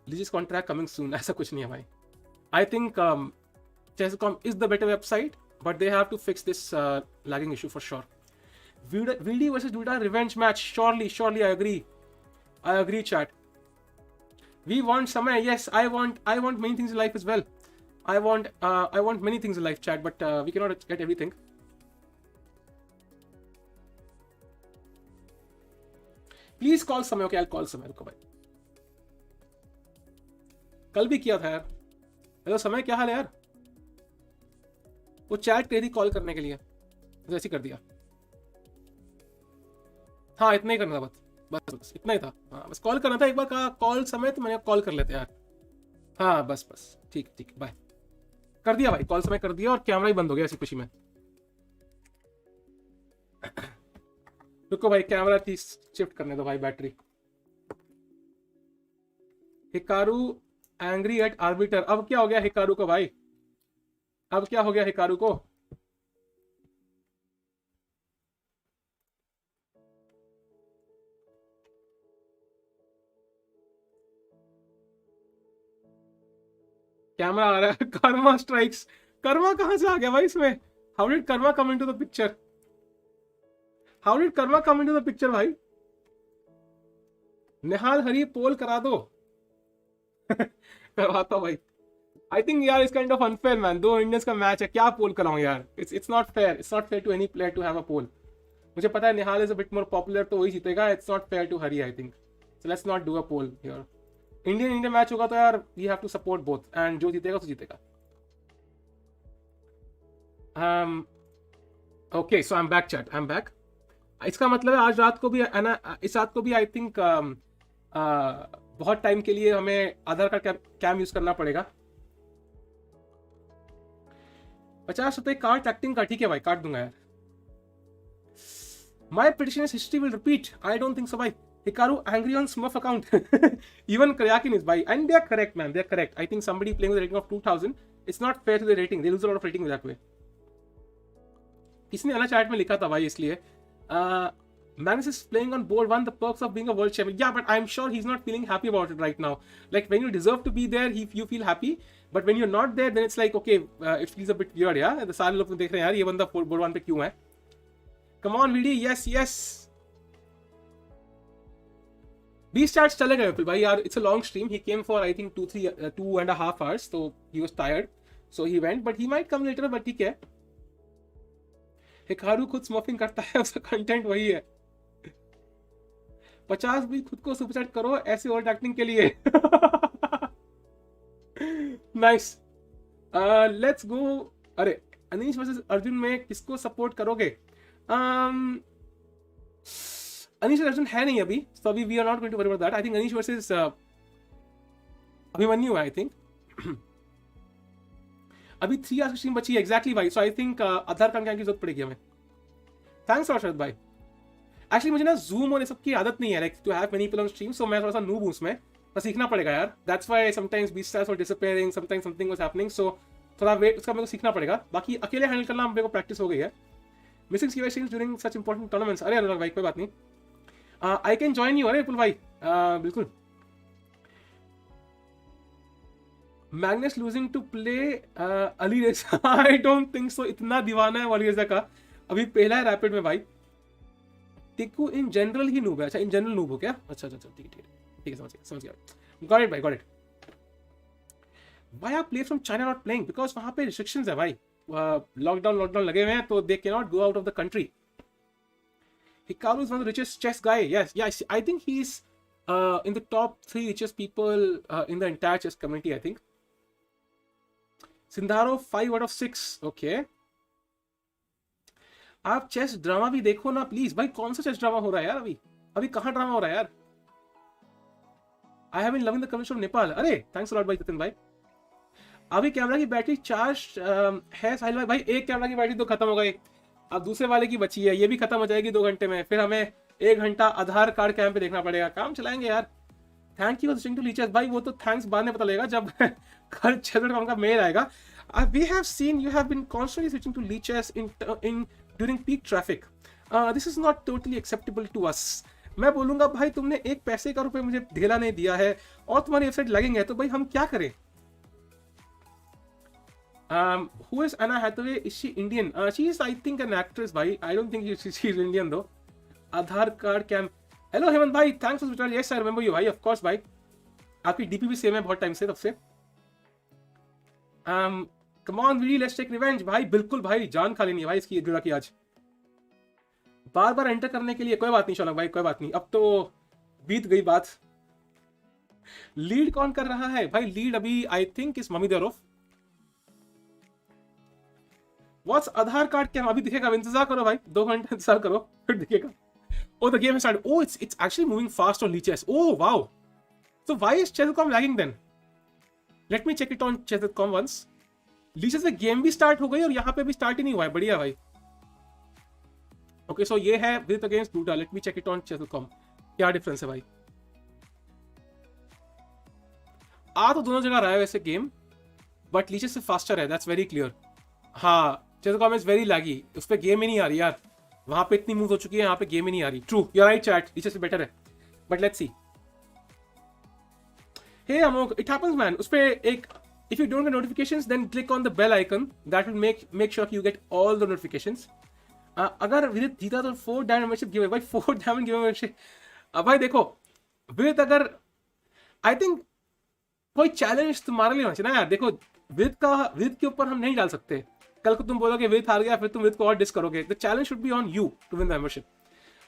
लीचेस कॉन्ट्रैक्ट कमिंग सून, ऐसा कुछ नहीं है भाई। I think chess.com is the better website, but they have to fix this lagging issue for sure. VD versus Duda revenge match, surely I agree chat. We want Samay, yes, I want many things in life as well. I want many things in life chat, but we cannot get everything. Please call Samay, okay, I'll call Samay, रुको भाई। कल भी किया था यार। Hello समय, क्या हाल है यार? वो चैट कह रही कॉल करने के लिए, जैसे कर दिया। हाँ इतना ही करना था, बस इतना ही था। हाँ बस कॉल करना था, एक बार कहा कॉल समय तो मैंने कॉल कर लेते यार। हाँ बस ठीक बाय कर दिया भाई, कॉल समय कर दिया और कैमरा ही बंद हो गया ऐसी खुशी में। रुको भाई, कैमरा की शिफ्ट करने दो भाई, battery. Hikaru angry at arbiter, अब क्या हो गया हिकारू को भाई? अब क्या हो गया हिकारू को? कैमरा आ रहा है। कर्मा स्ट्राइक्स, कर्मा कहां से आ गया भाई इसमें? How did karma come into the picture? How did karma come into the picture भाई? निहाल हरी पोल करा दो। करवाता हूं भाई। आई थिंक यार it's kind of unfair man, दो इंडियंस का मैच है, क्या पोल कराऊं यार? It's not fair to any player to have a poll. मुझे पता है Nihal is a bit more popular तो वही जीतेगा, it's not fair to Hari I think, so let's not do a poll here. Indian match होगा तो यार we have to support both, and जो जीतेगा तो जीतेगा। Okay so I am back chat, I am back. इसका मतलब है आज रात को भी इस रात को भी आई थिंक बहुत टाइम के लिए हमें आधार कार्ड कैम यूज करना पड़ेगा। 50 रुपए कार्ड एक्टिंग का, ठीक है भाई काट दूंगा यार। माई prediction is history will repeat, I don't think सो भाई। Hikaru angry on Smurf account. Even Karyakin is by, and they are correct man, they are correct. I think somebody playing with a rating of 2000, it's not fair to the rating, they lose a lot of rating that way. किसने अलग chat में लिखा था भाई इसलिए Magnus is playing on board 1, the perks of being a world champion. Yeah, but I'm sure he's not feeling happy about it right now. Like when you deserve to be there, you feel happy, but when you're not there, then it's like okay, it feels a bit weird. Yeah, the सारे लोग देख रहे हैं यार ये बंदा board 1 पे क्यों है? Come on VD, yes. Beaststats चले गए फिर भाई यार, it's a long stream. He came for I think 2.5 hours, so he was tired, so he went. But he might come later, but ठीक है। हिकारू खुद स्मर्फिंग करता है, उसका कंटेंट वही है। 50 भी खुद को सुपर चैट करो ऐसे ओवर एक्टिंग के लिए। Nice, let's go. अरे अनीश वर्सेस अर्जुन में किसको सपोर्ट करोगे? अनीश अर्जुन है नहीं अभी, so अभी we are not going to worry about that. I think Anish versus Abhimanyu है आई थिंक। अभी 3 hours की स्ट्रीम बची है एग्जैक्टली भाई, so I think Aadhaar card की जरूरत पड़ेगी हमें। थैंक्स फॉर शरद भाई। एक्चुअली मुझे ना जूम और ये सब की आदत नहीं है, like to have many people on stream, so मैं थोड़ा सा नूब हूं उसमें, तो सीखना पड़ेगा यार। That's why sometimes beast stats were disappearing, sometimes something was happening, so थोड़ा वेट उसका मेरे को सीखना पड़ेगा। बाकी अकेले हैंडल करना मेरे को प्रैक्टिस हो गई है। Missing skewer streams during such important tournaments, अरे अनुराग भाई कोई बात नहीं, आई कैन जॉइन यू। अरे विपुल भाई बिल्कुल। Magnus losing to play Alireza, I don't think so, इतना दीवाना है अलीरेजा का, अभी पहला है रैपिड में भाई। टिकू इन जनरल ही नूब है, अच्छा इन जनरल नूब हो क्या? अच्छा ठीक है समझ गया। गॉट इट भाई, got it. Why are players from China not playing? Because वहां पे रिस्ट्रिक्शंस है भाई, लॉकडाउन लगे हुए हैं, तो they can not go out of the country. Hikaru is one of the richest chess guy. Yes, I think he's in the top 3 richest people in the entire chess community, I think. Sindaro 5 out of 6. Okay. आप chess drama भी देखो ना please भाई। कौन सा chess drama हो रहा है यार अभी? अभी कहाँ ड्रामा हो रहा है यार? I have been loving the coverage of Nepal. अरे थैंक्स अ लॉट भाई जतिन भाई। अभी कैमरा की बैटरी चार्ज है साहिल भाई। भाई एक कैमरा की बैटरी तो खत्म हो गई, अब दूसरे वाले की बची है, ये भी खत्म हो जाएगी 2 घंटे में। फिर हमें 1 घंटा आधार कार्ड कैम पे देखना पड़ेगा, काम चलाएंगे यार। थैंक यू टू लीचर्स भाई, वो तो थैंक्स बाद में पता लगेगा जब कल चैनल का मेल आएगा। We have seen you have been constantly switching to leechers in during peak traffic. This is not totally acceptable to us. मैं बोलूंगा भाई तुमने 1 पैसे का रुपए मुझे ढेला नहीं दिया है और तुम्हारी वेबसाइट लगेंगे तो भाई हम क्या करें? Who is Anna Hathaway? Is she Indian? She is, I think, an actress. Bhai, I don't think she is Indian though. Aadhaar card cam. Hello Hemant bhai, thanks for return. Yes, I remember you, bhai. Of course, bhai. आपकी DP भी same है बहुत time से, तब से. Come on, really, let's take revenge, भाई. बिल्कुल भाई, जान खा लेनी है भाई इसकी गुड़ा की आज. बार बार एंटर करने के लिए कोई बात नहीं शौनक भाई, कोई बात नहीं. अब तो बीत गई बात. लीड कौन कर रहा है भाई? लीड अभी I think is Mamedyarov. What's Aadhaar card क्या अभी दिखेगा? इंतजार करो भाई, 2 घंटे इंतजार करो फिर दिखेगा. Oh, the game has started. Oh, it's actually moving fast on Chess. Oh, wow. So why is Chess.com lagging then? Let me check it on Chess.com once. Chess में गेम भी स्टार्ट हो गई और यहाँ पे भी स्टार्ट ही नहीं हुआ है. बढ़िया भाई. Okay, so ये है विदित against DUDA. Let me check it on Chess.com. क्या डिफरेंस है भाई? आ तो दोनों जगह रहा है वैसे गेम, बट लीचेस से फास्टर है. That's very clear. हाँ, Chess.com is very laggy. उस पर गेम ही नहीं आ रही यार. वहां पे इतनी मूव हो चुकी है, यहाँ पे गेम ही नहीं आ रही. True, you are right chat, नीचे से बेटर है. But let's see. हे अमोक, इट हैपेंस मैन. उस पे एक if you don't get notifications then click on the bell icon. That will make sure you get all the notifications. अगर विदित जीता तो 4 डायमंड मेंबरशिप गिव अवे. भाई 4 diamond give membership. भाई देखो विदित, अगर आई थिंक कोई चैलेंज तुम्हारे लिए होना चाहिए ना यार. देखो विदित के ऊपर हम नहीं डाल सकते. कल को तुम बोलोगे विदित हार गया, फिर तुम विदित को और डिस करोगे. The challenge should be on you to win the membership.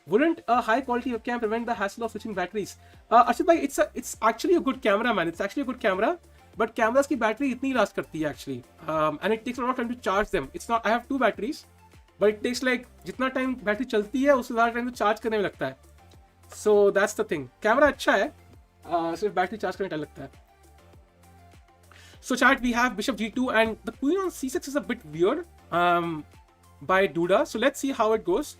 Wouldn't a high quality webcam prevent the hassle of switching batteries? Arshit bhai, it's actually a good camera, man. It's actually a good camera, but cameras की battery इतनी last करती है actually, and it takes a lot of time to charge them. It's not, I have 2 batteries, but it takes like जितना time battery चलती है उससे ज़्यादा time तो चार्ज करने में लगता है. So that's the thing. Camera अच्छा है, सिर्फ बैटरी चार्ज करने टाइम लगता है. So chat, we have bishop g2 and the queen on c6 is a bit weird by Duda. So let's see how it goes.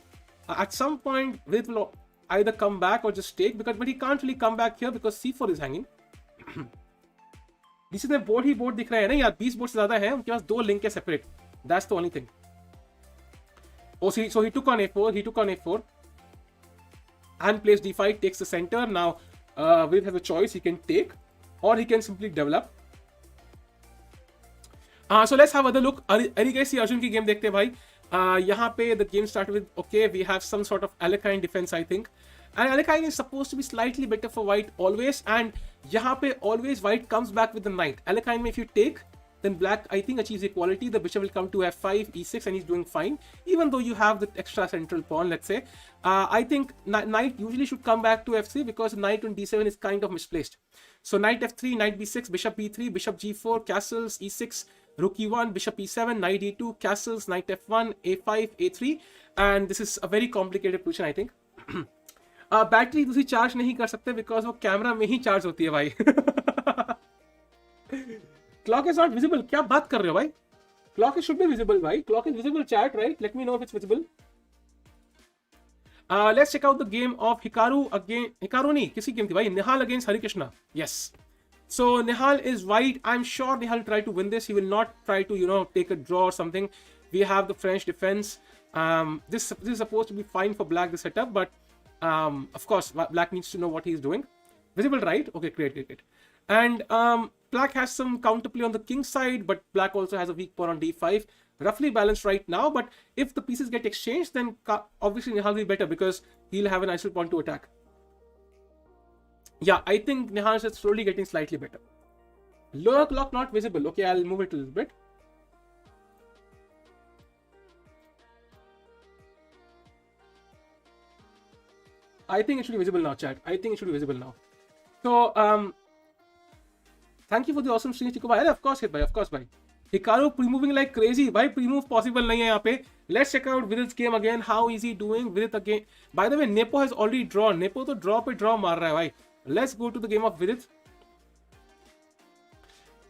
At some point, Vidit will either come back or just take, but he can't really come back here because c4 is hanging. This is the board he board दिख रहा है ना यार, 20 board से ज़्यादा है, उनके पास 2 link है separate. That's the only thing. Oh, so he took on a4, and plays d5, takes the center. Now Vidit has a choice, he can take or he can simply develop. So let's have another look. Erigaisi Arjun की game देखते हैं भाई. यहाँ पे the game started with, okay, we have some sort of Alekine defense, I think. And Alekine is supposed to be slightly better for white always. And यहाँ पे always white comes back with the knight. Alekine में if you take, then black, I think, achieves equality. The bishop will come to f5, e6, and he's doing fine. Even though you have the extra central pawn, let's say. I think knight usually should come back to f3 because knight on d7 is kind of misplaced. So knight f3, knight b6, bishop b3, bishop g4, castles, e6, rook e1, bishop e7, knight e2, castles, knight f1, a5, a3, and this is a very complicated position, I think. Battery दूसरी charge नहीं कर सकते because वो camera में ही charge होती है भाई. Clock is not visible. क्या बात कर रहे हो भाई? क्लॉक शुड बी विजिबल भाई. Clock is visible chat, right? Let me know if it's visible. Let's check out the game of Hikaru नहीं, किसी गेम थी भाई, Nihal against Harikrishna. Yes. So Nihal is white. I'm sure Nihal will try to win this. He will not try to, take a draw or something. We have the French defense. This is supposed to be fine for black, the setup, but of course black needs to know what he's doing. Visible, right? Okay, great. And black has some counterplay on the king side, but black also has a weak pawn on d5. Roughly balanced right now, but if the pieces get exchanged, then obviously Nihal will be better because he'll have an nicer pawn to attack. Yeah, I think Nihal is slowly getting slightly better. Lower clock not visible. Okay, I'll move it a little bit. I think it should be visible now, chat. I think it should be visible now. So, thank you for the awesome stream, Chico bhai. Of course, hit bhai. Of course, bhai. Hikaru pre-moving like crazy. भाई pre-move possible नहीं है यहाँ पे. Let's check out Vidit's game again. How is he doing? Vidit again. By the way, Nepo has already drawn. Nepo तो draw पे draw मार रहा है भाई. Let's go to the game of Vidit.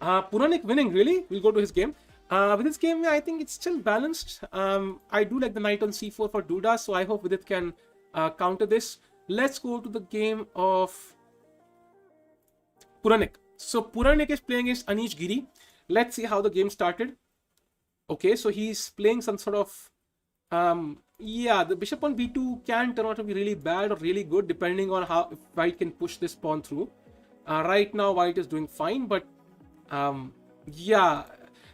Puranik winning, really? We'll go to his game. With this game, I think it's still balanced. I do like the knight on c4 for Duda, so I hope Vidit can counter this. Let's go to the game of Puranik. So Puranik is playing against Anish Giri. Let's see how the game started. Okay, so he's playing some sort of yeah, the bishop on b2 can turn out to be really bad or really good depending on how if white can push this pawn through. Right now white is doing fine, but yeah,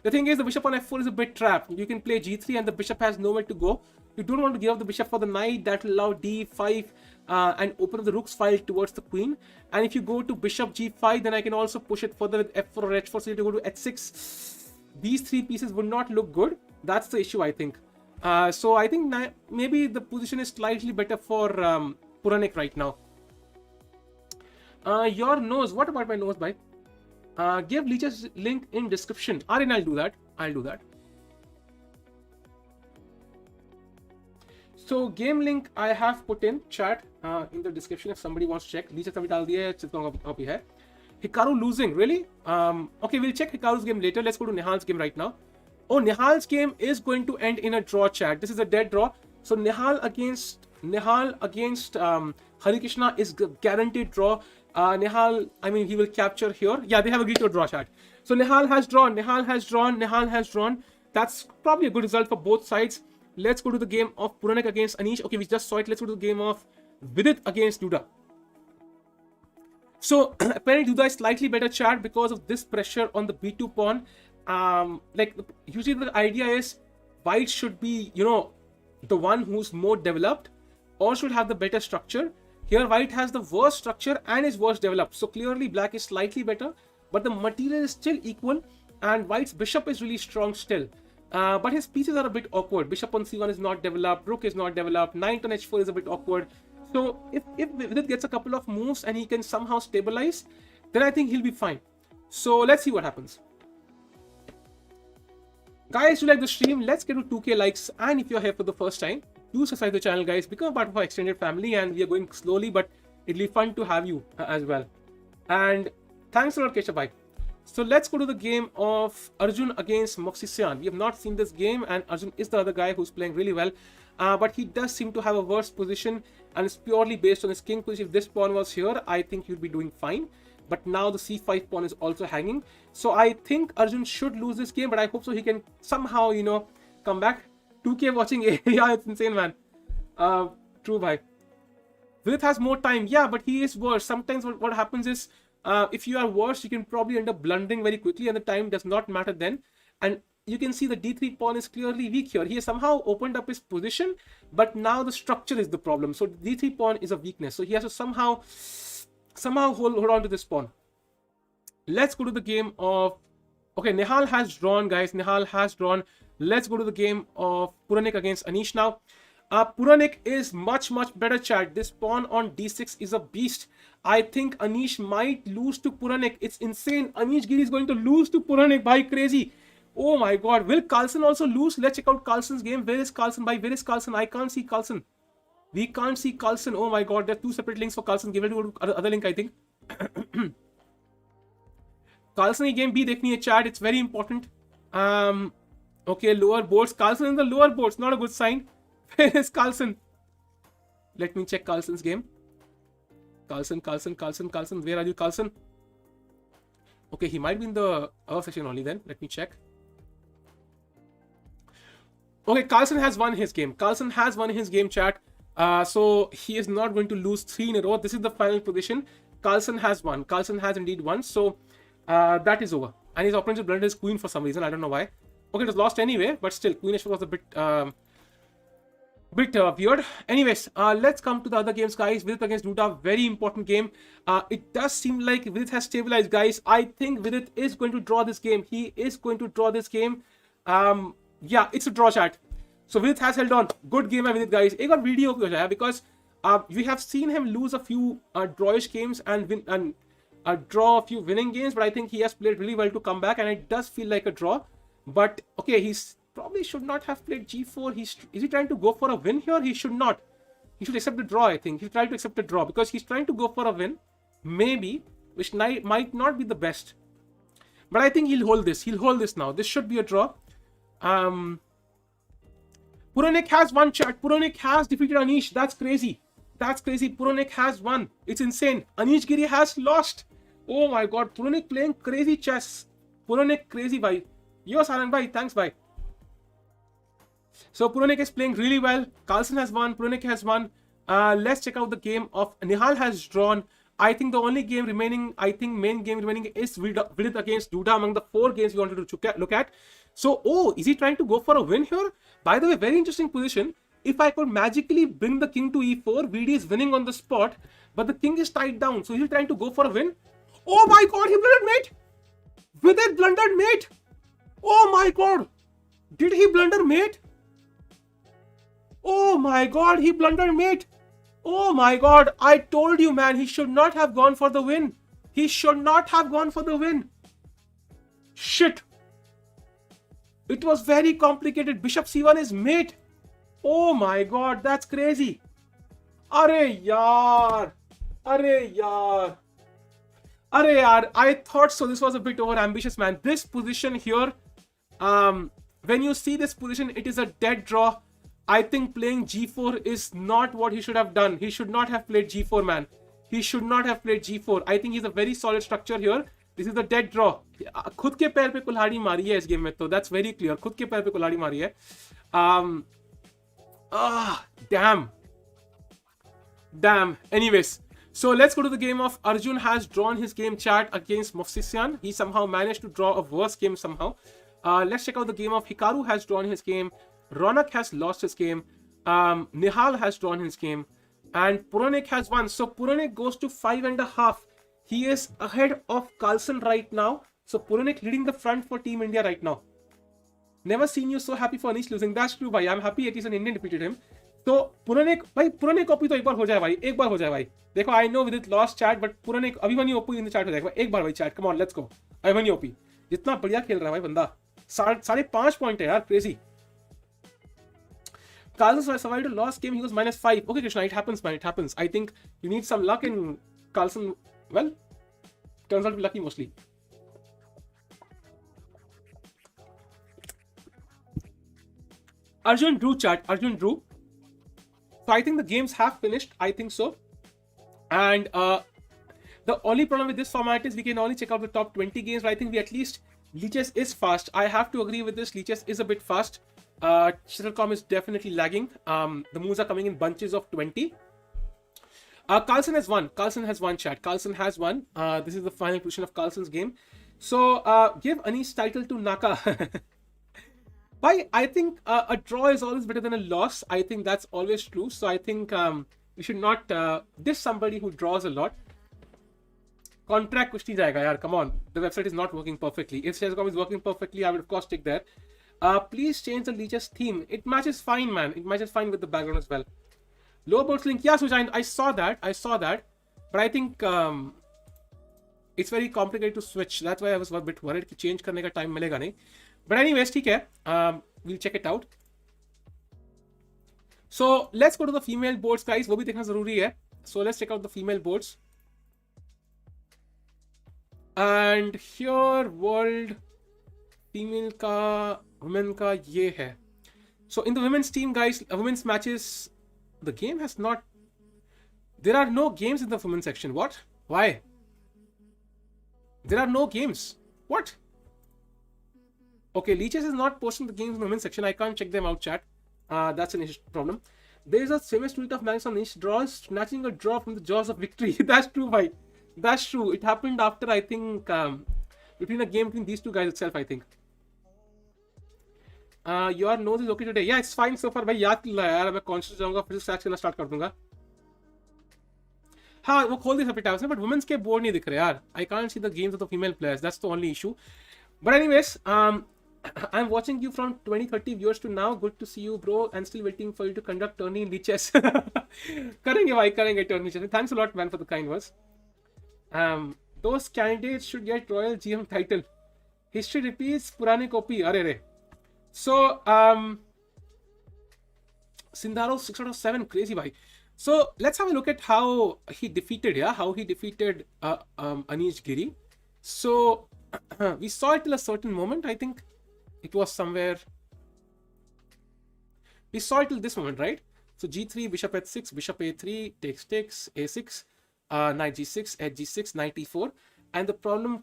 the thing is the bishop on f4 is a bit trapped. You can play g3 and the bishop has nowhere to go. You don't want to give up the bishop for the knight. That will allow d5 and open up the rook's file towards the queen. And if you go to bishop g5, then I can also push it further with f4 or h4. So you have to go to h6. These three pieces would not look good. That's the issue, I think. So I think maybe the position is slightly better for Puranik right now. Your nose. What about my nose, bhai? Give Leech's link in description. Arjun, I'll do that. I'll do that. So game link I have put in chat in the description if somebody wants to check. Leech has डाल दिया है, copy है. Hikaru losing, really? Okay, we'll check Hikaru's game later. Let's go to Nihal's game right now. Oh, Nihal's game is going to end in a draw, chat. This is a dead draw. So Nihal against Hari Krishna is guaranteed draw. Nihal, I mean, he will capture here. Yeah, they have agreed to a draw, chat. So Nihal has drawn, Nihal has drawn, Nihal has drawn. That's probably a good result for both sides. Let's go to the game of Puranik against Anish. Okay, we just saw it. Let's go to the game of Vidit against Duda. So apparently Duda is slightly better, chat, because of this pressure on the b2 pawn. Like usually the idea is white should be, you know, the one who's more developed or should have the better structure. Here white has the worst structure and is worse developed. So clearly black is slightly better, but the material is still equal and white's bishop is really strong still. But his pieces are a bit awkward. Bishop on c1 is not developed, rook is not developed, knight on h4 is a bit awkward. So if Vidit gets a couple of moves and he can somehow stabilize, then I think he'll be fine. So let's see what happens. Guys, do like the stream. Let's get to 2k likes. And if you're here for the first time, do subscribe to the channel, guys. Become a part of our extended family. And we are going slowly, but it'll be fun to have you as well. And thanks a lot, Keshav. So let's go to the game of Arjun against Moxisian. We have not seen this game, and Arjun is the other guy who's playing really well. But he does seem to have a worse position, and it's purely based on his king position. If this pawn was here, I think he'd be doing fine. But now the c5 pawn is also hanging. So I think Arjun should lose this game, but I hope so he can somehow, you know, come back. 2k watching. Yeah, it's insane, man. True, bhai. Vidit has more time. Yeah, but he is worse. Sometimes what happens is, if you are worse, you can probably end up blundering very quickly, and the time does not matter then. And you can see the d3 pawn is clearly weak here. He has somehow opened up his position, but now the structure is the problem. So d3 pawn is a weakness. So he has to somehow hold on to this pawn. Let's go to the game of... Okay, Nihal has drawn, guys. Nihal has drawn. Let's go to the game of Puranik against Anish now. Puranik is much better, chat. This pawn on d6 is a beast. I think Anish might lose to Puranik. It's insane. Anish Giri is going to lose to Puranik. By crazy. Oh my god. Will Carlsen also lose? Let's check out Carlsen's game. Where is Carlsen? By where is Carlsen? I can't see Carlsen. We can't see Carlsen. Oh my god. There are two separate links for Carlsen. Give it to the other link, I think. Carlsen game B dekhni hai, chat. It's very important. Okay, lower boards. Carlsen in the lower boards. Not a good sign. Where is Carlsen? Let me check Carlsen's game. Carlsen. Where are you, Carlsen? Okay, he might be in the other section only then. Let me check. Okay, Carlsen has won his game. Carlsen has won his game, chat. So he is not going to lose 3 in a row. This is the final position. Carlsen has won. Carlsen has indeed won. So that is over. And his opponent just blundered his queen for some reason. I don't know why. Okay, it was lost anyway, but still, queen h4 was a bit weird. Anyways, let's come to the other games, guys. Vidit against Duda, very important game. It does seem like Vidit has stabilized, guys. I think Vidit is going to draw this game. He is going to draw this game. Yeah, it's a draw, chat. So Vidit has held on. Good game by Vidit, guys. Ek aur video ho jaya, because we have seen him lose a few drawish games and win and draw a few winning games, but I think he has played really well to come back, and it does feel like a draw. But okay, he's probably should not have played g4. Is he trying to go for a win here? He should not. He should accept the draw, I think. He's trying to accept the draw because he's trying to go for a win, maybe, which might not be the best. But I think he'll hold this. He'll hold this now. This should be a draw. Puronik has won, chat. Puronik has defeated Anish. That's crazy. That's crazy. Puronik has won. It's insane. Anish Giri has lost. Oh my god. Puronik playing crazy chess. Puronik crazy, bhai. Yo, Saran bhai. Thanks, bhai. So Puronik is playing really well. Carlsen has won. Puronik has won. Let's check out the game of Nihal has drawn. I think the only game remaining, main game remaining is Vidit against Duda among the 4 games we wanted to look at. So, oh, is he trying to go for a win here? By the way, very interesting position. If I could magically bring the king to e4, VD is winning on the spot, but the king is tied down. So, is he trying to go for a win? Oh my god, he blundered mate! Vidit blundered mate! Oh my god! Did he blunder mate? Oh my god, he blundered mate! Oh my god, I told you, man, he should not have gone for the win. He should not have gone for the win. Shit. It was very complicated. Bishop c1 is mate. Oh my god, that's crazy. Arey yaar. Arey yaar. Arey yaar. I thought so. This was a bit over ambitious, man. This position here, when you see this position, it is a dead draw. I think playing g4 is not what he should have done. He should not have played g4, man. He should not have played g4. I think he's a very solid structure here. This is a dead draw. खुद के पैर पे कुल्हाड़ी मारी है इस game में तो that's very clear. खुद के पैर पे कुल्हाड़ी मारी है. Damn. Anyways, so let's go to the game of Arjun has drawn his game chat against Movsisyan. He somehow managed to draw a worse game somehow. Let's check out the game of Hikaru has drawn his game. Ronak has lost his game. Nihal has drawn his game. And Puronik has won. So Puronik goes to 5.5. He is ahead of Carlsen right now. So Puronik leading the front for Team India right now. Never seen you so happy for Anish losing. That's true, bhai. I'm happy at least an Indian defeated him. So Puronik, bhai, Puronik OP तो एक बार हो जाए भाई. एक बार हो जाए भाई. देखो, I know Vidit lost chat, but Puronik Abhimanyu OP in the chat हो जाएगा. एक बार भाई chat. Come on, let's go. Abhimanyu OP. जितना बढ़िया खेल रहा है भाई बंदा. 5.5 पॉइंट है यार. Crazy. Carlsen survived a lost game. He was -5. Okay, Krishna, it happens, man. It happens. I think you need some luck in Carlsen. Well, turns out to be lucky mostly. Arjun drew, chat. Arjun drew. So I think the games have finished. I think so. And the only problem with this format is we can only check out the top 20 games. But I think we at least Leeches is fast. I have to agree with this. Leeches is a bit fast. Shuttlecom is definitely lagging. The moves are coming in bunches of 20. Carlsen has won. Carlsen has won, chat. Carlsen has won. This is the final position of Carlsen's game. So give Anish title to Naka. I think a draw is always better than a loss. I think that's always true. So I think we should not diss somebody who draws a lot. Contract kuch nahi jayega yaar. Come on. The website is not working perfectly. If Chesscom is working perfectly, I would of course stick there. Please change the Leeches theme. It matches fine, man. It matches fine with the background as well. Low boats link. Yeah, Sujai, I saw that. But I think it's very complicated to switch. That's why I was a bit worried कि change करने का time मिलेगा नहीं. But anyways, ठीक है. We'll check it out. So let's go to the female boards, guys. वो भी देखना जरूरी है. So let's check out the female boards. And here world female का women का ये है. So in the women's team, guys, women's matches, the game has not. There are no games in the women's section. What? Why? There are no games. What? Okay, Leeches is not posting the games in the women's section. I can't check them out, chat. That's an issue problem. There is a famous tweet of Magnus Carlsen draws, snatching a draw from the jaws of victory. That's true, bhai. That's true. It happened after, I think, between a game between these two guys itself, I think. Your nose is okay today. Yeah, it's fine so far. भाई याद नहीं लाया यार. मैं conscious जाऊँगा फिर से करना start कर दूँगा. हाँ, वो खोल दिया separate tabs में, but women's के board नहीं दिख रहे यार. I can't see the games of the female players. That's the only issue. But anyways, I'm watching you from 20-30 viewers to now. Good to see you, bro. And still waiting for you to conduct tourney in Leeches. करेंगे भाई, करेंगे tourney chess. Thanks a lot, man, for the kind words. Those candidates should get Royal GM title. History repeats, पुरानी copy. अरे रे. So Sindaro 6 out of 7, crazy bhai. So let's have a look at how he defeated Anish Giri. So we saw it till a certain moment. I think it was somewhere. We saw it till this moment, right? So g3, bishop h6, bishop a3, takes, a6, knight g6, h g6, knight e4. And the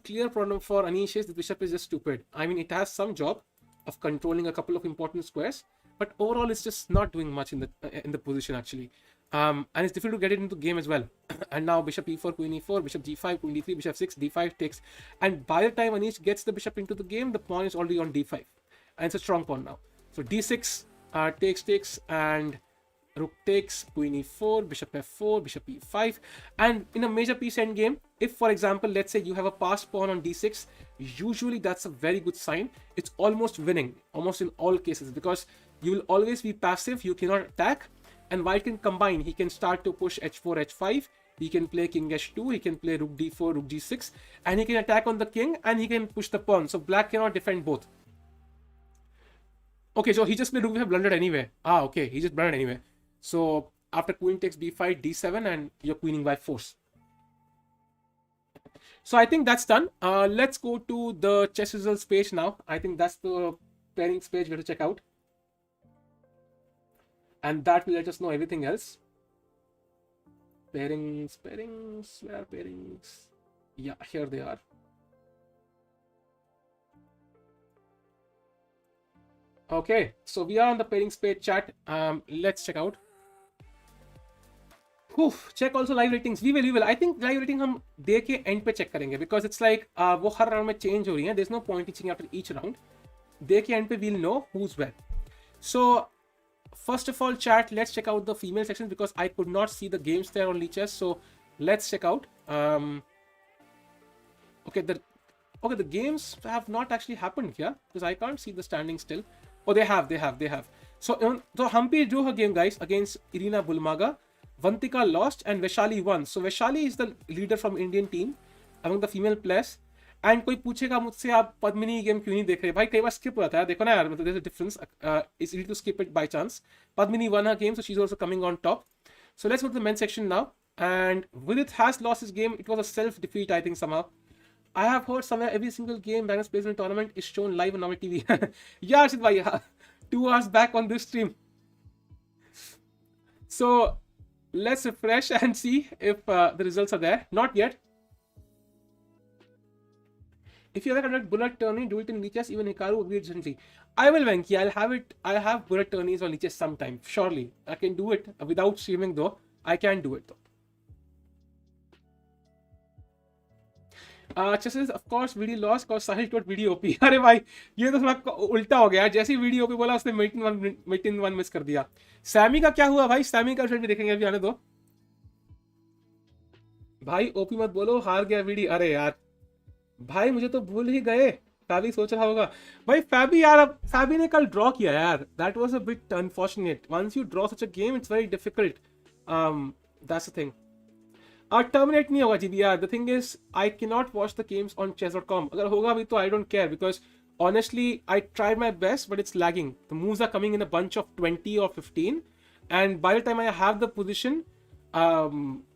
clear problem for Anish is the bishop is just stupid. I mean, it has some job of controlling a couple of important squares, but overall it's just not doing much in the position actually. And it's difficult to get it into the game as well. And now bishop e4, queen e4, bishop g5, queen d3, bishop 6, d5 takes. And by the time Anish gets the bishop into the game, the pawn is already on d5. And it's a strong pawn now. So d6, takes, and rook takes, queen e4, bishop f4, bishop e5. And in a major piece endgame, if for example, let's say you have a passed pawn on d6, usually that's a very good sign. It's almost winning, almost in all cases, because you will always be passive, you cannot attack. And white can combine, he can start to push h4, h5, he can play king h2, he can play rook d4, rook g6, and he can attack on the king and he can push the pawn. So black cannot defend both. Okay, so he just played rook we have blundered anyway. Okay, he just blundered anyway. So after queen takes b5, d7, and you're queening by force. So I think that's done. Let's go to the chess results page now. I think that's the pairings page we have to check out. And that will let us know everything else. Pairings, where are pairings? Yeah, here they are. Okay, so we are on the pairings page chat. Let's check out. Check also live ratings. We will. I think live rating हम day के end पे check करेंगे, because it's like वो हर round में change हो रही है. There's no point teaching after each round. Day के end पे we'll know who's where. So first of all, chat, let's check out the female section because I could not see the games there on Lichess. So let's check out. Okay, the games have not actually happened here because I can't see the standings still. Oh, they have. So Hampi drew her game, guys, against Irina Bulmaga. Vantika lost and Vaishali won. So Vaishali is the leader from Indian team among the female players. And कोई पूछेगा मुझसे आप Padmini game क्यों नहीं देख रहे भाई, कई बार skip हो जाता है, देखो ना यार, मतलब there's a difference. It's easy to skip it by chance. Padmini won her game, so she's also coming on top. So let's go to the men's section now. And Vidit has lost his game. It was a self-defeat, I think, somehow. I have heard somewhere every single game Magnus plays in a tournament is shown live on our TV. Yeah, Arshid bhai, yeah. 2 hours back on this stream. So let's refresh and see if the results are there. Not yet. If you ever conduct bullet tourney, do it in Lichess. Even Hikaru agreed recently. I will, Venki. I'll have bullet tourneys on Lichess sometime. Surely. I can do it without streaming though. I can do it though. Chess is of course video lost because Sahil got video OP. अरे भाई ये तो थोड़ा उल्टा हो गया. जैसे ही video OP बोला उसने mate in one मिस कर दिया. सैमी का क्या हुआ भाई? सैमी का रिजल्ट भी देखेंगे, अभी आने दो. भाई ओपी मत बोलो, हार गया वीडियो. अरे यार भाई मुझे तो भूल ही गए. फैबी सोच रहा होगा भाई. फैबी यार, अब फैबी ने कल ड्रॉ किया यार. That was a bit unfortunate. Once you draw such a game it's very difficult. That's the thing. Terminate नहीं होगा जीबी यार. The thing is I can not watch the games on chess.com. अगर होगा भी तो I don't care because honestly I tried my best but it's lagging. The moves are coming in a bunch of 20 or 15 and by the time I have the position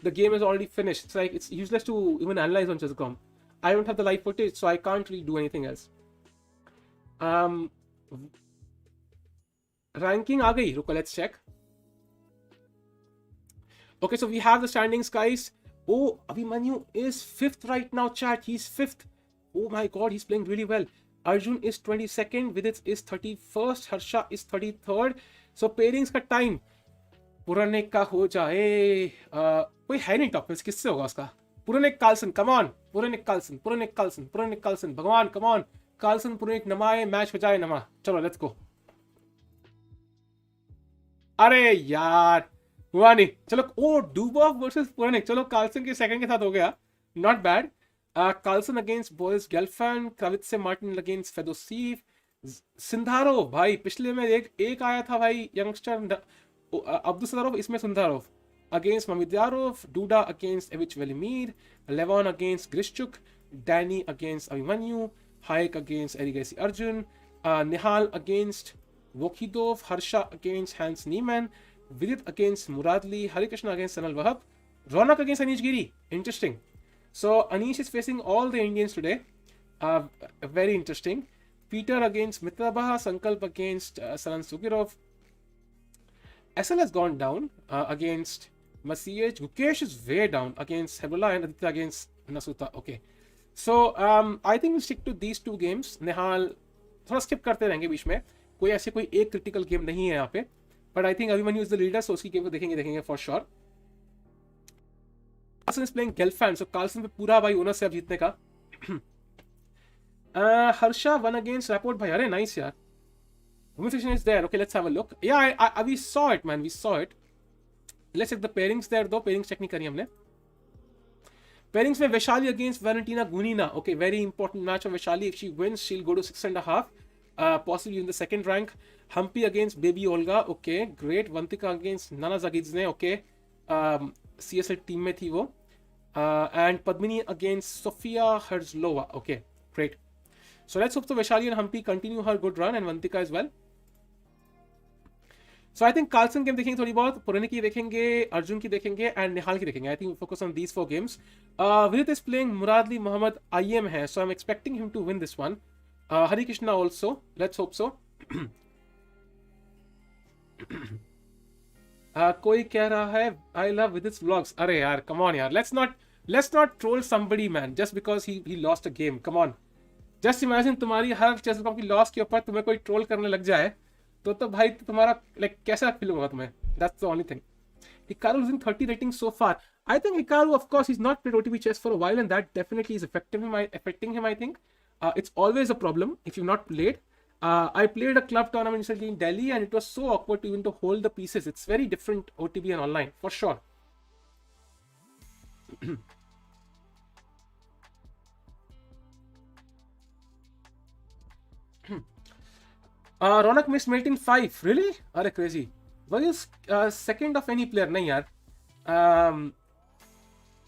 the game is already finished. It's like it's useless to even analyze on chess.com. I don't have the live footage, so I can't really do anything else. Ranking aa gayi. Ruko, let's check. Okay, so we have the standings, guys. Oh, Abhimanyu is 5th right now, chat. He's 5th. Oh my god, he's playing really well. Arjun is 22nd. Vidit is 31st. Harsha is 33rd. So pairings का time पुराने का हो जाए. कोई है नहीं top में, किससे होगा उसका? Puranic Carlsen, come on. Puranic Carlsen, भगवान, come on. Carlsen Puranic नमाए, match हो जाए नमा. चलो लेट्स गो. अरे यार हुआ नहीं. चलो ओ डूबॉफ वर्सेस पुरानिक. चलो कार्लसन के सेकंड के साथ हो गया. Not bad. Carlsen against Boris Gelfand. Kravtsiv Martin against Fedoseev. सिंधारो भाई पिछले में एक आया था भाई यंगस्टर. अब्दुसत्तोरव, इसमें सिंधारोव against Mamidyarov. Duda against Evich Velimir. Levon against Grishchuk. Danny against Abhimanyu. Hayek against Erigaisi Arjun, Nihal against Vokhidov, Harsha against Hans Niemann, Vidit against Muradli, Harikrishna against Sanal Wahab, Ronak against Anish Giri. Interesting. So Anish is facing all the Indians today. Very interesting. Peter against Mitrabaha, Sankalp against Saran Sugirov. SL has gone down against Masiyej. Gukesh is way down against Hebula and Aditya against Nasuta. Okay. So I think we'll stick to these two games. Nihal थोड़ा skip करते रहेंगे बीच में. कोई ऐसे कोई एक critical game नहीं है यहाँ पे. But I think Abhimanyu is the leader, so उसकी game को देखेंगे for sure. Carlsen is playing Gelfand, so Carlsen पे पूरा भाई ओनस है अब जीतने का. Harsha won against Rapport bhai. Arey, nice yaar. Women's section is there. Okay, let's have a look. Yeah, I we saw it, man. We saw it. Let's check the pairings there though. Pairings check नहीं करी हमने. Pairings में Vaishali against Valentina Gunina. Okay, very important match of Vaishali. If she wins, she'll go to 6.5. Possibly in the second rank. Humpy against Baby Olga. Okay, great. Vantika against Nana Zagidze. Okay, CSL team में थी वो. And Padmini against Sofia Herzlova. Okay, great. So let's hope so Vaishali and Humpy continue her good run and Vantika as well. So I think Carlsen game देखेंगे थोड़ी बहुत, पुराने की देखेंगे, अर्जुन की देखेंगे and निहाल की देखेंगे. I think we focus on these 4 games. Vidit is playing Muradli Muhammad IM है, so I'm expecting him to win this one. Hari Krishna also, let's hope so. कोई कह रहा है I love Vidit's vlogs. अरे यार, come on यार, let's not troll somebody man just because he lost a game. Come on. Just imagine तुम्हारी हर chess की loss के ऊपर तुम्हें कोई ट्रोल करने लग जाए तो भाई तुम्हारा लाइक कैसा फील होगा तुम्हें. That's the only thing. Hikaru is in 30 rating so far. I think Hikaru, of course, he's not played OTP chess for a while and that definitely is affecting him, I think. It's always a problem if you've not played. I played a club tournament recently in Delhi and it was so awkward even to hold the pieces. It's very different OTP and online, for sure. Ronak missed mate in 5. Really? Are crazy. Were you second of any player? नहीं यार.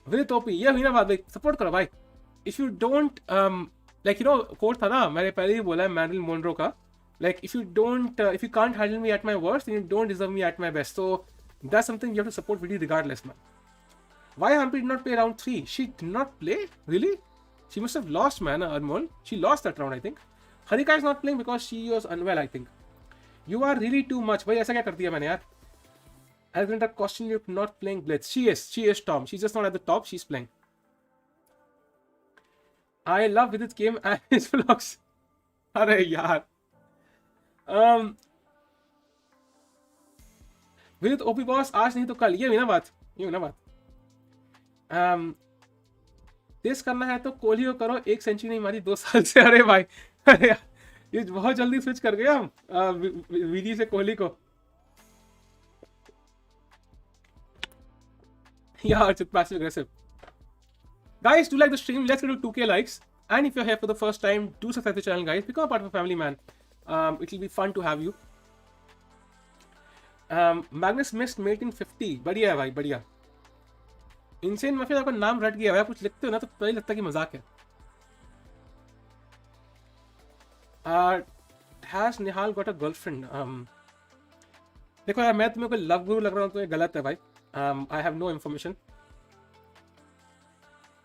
Very topi. ये हुई ना बात भाई. Support करो भाई. If you don't like quote था ना मैंने पहले ही बोला है Marilyn Monroe का. Like if you can't handle me at my worst, then you don't deserve me at my best. So that's something you have to support Vidit regardless, man. Why Humpy did not play round 3? She did not play? Really? She must have lost, man, Anmol. She lost that round, I think. Harika is not playing because she was unwell, I think. You are really too much. भाई ऐसा क्या कर दिया मैंने यार? Alexander Kostyuk not playing Blitz. She is Tom. She's just not at the top. She's playing. I love Vidit's game and his vlogs. अरे यार. Vidit OP boss आज नहीं तो कल. ये हुई ना बात. टेस्ट करना है तो कोहली को करो. 1 सेंचुरी नहीं मारी 2 साल से. अरे भाई, अरे यार, ये बहुत जल्दी स्विच कर गया हम वीडी से कोहली को. Yeah, it's passive aggressive. Guys, do like the stream. Let's get to 2K likes. And if you're here for the first time, do subscribe to the channel, guys. Become a part of a family, man. It will be fun to have you. Magnus missed mate in 50. बढ़िया है भाई, बढ़िया. Insane Mafia आपका नाम रट गया है. कुछ लिखते हो ना तो पहले लगता है कि मजाक है. Has Nihal got a girlfriend? देखो यार, मैं तुम्हें कोई लव गुरु लग रहा हूँ तो ये गलत है भाई. I have no information.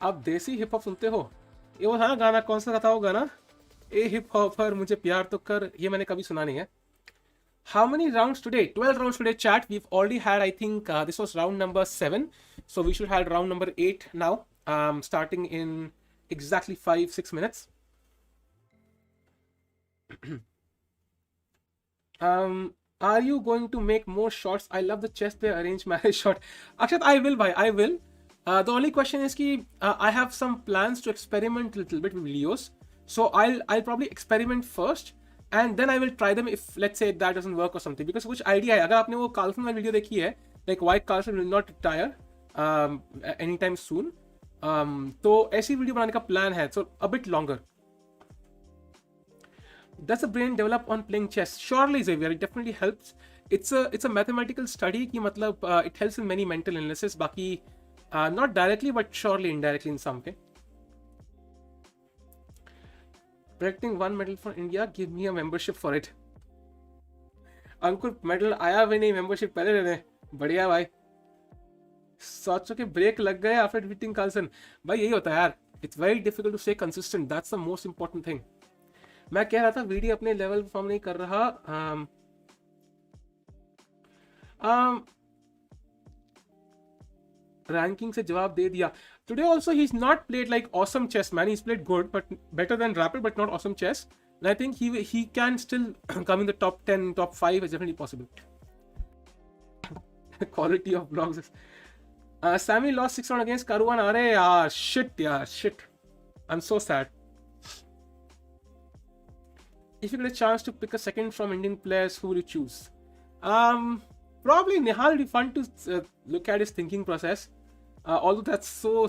आप देसी हिप हॉप सुनते हो? ये वो था ना गाना, कौन सा था वो गाना? ए हिप हॉपर मुझे प्यार तो कर. ये मैंने कभी सुना नहीं है. How many rounds today? 12 rounds today, chat. We've already had, I think, this was round number 7. So we should have round number 8 now, starting in exactly 5-6 minutes. Are you going to make more shots? I love the chess player arranged marriage shot. Akshat, I will, bhai. I will. The only question is ki I have some plans to experiment a little bit with videos. So I'll probably experiment first. And then I will try them if, let's say, that doesn't work or something. Because कुछ idea है. अगर आपने वो Carlsen वाली video देखी है, like why Carlsen will not retire anytime soon, तो ऐसी वीडियो बनाने का प्लान है. So a bit longer. Does the brain develop on playing chess? Surely, Xavier, it definitely helps. It's a mathematical study कि मतलब it helps in many mental illnesses. बाकी not directly but surely indirectly in some way. Predicting one medal for India, give me a membership for it. Ankur medal आया भी नहीं, membership पहले ले लें. बढ़िया भाई. सोचो कि ब्रेक लग गए आफ्टर डिफीटिंग कार्लसन. भाई यही होता है यार. It's very difficult to stay consistent. That's the most important thing. मैं कह रहा था वीडी अपने लेवल परफॉर्म नहीं कर रहा. रैंकिंग से जवाब दे दिया. Today also he's not played like awesome chess, man. He's played good, but better than Rapid, but not awesome chess. And I think he can still come in the top 10, top 5 is definitely possible. Quality of blogs is... Sammy lost 6 rounds against Karuan. Arey, shit. I'm so sad. If you get a chance to pick a second from Indian players, who would you choose? Probably Nihal. It'd be fun to look at his thinking process. Although that's so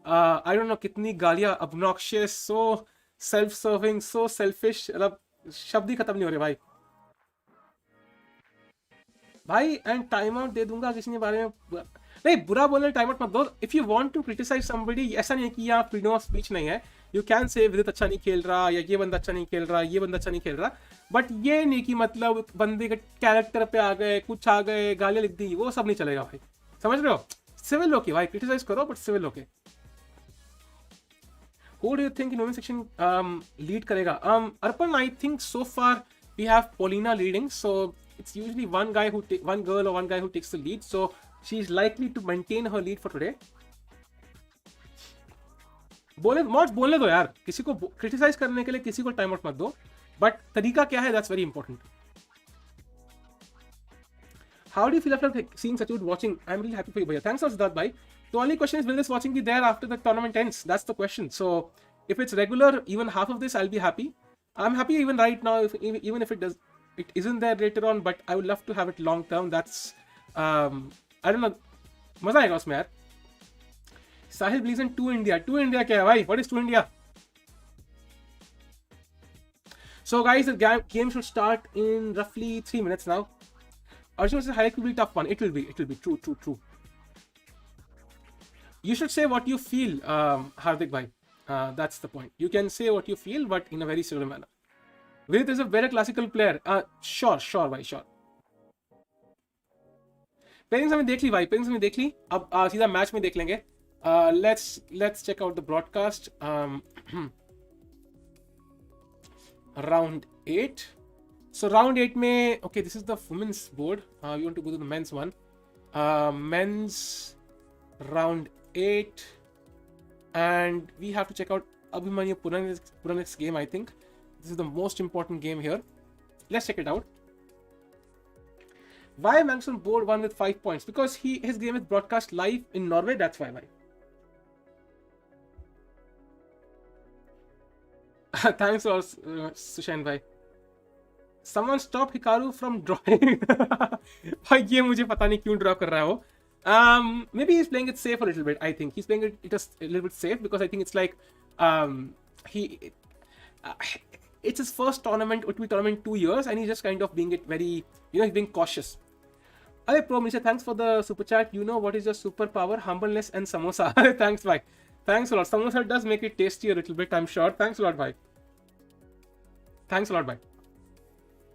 I don't know, kitni gaaliyan, obnoxious, so self-serving, so selfish. मतलब शब्द ही खत्म नहीं हो रहे भाई. And time out दे दूंगा किसी के बारे में नहीं, बुरा बोलने टाइम आउट मत दो. If you want to criticise somebody, ऐसा नहीं है कि यहाँ फ्रीडम ऑफ स्पीच नहीं है. यू कैन से विदित अच्छा नहीं खेल रहा, या ये बंदा अच्छा नहीं खेल रहा, ये बंदा अच्छा नहीं खेल रहा, बट ये नहीं कि मतलब बंदे के कैरेक्टर पे आ गए, कुछ आ गए, गालियां लिख दी, वो सब नहीं चलेगा भाई. समझ रहे हो? सिविल होके भाई क्रिटिसाइज करो, बट सिविल होके. Who do you think in women's section lead करेगा? Arpan, I think so far we have Paulina leading, so it's usually one girl or one guy who takes the lead, so she's likely to maintain her lead for today. बोलने दो यार, किसी को criticise करने के लिए किसी को टाइम आउट मत दो, बट तरीका क्या है, that's very important. How do you feel after seeing Sachud watching? I'm really happy for you, bhaiya. Thanks for that, bhai. The only question is, will this watching be there after the tournament ends? That's the question. So if it's regular, even half of this, I'll be happy. I'm happy even right now, even if it isn't there later on, but I would love to have it long term. That's I don't know, मजा आएगा उसमें यार. Sahil believes in 2 India. 2 India क्या है भाई? What is 2 India? So guys, the game should start in roughly 3 minutes now. Arjun says hierarchy will be tough one. It will be. True. You should say what you feel, Hardik bhai. That's the point. You can say what you feel, but in a very civil manner. Vidit is a very classical player. Sure bhai, sure. Pairings हमने देख ली भाई, pairings हमने देख ली. अब सीधा match में देख लेंगे. Let's check out the broadcast. Round 8. So round 8 में, okay, this is the women's board. We want to go to the men's one. Men's round 8, and we have to check out Abhimanyu Puranik's game. I think this is the most important game here. Let's check it out. Why Magnus board won with 5 points? Because his game is broadcast live in Norway. That's why. Thanks for Sushan bhai. Someone stop Hikaru from drawing. भाई ये मुझे पता नहीं क्यों draw कर रहा है वो. Maybe he's playing it safe a little bit. I think he's playing it a little bit safe, because I think it's like it's his first tournament. It would be tournament 2 years, and he's just kind of being it very, he's being cautious. Hey Pro Minister, thanks for the super chat. You know what is your superpower? Humbleness and samosa. Thanks, bhai. Thanks a lot. Samosa does make it tasty a little bit, I'm sure. Thanks a lot, bhai. Thanks a lot, bhai.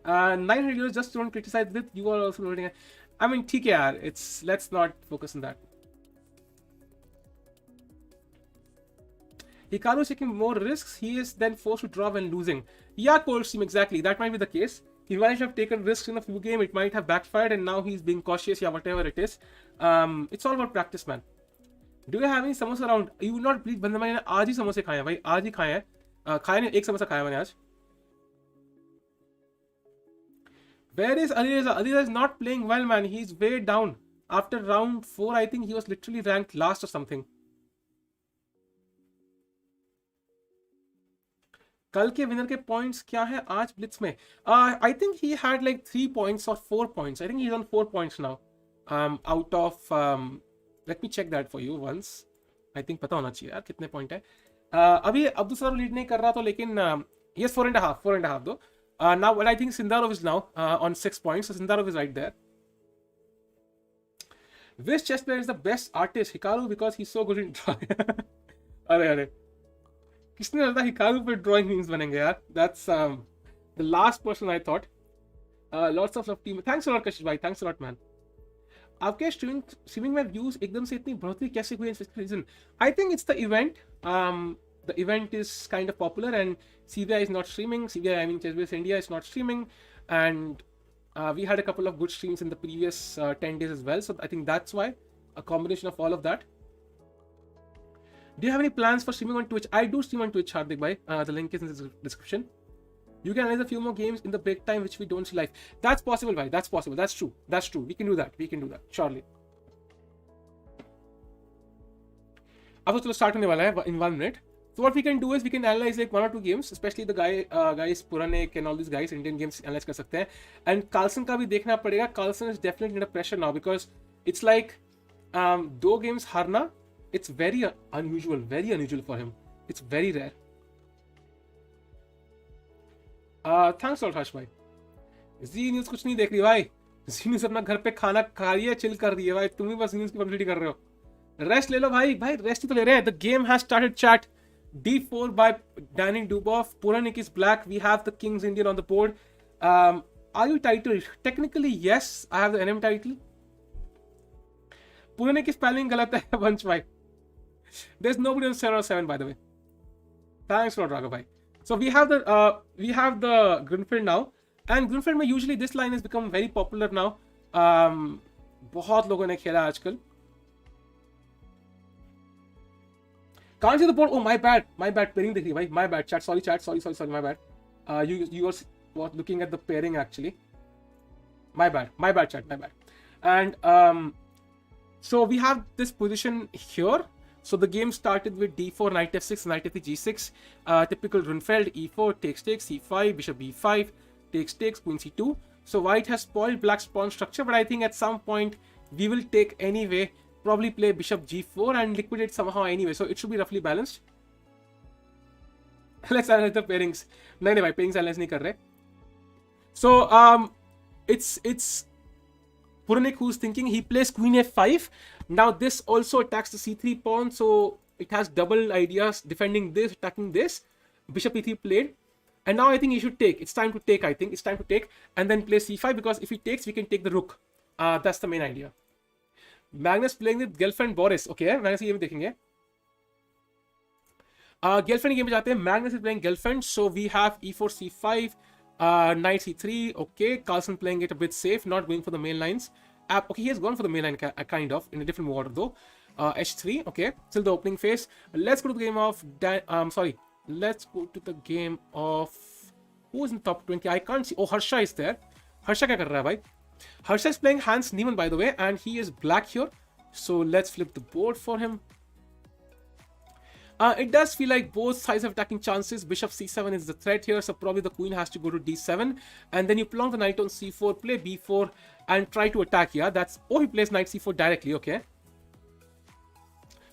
900 euros, just don't criticize this. You are also loading. I mean, ठीक है यार. Let's not focus on that. Hikaru is taking more risks. He is then forced to draw when losing. Yeah, Cold Steam, exactly. That might be the case. He might have taken risks in a few games. It might have backfired, and now he's being cautious. Yeah, whatever it is. It's all about practice, man. Do you have any samosa around? You will not believe, बंदा मैंने आज ही समोसे खाए हैं भाई. आज ही खाए हैं. खाए नहीं, एक समोसा खाया मैंने आज. Where is Alireza? Alireza is not playing well, man. He's way down. After round 4, I think he was literally ranked last or something. कल के विनर के पॉइंट्स क्या है आज ब्लिट्स में? I think he had like 3 points or 4 points. I think he's on 4 points now. Out of let me check that for you once. I think पता होना चाहिए यार कितने पॉइंट है. अभी अब्दुसत्तोरव लीड नहीं कर रहा, तो लेकिन he has 4.5 though. Now, well, I think Sindarov is now on 6 points. So Sindarov is right there. Which chess player is the best artist? Hikaru, because he's so good in drawing. Arre. किसने बोला था Hikaru पे drawing memes बनेंगे यार? That's the last person I thought. Lots of love team. Thanks a lot Kashish भाई, thanks a lot man. आपके streaming में views एकदम से इतनी बढ़ोतरी कैसे हुई? Reason I think it's the event. The event is kind of popular and CBI is not streaming. CBI, I mean Chessbase India, is not streaming, and we had a couple of good streams in the previous 10 days as well. So I think that's why, a combination of all of that. Do you have any plans for streaming on Twitch? I do stream on Twitch, Hardik bhai. The link is in the description. You can analyze a few more games in the break time which we don't see live. That's possible, bhai. That's possible. That's true. That's true. We can do that. We can do that. Surely. अब तो चलो start होने वाला है in 1 minute. So what we can do is we can analyze like 1 or 2 games, especially the guys Puranik and all these guys, Indian games analyze कर सकते हैं. And Carlsen का भी देखना पड़ेगा. Carlsen is definitely under pressure now because it's like 2 games हारना. It's very unusual for him. It's very rare. Thanks a lot Harsh भाई. Z News कुछ नहीं देख रही भाई. Z News अपना घर पे खाना खा रही है, चिल कर रही है भाई. तुम ही बस न्यूज़ की पब्लिसिटी कर रहे हो. रेस्ट ले लो भाई. रेस्ट ही तो ले रहे हैं. The game has started chat. D4 by Danny Dubov. Puranik is black. We have the King's Indian on the board. Are you titled? Technically, yes. I have the NM title. Puranik is spelling galat hai bunch bhai. There's nobody on 7 or 7 by the way. Thanks for Raghav bhai. So we have the Grunfeld now. And Grunfeld में usually this line has become very popular now. बहुत लोगों ने खेला आजकल. Can't see the board. Oh, my bad. Pairing दिख रही है भाई. My bad. Sorry. My bad. You were looking at the pairing actually. My bad, chat. My bad. And so we have this position here. So the game started with d4, knight f6, knight f3, g6. Typical Grunfeld. e4 takes, c5, bishop b5 takes, queen c2. So white has spoiled black's pawn structure, but I think at some point we will take anyway. Probably play bishop g4 and liquidate somehow anyway. So it should be roughly balanced. Let's analyze the pairings. No, भाई pairings analyze नहीं कर रहे. So it's Puranik who's thinking. He plays queen f5. Now this also attacks the c3 pawn, so it has double ideas, defending this, attacking this. Bishop e3 played, and now I think he should take. It's time to take. I think it's time to take and then play c5, because if he takes, we can take the rook. That's the main idea. Magnus playing with girlfriend Boris. Okay, Magnus की game देखेंगे. Girlfriend game पे जाते हैं. Magnus is playing girlfriend, so we have e4, c5, knight c3. Okay, Carlsen playing it a bit safe, not going for the main lines. Okay, he has gone for the main line kind of in a different order though. h3. Okay, still the opening phase. Let's go to the game of Let's go to the game of who is in top 20. I can't see. Oh, Harsha is there. Harsha क्या कर रहा है भाई? Harsha is playing Hans Niemann, by the way, and he is black here. So let's flip the board for him. It does feel like both sides have attacking chances. Bishop c7 is the threat here, so probably the queen has to go to d7. And then you prolong the knight on c4, play b4, and try to attack. Yeah, that's... Oh, he plays knight c4 directly. Okay.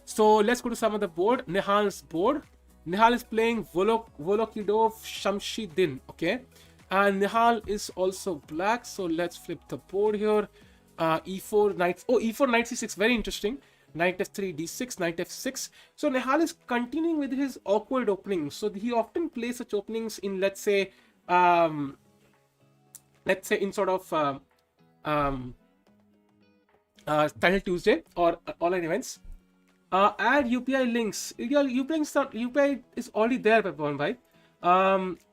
So let's go to some of the board. Nihal's board. Nihal is playing Volokidov Shamshidin. Okay. And Nihal is also black, so let's flip the board here. E4, knight... Oh, e4, knight c6, very interesting. Knight f3, d6, knight f6. So Nihal is continuing with his awkward openings. So he often plays such openings in, let's say in sort of Title Tuesday or online events. Add UPI links. UPI is already there, Pavan bhai.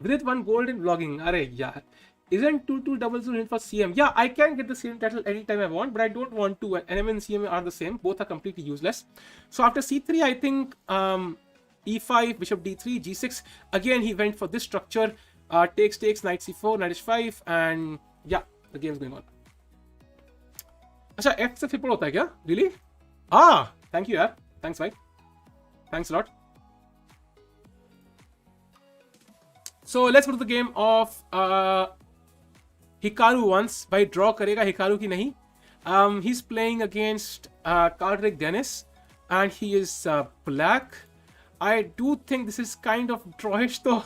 Vidit 1 gold in vlogging. Arey yaar. Isn't 2200 in for CM? Yeah, I can get the CM title anytime I want, but I don't want to. NM and CM are the same. Both are completely useless. So after c3, I think e5, bishop d3, g6. Again, he went for this structure. Takes, knight c4, knight h5, and yeah, the game's going on. अच्छा F से flip होता है क्या? Really? Thank you यार. Thanks भाई. Thanks a lot. So let's go to the game of Hikaru once. By draw करेगा Hikaru की नहीं. He's playing against Kardik Dennis, and he is black. I do think this is kind of drawish though.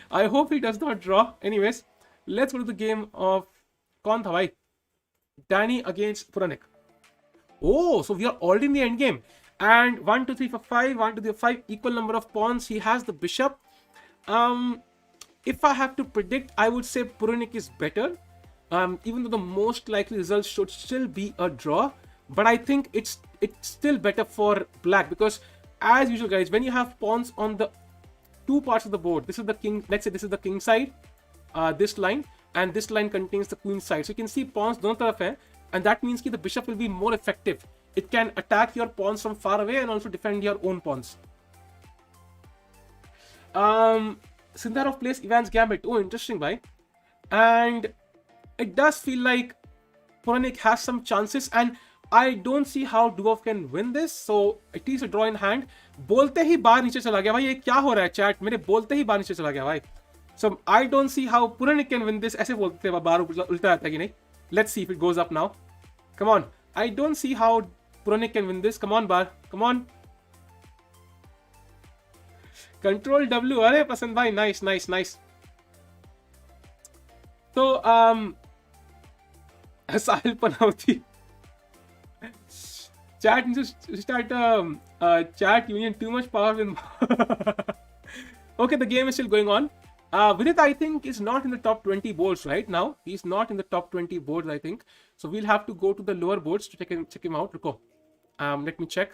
I hope he does not draw. Anyways, let's go to the game of कौन था भाई? Danny against Puranik. Oh, so we are already in the end game. And 1 2 3 for 5, 1 2 3 for 5, equal number of pawns. He has the bishop. If I have to predict, I would say Puranik is better. Even though the most likely result should still be a draw, but I think it's still better for black, because as usual, guys, when you have pawns on the two parts of the board, this is the king, let's say this is the king side, this line, and this line contains the queen side. So you can see pawns dono taraf hai, and that means that the bishop will be more effective. It can attack your pawns from far away and also defend your own pawns. Sindarov plays Ivan's Gambit. Oh, interesting, bhai. And it does feel like Puranik has some chances, and I don't see how Dubov can win this. So it is a draw in hand. बोलते ही बाहर नीचे चला गया भाई, ये क्या हो रहा है चैट? मेरे बोलते ही बाहर नीचे चला गया भाई. So I don't see how Puranik can win this. ऐसे बोलते हैं बाहर उल्टा आता है कि नहीं? Let's see if it goes up now. Come on. I don't see how Puranik can win this. Come on, Bar. Come on. Control W. अरे पसंद भाई. Nice. So Sahil Panauti. Chat needs to start chat union. Too much power with. Okay, the game is still going on. Vidit, I think, is not in the top 20 boards right now. He's not in the top 20 boards, I think. So we'll have to go to the lower boards to check him out. Ruko. Let me check.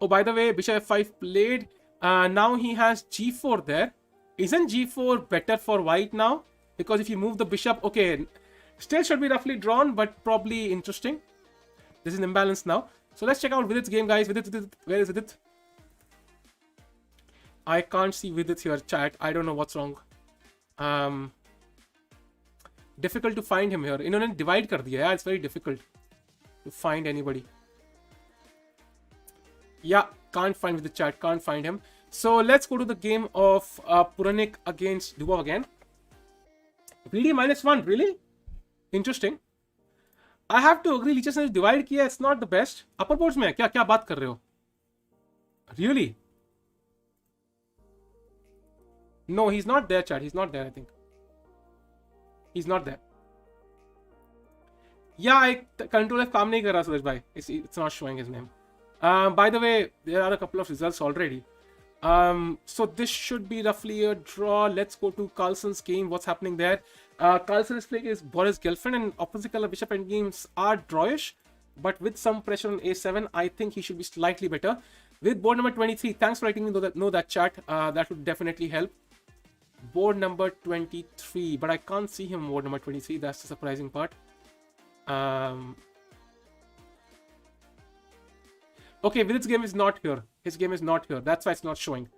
Oh, by the way, Bishop F5 played. Now he has G4 there. Isn't G4 better for white now? Because if you move the bishop, okay, still should be roughly drawn, but probably interesting. This is an imbalance now. So let's check out Vidit's game, guys. Vidit, where is Vidit? I can't see Vidit here, chat. I don't know what's wrong. Difficult to find him here. इन्होंने divide कर दिया है. It's very difficult to find anybody. Yeah, can't find Vidit, chat. Can't find him. So let's go to the game of Puranik against Dubov again. VD -1, really? Interesting. I have to agree, Lichess ने divide किया, it's not the best. Upper boards में क्या बात कर रहे हो? Really? No, he's not there, chat. He's not there, I think. He's not there. Yeah, Control F काम नहीं कर रहा सूरज भाई. It's not showing his name. By the way, there are a couple of results already. So this should be roughly a draw. Let's go to Carlsen's game. What's happening there? Carlsen is playing his Boris' girlfriend, and opposite color bishop end games are drawish, but with some pressure on a7, I think he should be slightly better. With board number 23, thanks for letting me know that chat. That would definitely help. Board number 23, but I can't see him on board number 23. That's the surprising part. Okay, Vidit's game is not here. His game is not here. That's why it's not showing.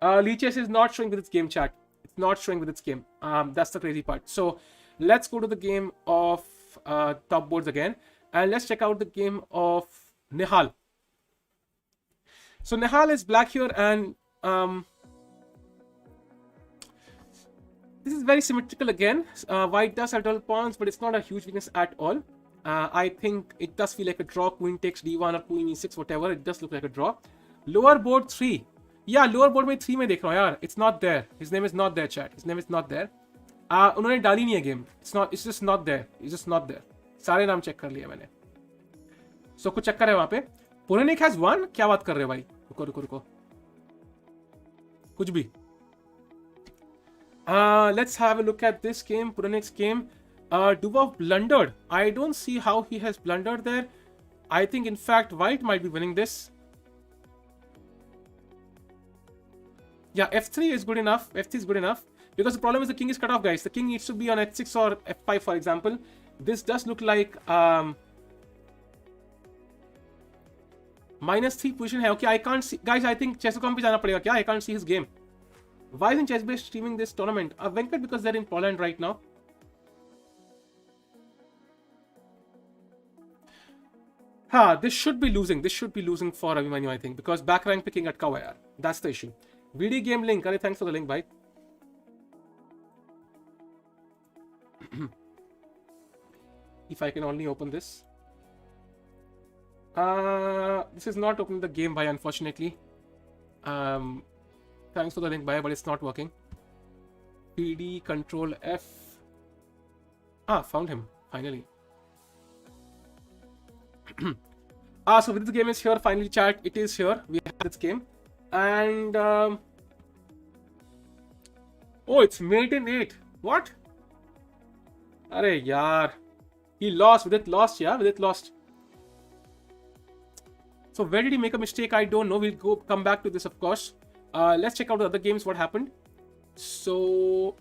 Lichess is not showing Vidit's game, chat. It's not showing Vidit's game. That's the crazy part. So let's go to the game of top boards again. And let's check out the game of Nihal. So Nihal is black here, and this is very symmetrical again. White does have double pawns, but it's not a huge weakness at all. I think it does feel like a draw. Queen takes d1 or queen e6, whatever. It does look like a draw. Lower board 3. Yeah, lower board में 3 में देख रहा हूँ यार. It's not there. His name is not there, chat. His name is not there. उन्होंने डाली नहीं है game. It's just not there. It's just not there. सारे नाम चेक कर लिए मैंने. So कुछ चक्कर है वहाँ पे. Puranik has won. क्या बात कर रहे हो भाई? रुको. कुछ भी. Let's have a look at this game. Puranik's game. Dubov blundered. I don't see how he has blundered there. I think, in fact, white might be winning this. Yeah, f3 is good enough. f3 is good enough. Because the problem is the king is cut off, guys. The king needs to be on h6 or f5, for example. This does look like -3 position. Okay, I can't see. Guys, I think chess.com पे जाना पड़ेगा क्या? I can't see his game. Why isn't ChessBase streaming this tournament? Venkat, because they're in Poland right now. This should be losing. This should be losing for Abhimanyu, I think, because back rank picking at Kawayar. That's the issue. VD game link. Arey, thanks for the link, bye. If I can only open this. This is not opening the game, bye, unfortunately. Thanks for the link, bye, but it's not working. PD Control F. Found him finally. So this game is here finally, chat. It is here. We have this game. And oh, it's mate in 8. What? Arey yaar. He lost. Vidit lost, yeah. Vidit lost. So where did he make a mistake? I don't know. We'll come back to this, of course. Let's check out the other games. What happened? So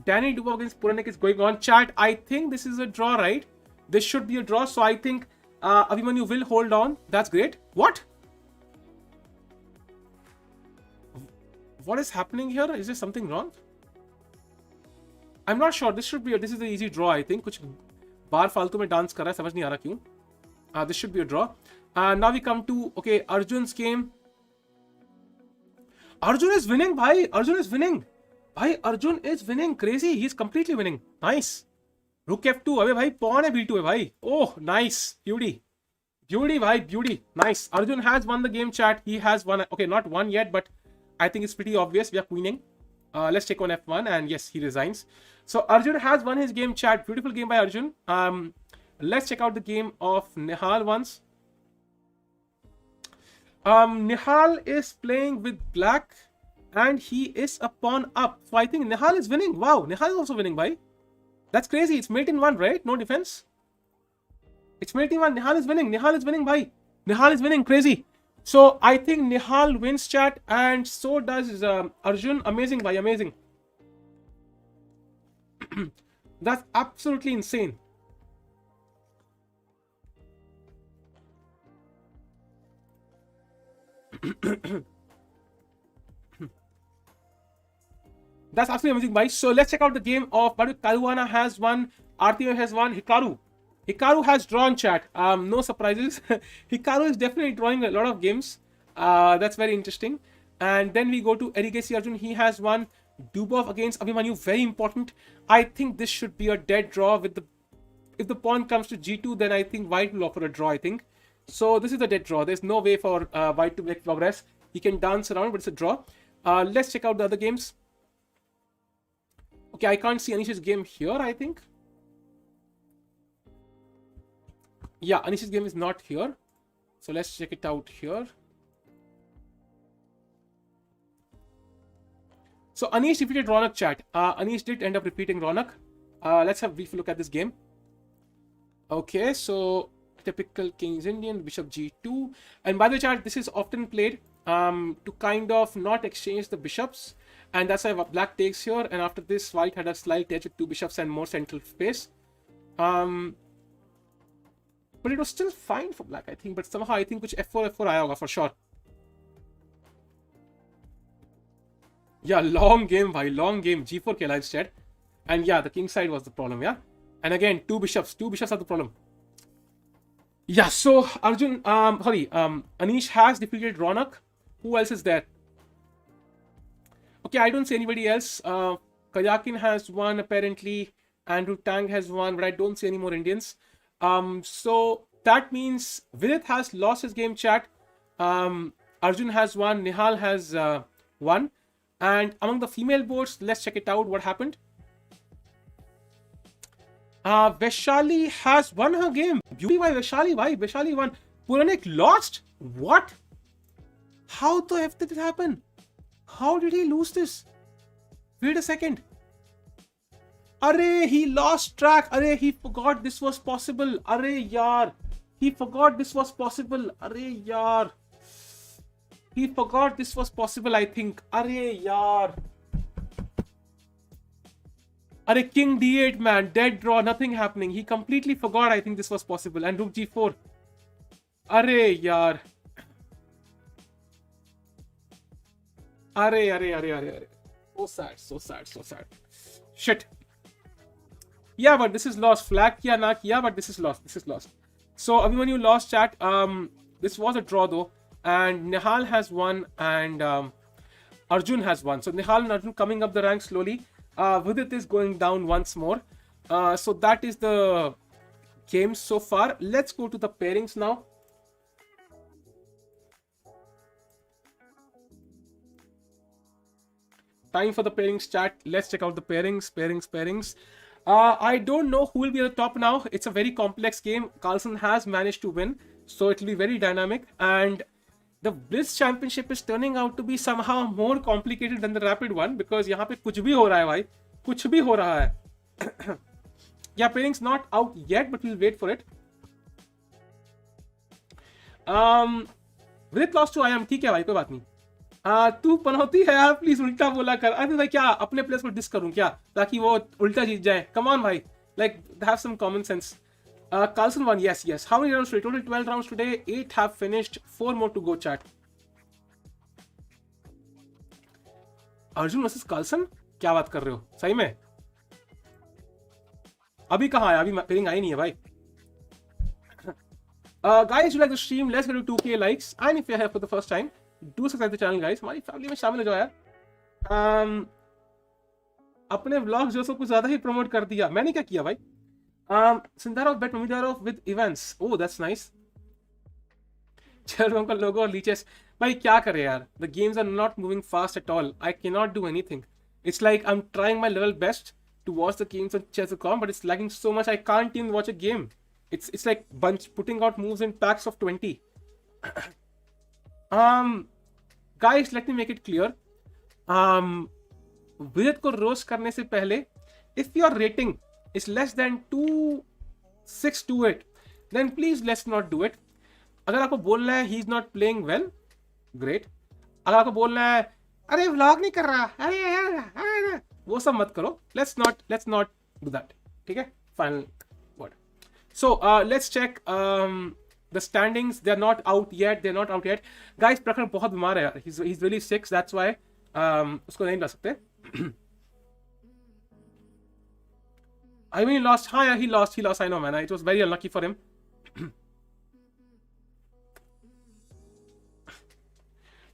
Danny Dubois against Puranik is going on. Chat, I think this is a draw, right? This should be a draw. So I think Abhimanyu will hold on. That's great. What? What is happening here? Is there something wrong? I'm not sure. This should be. This is the easy draw. I think. कुछ बार फालतू में dance कर रहा है, समझ नहीं आ रहा क्यों. This should be a draw. Now we come to Arjun's game. Arjun is winning, bhai. Arjun is winning. Bhai, Arjun is winning. Crazy. He's completely winning. Nice. Rook F2. अबे भाई pawn है B2 है भाई. Oh, nice. Beauty. Beauty, bhai. Beauty. Nice. Arjun has won the game, chat. He has won. Okay, not won yet, but I think it's pretty obvious. We are queening. Let's check on F1, and yes, he resigns. So Arjun has won his game, chat. Beautiful game by Arjun. Let's check out the game of Nihal once. Nihal is playing with black and he is a pawn up. So I think Nihal is winning. Wow, Nihal is also winning, bhai. That's crazy. It's mate in 1, right? No defense. It's mate in 1. Nihal is winning. Nihal is winning, bhai. Nihal is winning. Crazy. So I think Nihal wins, chat, and so does Arjun. Amazing, bhai. Amazing. That's absolutely insane. That's absolutely amazing, bhai. So let's check out the game of Karuana has won, Artio has won, Hikaru has drawn, chat. No surprises. Hikaru is definitely drawing a lot of games. That's very interesting. And then we go to Erigaisi Arjun. He has won. Dubov against Abhimanyu. Very important. I think this should be a dead draw. If the pawn comes to G2, then I think White will offer a draw, I think. So this is a dead draw. There's no way for White to make progress. He can dance around, but it's a draw. Let's check out the other games. Okay, I can't see Anish's game here, I think. Yeah, Anish's game is not here. So let's check it out here. So Anish defeated Ronak, chat. Anish did end up repeating Ronak. Let's have a brief look at this game. Okay, so typical King's Indian, Bishop G2. And by the way, chat, this is often played to kind of not exchange the bishops. And that's why black takes here. And after this, white had a slight edge with 2 bishops and more central space. But it was still fine for black, I think. But somehow I think which F4 aaya hoga for sure. Yeah, long game, bhai. Long game. G4 ke live chat. And yeah, the king side was the problem, yeah. And again, 2 bishops. 2 bishops are the problem. Yeah, so Arjun, Anish has defeated Ronak. Who else is there? Okay, I don't see anybody else. Kayakin has won apparently. Andrew Tang has won, but I don't see any more Indians. So that means Vidit has lost his game, chat. Arjun has won. Nihal has won. And among the female boards, let's check it out. What happened? Vaishali has won her game. Beauty by Vaishali. Why? Vaishali won. Puranik lost? What? How the F did it happen? How did he lose this? Wait a second. Arey, he lost track. Arey, he forgot this was possible. Arey, yaar. He forgot this was possible. Arey, yaar. He forgot this was possible, I think. Arey, yaar. Arey, King D8, man. Dead draw. Nothing happening. He completely forgot, I think, this was possible. And Rook G4. Arey, yaar. Arey. So sad, so sad, so sad. Shit. Yeah, but this is lost. Flag kiya na kiya, but this is lost. This is lost. So, Abhimanyu lost, chat. This was a draw, though. And Nihal has won, and Arjun has won. So, Nihal and Arjun coming up the ranks slowly. Vidit is going down once more. So, that is the game so far. Let's go to the pairings now. Time for the pairings, chat. Let's check out the pairings. I don't know who will be at the top now. It's a very complex game. Carlsen has managed to win. So it will be very dynamic, and the Blitz championship is turning out to be somehow more complicated than the rapid one, because यहाँ पे कुछ भी हो रहा है भाई, कुछ भी हो रहा है. Yeah, pairing's not out yet, but we'll wait for it. Vidit lost to IM, ठीक है भाई, कोई बात नहीं. तू पनौती है यार, प्लीज उल्टा बोला कर. अरे भाई क्या अपने प्लेयर्स को डिस करूं क्या, ताकि वो उल्टा जीत जाए? कम ऑन भाई, like have some common sense. Carlsen won, yes. How many rounds today? Total 12 rounds today. 8 have finished. 4 more to go, chat. Arjun versus Carlsen? क्या बात कर रहे हो सही में? अभी कहाँ है? अभी पेयरिंग आई नहीं है भाई. Guys, you like the stream? Let's get to 2k likes. And if you're here for the first time, do subscribe to the channel, guys. हमारी फैमिली में शामिल हो जाओ यार. अपने व्लॉग्स जो सब कुछ ज्यादा ही प्रमोट कर दिया. मैंने क्या किया भाई? Sindarov bet Mamidarov with events. Oh, that's nice. चलो का लोगो और लीचेस. भाई क्या करे यार? The games are not moving fast at all. I cannot do anything. It's like I'm trying my level best to watch the games on chess.com, but it's lagging so much I can't even watch a game. It's like putting out moves in packs of 20. Guys, let me make it clear. Vidit को roast करने से पहले, if your rating is less than 2628, then please let's not do it. अगर आपको बोलना है he is not playing well, great. अगर आपको बोलना है अरे व्लॉग नहीं कर रहा, अरे वो सब मत करो. let's not do that. ठीक है, final word. So let's check the standings. They're not out yet. Guys, प्रखर बहुत बीमार है यार. He's really sick. That's why उसको नहीं ला सकते. I mean, he lost. हाँ यार, he lost. I know, man. It was very unlucky for him.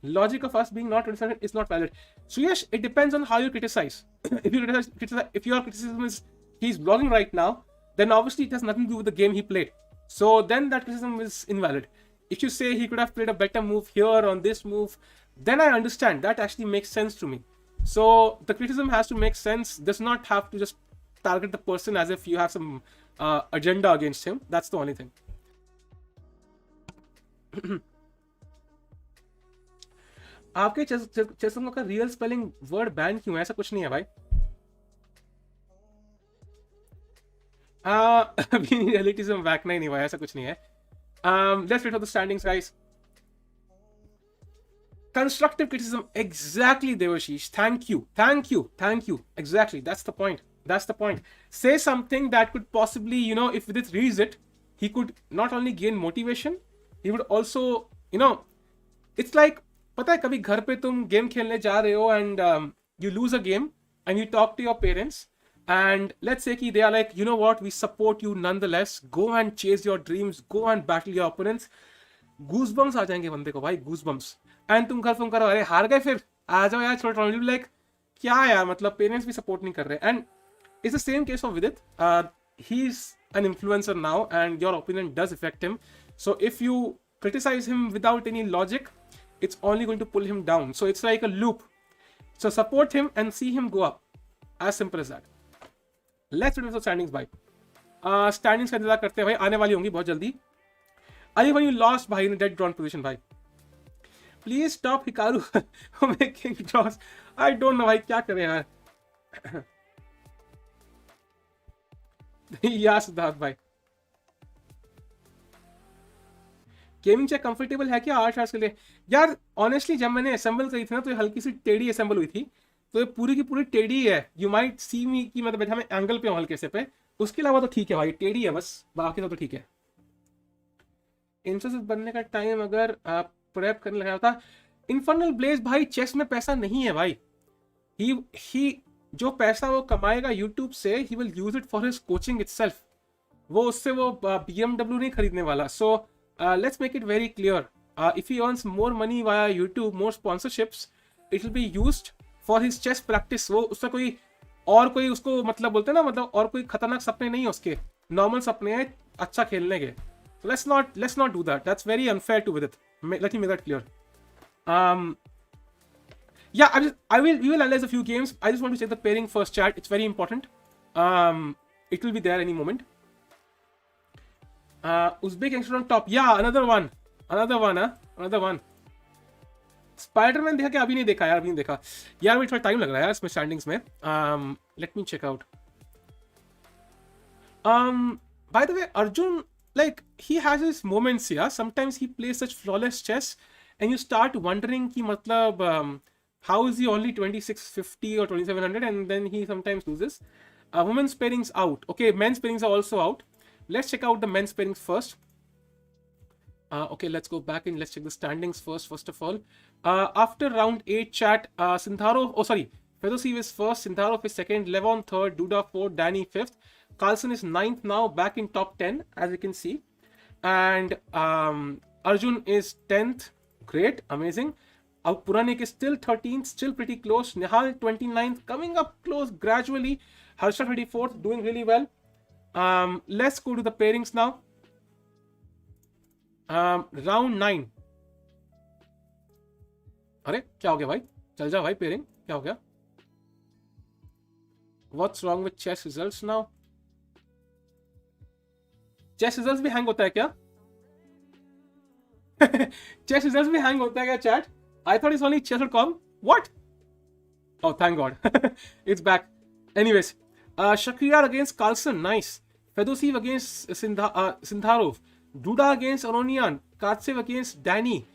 Logic of us being not understanding is not valid. So yes, it depends on how you criticize. If your criticism is he's blogging right now, then obviously it has nothing to do with the game he played. So then that criticism is invalid. If you say he could have played a better move here on this move, then I understand. That actually makes sense to me. So the criticism has to make sense. Does not have to just target the person as if you have some agenda against him. That's the only thing. आपके चेसों का real spelling word ban क्यों है? ऐसा कुछ नहीं है भाई. अभी रियलिटिज्म बैकना ही नहीं भाई, ऐसा कुछ नहीं है. Let's wait for the standings guys. Constructive criticism, exactly, Devashish. Thank you. Exactly, that's the point. Say something that could possibly, if Vidit reads it, he could not only gain motivation, he would also, it's like, पता है कभी घर पे तुम game खेलने जा रहे हो and you lose a game and you talk to your parents and let's say कि they are like, you know what, we support you nonetheless, go and chase your dreams, go and battle your opponents. Goosebumps आ जाएंगे बंदे को भाई, goosebumps. And तुम घर phone करो, अरे हार गए फिर, आ जाओ यार छोड़, लाइक क्या यार, मतलब पेरेंट्स भी सपोर्ट नहीं कर रहे. And it's the same case of Vidit. He is an influencer now and your opinion does effect him. So if you criticize him without any logic, it's only going to pull him down. So it's like a loop. So support him and see him go up. As simple as that. Let's do the standings by. Standings का इंतजार करते हैं भाई, आने वाली होंगी बहुत जल्दी. Ali, when you lost भाई in a dead drawn position भाई. Please stop Hikaru making draws. I don't know भाई क्या करें यार. या सिद्धार्थ भाई. गेमिंग चेक कंफर्टेबल है क्या 8 आवर्स के लिए? यार ऑनेस्टली जब मैंने असेंबल करी थी ना तो ये हल्की सी टेढ़ी असेंबल हुई थी, तो ये पूरी की पूरी टेढ़ी है. यू माइट सी मी कि मतलब बैठा मैं एंगल पे हूं हल्के से पे, उसके अलावा तो ठीक है भाई, टेढ़ी है बस, बाकी सब तो ठीक है. इंफोसिस बनने का टाइम अगर आप प्रेप करने लगा था. इन्फर्नल ब्लेज भाई चेस में पैसा नहीं है भाई. ही जो पैसा वो कमाएगा यूट्यूब से, he will use it for his coaching itself. वो उससे वो BMW नहीं खरीदने वाला. सो let's make it very clear. If he earns more money via YouTube, more sponsorships, it will be used for his chess practice. वो उसका कोई उसको मतलब बोलते हैं ना, मतलब और कोई खतरनाक सपने नहीं है उसके, नॉर्मल सपने हैं अच्छा खेलने के. So let's not do that. That's very unfair to Vidit. Let me make that clear. Yeah, we will analyze a few games. I just want to check the pairing first, chat. It's very important. It will be there any moment. Uzbek youngster on top. Yeah, another one. Another one. Spiderman देखा क्या? अभी नहीं देखा यार, अभी नहीं देखा यार, मुझे थोड़ा टाइम लग रहा है यार इसमें स्टैंडिंग्स में. Let me check out. By the way, Arjun, like, he has his moments, yeah. Sometimes he plays such flawless chess, and you start wondering ki matlab, how is he only 2650 or 2700, and then he sometimes loses. Women's pairings out. Okay, men's pairings are also out. Let's check out the men's pairings first. Okay, let's go back and let's check the standings first of all. After round 8 chat, Fedosiv is first, Sindharov is second, Levon third, Duda fourth, Danny fifth. Carlsen is ninth now, back in top 10, as you can see. And Arjun is 10th. Great, amazing. Puranik is still 13th, still pretty close. Nihal 29th, coming up close gradually. Harsha 34th, doing really well. Let's go to the pairings now. Round 9. अरे क्या हो गया भाई? चल जा भाई pairing, क्या हो गया? What's wrong with chess results now? Chess results भी hang होता है क्या? Chess results भी hang होता है क्या chat? I thought it's only chess.com. What? Oh, thank God. It's back. Anyways, Shakhriyar against Carlsen, nice. Fedosiv against Sindharov. Duda against Aronian. Katsev against Danny.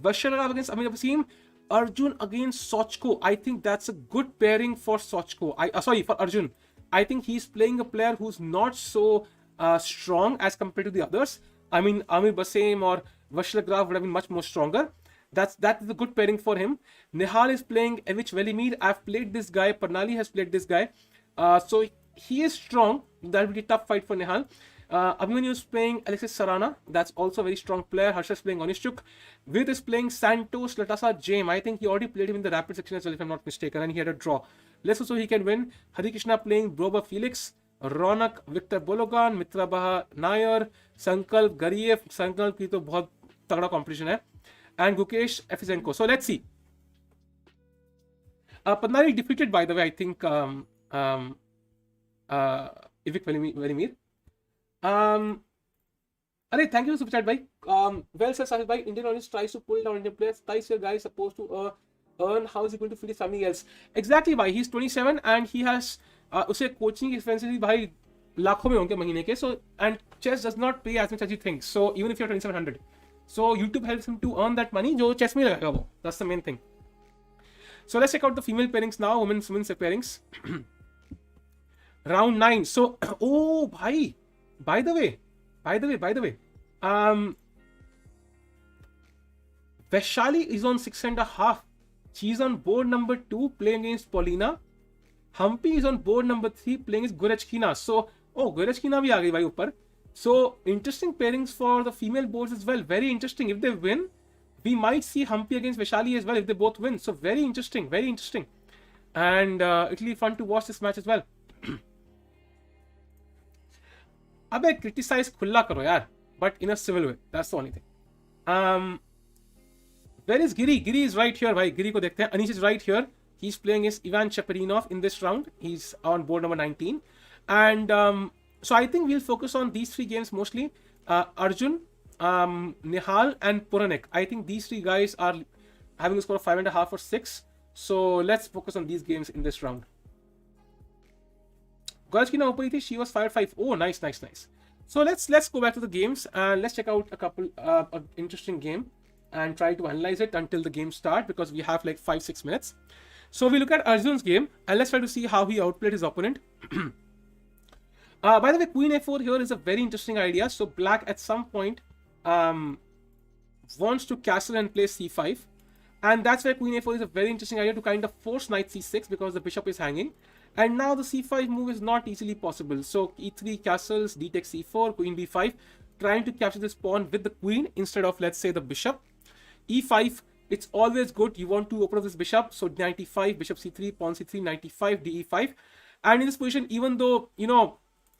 Vasharagav against Amir Abasim. Arjun against Sochko. I think that's a good pairing for Sochko. For Arjun. I think he's playing a player who's not so strong as compared to the others. I mean, Amir Basim or Vasharagav would have been much more stronger. That is a good pairing for him. Nihal is playing Evich Velimir. I've played this guy. Parnali has played this guy. So he is strong. That will be a tough fight for Nihal. Abhimanyu is playing Alexis Sarana. That's also a very strong player. Harsha is playing Onishchuk. Vidit is playing Santos Latasa James. I think he already played him in the rapid section as well, if I'm not mistaken, and he had a draw. Let's also he can win. Hari Krishna playing Broba Felix. Ronak, Victor Bologan, Mitra Baha Nair, Sankalp Gariev. Sankalp की तो बहुत तगड़ा competition है. And Gukesh Efizenko. So let's see. Padnari defeated, by the way, I think Ivik Velimir. Thank you, Super Chat, bhai. Well said, Sahil bhai. Indian audience tries to pull down Indian players. Thais your guy is supposed to earn. How is he going to feed his family else? Exactly, bhai. He's 27 and he has उसे coaching expenses भाई लाखों में होंगे महीने के. So and chess does not pay as much as you think. So even if you're 2700. So YouTube helps him to earn that money जो chess में लगाएगा वो. That's the main thing. So let's check out the female pairings now. Women's pairings. Round 9. So oh bhai. By the way. Vaishali is on 6.5. She's on board number 2 playing against Paulina. Humpy is on board number 3 playing against Gorechkina. So, Gorechkina bhi aa gayi bhai upar. So, interesting pairings for the female boards as well. Very interesting. If they win, we might see Humpy against Vaishali as well if they both win. So, very interesting. And it'll be fun to watch this match as well. अबे criticise खुला करो यार, but in a civil way. That's the only thing. Where is Giri? Giri is right here, भाई. Giri को देखते हैं. Anish is right here. He's playing against Ivan Cheparinov in this round. He's on board number 19. And so I think we'll focus on these 3 games mostly. Arjun, Nihal and Puranik. I think these 3 guys are having a score of 5.5 or 6. So let's focus on these games in this round. Gorechkina ऊपर ही थी. She was 5-5. Oh, nice. So let's go back to the games and let's check out a couple interesting game and try to analyze it until the game start because we have like 5-6 minutes. So we look at Arjun's game and let's try to see how he outplayed his opponent. By the way, Queen A4 here is a very interesting idea. So Black at some point wants to castle and play C5. And that's why Queen A4 is a very interesting idea to kind of force Knight C6 because the bishop is hanging. And now the C5 move is not easily possible. So E3 castles, D takes C4, Queen B5, trying to capture this pawn with the queen instead of, let's say, the bishop. E5, it's always good. You want to open up this bishop. So Knight E5, bishop C3, pawn C3, Knight E5, DE5. And in this position, even though, there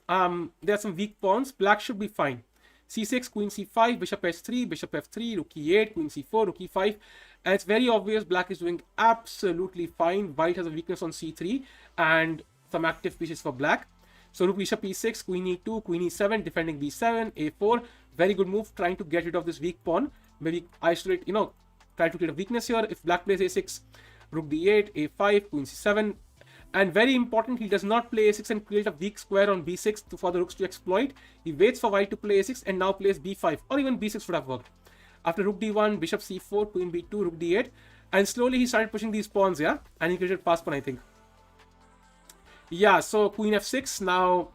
are some weak pawns, Black should be fine. C6, Queen C5, Bishop S3, Bishop F3, Rook E8, Queen C4, Rook E5. And it's very obvious Black is doing absolutely fine. White has a weakness on C3 and some active pieces for Black. So Rook Bishop E6, Queen E2, Queen E7, defending B7, A4, Very good move, trying to get rid of this weak pawn. Maybe isolate, try to create a weakness here. If black plays a6, rook d8, a5, queen c7. And very important, he does not play a6 and create a weak square on b6 for the rooks to exploit. He waits for white to play a6 and now plays b5, or even b6 would have worked. After rook d1, bishop c4, queen b2, rook d8. And slowly he started pushing these pawns, yeah? And he created pass pawn, I think. Yeah, so queen f6. Now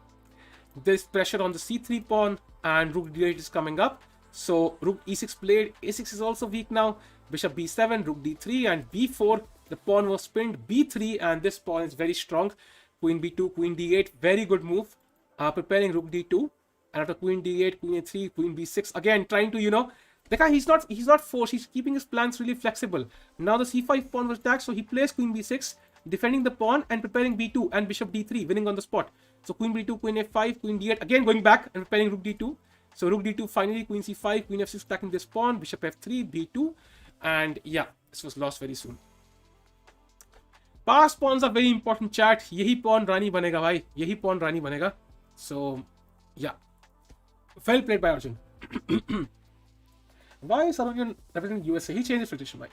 there's pressure on the c3 pawn, and rook d8 is coming up. So rook e6 played. a6 is also weak now. Bishop b7, rook d3, and b4. The pawn was pinned. b3, and this pawn is very strong. Queen b2, queen d8. Very good move. Preparing rook d2. And after queen d8, queen a3, queen b6. Again, trying to, the guy, he's not forced. He's keeping his plans really flexible. Now the c5 pawn was attacked, so he plays queen b6, defending the pawn and preparing b2 and bishop d3, winning on the spot. So queen b2, queen a5, queen d8, again going back and preparing rook d2. So rook d2, finally queen c5, queen f6, attacking this pawn, bishop f3, b2, and yeah, this was lost very soon. Pass pawns are very important, chat. Yehi pawn rani banega, bhai. Yehi pawn rani banega. So yeah, well played by Arjun. Why is Arjun representing USA? He changed his position, bhai.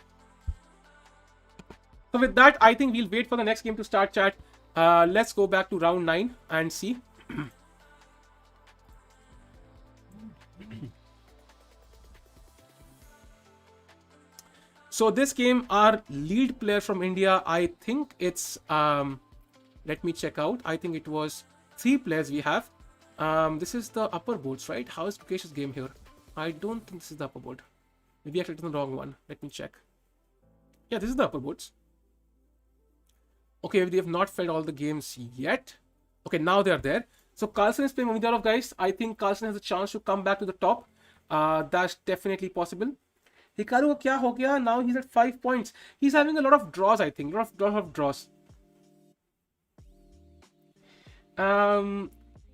So with that, I think we'll wait for the next game to start, chat. Let's go back to round 9 and see. So this game, our lead player from India, I think it's, let me check out. I think it was 3 players we have. This is the upper boards, right? How is Gukesh's game here? I don't think this is the upper board. Maybe I clicked on the wrong one. Let me check. Yeah, this is the upper boards. Okay, they have not fed all the games yet. Okay, now they are there. So Carlsen is playing Umidarov, guys. I think Carlsen has a chance to come back to the top. That's definitely possible. Hikaru, kya ho gaya? Now he's at 5 points. He's having a lot of draws, I think. Lot of draws.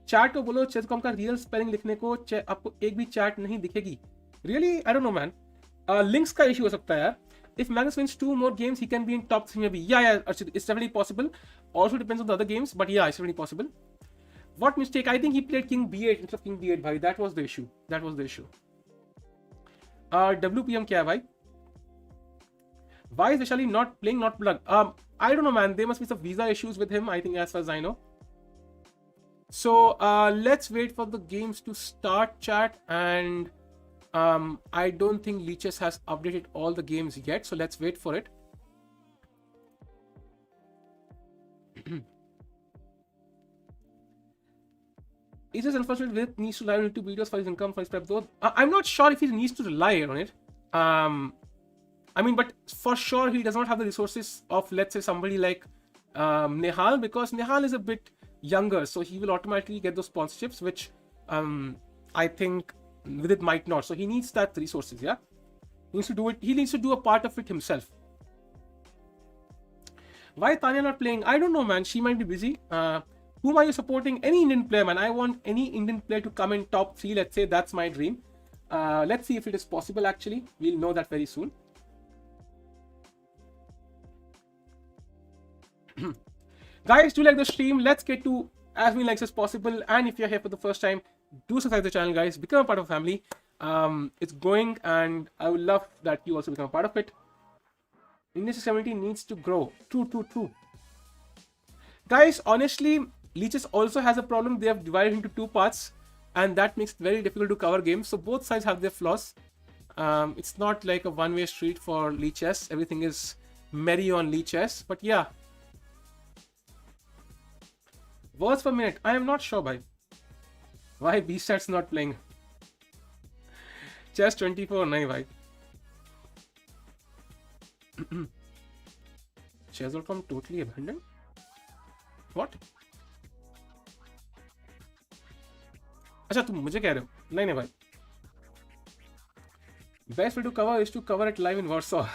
Chat को बोलो chess.com का real spelling लिखने को आपको एक भी chat नहीं दिखेगी. Really? I don't know, man. Links का issue हो सकता है यार. If Magnus wins 2 more games, he can be in top 3 maybe. Yeah, actually, it's definitely possible. Also depends on the other games, but yeah, it's definitely possible. What mistake? I think he played king b8 instead of king b8, bhai. That was the issue. WPM kya hai, bhai? Why is Vishali not playing not plug? I don't know, man. There must be some visa issues with him, I think, as far as I know. So let's wait for the games to start, chat, and I don't think Leeches has updated all the games yet, so let's wait for it. Is this unfortunate with needs to rely on YouTube videos for his income, for his prep though? I'm not sure if he needs to rely on it. I mean, but for sure he does not have the resources of, let's say, somebody like Nihal, because Nihal is a bit younger, so he will automatically get those sponsorships, which I think Vidit might not. So he needs that resources, yeah. He needs to do it. He needs to do a part of it himself. Why Tanya not playing? I don't know, man. She might be busy. Whom are you supporting? Any Indian player, man. I want any Indian player to come in top 3. Let's say that's my dream. Let's see if it is possible. Actually, we'll know that very soon. Guys, do like the stream. Let's get to as many likes as possible. And if you're here for the first time, do subscribe to the channel, guys. Become a part of the family. It's growing, and I would love that you also become a part of it. Indian community needs to grow. True. Guys, honestly, Leeches also has a problem. They have divided into 2 parts, and that makes it very difficult to cover games. So both sides have their flaws. It's not like a one-way street for Leeches. Everything is merry on Leeches. But yeah. Words per minute. I am not sure, bhai. Why Beaststats not playing? Chess 24, nahi bhai. Chess.com totally abandoned? What? अच्छा तुम मुझे कह रहे हो? नहीं भाई. Best way to cover is to cover it live in Warsaw.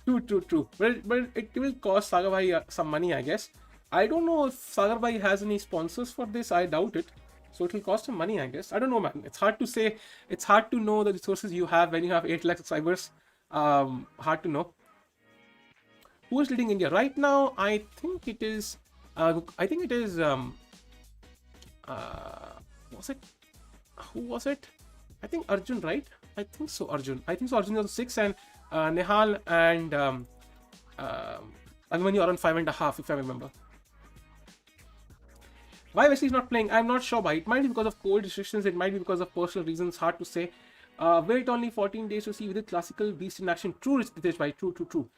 True. But it will cost Sagar bhai some money, I guess. I don't know if Sagar bhai has any sponsors for this. I doubt it. So it will cost him money, I guess. I don't know, man. It's hard to say. It's hard to know the resources you have when you have 8 lakh subscribers. Hard to know. Who is leading India right now? I think it is. Was it? Who was it? I think Arjun, right? I think so, Arjun. Arjun is on 6 and Nihal and Abhimanyu are on 5.5, if I remember. Why Wesley is not playing? I'm not sure why. It might be because of cold restrictions. It might be because of personal reasons. Hard to say. Wait only 14 days to see with the classical beast in action. True, Ritesh bhai. True.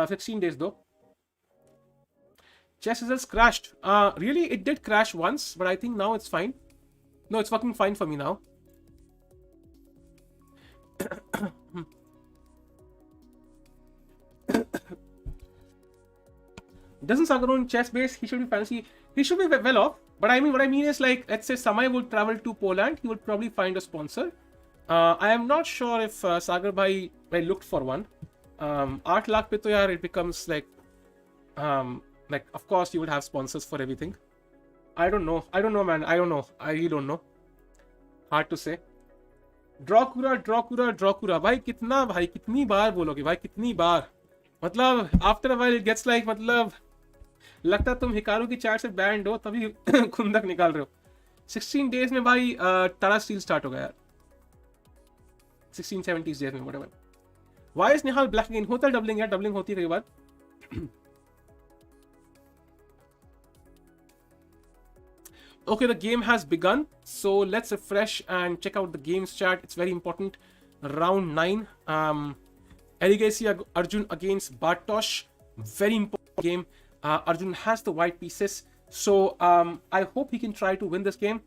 16 days though. Chess results crashed. Really, it did crash once, but I think now it's fine. No, it's fucking fine for me now. Doesn't Sagar own chess base? He should be fancy. He should be well off. But I mean, what I mean is like, let's say Samay would travel to Poland. He would probably find a sponsor. I am not sure if Sagar bhai looked for one. 8 lakh pe to yaar, it becomes like of course you would have sponsors for everything. I don't know, man. I really don't know. Hard to say. Dracula. भाई कितनी बार बोलोगे भाई, कितनी बार? मतलब after a while it gets like, मतलब लगता तुम Hikaru की चैट से बैंड हो तभी खुंदक निकाल रहे हो. 16 days में भाई तारा स्टील स्टार्ट हो गया यार. 16-17 days में whatever. Why is Nihal black again? होता है डबलिंग यार, डबलिंग होती है कई बार. Okay, the game has begun. So let's refresh and check out the games chat. It's very important. Round 9. Erigaisi Arjun against Bartosz. Very important game. Arjun has the white pieces. So I hope he can try to win this game.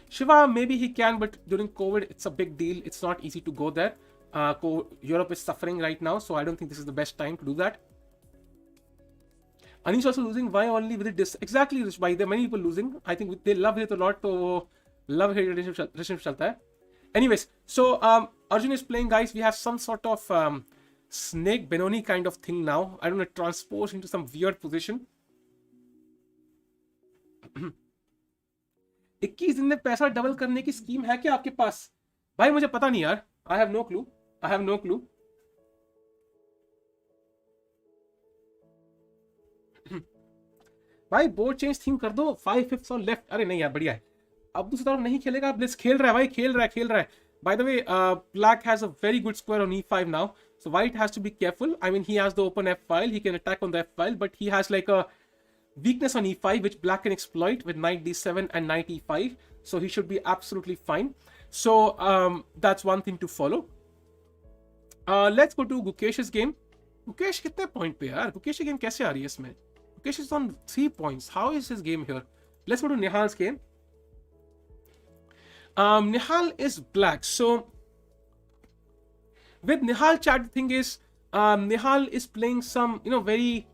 Shiva, maybe he can, but during COVID, it's a big deal. It's not easy to go there. Europe is suffering right now, so I don't think this is the best time to do that. Anish also losing. Why only with this? Exactly, why there are many people losing. I think they love it a lot, so love-hate relationship chalta hai. Anyways, so Arjun is playing, guys. We have some sort of snake Benoni kind of thing now. I don't know, transpose into some weird position. 21 दिन में पैसा double करने की scheme है क्या आपके पास? भाई मुझे पता नहीं यार. I have no clue. भाई बोर्ड चेंज थीम कर दो. 5/5 और लेफ्ट. अरे नहीं यार, बढ़िया है. अब्दुसत्तोरव नहीं खेलेगा. ब्लिट्स खेल रहा है भाई, खेल रहा है. By the way, black has a very good square on e5 now, so white has to be careful. I mean, he has the open f file, he can attack on the f file, but he has like a weakness on e5 which black can exploit with knight d7 and knight e5, so he should be absolutely fine. So that's one thing to follow. Let's go to Gukesh's game. Gukesh कितने point पे यार? Gukesh की game कैसे आ रही है इसमें? Gukesh is on 3 points. How is his game here? Let's go to Nihal's game. Nihal is black. So with Nihal chat, the thing is, Nihal is playing some, very,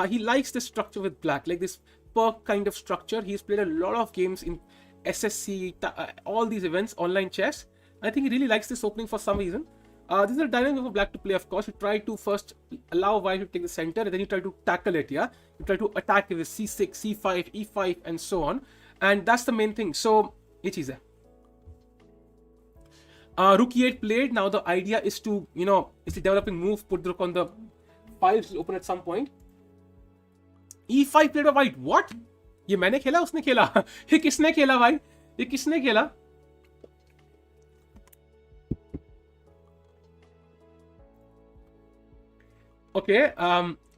he likes this structure with black, like this perk kind of structure. He's played a lot of games in SSC, all these events, online chess. I think he really likes this opening for some reason. This is a dynamic for black to play, of course. You try to first allow white to take the center, and then you try to tackle it, yeah? You try to attack with c6, c5, e5, and so on. And that's the main thing. So, ये चीज़ है. Rook e8 played. Now the idea is to, it's a developing move, put the rook on the file, which will open at some point. e5 played by white. What? ये मैंने खेला, उसने खेला. ये किसने खेला भाई? ये किसने खेला? Okay,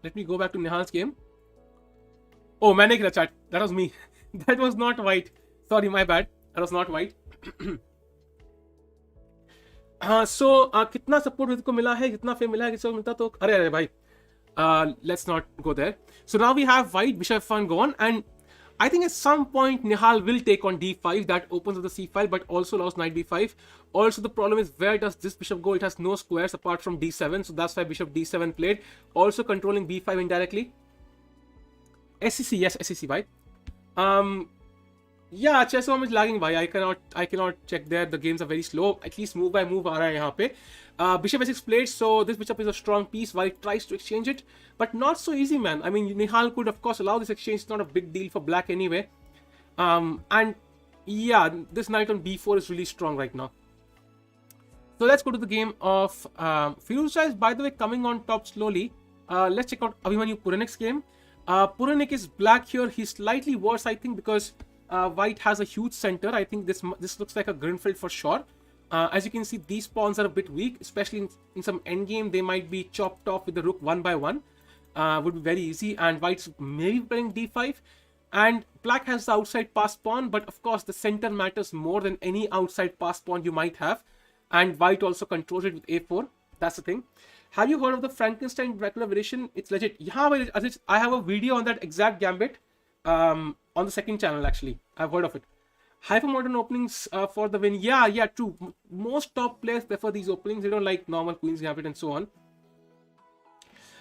let me go back to Nihal's game. Oh, मैंने खेला chat. That was me. That was not white. Sorry, my bad. That was not white. So कितना सपोर्ट विदित को मिला है, कितना फेम मिला है, किसी को मिलता तो अरे भाई, let's not go there. So now we have white bishop f1 go on, and I think at some point Nihal will take on d5. That opens up the c file, but also allows knight b5. Also the problem is, where does this bishop go? It has no squares apart from d7, so that's why bishop d7 played. Also controlling b5 indirectly. SCC, yes, SCC, right? Yeah, chess.com is lagging, bhai. I cannot check there. The games are very slow. At least move by move aa raha hai yahan pe. Bishop f6 played, so this bishop is a strong piece. White tries to exchange it, but not so easy, man. I mean, Nihal could of course allow this exchange. It's not a big deal for black anyway. And yeah, this knight on b4 is really strong right now. So let's go to the game of Firouzja is, by the way, coming on top slowly. Let's check out Abhimanyu Puranik's game. Puranik is black here. He's slightly worse, I think, because white has a huge center. I think this looks like a Grinfield for sure. As you can see, these pawns are a bit weak, especially in some endgame. They might be chopped off with the rook one by one. Would be very easy. And white's maybe playing d5. And black has the outside passed pawn, but of course the center matters more than any outside passed pawn you might have. And white also controls it with a4. That's the thing. Have you heard of the Frankenstein Dracula variation? It's legit. Yeah, I have a video on that exact gambit on the second channel actually. I've heard of it. Hypermodern openings for the win. Yeah, true. Most top players prefer these openings. They don't like normal Queen's Gambit and so on.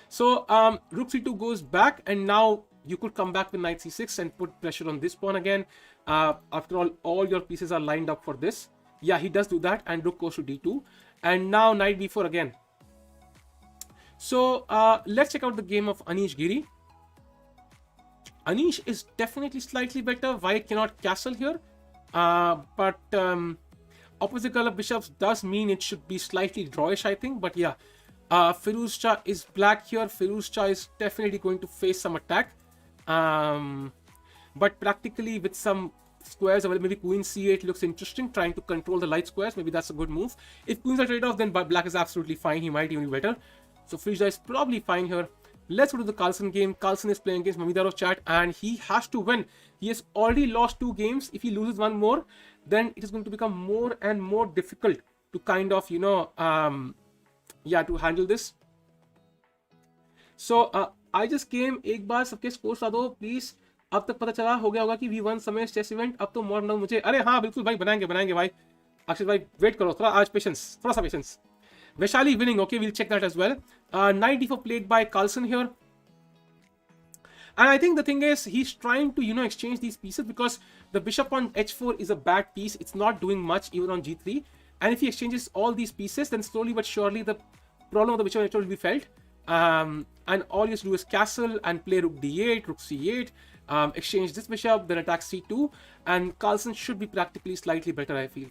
So Rook C2 goes back, and now you could come back with Knight C6 and put pressure on this pawn again. After all your pieces are lined up for this. Yeah, he does do that, and Rook goes to D2. And now Knight B4 again. So let's check out the game of Anish Giri. Anish is definitely slightly better. White cannot castle here. But opposite color bishops does mean it should be slightly drawish, I think. But yeah, Firouzja is black here. Firouzja is definitely going to face some attack. But practically with some squares, maybe Queen C8 looks interesting, trying to control the light squares. Maybe that's a good move. If queens are trade off, then black is absolutely fine. He might even be better. So Firouzja is probably fine here. Let's go to the Carlsen game. Carlsen is playing against Mamidarov chat, and he has to win. He has already lost 2 games. If he loses one more, then it is going to become more and more difficult to kind of, to handle this. So I just came. एक बार सबके scores आ दो please. अब तक पता चला हो गया होगा कि V1 समय chess event. अब तो more मुझे. अरे हाँ बिल्कुल भाई, बनाएंगे भाई. अक्षित भाई वेट करो थोड़ा, आज थोड़ा सा patience. Vaishali winning. Okay, we'll check that as well. Knight d4 played by Carlsen here. And I think the thing is, he's trying to, exchange these pieces because the bishop on h4 is a bad piece. It's not doing much even on g3. And if he exchanges all these pieces, then slowly but surely the problem of the bishop on h4 will be felt. And all he has to do is castle and play rook d8, rook c8, exchange this bishop, then attack c2. And Carlsen should be practically slightly better, I feel.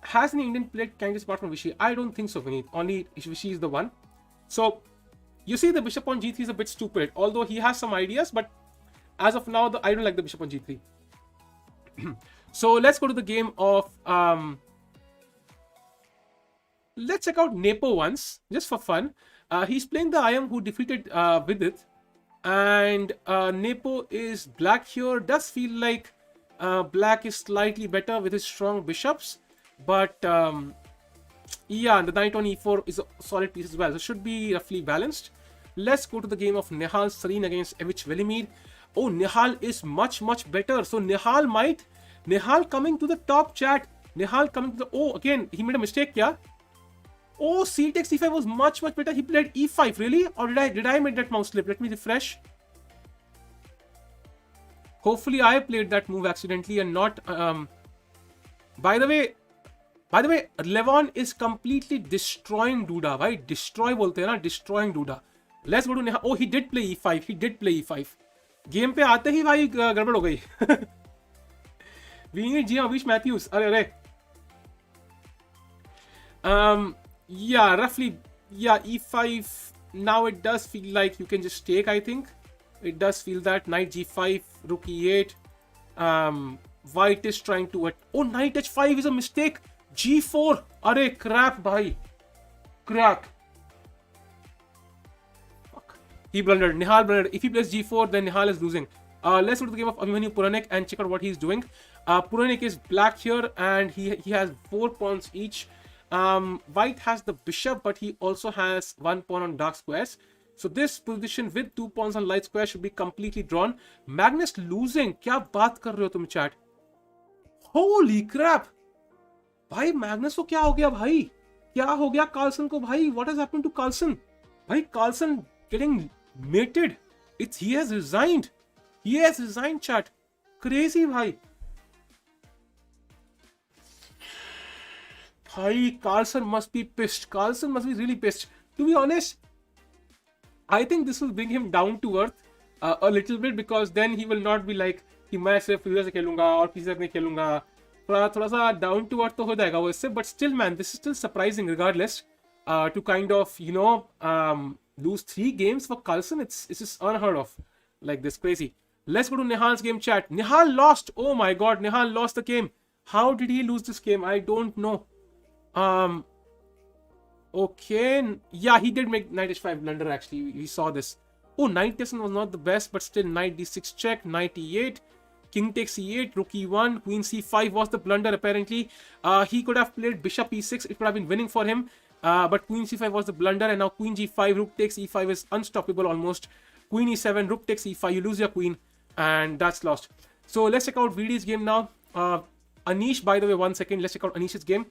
Has any Indian played Kangas apart from Vishy? I don't think so, Vineet. Only Vishy is the one. So, you see the bishop on g3 is a bit stupid. Although he has some ideas, but as of now, I don't like the bishop on g3. So, let's go to the game of... let's check out Nepo once, just for fun. He's playing the IM who defeated Vidit. And Nepo is black here. Does feel like black is slightly better with his strong bishops. But yeah, the knight on e4 is a solid piece as well. So it should be roughly balanced. Let's go to the game of Nihal Sarin against Evich Velimir. Oh, Nihal is much better. So Nihal coming to the top, chat. Nihal coming to the... Oh, again, he made a mistake, yeah? Oh, c takes e5 was much better. He played e5, really? Or did I make that mouse slip? Let me refresh. Hopefully I played that move accidentally and not... By the way, Levon is completely destroying Duda, right? Destroy bolte hai na, destroying Duda. Let's go to Neha. Oh, he did play e5. Game पे आते ही भाई गड़बड़ हो गई. We need Avish Matthews. अरे. Yeah, roughly. Yeah, e5. Now it does feel like you can just take, I think. It does feel that. Knight g5, rook e8. White is trying to... Oh, knight h5 is a mistake. G4. Arey, crap, bhai. Crap. Fuck. He blundered. Nihal blundered. If he plays G4, then Nihal is losing. Let's go to the game of Abhimanyu Puranik and check out what he's doing. Puranik is black here and he has 4 pawns each. White has the bishop, but he also has 1 pawn on dark squares. So this position with 2 pawns on light squares should be completely drawn. Magnus losing. Kya baat kar rahe ho tum chat? Holy crap! भाई Magnus को क्या हो गया भाई? क्या हो गया Carlsen को भाई? What has happened to Carlsen? भाई Carlsen getting mated. He has resigned. He has resigned, chat. Crazy भाई. भाई Carlsen must be pissed. Carlsen must be really pissed. To be honest, I think this will bring him down to earth a little bit, because then he will not be like कि मैं सिर्फ फ्यूजर से खेलूंगा और किसी से नहीं खेलूंगा. थोड़ा सा डाउन टू अर्थ तो हो जाएगा वो इससे, but still man, this is still surprising regardless to kind of lose 3 games for Carlsen. It's just unheard of, like this. Crazy. Let's go to Nihal's game chat. Nihal lost. Oh my god, Nihal lost the game. How did he lose this game? I don't know. Okay. Yeah, he did make knight h5 blunder actually. We saw this. Oh, knight d7 was not the best, but still knight d6 check, knight e8, king takes e8, rook e1, queen c5 was the blunder apparently. He could have played bishop e6. It would have been winning for him. But queen c5 was the blunder, and now queen g5, rook takes e5 is unstoppable almost. Queen e7, rook takes e5, you lose your queen, and that's lost. So let's check out Vidit's game now. Anish, by the way, 1 second, let's check out Anish's game.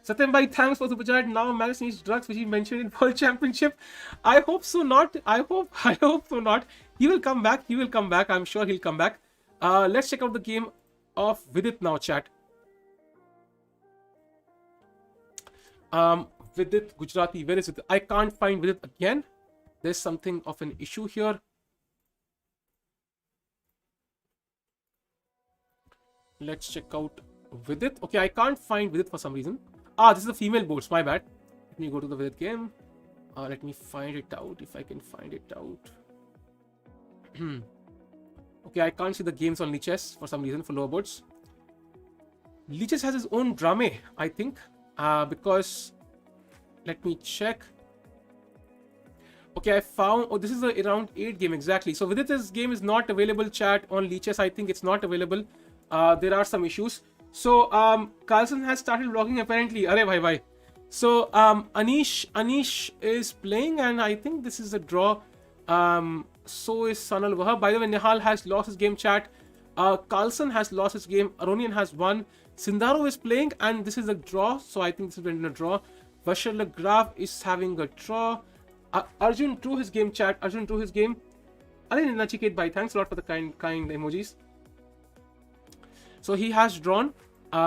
Satyam bhai, thanks for super chat. Now Magnus needs drugs, which he mentioned in World Championship. I hope so not. I hope so not. He will come back. He will come back. I'm sure he'll come back. Let's check out the game of Vidit now, chat. Vidit Gujarathi, where is it? I can't find Vidit again. There's something of an issue here. Let's check out Vidit. Okay, I can't find Vidit for some reason. This is the female boards, my bad. Let me go to the Vidit game. Let me find it out if I can find it out. Okay, I can't see the games on Lichess for some reason for lower boards. Lichess has his own drama, I think, because let me check. Okay, I found. Oh, this is a round 8 game exactly. So Vidit's game is not available, chat, on Lichess. I think it's not available. There are some issues. So Carlsen has started vlogging apparently. Arey bhai bhai. So Anish is playing, and I think this is a draw. So is Sanal Wahab. By the way, Nihal has lost his game, chat. Carlsen has lost his game. Aronian has won. Sindaro is playing, and this is a draw. So I think this is been a draw. Vashar Lagraf is having a draw. Arjun drew his game, chat. Arjun drew his game. Arey Nachiket bhai, thanks a lot for the kind emojis. So he has drawn.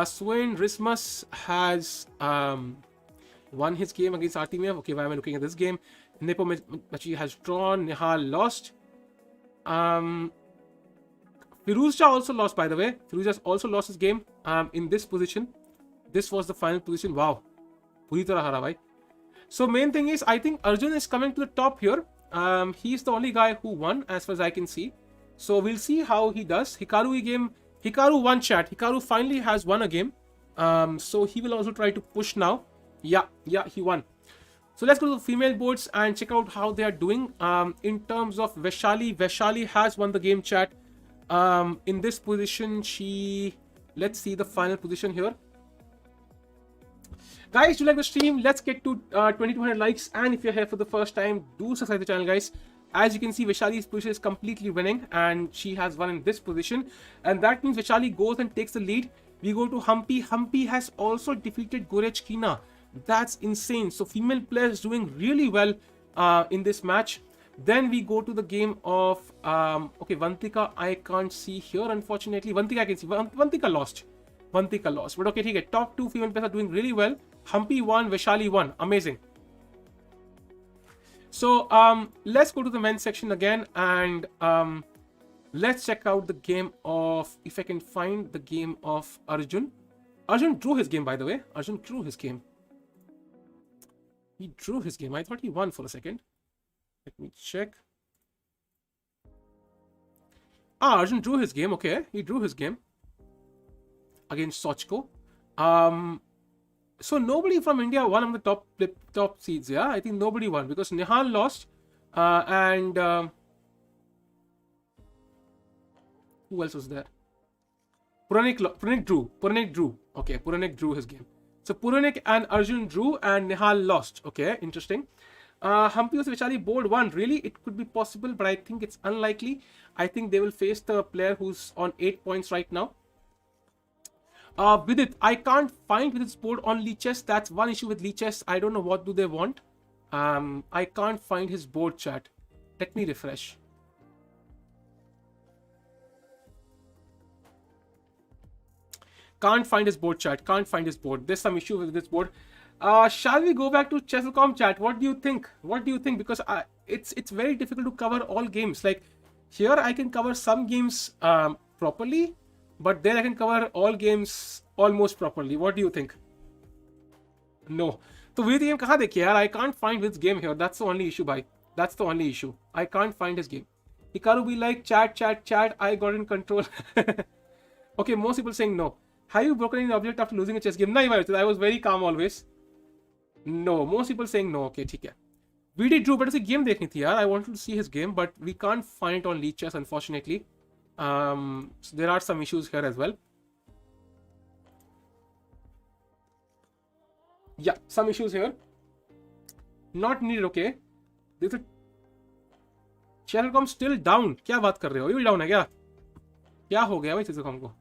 Swain Rismus has won his game against Artemiev. Okay, why am I looking at this game? Nepo Machi has drawn. Nihal lost. Firouzja also lost, by the way. Firouzja also lost his game in this position. This was the final position. Wow. Puri tarah hara bhai. So main thing is, I think Arjun is coming to the top here. He's the only guy who won as far as I can see. So we'll see how he does. Hikaru won, chat. Hikaru finally has won a game. So he will also try to push now. Yeah, he won. So let's go to the female boards and check out how they are doing. In terms of Vaishali has won the game, chat. In this position, let's see the final position here. Guys, do you like the stream? Let's get to 2200 likes. And if you're here for the first time, do subscribe to the channel, guys. As you can see, Vaishali's position is completely winning, and she has won in this position. And that means Vaishali goes and takes the lead. We go to Humpy. Humpy has also defeated Gorechkina. That's insane. So female players doing really well in this match. Then we go to the game of okay, Vantika I can't see here, unfortunately. Vantika I can see. Vantika lost. But okay, top 2 female players are doing really well. Humpy won, Vaishali won. Amazing. So let's go to the men's section again, and let's check out the game of, if I can find the game of Arjun. Arjun drew his game, by the way. Arjun drew his game. He drew his game. I thought he won for a second. Let me check. Arjun drew his game. Okay, he drew his game against Sochko. So nobody from India won on the top seeds. Yeah, I think nobody won because Nihal lost, and who else was there? Puranik drew. Okay, Puranik drew his game. So Puranik and Arjun drew, and Nihal lost. Okay, interesting. Humpy vs Vaishali board 1. Really, it could be possible, but I think it's unlikely. I think they will face the player who's on 8 points right now. Vidit, I can't find Vidit's board on Lichess. That's one issue with Lichess. I don't know what do they want. I can't find his board, chat. Let me refresh. Can't find his board, chat. Can't find his board. There's some issue with this board. Shall we go back to Chess.com, chat? What do you think? Because it's very difficult to cover all games. Like here, I can cover some games properly, but then I can cover all games almost properly. What do you think? No. So Vidit game kahan dekhiye yaar? I can't find Vidit's game here. That's the only issue, bhai. That's the only issue. I can't find his game. Hikaru be like, chat, I got in control. Okay, most people saying no. Have you broken any object after losing a chess game? No, I was very calm always. No, most people saying no. Okay, ठीक है. Vidit Drew, but उसे game देखनी थी यार. I wanted to see his game, but we can't find it on League Chess, unfortunately. So there are some issues here as well. Yeah, some issues here. Not needed, okay. There's a Chess.com still down. क्या बात कर रहे हो? ये भी down है क्या? क्या हो गया भाई Chess.com को?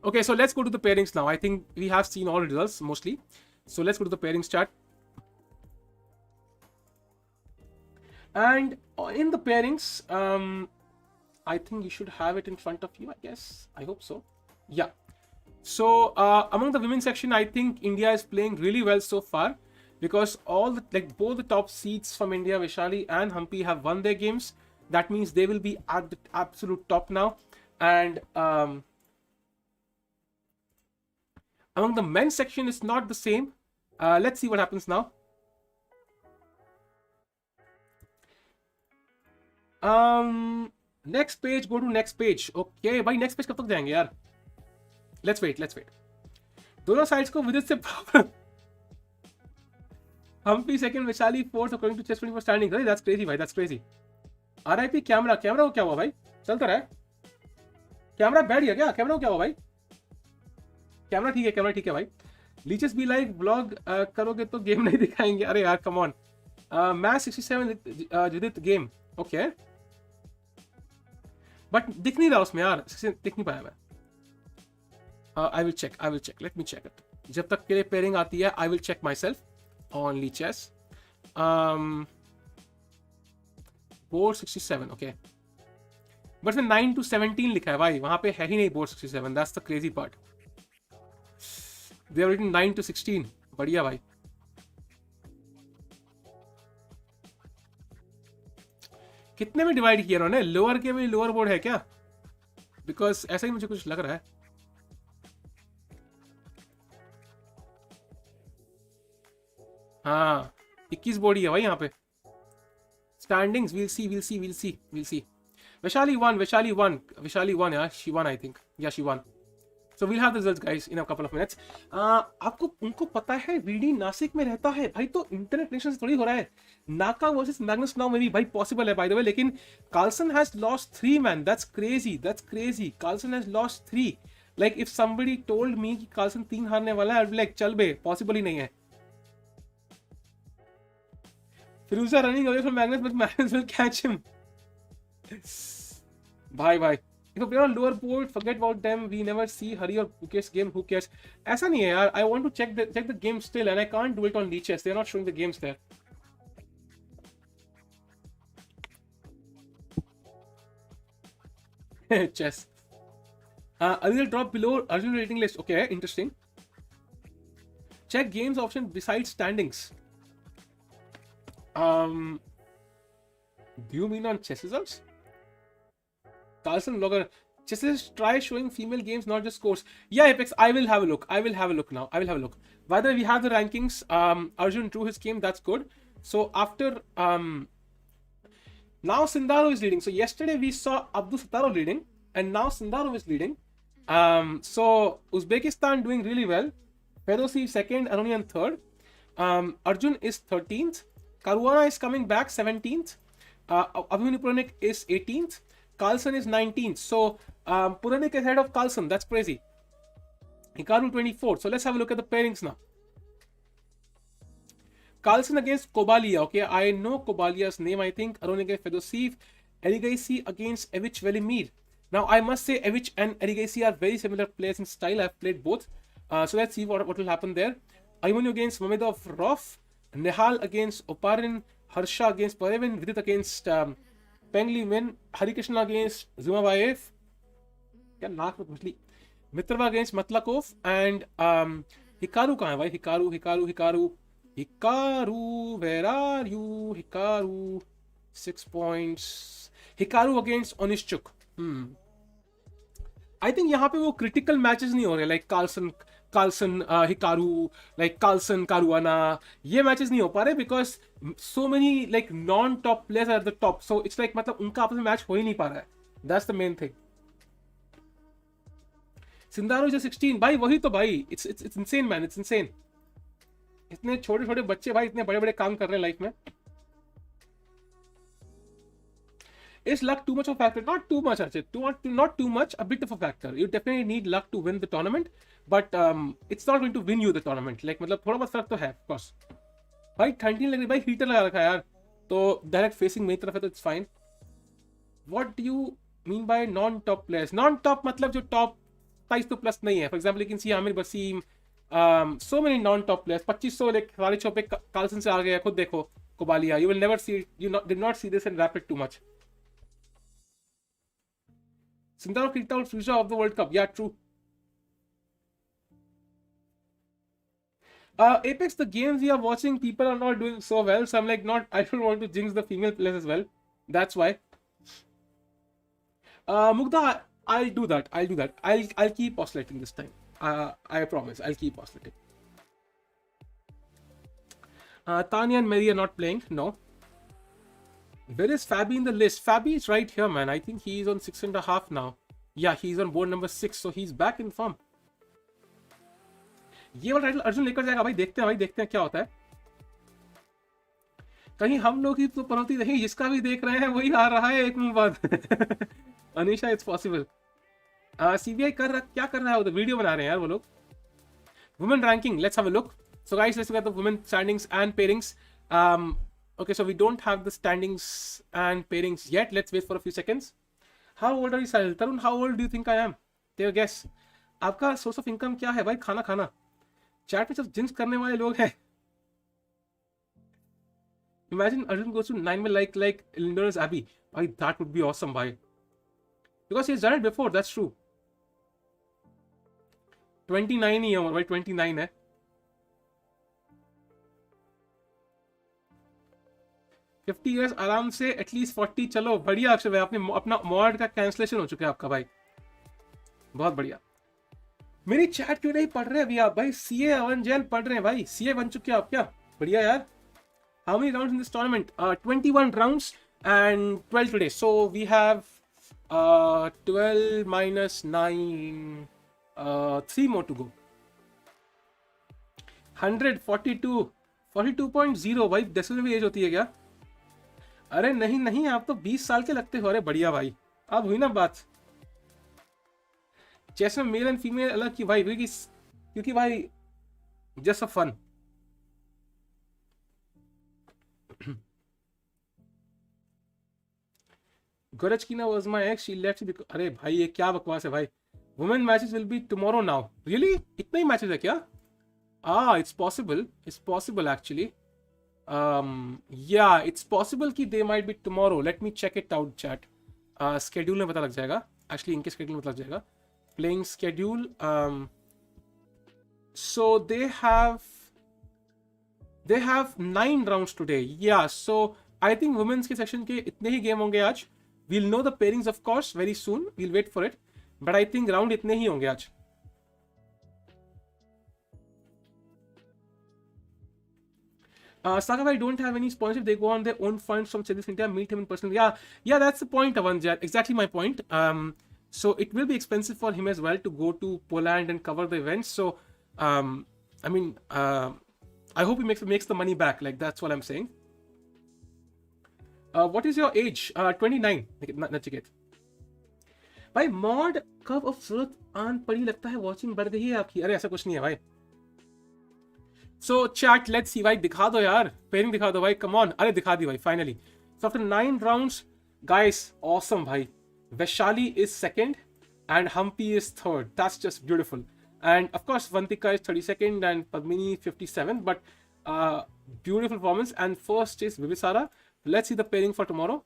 Okay, so let's go to the pairings now. I think we have seen all results mostly. So let's go to the pairings chart. And in the pairings, I think you should have it in front of you, I guess. I hope so. Yeah. So among the women's section, I think India is playing really well so far, because all the both the top seeds from India, Vaishali and Humpy, have won their games. That means they will be at the absolute top now. And among the men's section, it's not the same. Let's see what happens now. Next page, go to next page. Okay, भाई next page कब तक जाएंगे यार? Let's wait. दोनों sides को विदित से problem. Humpy second, Vaishali fourth according to Chess24 standing. Right? That's crazy, भाई. That's crazy. RIP कैमरा को क्या हुआ भाई? चलता रहा है? कैमरा बैठ गया क्या? कैमरा को क्या हुआ भाई? कैमरा ठीक है भाई. लीचेस भी लाइक ब्लॉग करोगे तो गेम नहीं दिखाएंगे. अरे यार कम ऑन. मैच 67 विदित गेम. ओके, बट दिख नहीं रहा उसमें यार. दिख नहीं पाया मैं. I will check. Let me check it. जब तक के लिए पेयरिंग आती है I will check myself on lichess. Board 67. Okay, but 9 to 17 लिखा है भाई. वहां पे है ही नहीं board 67. That's the crazy part. They have written 9 to 16. बढ़िया भाई. कितने में डिवाइड किया उन्होंने? लोअर के भी लोअर बोर्ड है क्या? बिकॉज ऐसा ही मुझे कुछ लग रहा है. हाँ, 21 बोर्ड ही है भाई यहाँ पे. Standings we'll see. Vaishali won. Yeah, she won, I think. Yeah, she won. So we'll have the results, guys, in a couple of minutes. आपको उनको पता है वीडी नासिक में रहता है भाई, तो इंटरनेट कनेक्शन से थोड़ी हो रहा है. नाका वर्सेस मैग्नस नाउ में भी भाई पॉसिबल है बाय द वे, लेकिन Carlsen has lost 3 man. That's crazy. Carlsen has lost 3. Like if somebody told me कि कार्लसन 3 हारने वाला है, आई विल लाइक चल बे, पॉसिबल ही नहीं है. Firouzja running away from Magnus, but Magnus will catch him. भाई if you play on lower board, forget about them. We never see Hari or Gukesh game. Who cares? ऐसा नहीं है यार. I want to check the game still, and I can't do it on League Chess. They're not showing the games there. Chess. Alireza drop below Arjun rating list. Okay, interesting. Check games option besides standings. Do you mean on chess results? Carlsen blogger, chessist try showing female games, not just scores. Yeah, Apex, I will have a look now. By the way, we have the rankings. Arjun drew his game, that's good. So after now Sindaro is leading. So yesterday we saw Abdusattorov leading, and now Sindaro is leading. So Uzbekistan doing really well. Fedosi second, Aronian third. Arjun is 13th. Caruana is coming back 17th. Abhimanyu Puranik is 18th. Carlsen is 19th. So Puranik is ahead of Carlsen. That's crazy. Hikaru 24th. So let's have a look at the pairings now. Carlsen against Kobalia. Okay, I know Kobalia's name, I think. Aron against Fedosiv. Erigaisi against Evich Velimir. Now, I must say Evich and Erigaisi are very similar players in style. I've played both. So let's see what will happen there. Aymanyu against Mamedov Rof. Nihal against Oparin. Harsha against Parevin. Vidit against Pengli Min. Harikrishna against Zumabayev. क्या नाक में घुसली. Mitrova against Matlakov. And Hikaru कहाँ है भाई? Hikaru, where are you? Hikaru, 6 points. Hikaru against Onishchuk. I think यहाँ पे वो critical matches नहीं हो रहे. Like Carlsen Carlsen Hikaru, like Carlsen Caruana, ये मैचेस नहीं हो पा रहे because so many like non top players at the top, so it's like मतलब उनका आपस में मैच हो ही नहीं पा रहा है, that's the main thing. Sindarov जो 16 भाई, वही तो भाई, it's insane man, it's insane. इतने छोटे छोटे बच्चे भाई इतने बड़े बड़े काम कर रहे हैं लाइफ में. Is luck too much of a factor? Not too much, Arjun. Not too much. A bit of a factor. You definitely need luck to win the tournament, but it's not going to win you the tournament. Like मतलब थोड़ा बहुत फर्क तो है, of course. भाई ठंडी नहीं लग रही भाई, हीटर लगा रखा है यार, तो डायरेक्ट फेसिंग मेरी तरफ है तो it's fine. What do you mean by non-top players? Non-top मतलब जो top 22 तो प्लस नहीं है. For example, you can see Aamir Wasim, so many non-top players. 2500 like साढ़े 6 पे कार्लसन से आ गया, खुद देखो कोबालिया. You will never see it. Did not see this and wrap it too much. Sindaro kicked out Firouzja of the World Cup. Yeah, true. Apex, the games we are watching, people are not doing so well. So I'm like, I don't want to jinx the female players as well. That's why. Mugdha, I'll do that. I'll keep oscillating this time. I promise. I'll keep oscillating. Tanya and Mary are not playing. No. Where is Fabi in the list? Fabi is right here, man. I think he's on 6.5 now. Yeah, he's on board number 6, so he's back in form. ये वाला title Arjun लेकर जाएगा भाई, देखते हैं क्या होता है. कहीं हम लोग ही तो पनौती नहीं, जिसका भी देख रहे हैं वही आ रहा है एक मुंह बाद. Anisha, it's possible. सीबीआई क्या कर रहा है उधर, वीडियो बना रहे हैं यार वो लोग. Women ranking, let's have a look. So guys, let's look at the women standings and pairings. Okay, so we don't have the standings and pairings yet. Let's wait for a few seconds. How old are you, Sahil? Tarun, how old do you think I am? Take a guess. आपका source of income क्या है भाई? खाना. Chat में सिर्फ jinx करने वाले लोग हैं. Imagine Arjun goes to 9 में like Lindona's Abbey. भाई, that would be awesome, भाई. Because he's done it before, that's true. 29 ही है उम्र भाई, 29 है. 50 years आराम से, एटलीस्ट 40. चलो बढ़िया अक्षर भाई, आपने अपना मॉड का कैंसलेशन हो चुका है आपका भाई, बहुत बढ़िया. मेरी चैट क्यों नहीं पढ़ रहे अभी आप भाई? सीए अवन जैन पढ़ रहे हैं भाई, सीए बन चुके हैं आप क्या? बढ़िया यार. How many rounds in this tournament? 21 rounds and 12 today. So we have 12 minus 9, 3 more to go. 42.0 भाई, 10 में भी एज होती है क्या? अरे नहीं, आप तो 20 साल के लगते हो. अरे बढ़िया भाई, अब हुई ना बात. चेस में मेल एंड फीमेल अलग की भाई, क्योंकि भाई just a fun. Gorachkina was my ex, she left because... अरे भाई ये क्या बकवास है भाई. Women matches will be tomorrow now. Really? इतने ही मैचेस है क्या? It's possible actually. Yeah, it's possible कि they might be tomorrow. Let me check it out, chat. Schedule में पता लग जाएगा. Actually इनके schedule में पता लग जाएगा. Playing schedule. So they have 9 rounds today. Yeah, so I think women's के section के इतने ही game होंगे आज. We'll know the pairings of course very soon. We'll wait for it. But I think round इतने ही होंगे आज. Saga, I don't have any sponsorship. They go on their own funds from Chess India. Meet him in person. Yeah, that's the point, Avanjad. Exactly my point. So it will be expensive for him as well to go to Poland and cover the events. So, I mean, I hope he makes the money back. Like that's what I'm saying. What is your age? 29. Nachiket. भाई mod कब of जरूरत आन पड़ी लगता है, watching बढ़ गई है आपकी. अरे ऐसा कुछ नहीं है भाई. सो चैट लेट्स सी भाई, दिखा दो यार, पेयरिंग दिखा दो भाई, कम ऑन. अरे दिखा दी भाई finally. So after 9 rounds guys, awesome भाई. Vaishali is second and Humpy is third. That's just beautiful. And of course Vantika is 32nd and Padmini 57th, but beautiful performance. And first is Vibisara. Let's see the pairing for tomorrow.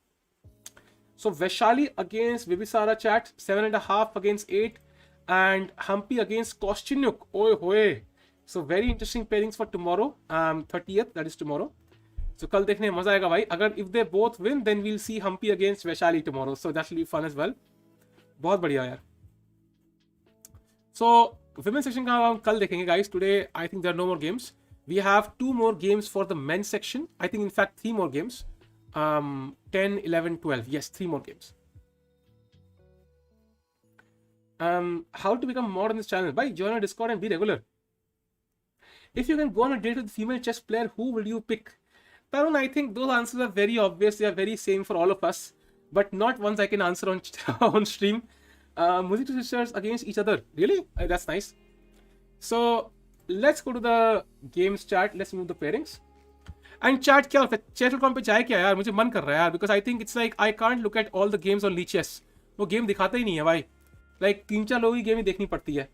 So Vaishali against Vibisara, chat, 7.5 against 8, and Humpy against Kostyanyuk. Oi hoy. So very interesting pairings for tomorrow. 30th, that is tomorrow. So कल देखने में मजा आएगा भाई. अगर if they both win, then we'll see Humpy against Vaishali tomorrow. So that will be fun as well. बहुत बढ़िया यार. So women section का हम कल देखेंगे guys. Today I think there are no more games. We have 2 more games for the men's section. I think in fact 3 more games. 10, 11, 12. Yes, 3 more games. How to become mod on this channel? By join our Discord and be regular. If you can go on a date with a female chess player, who will you pick? Tarun, I think those answers are very obvious. They are very same for all of us, but not ones I can answer on on stream. Music two sisters against each other. Really? That's nice. So let's go to the games chat. Let's move the pairings. And chat क्या होता है? Chat.com पे जाए क्या यार? मुझे मन कर रहा है यार, because I think it's like I can't look at all the games on Lichess. वो गेम दिखाता ही नहीं है भाई. Like 3-4 लोगों की गेम ही देखनी पड़ती है.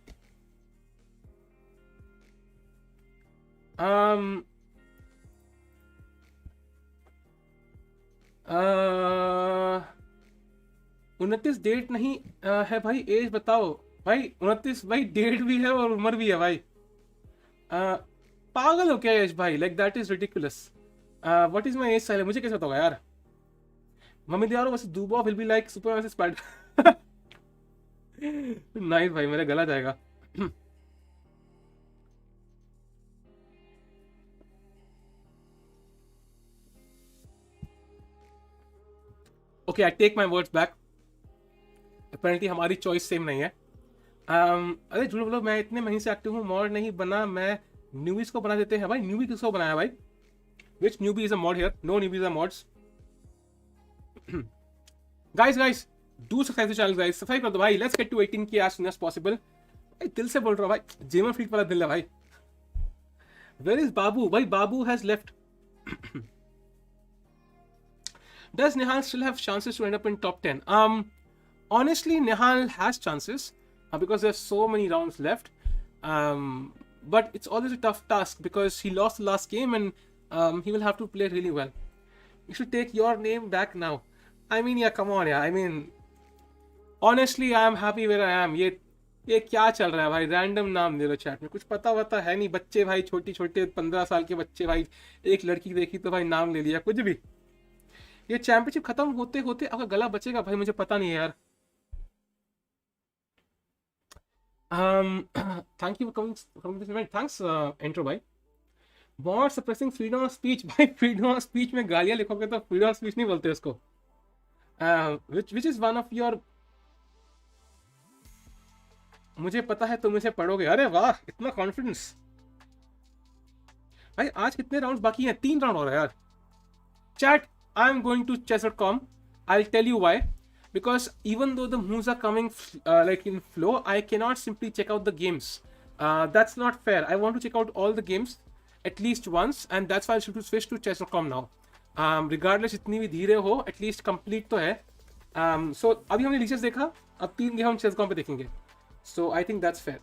29 डेट नहीं है भाई. एज बताओ भाई. 29 भाई डेट भी है और उम्र भी है भाई. पागल हो क्या एज भाई? Like that is ridiculous. What is my age साइल? मुझे कैसे बताओगा यार? मम्मी दियारो वैसे Duda will be like super वैसे स्पाइडर. नाइस भाई, मेरा गला जाएगा. Okay, I take my words back. Apparently हमारी चॉइस सेम नहीं है. अरे झूठ बोलो, मैं इतने महीने से एक्टिव हूँ, मॉड नहीं बना. मैं न्यूबीज को बना देते हैं भाई. न्यूबी किसको बनाया भाई? Which newbie is a mod here? No newbies are mods. Guys do subscribe the channel guys. Subscribe कर दो भाई. Let's get to 18K as soon as possible. भाई दिल से बोल रहा हूँ भाई. जेमर फ्रीक वाला दिल है भाई. Where is Babu? भाई Babu has left. Does Nihal still have chances to end up in top 10? Honestly, Nihal has chances because there's so many rounds left. But it's always a tough task because he lost the last game and he will have to play really well. You should take your name back now. I mean, yeah, come on, yeah. I mean, honestly, I am happy where I am. ये क्या चल रहा है भाई? Random नाम दे दो chat में. कुछ पता वता है नहीं. बच्चे भाई, छोटे 15 साल के बच्चे भाई. एक लड़की देखी तो भाई नाम ले लिया. कुछ भी. ये चैंपियनशिप खत्म होते होते अगर गला बचेगा भाई, मुझे पता नहीं है यार. Thank you for coming this event. Thanks Entro भाई. Mod suppressing freedom of speech. भाई फ्रीडम ऑफ स्पीच में गालियां लिखोगे तो फ्रीडम ऑफ स्पीच नहीं बोलते उसको. Which is one of your. मुझे पता है तुम इसे पढ़ोगे. अरे वाह, इतना कॉन्फिडेंस भाई. आज कितने राउंड बाकी हैं? 3 राउंड हो रहा है यार. Chat, I'm going to chess.com. I'll tell you why. Because even though the moves are coming like in flow, I cannot simply check out the games. That's not fair. I want to check out all the games at least once, and that's why I should switch to chess.com now. Regardless इतनी भी धीरे हो, at least complete तो है. So अभी हमने leches देखा, अब 3 गेम हम chess.com पे देखेंगे. So I think that's fair.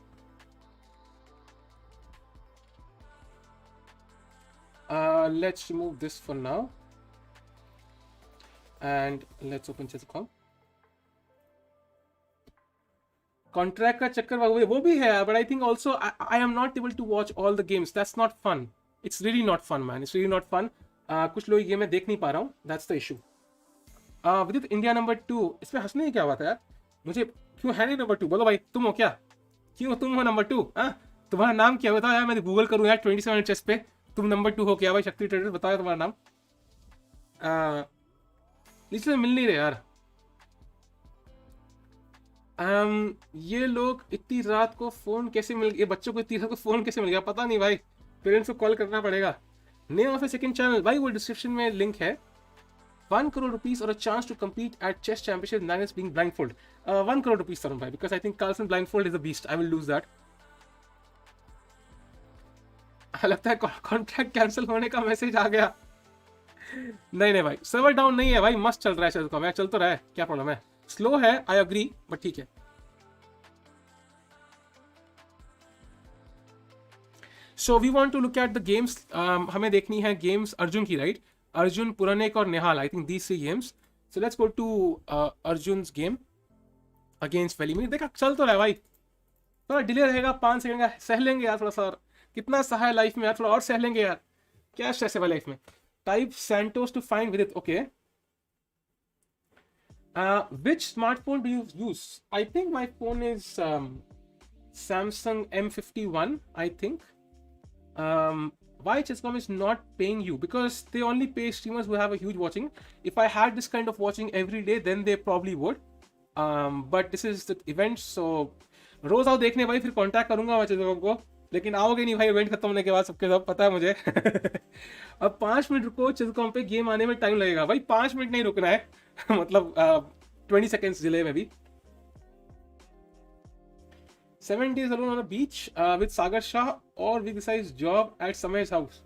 Let's remove this for now. And let's open chess.com. Contract का चक्कर वो भी है, but I think also I am not able to watch all the games. That's not fun. It's really not fun, man. It's really not fun. कुछ लोग ये मैं देख नहीं पा रहा हूँ. That's the issue. विदित इंडिया नंबर 2. इसमें हंसने की क्या बात है यार? मुझे क्यों है नहीं नंबर 2? बोलो भाई, तुम हो क्या? क्यों तुम हो नंबर 2? तुम्हारा नाम क्या बताओ यार? मैं गूगल करूँ यार 27 चेस पे. तुम नंबर 2 हो क्या भाई? शक्ति ट्रेडर बताओ तुम्हारा नाम. नीचे मिल नहीं रहे यार. ये लोग इतनी रात को फोन कैसे मिल गया? बच्चों को इतनी रात को फोन कैसे मिल गया? पता नहीं भाई. पेरेंट्स को कॉल करना पड़ेगा. Name of A second channel भाई वो डिस्क्रिप्शन में लिंक है. 1 crore rupees or a chance to compete at chess championship Magnus being blindfold. 1 crore rupees Tarun bhai, because I think Carlsen blindfold is a beast. I will lose that. लगता है contract cancel होने का message आ गया. नहीं भाई, server down नहीं है भाई. मस्त चल रहा है चल. मैं चल तो रहा है. क्या प्रॉब्लम है? स्लो है, आई अग्री, बट ठीक है. So we want to look at the games. हमें देखनी है गेम्स अर्जुन की, राइट? अर्जुन, पुरानेक और Nihal. I think these 3 games. So let's go to Arjun's game against Velimir. देखा चल तो रहा है भाई. थोड़ा डिले रहेगा 5 सेकंड का. सह लेंगे यार थोड़ा सा. कितना सहा है लाइफ में यार. थोड़ा और सह लेंगे यार. क्या स्ट्रेस है भाई लाइफ में. Type Santos to find Vidit. Okay. Which smartphone do you use? I think my phone is Samsung M51, I think. Why Chesscom is not paying you? Because they only pay streamers who have a huge watching. If I had this kind of watching every day, then they probably would. But this is the event, so रोज आओ देखने भाई, फिर contact करूंगा मैं चीज़ों को, लेकिन आओगे नहीं भाई इवेंट खत्म होने के बाद, सबके सब पता है मुझे। अब 5 मिनट रुको, चेसकॉम पे गेम आने में टाइम लगेगा भाई, 5 मिनट नहीं रुकना है। मतलब 20 seconds डिले में भी। 7 days alone on a beach with Sagar Shah or with Visai's job at Samay's house.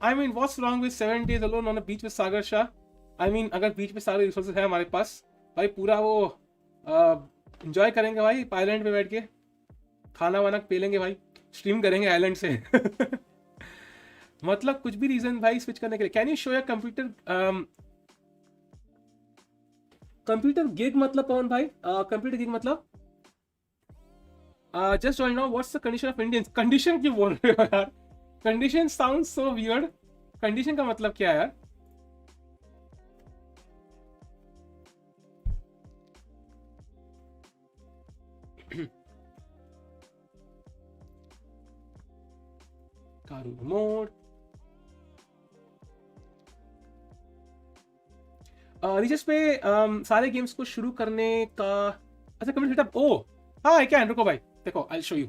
I mean, what's wrong with 7 days alone on a beach with Sagar Shah? I mean, अगर बीच पे सारे resources है हमारे पास भाई, पूरा वो enjoy करेंगे भाई, आइलैंड पे बैठ के खाना वाना पे लेंगे भाई, स्ट्रीम करेंगे आइलैंड से। मतलब कुछ भी रीजन भाई स्विच करने के लिए। Can you show your computer gig मतलब कौन भाई? कंप्यूटर गिग मतलब just join now. What's the condition of Indians? Condition क्यों बोल रहे हो यार? Condition sounds so weird. Condition का मतलब क्या है यार? Hikaru mode. रिचेस पे सारे गेम्स को शुरू करने का अच्छा कमेंट सेटअप। ओ हाँ आई कैन, रुको भाई देखो, I'll show you.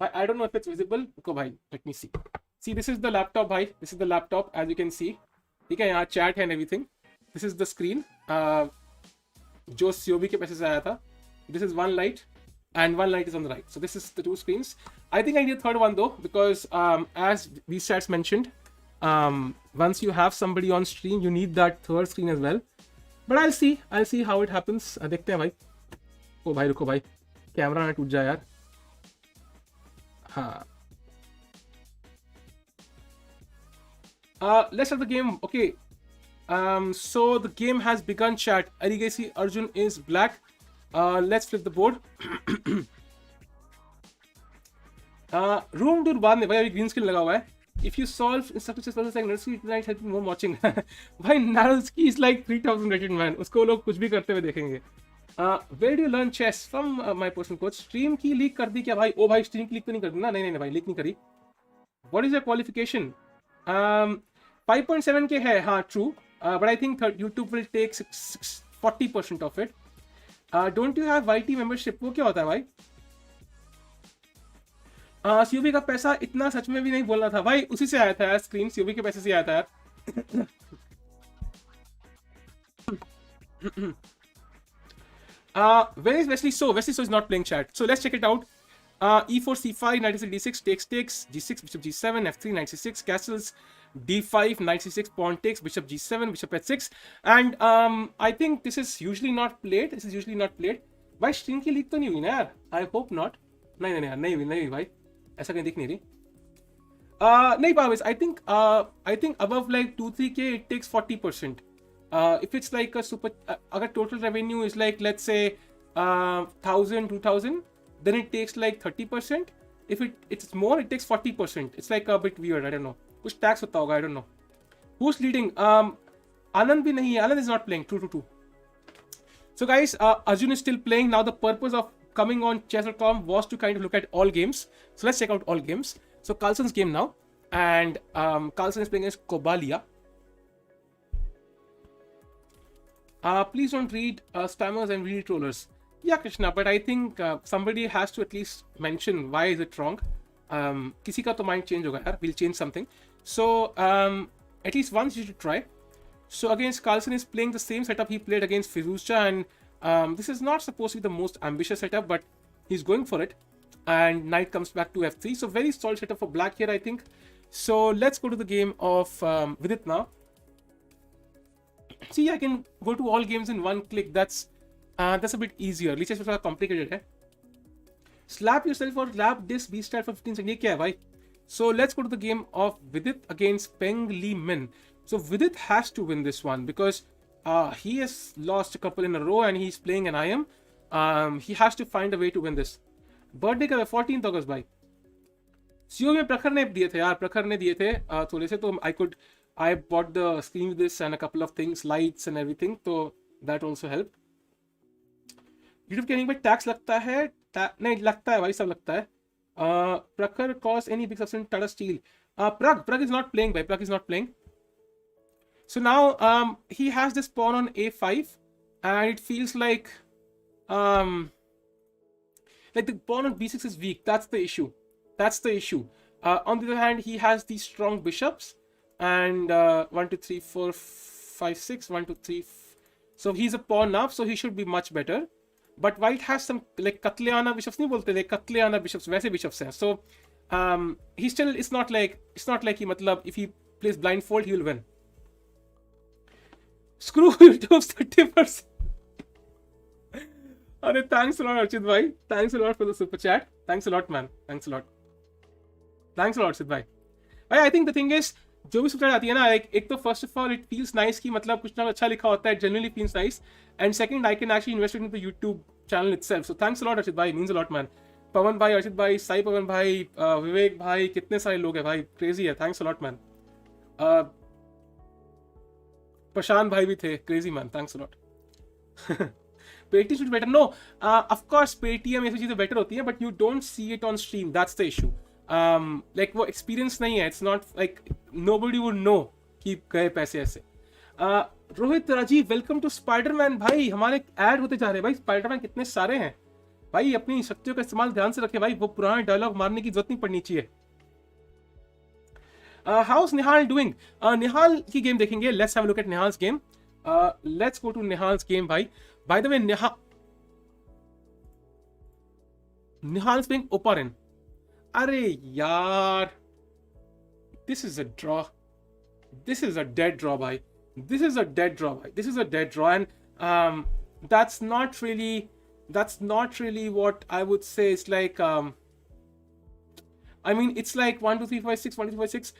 I don't know if it's visible. रुको भाई, let me see. See, this is the laptop भाई, this is the laptop as you can see. ठीक है, यहाँ chat है and everything. This is the screen जो COB के पैसे से आया था. This is one light and one light is on the right. So this is the two screens. I think I need a third one though, because as Beaststats mentioned, once you have somebody on stream, you need that third screen as well. But I'll see how it happens. देखते हैं भाई। ओ भाई रुको भाई, camera ना टूट जाए यार। हाँ, let's start the game. Okay, so the game has begun. Chat. Erigaisi Arjun is black. Let's flip the board. Room tour बाद में भाई, अभी green screen लगा हुआ है. If you solve instructor chess puzzles like Narski, it might help you more watching. भाई Narski is like 3000 rated man. उसको लोग कुछ भी करते हुए देखेंगे. Where do you learn chess? From my personal coach. Stream की लीक कर दी क्या भाई? ओ भाई स्ट्रीम की लीक तो नहीं कर दी ना? नहीं भाई, लीक नहीं करी. What is your qualification? 5.7 के है, हाँ true. But I think YouTube will take 40% of it. Don't you have YT membership? वो क्या होता है भाई? COB का पैसा इतना सच में भी नहीं बोलना था भाई, उसी से आया था यार, स्क्रीन COB के पैसे से आया था यार। Where is Wesley So? Wesley So is not playing chat. So let's check it out. E4, C5, 96, D6, takes, G6, Bishop G7, F3, 96, castles, D5, 96, pawn takes, Bishop G7, Bishop H6. And I think this is usually not played. भाई stream की leak तो नहीं हुई ना यार? I hope not. नहीं यार, नहीं हुई भाई, ऐसा कहीं दिख नहीं रही। नहीं पावेस, I think above like 2-3K it takes 40%. If it's like a super, अगर total revenue is like let's say 1,000-2,000, then it takes like 30%. If it's more, it takes 40%. It's like a bit weird. I don't know. कुछ tax होता होगा. I don't know. Who's leading? Anand भी नहीं है. Anand is not playing. True. So guys, Arjun is still playing. Now the purpose of coming on chess.com was to kind of look at all games. So let's check out all games. So Carlsen's game now, and Carlsen is playing against Kobalia. Please don't read spammers and read trollers. Yeah, Krishna, but I think somebody has to at least mention why is it wrong. किसी का तो mind change होगा यार. We'll change something. So at least once you should try. So against Carlsen is playing the same setup he played against Firouzja, and this is not supposed to be the most ambitious setup, but he's going for it. And knight comes back to f3. So very solid setup for black here, I think. So let's go to the game of Vidit now. See, I can go to all games in one click. That's a bit easier. Lichess is complicated, hai? Slap yourself or lap this Beaststats for 15 seconds. Kya hai, bhai? So let's go to the game of Vidit against Peng Li Min. So Vidit has to win this one because he has lost a couple in a row and he's playing an IM. He has to find a way to win this. Birthday का 14th August भाई. CO में प्रखर ने दिए थे यार, प्रखर ने दिए थे थोड़े से, तो I bought the screen with this and a couple of things, lights and everything, so that also helped. YouTube के पे टैक्स लगता है, नहीं लगता है भाई, सब लगता है. प्रखर कॉज एनी बिग सबसेंट Tata Steel. Prag is not playing, bhai. Prag is not playing. So now he has this pawn on a5, and it feels like the pawn on b6 is weak. That's the issue. On the other hand, he has these strong bishops, and 1 2 3 4 5 6 1 2 3. So he's a pawn up, so he should be much better. But white has some like Katliana bishops. नहीं बोलते थे Katliana bishops, वैसे bishops हैं. So he still, it's not like he matlab if he plays blindfold he will win. Screw YouTube's 30%. Arey, thanks a lot Archit bhai, thanks a lot for the super chat. Thanks a lot man, thanks a lot Archit bhai. I think the thing is, जो भी super chat आती है ना, एक तो first of all it feels nice कि मतलब कुछ ना अच्छा लिखा होता है, genuinely feels nice, and second I can actually invest it into the YouTube channel itself. So thanks a lot Archit bhai, means a lot man. पवन भाई, अर्चित भाई, साई पवन भाई, विवेक भाई, कितने सारे लोग हैं भाई, क्रेजी है. Thanks a lot man. Prashant भाई भी थे, crazy man, thanks a lot. Paytm should better, no of course Paytm ऐसी चीजें बेटर होती है, but you don't see it on stream, that's the issue. Like वो एक्सपीरियंस नहीं है, it's not like nobody would know कि गए पैसे ऐसे. Rohit Rajiv, welcome to Spiderman भाई. हमारे ऐड होते जा रहे हैं भाई, स्पाइडरमैन कितने सारे हैं भाई. अपनी शक्तियों का इस्तेमाल ध्यान से रखे भाई, वो पुराना डायलॉग मारने की जरूरत नहीं पड़नी चाहिए. हाउस निहाल डूइंग. निहाल की गेम देखेंगे. Let's have a look at Nihal's game. Let's go to Nihal's game भाई. By the way Nihal's playing open. अरे यार, this is a draw. This is a dead draw भाई. This is a dead draw and that's not really what I would say. It's like I mean it's like 1 2 3 4 5 6 1 2 3 4 5 6.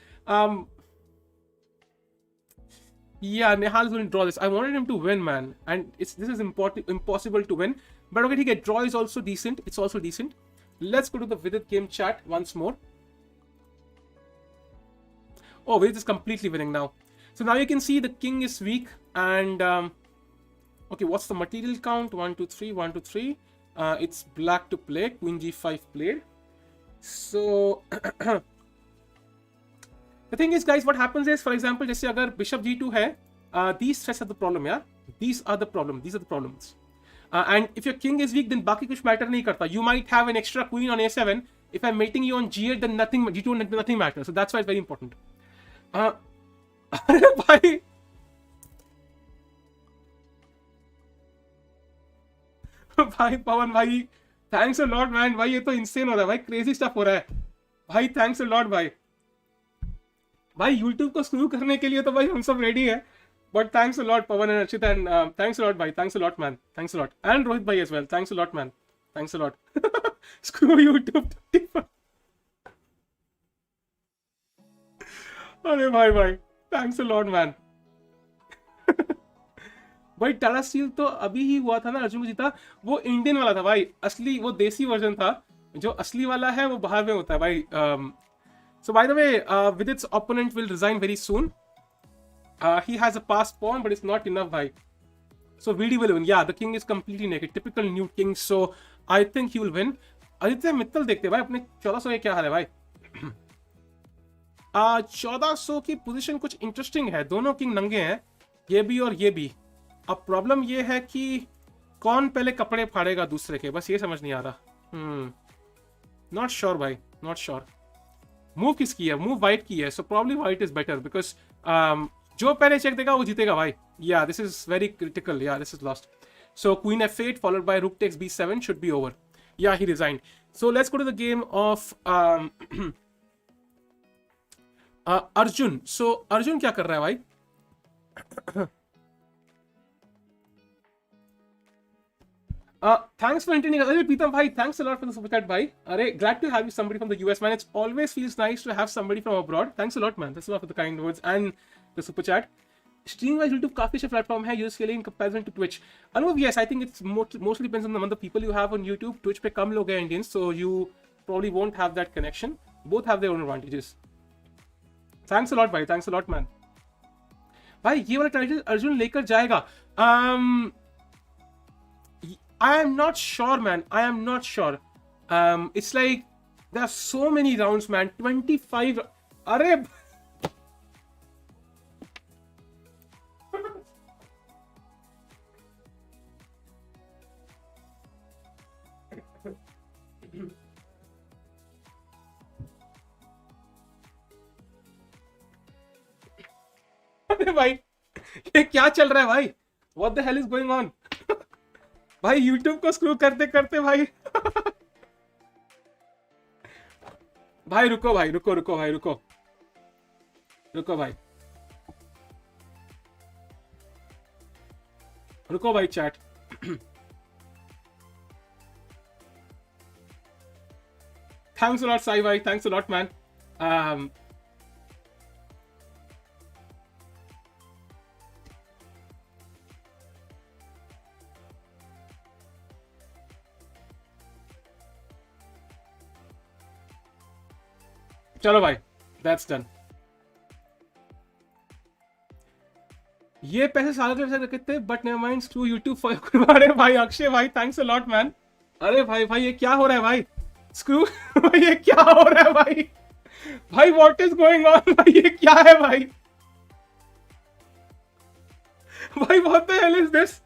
Yeah, Nihal is going to draw this. I wanted him to win, man, and this is impossible to win, but okay, ठीक है, draw is also decent. It's also decent. Let's go to the Vidit game chat once more. Oh, Vidit is completely winning now. So now you can see the king is weak, and okay, what's the material count? 1 2 3 1 2 3. It's black to play. Queen g5 played. So the thing is, guys, what happens is, for example, जैसे अगर bishop g2 है, these threats are the problem, yeah. These are the problems. And if your king is weak, then बाकी कुछ matter नहीं करता. You might have an extra queen on a7. If I'm mating you on g8, then nothing matters. So that's why it's very important. अरे भाई, भाई पवन भाई, thanks a lot man. भाई ये तो इंसेन हो रहा है भाई, क्रेजी स्टफ हो रहा है भाई. थैंक्स अ लॉट भाई. भाई यूट्यूब को स्क्रू करने के लिए तो भाई हम सब रेडी है, but thanks a lot Pawan and Archit, and thanks a lot भाई. Thanks a lot man. Thanks a lot. And Rohit भाई as well. Thanks a lot man. Thanks a lot. Screw YouTube. अरे भाई थैंक्स अ लॉट मैन. भाई Tata steel तो अभी ही हुआ था ना, अर्जुन को जीता, वो इंडियन वाला था भाई. असली वो देसी वर्जन था, जो असली वाला है वो बाहर में होता है भाई. So by the way, Vidit's opponent will resign very soon. He has a passed pawn, but it's not enough भाई. So VD will win. Yeah, the king is completely naked. Typical new king. So I think he will win. Aditya Mittal देखते भाई अपने 1400 के क्या हाल है भाई. 1400 की पोजीशन कुछ इंटरेस्टिंग है. दोनों किंग नंगे हैं, ये भी और ये भी. अब प्रॉब्लम ये है कि कौन पहले कपड़े फाड़ेगा दूसरे के, बस ये समझ नहीं आ रहा. नॉट श्योर भाई, नॉट श्योर. मूव किसकी है? मूव वाइट की है. So probably white is better, because जो पहले चेक देगा वो जीतेगा भाई. या दिस इज वेरी क्रिटिकल. या this is lost. So queen f8 followed by rook takes b7 should be over. या he resigned. So let's go to the game of Arjun. So Arjun क्या कर रहा है भाई? Thanks for entertaining us. Arey Peetam bhai, thanks a lot for the super chat bhai. Arey, glad to have you somebody from the US, man. It always feels nice to have somebody from abroad. Thanks a lot, man. Thanks a lot for the kind words and the super chat. Stream wise, YouTube काफी अच्छा platform है use के लिए in comparison to Twitch. Anuv, yes, I think it's mostly depends on the number of people you have on YouTube. Twitch पे कम लोग हैं Indians, so you probably won't have that connection. Both have their own advantages. Thanks a lot bhai. Thanks a lot, man. भाई ये वाला title Arjun लेकर जाएगा. I am not sure, man. I am not sure. It's like there are so many rounds, man. 25. Arey. अरे भाई ये क्या चल रहा है भाई? What the hell is going on? भाई YouTube को स्क्रू करते करते भाई भाई रुको भाई, रुको रुको भाई, रुको रुको भाई, रुको भाई chat. Thanks a lot Sai भाई, थैंक्स अ लॉट मैन। चलो भाई, दैट्स डन। ये पैसे सालों के रखे थे, but never mind, to YouTube for. अरे भाई अक्षय भाई, थैंक्स अ लॉट मैन। अरे भाई भाई ये क्या हो रहा है भाई? स्क्रू ये क्या हो रहा है भाई? भाई व्हाट इज गोइंग ऑन भाई? ये क्या है भाई? भाई what the hell is this?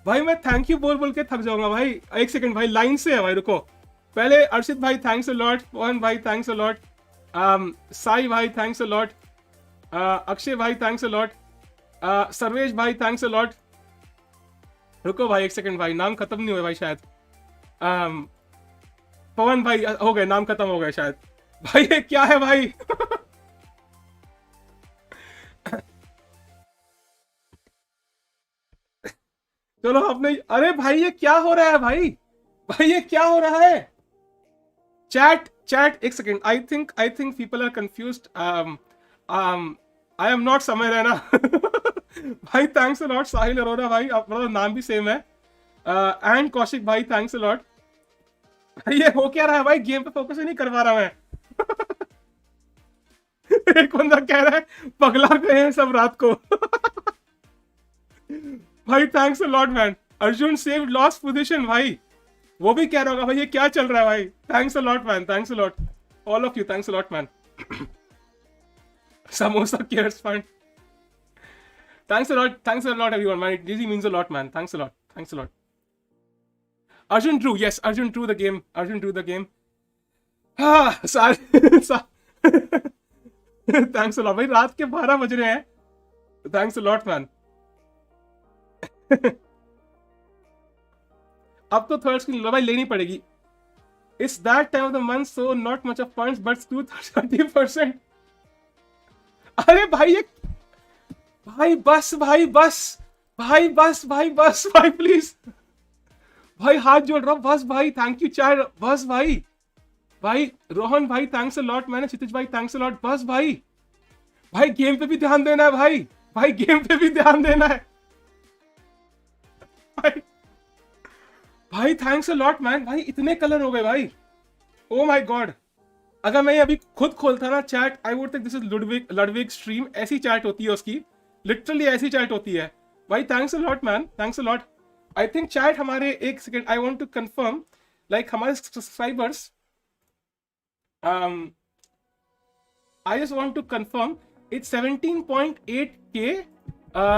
भाई मैं थैंक यू बोल बोल के थक जाऊंगा भाई। एक सेकंड भाई, लाइन से है भाई, रुको। पहले अर्षित भाई थैंक्स अ लॉट, पवन भाई थैंक्स अ लॉट, साई भाई थैंक्स अ लॉट, अक्षय भाई थैंक्स अ लॉट, सर्वेश भाई थैंक्स अ लॉट। रुको भाई एक सेकंड भाई, नाम खत्म नहीं हुए भाई शायद। पवन भाई हो गए, नाम खत्म हो गए शायद। भाई ये क्या है भाई? चलो आपने, अरे भाई ये क्या हो रहा है भाई? भाई ये क्या हो रहा है? चैट चैट एक second, I think people are confused. I am not समझ रहे ना। भाई thanks a lot Sahil Arora भाई, मतलब नाम भी सेम है। एंड कौशिक भाई थैंक्स अ लॉट। भाई ये हो क्या रहा है भाई? गेम पे फोकस ही नहीं कर पा रहा मैं। एक बंदा कह रहा है पगला गए हैं सब रात को। भाई thanks a lot man. Arjun save lost position भाई, वो भी कह रहा होगा भाई ये क्या चल रहा है भाई? Thanks a lot man, thanks a lot all of you, thanks a lot man. Samosa cares fund, thanks a lot everyone man, it really means a lot man, thanks a lot, thanks a lot. Arjun Drew, yes Arjun Drew the game, Arjun Drew the game. हाँ thanks a lot भाई, रात के 12 बज रहे हैं। Thanks a lot man. अब तो third screen भाई लेनी पड़ेगी। It's that time of the month so not much of funds but 30%। अरे भाई ये भाई बस भाई बस भाई बस भाई बस भाई प्लीज भाई, हाथ जोड़ रहा हूँ बस भाई। थैंक यू चार, बस भाई। भाई रोहन भाई थैंक्स अ लॉट, मैंने क्षितिज भाई थैंक्स अ लॉट, बस भाई। भाई गेम पे भी ध्यान देना है भाई, भाई गेम पे भी ध्यान देना है भाई। भाई थैंक्स अ लॉट मैन, भाई इतने कलर हो गए भाई, ओ माय गॉड। अगर मैं अभी खुद खोलता ना chat, I would think this is Ludwig stream. ऐसी चैट होती है उसकी, लिटरली ऐसी चैट होती है भाई। Thanks a lot man, thanks a lot. I think chat हमारे, एक second I want to confirm, like हमारे subscribers, I just want to confirm it's 17.8k,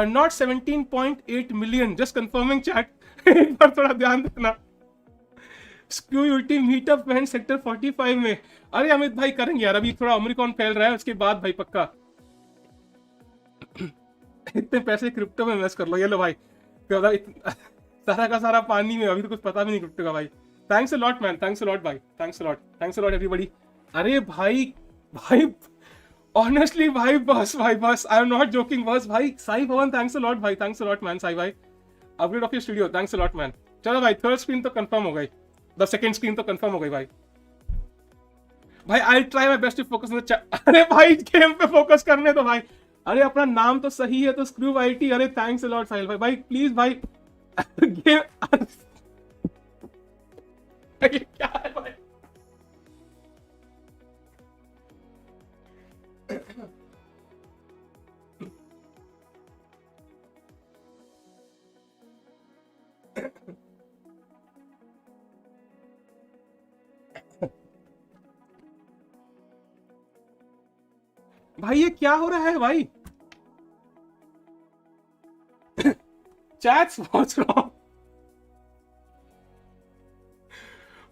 not 17.8 million. Just confirming chat. एक बार थोड़ा ध्यान देना। स्क्यू यूटी मीटअप वैन सेक्टर 45 में। अरे अमित भाई करेंगे यार, अभी थोड़ा ओमिक्रॉन फैल रहा है, उसके बाद भाई पक्का। इतने पैसे क्रिप्टो में इन्वेस्ट कर लो, ये लो भाई। सारा का सारा पानी में, अभी तो कुछ पता भी नहीं क्रिप्टो का भाई। Thanks a lot man, thanks a lot भाई, thanks a lot, thanks a lot everybody. अरे भाई भाई ऑनेस्टली भाई बस भाई बस, आई एम नॉट जोकिंग बस भाई। Sai Bhavan thanks a lot भाई, thanks a lot man Sai भाई। Upgrade of your studio, thanks a lot man. चलो भाई थर्ड स्क्रीन तो कंफर्म हो गई, द सेकंड स्क्रीन तो कंफर्म हो गई भाई। भाई I try my best to focus on the chat. अरे भाई गेम पे फोकस करने दो भाई। अरे अपना नाम तो सही है तो स्क्रू आईटी। अरे थैंक्स अ लॉट साहिल भाई, भाई प्लीज भाई गेम क्या है भाई? भाई ये क्या हो रहा है भाई? Chats watch wrong.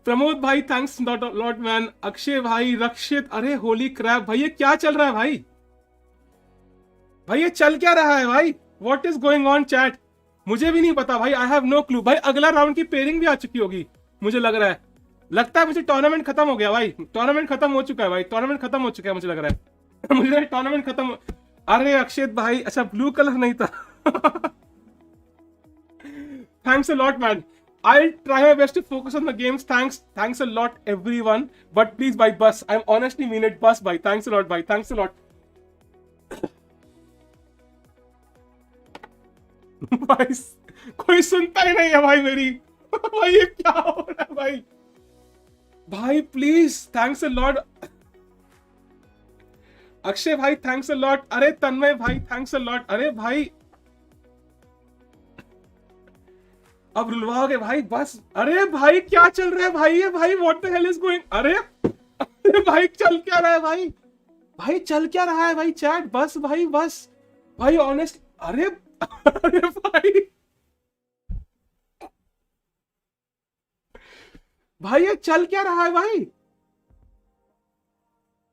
प्रमोद भाई थैंक्स लॉट मैन। अक्षय भाई, रक्षित, अरे होली क्रैप भाई ये क्या चल रहा है भाई? भाई ये चल क्या रहा है भाई? What is going on chat? मुझे भी नहीं पता भाई, आई हैव नो क्लू। भाई अगला राउंड की पेयरिंग भी आ चुकी होगी मुझे लग रहा है। लगता है मुझे टूर्नामेंट खत्म हो गया भाई, टूर्नामेंट खत्म हो चुका है भाई, टूर्नामेंट खत्म हो चुका है मुझे लग रहा है। मुझे टूर्नामेंट खत्म। अरे अक्षित भाई, अच्छा ब्लू कलर नहीं था। Thanks a lot man. I'll try my best to focus on the games. Thanks a lot, everyone. But please, bhai, bus. I'm honestly mean it, bus, bhai. Thanks a lot, bhai. Thanks a lot. भाई कोई सुनता ही नहीं है भाई मेरी। भाई ये क्या हो रहा है भाई? भाई please, thanks a lot. Akshay भाई थैंक्स अ लॉट। अरे तन्मय भाई थैंक्स अ लॉट। अरे भाई अब रुलवाओगे भाई बस। अरे भाई क्या चल रहा है भाई? ये भाई what the hell is going? अरे भाई चल क्या रहा है भाई? भाई चल क्या रहा है भाई? चैट बस भाई, बस भाई ऑनेस्ट। अरे अरे भाई ये चल क्या रहा है भाई?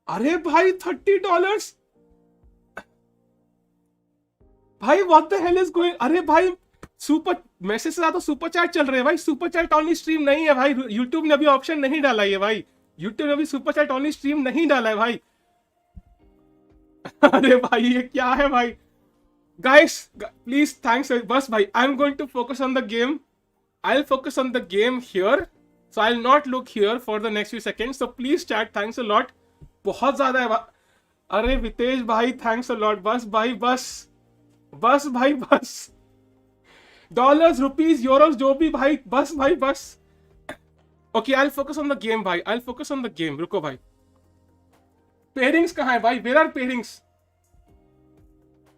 अरे भाई $30 भाई, what the hell is going? अरे भाई सुपर मैसेज से ज्यादा सुपर चैट चल रहे हैं भाई। सुपर चैट ऑनली स्ट्रीम नहीं है भाई, यूट्यूब ने अभी ऑप्शन नहीं डाला है भाई। यूट्यूब ने अभी सुपर चैट ऑनली स्ट्रीम नहीं डाला है भाई। अरे भाई ये क्या है भाई? गाइस प्लीज थैंक्स बस भाई। I am going to focus on the game. I will focus on the game here, so I will not look here for the next few seconds. So please chat thanks a lot. बहुत ज्यादा है। अरे वितेश भाई thanks a lot. बस भाई बस, बस भाई बस। डॉलर्स, रुपीज, यूरोस, जो भी भाई, बस भाई बस। Okay I will focus on the game भाई, I will focus on the game. रुको भाई, पेयरिंग्स कहाँ है भाई? Where are pairings?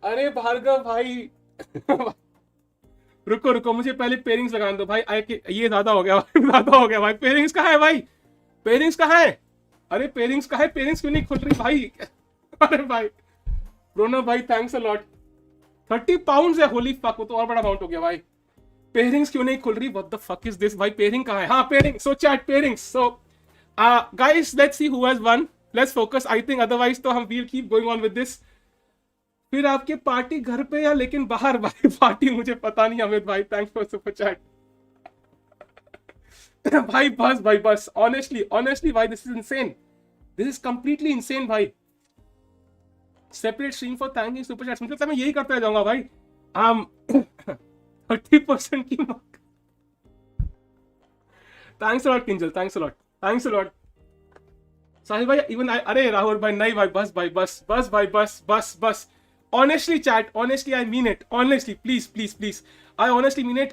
अरे भार्गव भाई रुको रुको, मुझे पहले पेयरिंग्स लगाने दो भाई। ये ज्यादा हो गया भाई, ज्यादा हो गया भाई। पेयरिंग्स कहाँ है भाई? पेयरिंग्स कहाँ है? अरे पेयरिंग्स कहाँ है? पेयरिंग्स क्यों नहीं खुल रही भाई? अरे भाई प्रोनो भाई थैंक्स अ लॉट। 30 पाउंड है, होली फक, वो तो और बड़ा अमाउंट हो गया भाई। पेयरिंग्स क्यों नहीं खुल रही? What the fuck is this भाई? पेयरिंग कहाँ है? हाँ pairing. So chat pairings. So guys let's see who has won. Let's focus. I think otherwise तो हम we'll keep going on with this. फिर आपके पार्टी घर पे या लेकिन बाहर भाई? पार्टी मुझे पता नहीं अमित भाई, थैंक्स फॉर सुपर चैट। भाई बस भाई बस, ऑनेस्टली भाई this is insane, this is completely insane भाई। Separate stream for thanking super chats, मतलब मैं यही करता जाऊंगा भाई। 30% की mark. Thanks a lot Kinjal, thanks a lot, thanks a lot Sahil भाई। इवन अरे राहुल भाई नहीं भाई, बस भाई बस, बस भाई बस बस बस। Honestly chat, honestly I mean it, honestly please please please, I honestly mean it.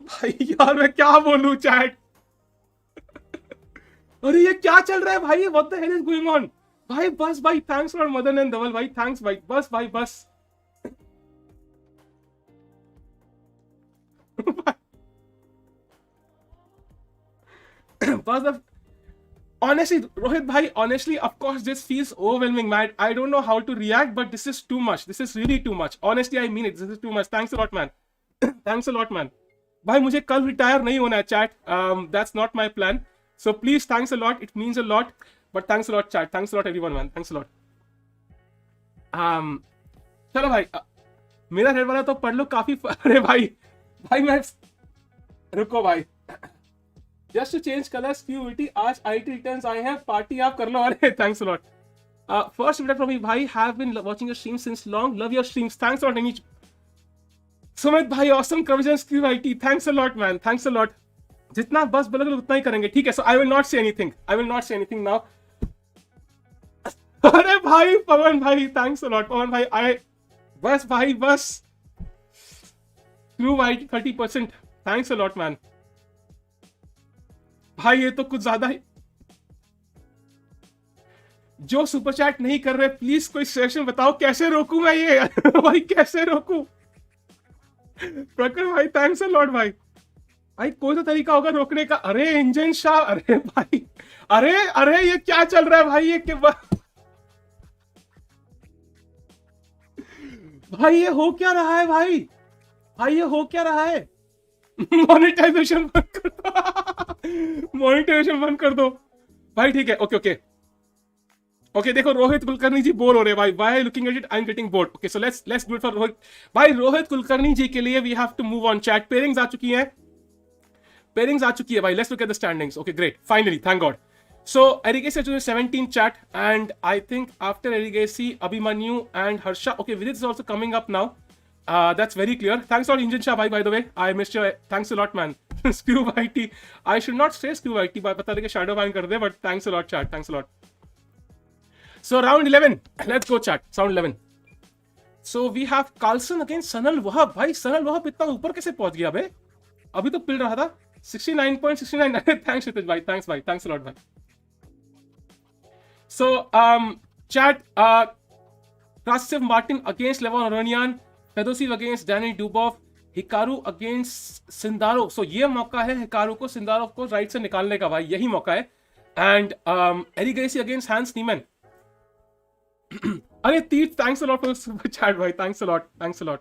भाई यार मैं क्या बोलूं चैट? अरे ये क्या चल रहा है भाई? What the hell is going on भाई? बस भाई थैंक्स फॉर मदन एंड धवल भाई, थैंक्स भाई, बस भाई बस। बस honestly Rohit bhai, honestly of course this feels overwhelming man. I don't know how to react, but this is too much, this is really too much, honestly I mean it, this is too much. Thanks a lot man. Thanks a lot man भाई। मुझे कल retire नहीं होना है chat, that's not my plan, so please thanks a lot, it means a lot, but thanks a lot chat, thanks a lot everyone man, thanks a lot. चलो भाई मेरा red वाला तो पढ़ लो काफी। अरे भाई मैं रुको भाई, just to change colours purity, आज आईटी रिटर्न्स आए हैं, पार्टी आप कर लो। अरे thanks a lot. First video from me भाई, have been watching your stream since long, love your streams, thanks a lot Anish. Sumit भाई ऑसम कविजन्स क्यूआईटी, thanks a lot man, thanks a lot. जितना बस बोलोगे उतना ही करेंगे, ठीक है? So I will not say anything, I will not say anything now. अरे भाई पवन भाई थैंक्स अ लॉट, पवन भाई आई बस भाई बस through white 30%, thanks a lot man. भाई ये तो कुछ ज्यादा ही। जो सुपर चैट नहीं कर रहे प्लीज कोई सजेशन बताओ, कैसे रोकूं मैं ये? भाई कैसे रोकूं? प्रखर भाई थैंक्स अ लॉट भाई। भाई कोई तो तरीका होगा रोकने का। अरे इंजन शाह, अरे भाई, अरे अरे ये क्या चल रहा है भाई, ये भाई ये हो क्या रहा है भाई, भाई ये हो क्या रहा है? मोनेटाइजेशन बंद कर दो, मोनेटाइजेशन बंद कर दो भाई। ठीक है, ओके ओके ओके। देखो रोहित कुलकर्णी जी बोर हो रहे भाई, why looking at it I am getting bored. Okay so let's do it for Rohit भाई। रोहित कुलकर्णी जी के लिए we have to move on. Chat pairings आ चुकी हैं, पेयरिंग्स आ चुकी है भाई। Let's look at the standings. Okay great, finally, thank God. So Erigaisi is 17 chat, and I think after Erigaisi, Abhimanyu and Harsha. Okay, Vidit is also coming up now. That's very clear. Thanks a lot, Injin Shah, by the way. I missed you. Thanks a lot, man. Skew IT. I should not say Skew IT, but पता लगे shadow ban कर दे. But thanks a lot, chat. Thanks a lot. So round 11. Let's go, chat. Round 11. So we have Carlsen against Sanal Wahab. भाई Sanal Wahab इतना ऊपर कैसे पहुंच गया बे? अभी तो पिल रहा था. 69.69. Thanks Ritesh भाई. Thanks भाई. Thanks a lot भाई. So, chat, Krasov Martin against Levon Aronian, Fedosiv against Danny Dubov, Hikaru against Sindarov. So, ये मौका है हिकारू को सिंदारोव को राइट से निकालने का भाई, यही मौका है. And Erigaisi against Hans Niemann. अरे तीर्थ, thanks a lot for super chat भाई, thanks a lot, thanks a lot.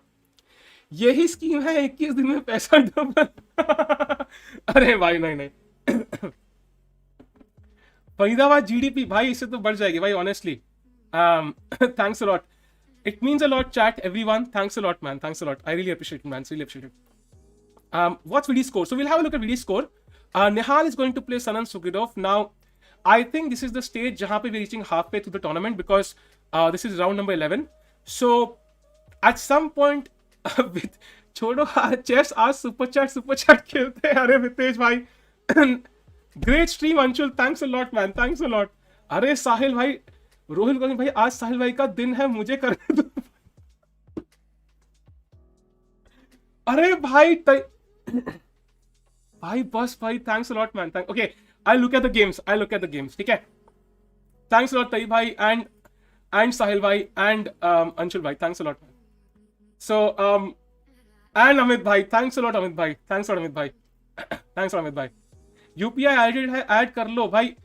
यही स्कीम है, 21 दिन में पैसा डबल. अरे भाई नहीं नहीं. फरीदाबाद जीडीपी भाई इससे तो बढ़ जाएगी भाई, honestly. Thanks a lot, it means a lot chat everyone. Thanks a lot man, thanks a lot. I really appreciate man, really appreciate. What's Vidit score? So we'll have a look at Vidit score. Nihal is going to play Sanan Sjugirov. Now I think this is the stage जहां पे we reaching half way through the tournament, because this is round number 11. So at some point with छोड़ो chess, आज super chat खेलते हैं. अरे वितेश भाई, great stream Anshul, thanks a lot man, thanks a lot. अरे साहिल भाई, रोहिल गोविंद भाई, आज साहिल भाई का दिन है, मुझे करने दो. अरे भाई भाई बस भाई, thanks a lot man. Okay, I look at the games, I look at the games. ठीक है, थैंक्स अ लॉट तई भाई एंड साहिल भाई एंड अंशुल भाई, thanks a lot. So and Amit भाई, थैंक्स अ लॉट अमित भाई, थैंक्स अमित भाई, थैंक्स अमित भाई. यूपीआई एडेड है, ऐड कर लो भाई.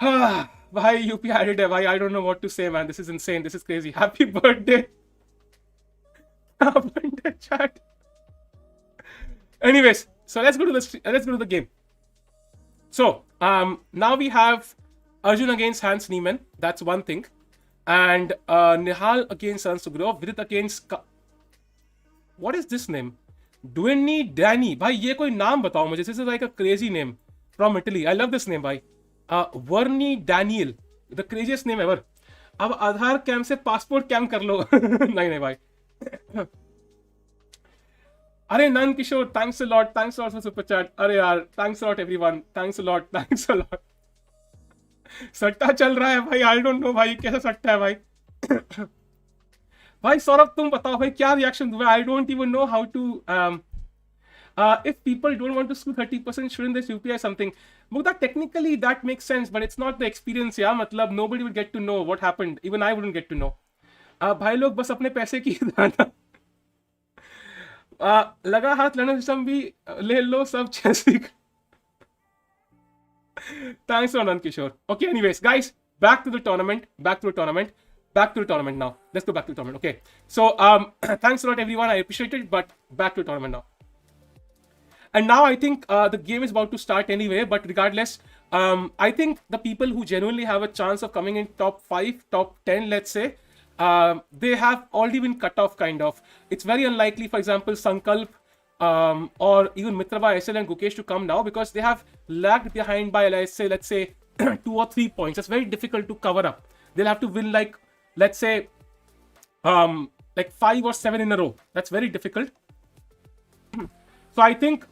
हाँ भाई, यूपीआई एडेड है भाई. I don't know what to say man, this is insane, this is crazy. Happy birthday chat. Anyways, so let's go to the game. So now we have Arjun against Hans Niemann. That's one thing. And Nihal against Saran Sugrov. Vidit against what is this name? Duenni Danny. भाई ये कोई नाम बताओ मुझे. This is like a crazy name from Italy. I love this name भाई. Verni Daniel, the craziest name ever. अब Aadhaar cam से passport cam कर लो. नहीं भाई. अरे नन Kishore, thanks a lot for super chat. अरे यार, thanks a lot everyone, thanks a lot. सट्टा चल रहा है भाई, आई डोंट नो भाई कैसा सट्टा है भाई. भाई सौरभ तुम बताओ भाई क्या रिएक्शन हुआ. I don't even know how to. If people don't want to screw 30%, shouldn't they UPI something? Mugda, technically that makes sense, but it's not the experience. Yeah, matlab nobody would get to know what happened. Even I wouldn't get to know. भाई लोग बस अपने पैसे की लगा हाथ लेना system भी ले लो सब जैसे. Thanks for Anand Kishore. Okay, anyways, guys, back to the tournament now. Let's go back to the tournament. Okay, so thanks a lot everyone, I appreciate it, but back to the tournament now. And now I think the game is about to start anyway, but regardless, I think the people who genuinely have a chance of coming in top 5, top 10, let's say, they have already been cut off kind of. It's very unlikely, for example, Sankalp or even Mitrava, SL and Gukesh to come now because they have lagged behind by, let's say 2 or 3 points. It's very difficult to cover up. They'll have to win like, let's say, like 5 or 7 in a row. That's very difficult. So I think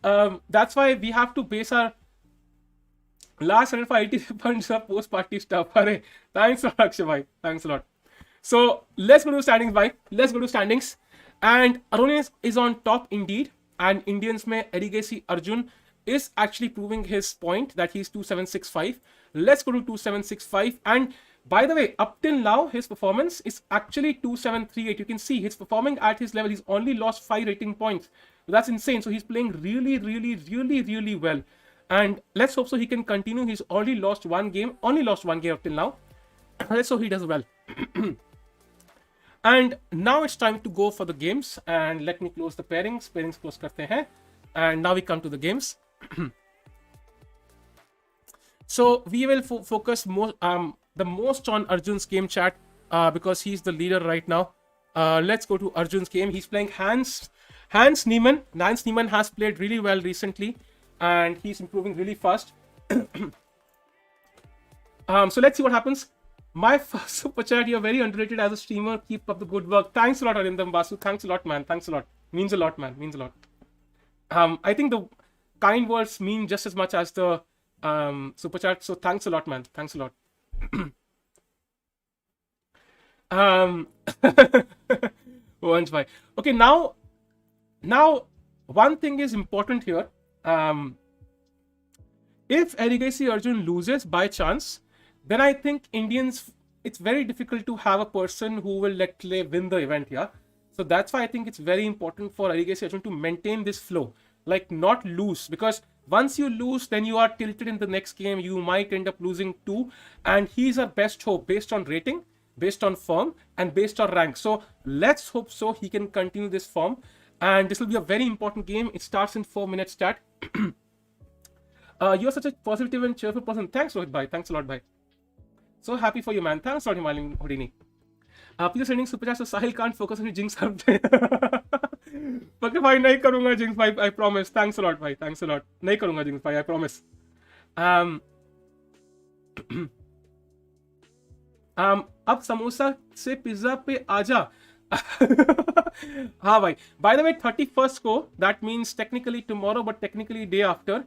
that's why we have to base our last 180 points of post-party stuff. Hare, thanks a lot, Akshay bhai. Thanks a lot. So let's go to standings, bhai. Let's go to standings. And Arjun is on top indeed. And Indians mein Erigaisi Arjun is actually proving his point that he's 2765. Let's go to 2765. And by the way, up till now, his performance is actually 2738. You can see he's performing at his level. He's only lost 5 rating points. That's insane. So he's playing really well. And let's hope so he can continue. He's only lost one game up till now. Let's hope he does well. And now it's time to go for the games. And let me close the pairings. Pairings close karte hain. And now we come to the games. So we will focus the most on Arjun's game, chat, because he's the leader right now. Let's go to Arjun's game. He's playing Hans Niemann. Hans Niemann has played really well recently, and he's improving really fast. So let's see what happens. My first super chat, you're very underrated as a streamer. Keep up the good work. Thanks a lot, Arindam Basu. Thanks a lot, man. Thanks a lot. Means a lot, man. Means a lot. I think the kind words mean just as much as the super chat. So thanks a lot, man. Thanks a lot. Okay, now one thing is important here. If Erigaisi Arjun loses by chance, then I think Indians, it's very difficult to have a person who will win the event, yeah. So that's why I think it's very important for Erigaisi Arjun to maintain this flow, like not lose, because once you lose, then you are tilted in the next game. You might end up losing too, and he's our best hope based on rating, based on form, and based on rank. So let's hope so he can continue this form, and this will be a very important game. It starts in 4 minutes, chat. You're such a positive and cheerful person. Thanks, Rohit bhai. Thanks a lot, bhai. So happy for you, man. Thanks a lot, Himalin Houdini. Please sending super chat so Sahil can't focus on jinx. Okay, bhai, nahi karunga jinx, bhai. I promise. Thanks a lot, bhai. Thanks a lot. Nahi karunga jinx, bhai. I promise. अब समोसा से pizza पे आजा. हाँ भाई. By the way, 31st को, that means technically tomorrow, but technically day after,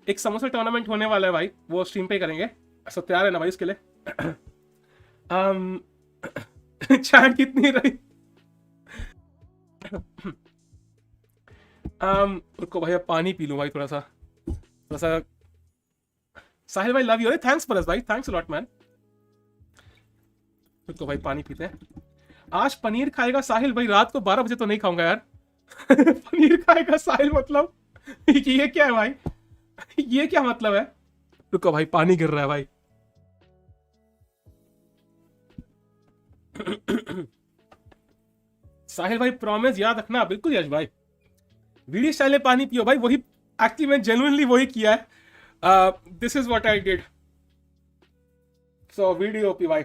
एक samosa tournament होने वाला है भाई. वो स्ट्रीम पे करेंगे. सो तैयार है ना भाई इसके लिए? चैट कितनी रही? उसको भाई पानी पी लूं भाई थोड़ा सा. साहिल भाई लव यू. थैंक्स परस भाई. Thanks a lot man. तो भाई पानी पीते हैं. आज पनीर खाएगा साहिल भाई. रात को 12 बजे तो नहीं खाऊंगा यार. पनीर खाएगा साहिल मतलब ये क्या है भाई? ये क्या मतलब है? रुको भाई पानी गिर रहा है भाई. साहिल भाई प्रॉमिस याद रखना. बिल्कुल यश भाई. वीडियो स्टाइल में पानी पियो भाई. वही एक्चुअली मैं जेन्युइनली वही किया है. This is what I did. So video P भाई.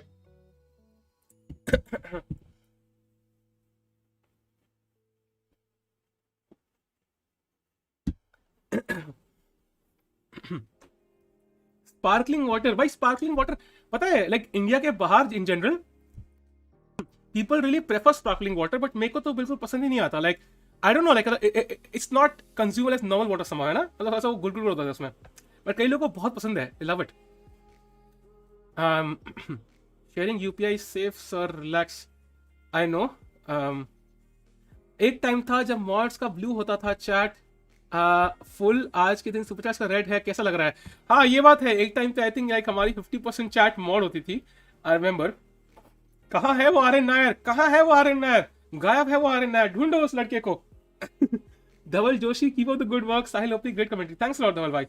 स्पार्कलिंग वाटर भाई. स्पार्कलिंग वाटर पता है लाइक इंडिया के बाहर in general people really prefer sparkling water, but मेरे को तो बिल्कुल पसंद ही नहीं आता. Like I don't know, like it's not consumed as normal water somehow, है ना? मतलब ऐसा वो गुलगुल होता है उसमें. But कई लोगों को बहुत पसंद है. I love it. Sharing UPI safe, sir. Relax. I know. एक टाइम था जब मॉड्स का ब्लू होता था चैट फुल. आज के दिन सुपर चैट का रेड है. कैसा लग रहा है? हाँ ये बात है. एक टाइम पे आई थिंक लाइक हमारी 50% चैट मॉड होती थी. I remember. कहाँ है वो आर्यन नायर? कहाँ है वो आर्यन नायर? गायब है वो आर्यन नायर. ढूंढो उस लड़के को. Dhaval Joshi keep up the good work. Sahil OP great commentary. Thanks lot Dhaval भाई.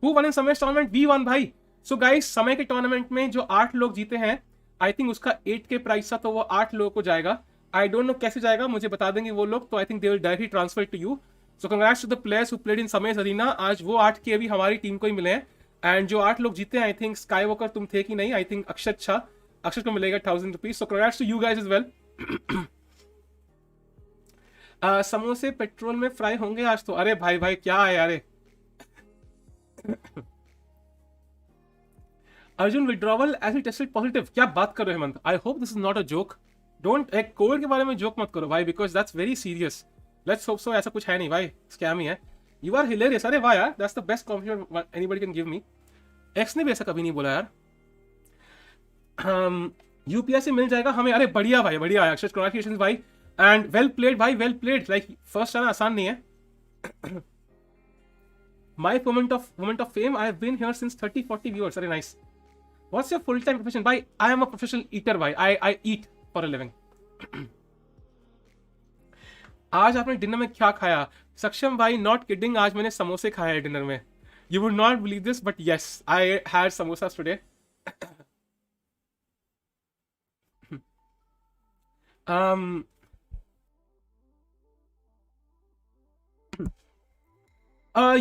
हु वन इन समय टूर्नामेंट? वी वन भाई. सो गाइस समय के टूर्नामेंट में जो 8 लोग जीते हैं आई थिंक उसका 8K प्राइस था, तो वो 8 लोगों को जाएगा. आई डोंट नो कैसे जाएगा, मुझे बता देंगे वो लोग. तो I think they will directly transfer to you. So congrats to the players who played in Samay arena. आज वो 8K भी हमारी टीम को ही मिले हैं. एंड जो 8 लोग जीते हैं आई थिंक स्काई वॉकर तुम थे कि नहीं. आई थिंक अक्षर को मिलेगा 1000 rupees. So congrats to you guys as well. समोसे पेट्रोल में फ्राई होंगे आज तो. अरे भाई भाई क्या है यार. Arjun withdrawal has tested positive. क्या बात कर रहे हो Hemant? I hope this is not a joke. Don't एक कोविड के बारे में जोक मत करो भाई, because that's very serious. Let's hope so ऐसा कुछ है नहीं भाई. स्कैम ही है. You are hilarious. अरे वाह यार, that's the best compliment anybody can give me. X ने भी ऐसा कभी नहीं बोला यार. यूपीआई से मिल जाएगा हमें. अरे बढ़िया भाई बढ़िया. अक्षर कांग्रेचुलेशंस भाई. एंड वेल प्लेड भाई. Well played. लाइक फर्स्ट आना आसान नहीं है. My moment of fame. I have been here since 30-40 viewers. अरे nice. What's your full time profession? भाई I am a professional eater भाई. I eat for a living. आज आपने डिनर में क्या खाया? सक्षम भाई, नॉट किडिंग, आज मैंने समोसे खाए हैं डिनर में. You would not believe this, but yes, I had samosas today. um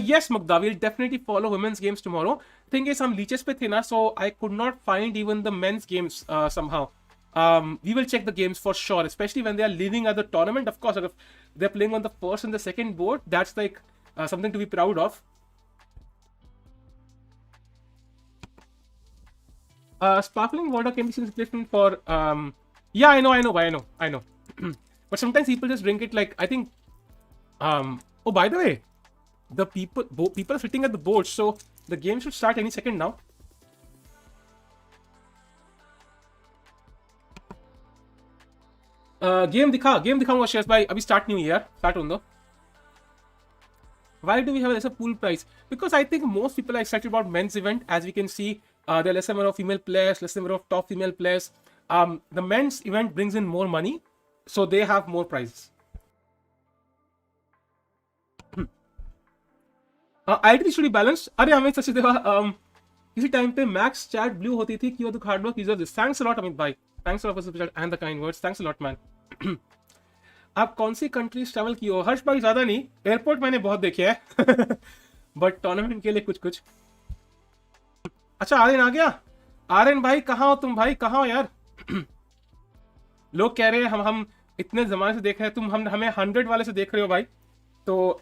yes, Mugda, we'll definitely follow women's games tomorrow. Thing is, हम leeches पे थे ना, so I could not find even the men's games somehow. We will check the games for sure, especially when they are leaving at the tournament. Of course, if they're playing on the first and the second board, that's like something to be proud of. Sparkling water can be replacement for yeah, I know. But sometimes people just drink it like, I think oh, by the way, the people are sitting at the board, so the game should start any second now. Game दिखाऊंगा shares भाई, अभी start नहीं हुई यार, start होने दो. Why do we have a pool price? Because I think most people are excited about men's event. As we can see, there are less number of female players, less number of top female players. The men's event brings in more money, so they have more prizes. Identity should be balanced. अरे अमित सचदेवा, किसी time पे max chat blue होती थी. क्यों the hard work deserve this. Thanks a lot Amit भाई, thanks a lot for super chat and the kind words. Thanks a lot man. आप कौन सी countries travel की हो? हर्ष भाई ज्यादा नहीं, एयरपोर्ट मैंने बहुत देखे हैं बट टूर्नामेंट के लिए कुछ कुछ. अच्छा आर्यन आ गया. आर्यन भाई कहाँ हो तुम? भाई कहाँ हो यार? लोग कह रहे हैं हम इतने जमाने से देख रहे हैं, तुम हमें 100 वाले से देख रहे हो भाई. तो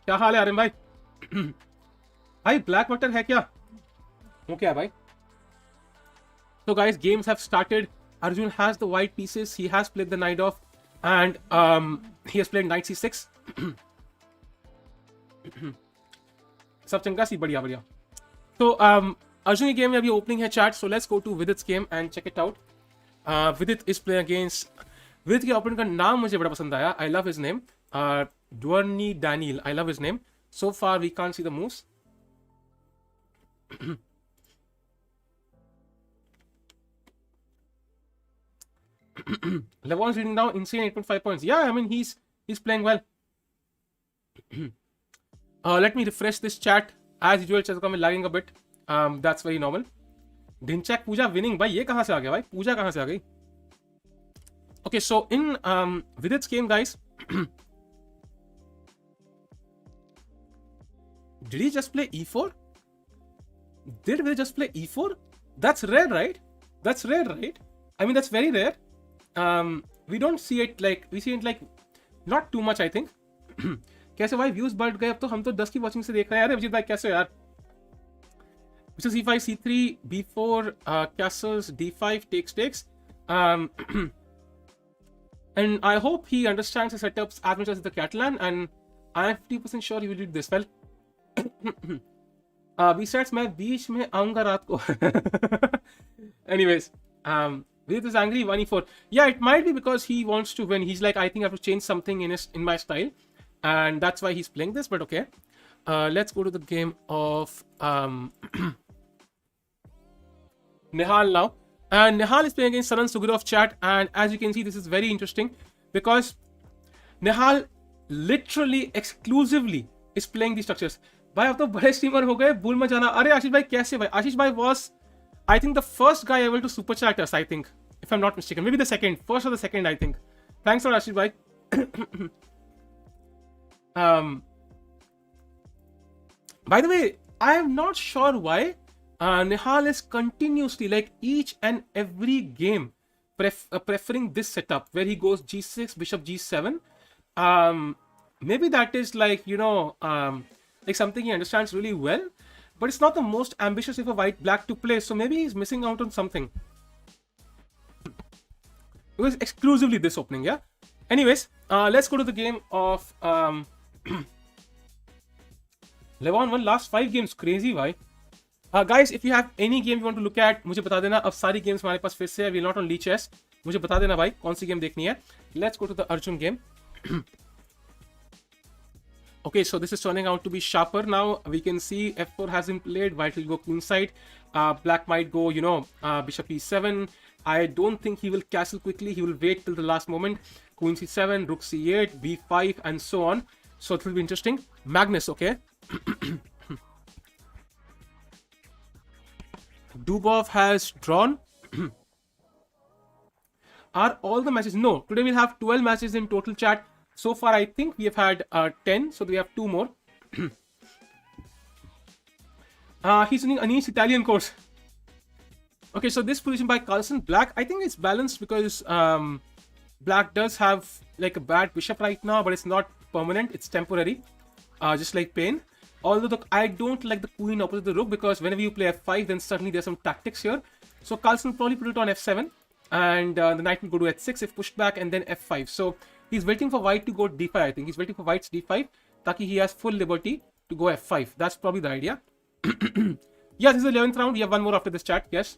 क्या हाल है आर्यन भाई? भाई ब्लैक वाटर है क्या? वो क्या है भाई? So guys, games have started. Arjun has the white pieces. He has played the knight off, and he has played knight c6. सब चंगा सी, बढ़िया बढ़िया. So Arjun की गेम में अभी ओपनिंग है chat. So let's go to Vidit's game and check it out. Vidit is playing against. Vidit के opponent का नाम मुझे बड़ा पसंद आया. I love his name. Dwarni Daniel. I love his name. So far we can't see the moves. Levon's reading down insane 8.5 points. Yeah, I mean he's playing well. Let me refresh this chat. As usual, Chesscom is lagging a bit. That's very normal. Dinchak Pooja winning. भाई ये कहाँ से आ गया भाई? पूजा कहाँ से आ गई? Okay, so in Vidit's game, guys, did he just play e4? Did Vidit just play e4? That's rare, right? That's rare, right? I mean, that's very rare. We don't see it like, we see it like not too much, I think. कैसे भाई views बढ़ गए? अब तो हम तो 10 की watching से देख रहे हैं. अरे अभिजीत भाई कैसे हो यार? c5, c3, b4, castles, d5, takes. And I hope he understands the setups as much as the Catalan, and I'm 50% sure he will do this well. Beaststats, मैं बीच में आऊंगा रात को. Anyways, Vidit is angry, 1e4. Yeah, it might be because he wants to win. He's like, I think I have to change something in my style, and that's why he's playing this. But okay, let's go to the game of Nihal now. And Nihal is playing against Saran Sugurov chat, and as you can see, this is very interesting because Nihal literally exclusively is playing these structures. भाई अब तो बड़े streamer हो गए, भूल मत जाना. अरे आशीष भाई कैसे भाई? आशीष भाई was, I think, the first guy able to super chat us, I think, if I'm not mistaken. Maybe the second, first or the second, I think. Thanks a lot, Ashish bhai. By the way, I am not sure why Nihal is continuously, like each and every game, preferring this setup where he goes g6, bishop g7. Maybe that is like, you know, like something he understands really well. But it's not the most ambitious if a white-black to play, so maybe he's missing out on something. It was exclusively this opening, yeah? Anyways, let's go to the game of Levon won last 5 games. Crazy, why? Guys, if you have any game you want to look at, मुझे बता देना. अब सारी games हमारे पास फिर से है. We're not on chess. मुझे बता देना भाई कौन सी game देखनी है. Let's go to the Arjun game. Okay, so this is turning out to be sharper now. We can see f4 has been played. White will go queenside. Black might go, you know, bishop e7. I don't think he will castle quickly. He will wait till the last moment. Queen c7, rook c8, b5, and so on. So it will be interesting. Magnus, okay. Dubov has drawn. Are all the matches? No. Today we'll have 12 matches in total, chat. So far, I think we have had 10. So we have 2 more. He's using Anish Italian course. Okay, so this position by Carlsen, black, I think it's balanced because black does have like a bad bishop right now, but it's not permanent, it's temporary, just like pain. Although I don't like the queen opposite the rook, because whenever you play f5, then suddenly there's some tactics here. So Carlsen probably put it on f7, and the knight will go to h6 if pushed back, and then f5. So he's waiting for white to go d5, I think. He's waiting for white's d5, taki he has full liberty to go f5. That's probably the idea. Yeah, this is the 11th round. We have one more after this, chat. Yes.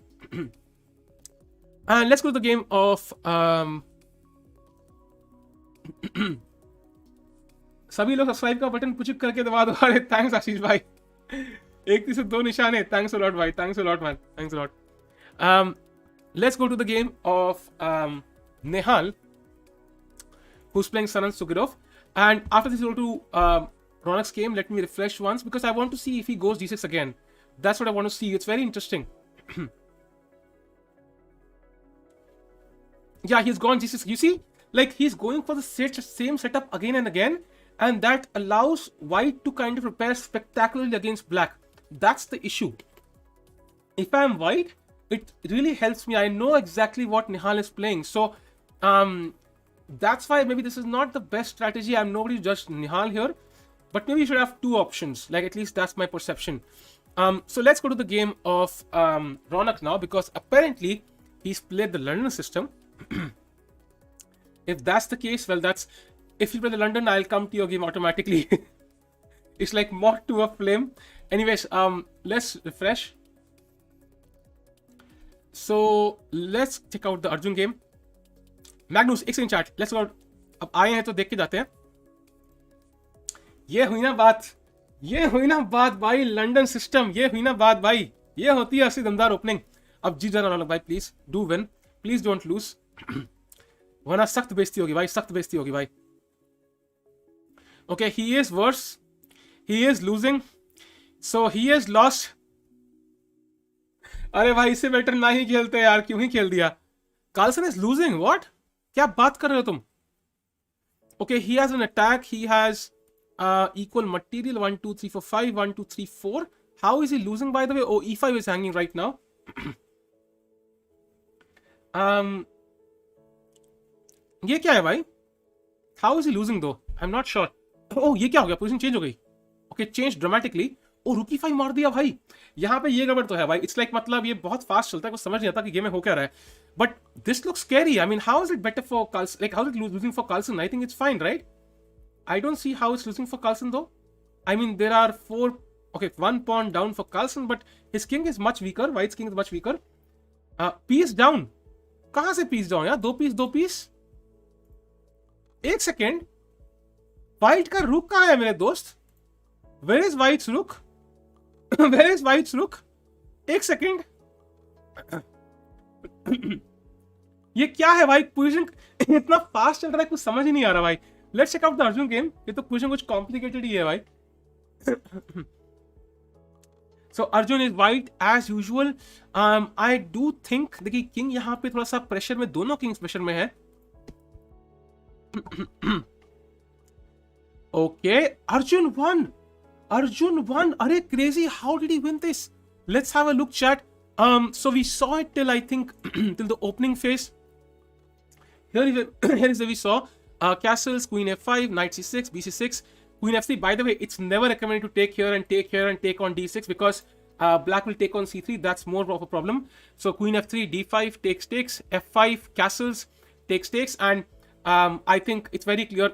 And let's go to the game of सभी लोग subscribe का button पुचुक करके दबा दो. अरे thanks आशीष भाई, एक तीर से 2 निशान है. थैंक्स अ लॉट भाई, thanks a lot man, thanks a lot. Let's go to the game of Nihal, who's playing Saran Sugirov. And after this, we'll go to Ronak's game. Let me refresh once, because I want to see if he goes d6 again. That's what I want to see. It's very interesting. Yeah, he's gone g6. You see, like he's going for the same setup again and again, and that allows white to kind of prepare spectacularly against black. That's the issue. If I'm white, it really helps me. I know exactly what Nihal is playing. So that's why maybe this is not the best strategy. I'm nobody to judge Nihal here, but maybe you should have 2 options. Like, at least that's my perception. So let's go to the game of Ronak now, because apparently he's played the London system. If that's the case, well, that's, if you play the London, I'll come to your game automatically. It's like moth to a flame. Anyways, let's refresh. So let's check out the Arjun game. Magnus, एक second chat. Let's go. अब आए हैं तो देख के जाते हैं. ये हुई ना बात, ये हुई ना बात भाई. लंदन सिस्टम, ये हुई ना बात भाई. ये होती है असली दमदार ओपनिंग. अब जीत जाना वाला भाई, please do win, please don't lose. वरना सख्त बेइज्जती होगी भाई, सख्त बेइज्जती होगी भाई. Okay, he is worse. He is losing. So he has lost. अरे भाई, इससे बेटर ना ही खेलते यार, क्यों ही खेल दिया. Carlsen is losing. What? क्या बात कर रहे हो तुम? Okay, he has an attack. He has equal material. 1, 2, 3, 4, 5. 1, 2, 3, 4. How is he losing, by the way? Oh, e5 is hanging right now. ये क्या है भाई? How is he losing though? I'm not sure. Oh, ये क्या हो गया? Position change हो गई. Okay, change dramatically. Oh, रुक e5 मार दिया भाई. यहाँ पे ये गड़बड़ तो है भाई. It's like, मतलब ये बहुत फास्ट चलता है, कुछ समझ नहीं आता कि गेम में हो क्या रहा है. But this looks scary. I mean, how is it better for Carlsen? Like, how is it losing for Carlsen? I think it's fine, right? I don't see how it's losing for Carlsen though. I mean, there are 4. Okay, 1 pawn down for Carlsen, but his king is much weaker. White's king is much weaker. Piece down. कहाँ से piece down यार? 2 piece. एक second, white का रुक कहाँ है मेरे दोस्त? Where is White's rook? Where is White's rook? एक सेकेंड. ये क्या है भाई? पोजीशन इतना फास्ट चल रहा है, कुछ समझ ही नहीं आ रहा भाई. Let's check out the Arjun game. ये तो पोजीशन कुछ कॉम्प्लिकेटेड ही है भाई. So Arjun is white as usual. I do think देखिए किंग यहाँ पे थोड़ा सा प्रेशर में, दोनों किंग्स प्रेशर में है. Okay, Arjun won. Arjun won. Arey, crazy. How did he win this? Let's have a look, chat. So we saw it till, I think, till the opening phase. Here is where we saw castles, queen f5, knight c6, bc6, queen f3. By the way, it's never recommended to take here and take on d6, because black will take on c3. That's more of a problem. So queen f3, d5, takes, f5, castles, takes, and I think it's very clear.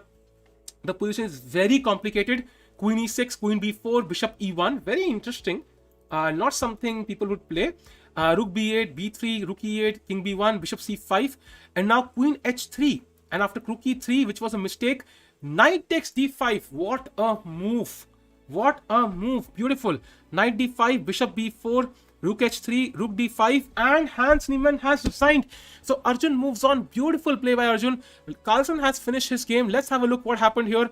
The position is very complicated. Queen e6, queen b4, bishop e1. Very interesting. Not something people would play. Rook b8, b3, rook e8, king b1, bishop c5. And now queen h3. And after rook e3, which was a mistake, knight takes d5. What a move. What a move. Beautiful. Knight d5, bishop b4, Rook h3, rook d5, and Hans Niemann has resigned. So Arjun moves on. Beautiful play by Arjun. Carlsen has finished his game. Let's have a look what happened here.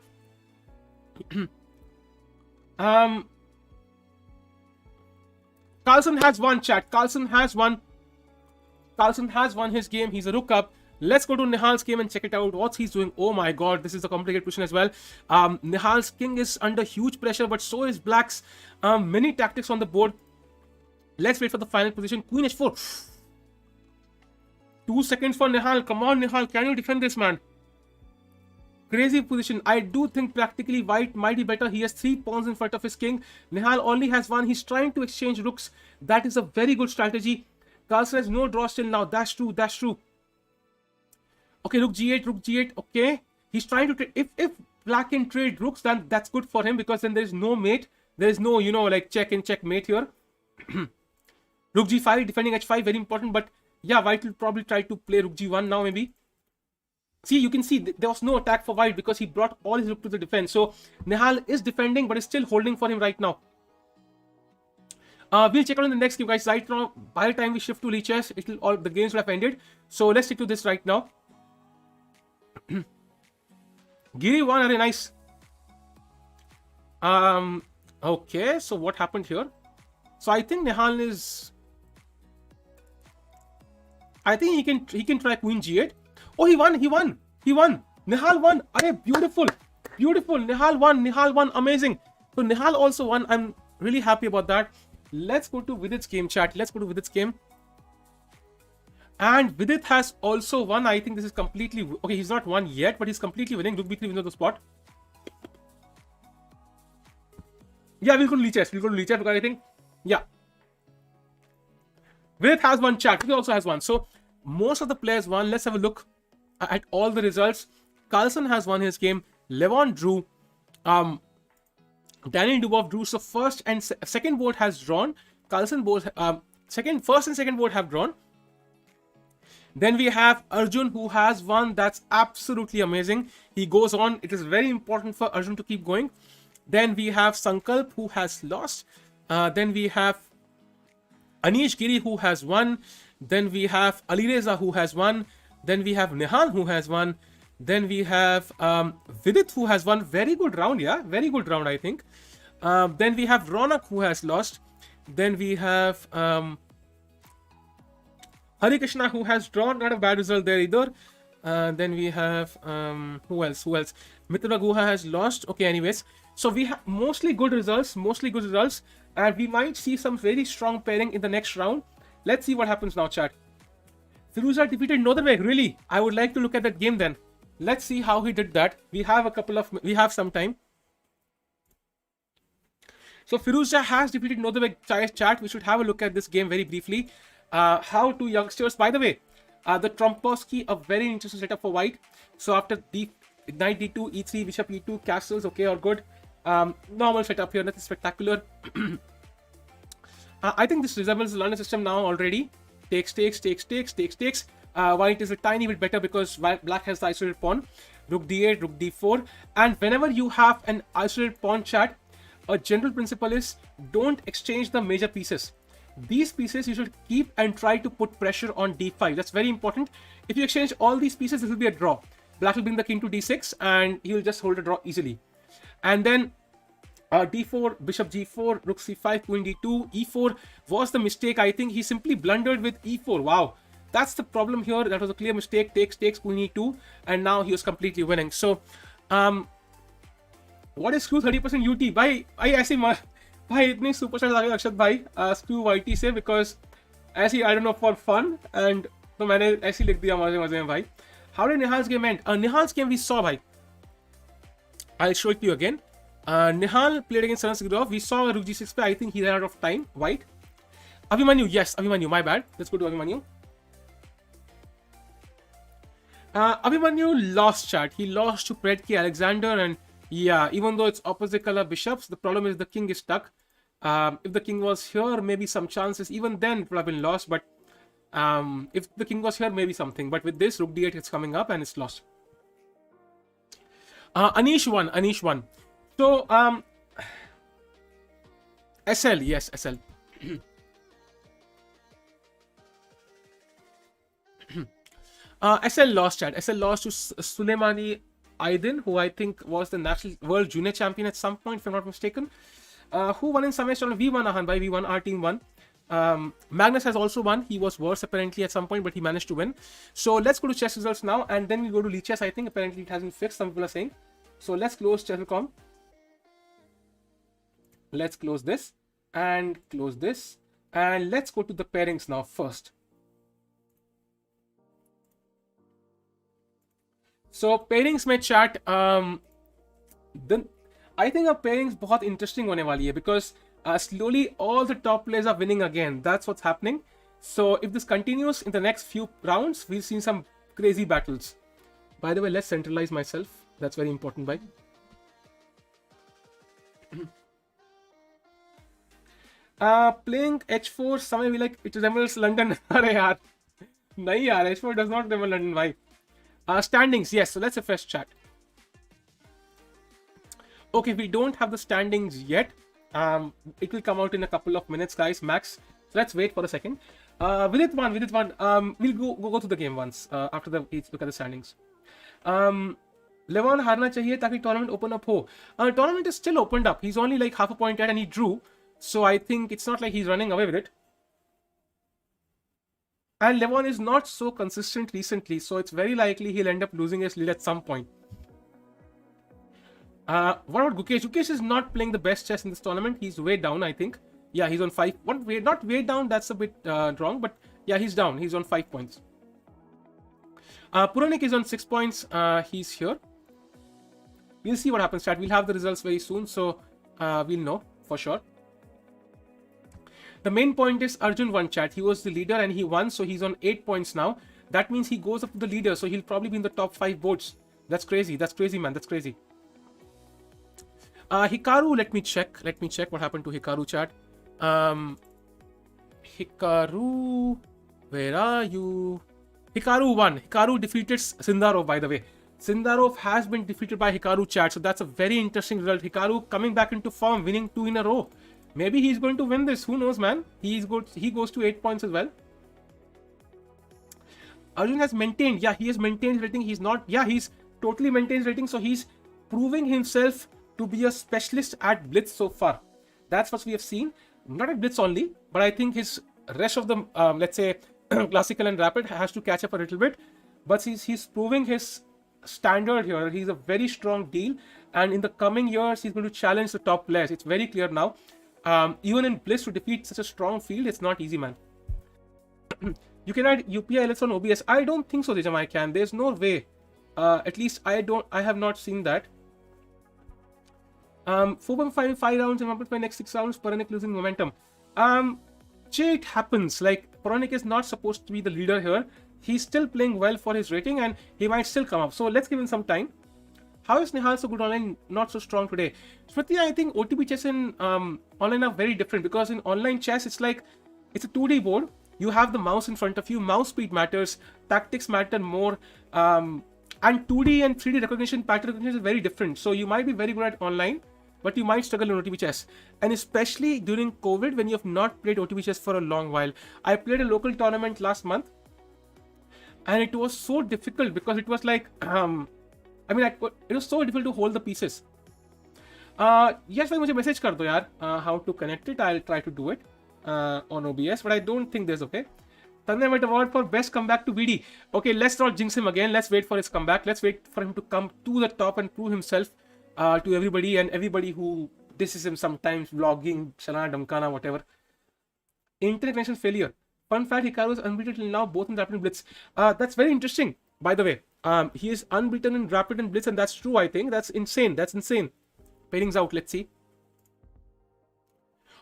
Carlsen has won, chat. Carlsen has won his game. He's a rook up. Let's go to Nihal's game and check it out. What's he's doing? Oh my god, this is a complicated position as well. Nihal's king is under huge pressure, but so is Black's. Many tactics on the board. Let's wait for the final position. Queen h4. 2 seconds for Nihal. Come on, Nihal. Can you defend this, man? Crazy position. I do think practically white might be better. He has 3 pawns in front of his king. Nihal only has 1. He's trying to exchange rooks. That is a very good strategy. Carlsen has no draw still now. That's true. That's true. Okay, rook g8, rook g8. Okay. He's trying to trade. If Black can trade rooks, then that's good for him because then there is no mate. There is no, like check and checkmate here. Rook g5, defending h5, very important. But yeah, white will probably try to play rook g1 now, maybe. See, you can see there was no attack for white because he brought all his rook to the defense. So Nihal is defending, but is still holding for him right now. We'll check out in the next game, guys. Right now, by the time we shift to lichess, the games will have ended. So let's stick to this right now. Giri won, very nice. Okay, so what happened here? So I think Nihal is. I think he can try queen g8. Oh, he won. Nihal won. Arey, beautiful. Nihal won. Amazing. So Nihal also won. I'm really happy about that. Let's go to Vidit's game, chat. Let's go to Vidit's game. And Vidit has also won. I think this is completely... Okay, he's not won yet, but he's completely winning. Rook b3 wins the spot. Yeah, we'll go to lichess. Because I think... Yeah. Vidit has won, chat. He also has won. So, most of the players won. Let's have a look at all the results. Carlsen has won his game. Levon drew. Daniel Dubov drew. So first and second board has drawn. Carlsen both first and second board have drawn. Then we have Arjun who has won. That's absolutely amazing. He goes on. It is very important for Arjun to keep going. Then we have Sankalp who has lost. Then we have Anish Giri who has won. Then we have Alireza who has won. Then we have Nihal who has won. Then we have Vidit who has won. Very good round, yeah. Very good round, I think. Then we have Ronak who has lost. Then we have Hari Krishna who has drawn. Not a bad result there either. Then we have who else? Mitra Guha has lost. Okay, anyways. So we have mostly good results. And we might see some very strong pairing in the next round. Let's see what happens now, chat. Firouzja defeated Norway. Really? I would like to look at that game then. Let's see how he did that. We have some time. So Firouzja has defeated Norway, chat. We should have a look at this game very briefly. How two youngsters, by the way, the Trompowsky, a very interesting setup for white. So after knight d2, e3, bishop e2, castles, okay or good. Normal setup here, nothing spectacular. I think this resembles the London system now already. Takes. White is a tiny bit better because black has the isolated pawn. Rook d8, rook d4. And whenever you have an isolated pawn, chat, a general principle is don't exchange the major pieces. These pieces you should keep and try to put pressure on d5. That's very important. If you exchange all these pieces, this will be a draw. Black will bring the king to d6 and he will just hold a draw easily. And then d4, bishop g4, rook c5, queen d2, e4 was the mistake. I think he simply blundered with e4. Wow, that's the problem here. That was a clear mistake. Takes, queen e2, and now he was completely winning. So, what is screw 30% UT? भाई ऐसे भाई इतनी superstars आ गए अक्षत भाई screw YT से because ऐसे I don't know for fun and तो मैंने ऐसे लिख दिया मजे में भाई. How did Nihal's game end? Nihal's game we saw भाई. I'll show it to you again. Nihal played against Saran Sigurov. We saw rook g6 play. I think he ran out of time. White. Abhimanyu. Yes, Abhimanyu. My bad. Let's go to Abhimanyu. Abhimanyu lost, chat. He lost to Predke Alexander, and yeah, even though it's opposite color bishops, the problem is the king is stuck. If the king was here, maybe some chances. Even then, it would have been lost. But if the king was here, maybe something. But with this, rook d8 is coming up and it's lost. Anish won. So, SL, yes, SL. SL lost, chat. SL lost to Suleimani Aydin, who I think was the national world junior champion at some point, if I'm not mistaken. Who won in Summit Tournament? We won, Ahan, we won. Our team won. Magnus has also won. He was worse apparently at some point, but he managed to win. So let's go to chess results now, and then we go to League Chess. I think apparently it hasn't fixed. Some people are saying. So let's close Chess.com. Let's close this and close this, and let's go to the pairings now first. So pairings में chat, then I think our pairings बहुत interesting होने वाली है, because slowly all the top players are winning again. That's what's happening. So if this continues in the next few rounds, we'll see some crazy battles. By the way, let's centralize myself. That's very important, bhai. Playing h4, somewhere we like it resembles London. अरे यार, नहीं यार, h4 does not resemble London, bhai. Standings, yes. So let's refresh chat. Okay, we don't have the standings yet. It will come out in a couple of minutes, guys, max. So let's wait for a second. Vidit one. We'll go to the game once after the look at the standings. Levon हारना चाहिए ताकि tournament open up हो. Tournament is still opened up. He's only like half a point ahead and he drew. So I think it's not like he's running away with it. And Levon is not so consistent recently, so it's very likely he'll end up losing his lead at some point. What about Gukesh? Gukesh is not playing the best chess in this tournament. He's way down, I think. Yeah, he's on 5. Not way down, that's a bit wrong, but yeah, he's down. He's on 5 points. Puranik is on 6 points. He's here. We'll see what happens, chat. We'll have the results very soon, so we'll know for sure. The main point is Arjun won, chat. He was the leader and he won, so he's on 8 points now. That means he goes up to the leader, so he'll probably be in the top 5 votes. That's crazy. That's crazy, man. That's crazy. Hikaru, let me check what happened to Hikaru, chat. Hikaru, where are you? Hikaru won. Hikaru defeated Sindarov, by the way. Sindarov has been defeated by Hikaru, chat. So that's a very interesting result. Hikaru coming back into form, winning 2 in a row. Maybe he's going to win this. Who knows, man? He's good. He goes to 8 points as well. Arjun has maintained. Yeah, he has maintained his rating. He's not. Yeah, he's totally maintained his rating. So he's proving himself to be a specialist at Blitz so far. That's what we have seen. Not at Blitz only, but I think his rest of the, let's say, classical and rapid has to catch up a little bit. But he's proving his standard here. He's a very strong deal. And in the coming years, he's going to challenge the top players. It's very clear now. Even in Blitz, to defeat such a strong field, it's not easy, man. You can add UPI LS on OBS. I don't think so, Dijam. I can. There's no way. At least I have not seen that. 4.5 rounds and 1.5 next 6 rounds. Puranik losing momentum. It happens. Like, Puranik is not supposed to be the leader here. He's still playing well for his rating and he might still come up. So let's give him some time. How is Nihal so good online, not so strong today? Smriti, I think OTP chess and online are very different, because in online chess, it's like, it's a 2D board. You have the mouse in front of you. Mouse speed matters. Tactics matter more. And 2D and 3D recognition, pattern recognition is very different. So you might be very good at online, but you might struggle in OTP chess. And especially during COVID, when you have not played OTP chess for a long while. I played a local tournament last month. And it was so difficult because it was like, it was so difficult to hold the pieces. Yes, I मुझे message कर दो यार, how to connect it. I'll try to do it on OBS, but I don't think there's okay. Tanmay might award for best comeback to VD. Okay, let's not jinx him again. Let's wait for his comeback. Let's wait for him to come to the top and prove himself to everybody, and everybody who disses him sometimes, vlogging, Shalana, Damkana, whatever. Internet connection failure. Fun fact, Hikaru is unbeaten till now, both in Rapid and Blitz. That's very interesting, by the way. He is unbeaten in Rapid and Blitz, and that's true, I think. That's insane. That's insane. Pairings out. Let's see.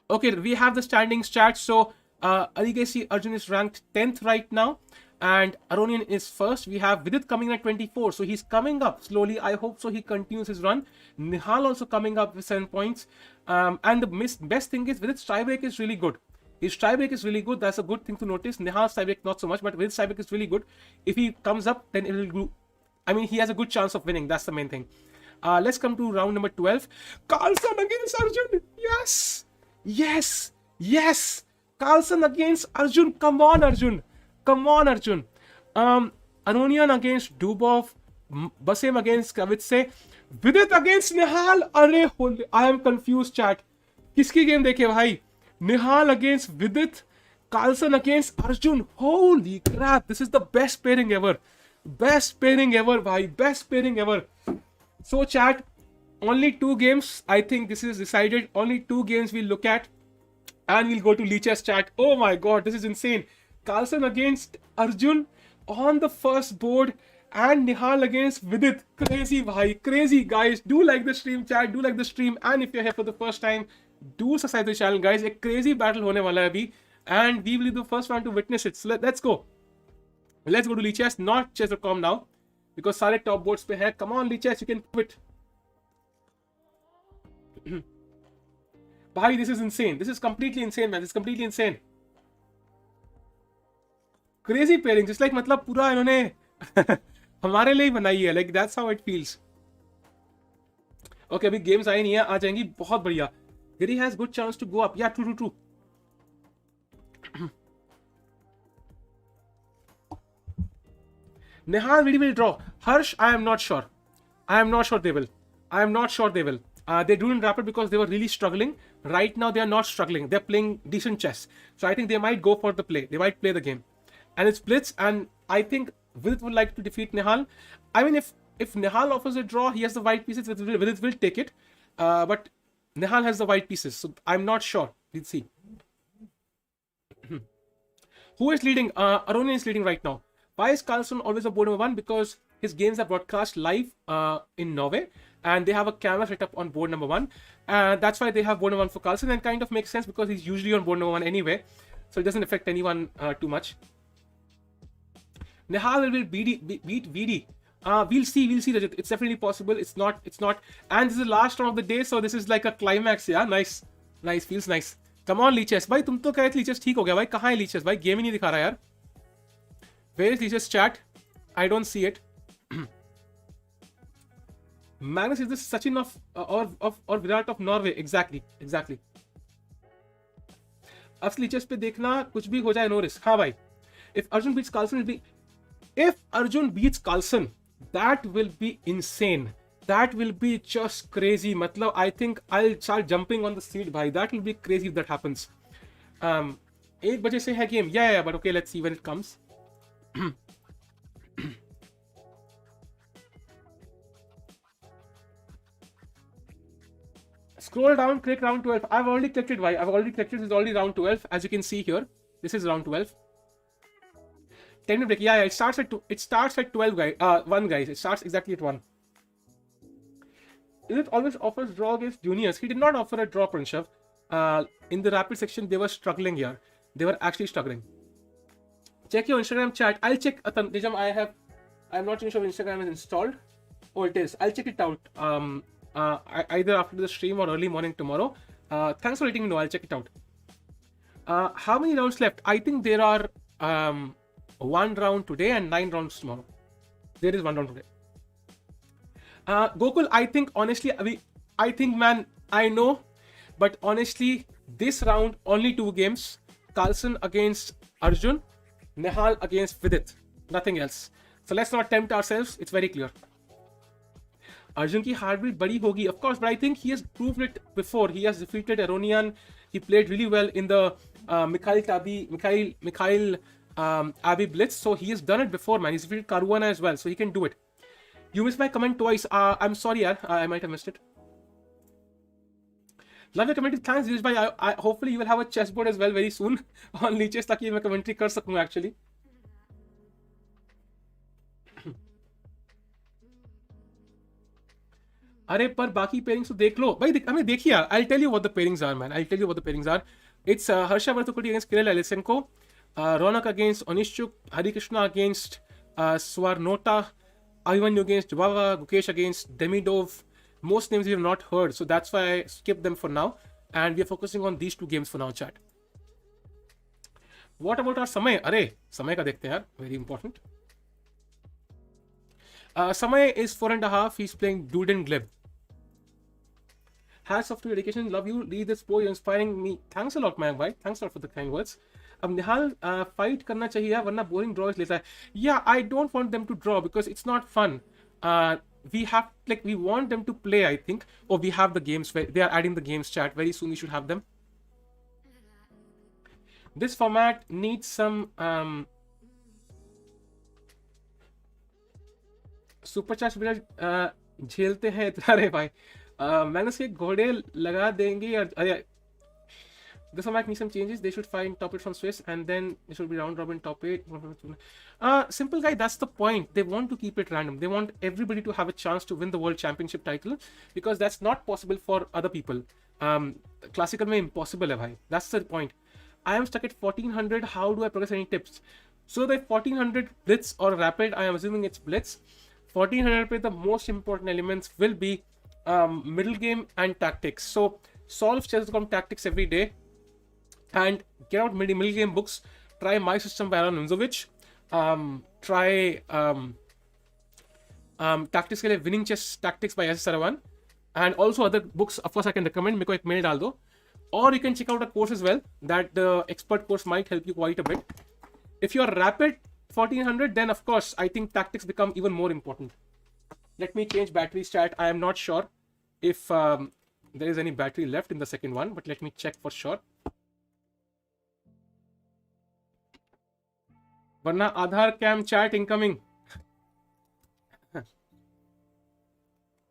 Okay, we have the standings, chat. So, Erigaisi Arjun is ranked 10th right now, and Aronian is first. We have Vidit coming in at 24, so he's coming up slowly. I hope so he continues his run. Nihal also coming up with 7 points. And the best thing is Vidit's tiebreak is really good. His tiebreak is really good. That's a good thing to notice. Nihal's tiebreak not so much, but Vidit's tiebreak is really good. If he comes up, then it will go. I mean, he has a good chance of winning. That's the main thing. Let's come to round number 12. Carlsen against Arjun. Yes. Yes. Yes. Carlsen against Arjun. Come on, Arjun. Come on, Arjun. Aronian against Dubov, Basim against Kavitse, Vidit against Nihal. अरे होले, I am confused chat. किसकी game देखे भाई? Nihal against Vidit, Carlsen against Arjun. Holy crap, this is the best pairing ever. Best pairing ever bhai, best pairing ever. So chat, only 2 games. I think this is decided. Only 2 games we'll look at. And we'll go to Leech's chat. Oh my god, this is insane. Carlsen against Arjun on the first board. And Nihal against Vidit. Crazy bhai, crazy guys. Do like the stream chat, do like the stream. And if you're here for the first time, do subscribe to the channel guys. A crazy battle hone wala hai abhi. And we will be the first one to witness it. So let's go. Let's go to Leech's, not chess.com now. Because sare top boards pe hai. Come on Leech's, you can quit. Bhai, this is insane. This is completely insane, man. This is completely insane. Crazy pairings. It's like मतलब पूरा इन्होंने हमारे लिए ही बनाई है. Like that's how it feels. Okay, अभी games आई नहीं है, आ जाएंगी. बहुत बढ़िया. Giri has good chance to go up. Yeah, true. Nihal will draw. Harsh, I am not sure. They will. They didn't wrap it because they were really struggling. Right now, they are not struggling. They're playing decent chess. So I think they might go for the play. They might play the game. And it's Blitz. And I think Vidit would like to defeat Nihal. I mean, if Nihal offers a draw, he has the white pieces. Vidit will take it. But Nihal has the white pieces. So I'm not sure. Let's see. Who is leading? Aronian is leading right now. Why is Carlsen always a board number 1? Because his games are broadcast live in Norway. And they have a camera set up on board number 1. And that's why they have board number 1 for Carlsen. And kind of makes sense because he's usually on board number 1 anyway. So it doesn't affect anyone too much. Nihal will beat VD. We'll see, Rajat. It's definitely possible. It's not. And this is the last round of the day. So this is like a climax. Yeah, nice. Feels nice. Come on, Leech's. भाई तुम तो कह रहे थे Leech's ठीक हो गया भाई. कहाँ है Leech's भाई? गेम ही नहीं दिखा रहा यार. Where is Leech's chat? I don't see it. Magnus is the Sachin of or Virat of Norway. Exactly. अब Leech's पे देखना कुछ भी हो जाए, no risk. हाँ भाई. If Arjun beats Carlsen, that will be insane. That will be just crazy. मतलब I think I'll start jumping on the seat भाई. That will be crazy if that happens. 1 बजे से है game. Yeah, but okay, let's see when it comes. Scroll down, click round 12. I've already clicked it. Why? I've already clicked it. It's already round 12. As you can see here, this is round 12. 10-minute break. Yeah. It starts at 12, guys. 1, guys. It starts exactly at 1. It always offers draw against juniors. He did not offer a draw, Pranshav. In the rapid section, they were struggling here. They were actually struggling. Check your Instagram chat. I'll check. Nijam, I'm not sure if Instagram is installed. Oh, it is. I'll check it out. Either after the stream or early morning tomorrow. Thanks for letting me know. I'll check it out. How many rounds left? I think there are 1 round today and 9 rounds tomorrow. There is 1 round today. Gokul, I think honestly, man, I know, but honestly, this round only 2 games. Carlsen against Arjun, Nihal against Vidit. Nothing else. So let's not tempt ourselves. It's very clear. Arjun ki heartbeat badi hogi, of course, but I think he has proved it before. He has defeated Aronian. He played really well in the Mikhail Abi Blitz. So he has done it before, man. He's defeated Caruana as well, so he can do it. You missed my comment twice. I'm sorry, yaar. I might have missed it. Love your commentary. Thanks, Dinesh bhai. Hopefully you will have a chessboard as well very soon on Leech's ताकि मैं commentary कर सकूँ actually. अरे पर बाकी pairings तो देख लो भाई. हमें देखिए. I'll tell you what the pairings are, man. It's Harsha Vartukudi against Kirill Elisenko, Ronak against Onishchuk, Hari Krishna against Swarnota, Ivan against Jubava, Gukesh against Demidov. Most names we have not heard, so that's why I skipped them for now. And we are focusing on these 2 games for now, chat. What about our Samay? अरे समय का देखते हैं यार. Very important. Samay is 4.5. He's playing Duden Gleb. Hats off to your dedication. Love you. Read this boy. You're inspiring me. Thanks a lot, my boy. Thanks a lot for the kind words. अब निहाल fight करना चाहिए वरना boring draw लेता है. Yeah, I don't want them to draw because it's not fun. We want them to play, I think. Oh, we have the games. They are adding the games chat. Very soon we should have them. This format needs some super chats बेटा झेलते हैं इतना रे भाई. मैंने उसके घोड़े लगा देंगे यार. अरे this format needs some changes. They should find top 8 from Swiss and then it should be round robin top 8. Simple guy, that's the point. They want to keep it random. They want everybody to have a chance to win the world championship title because that's not possible for other people. Classical mein impossible hai bhai. That's the point. I am stuck at 1400. How do I progress? Any tips? So the 1400 Blitz or Rapid, I am assuming it's Blitz. 1400 pe the most important elements will be middle game and tactics. So solve chess.com tactics every day and get out middle game books. Try My System by Aaron Nimzovich. Try tactics ke liye Winning Chess Tactics by S. Saravan. And also other books, of course, I can recommend. Meko ek mail dal do. Or you can check out a course as well. That the expert course might help you quite a bit. If you're Rapid 1400, then of course I think tactics become even more important. Let me change battery stat. I am not sure if there is any battery left in the second one, but let me check for sure. Varna Aadhaar cam chat incoming.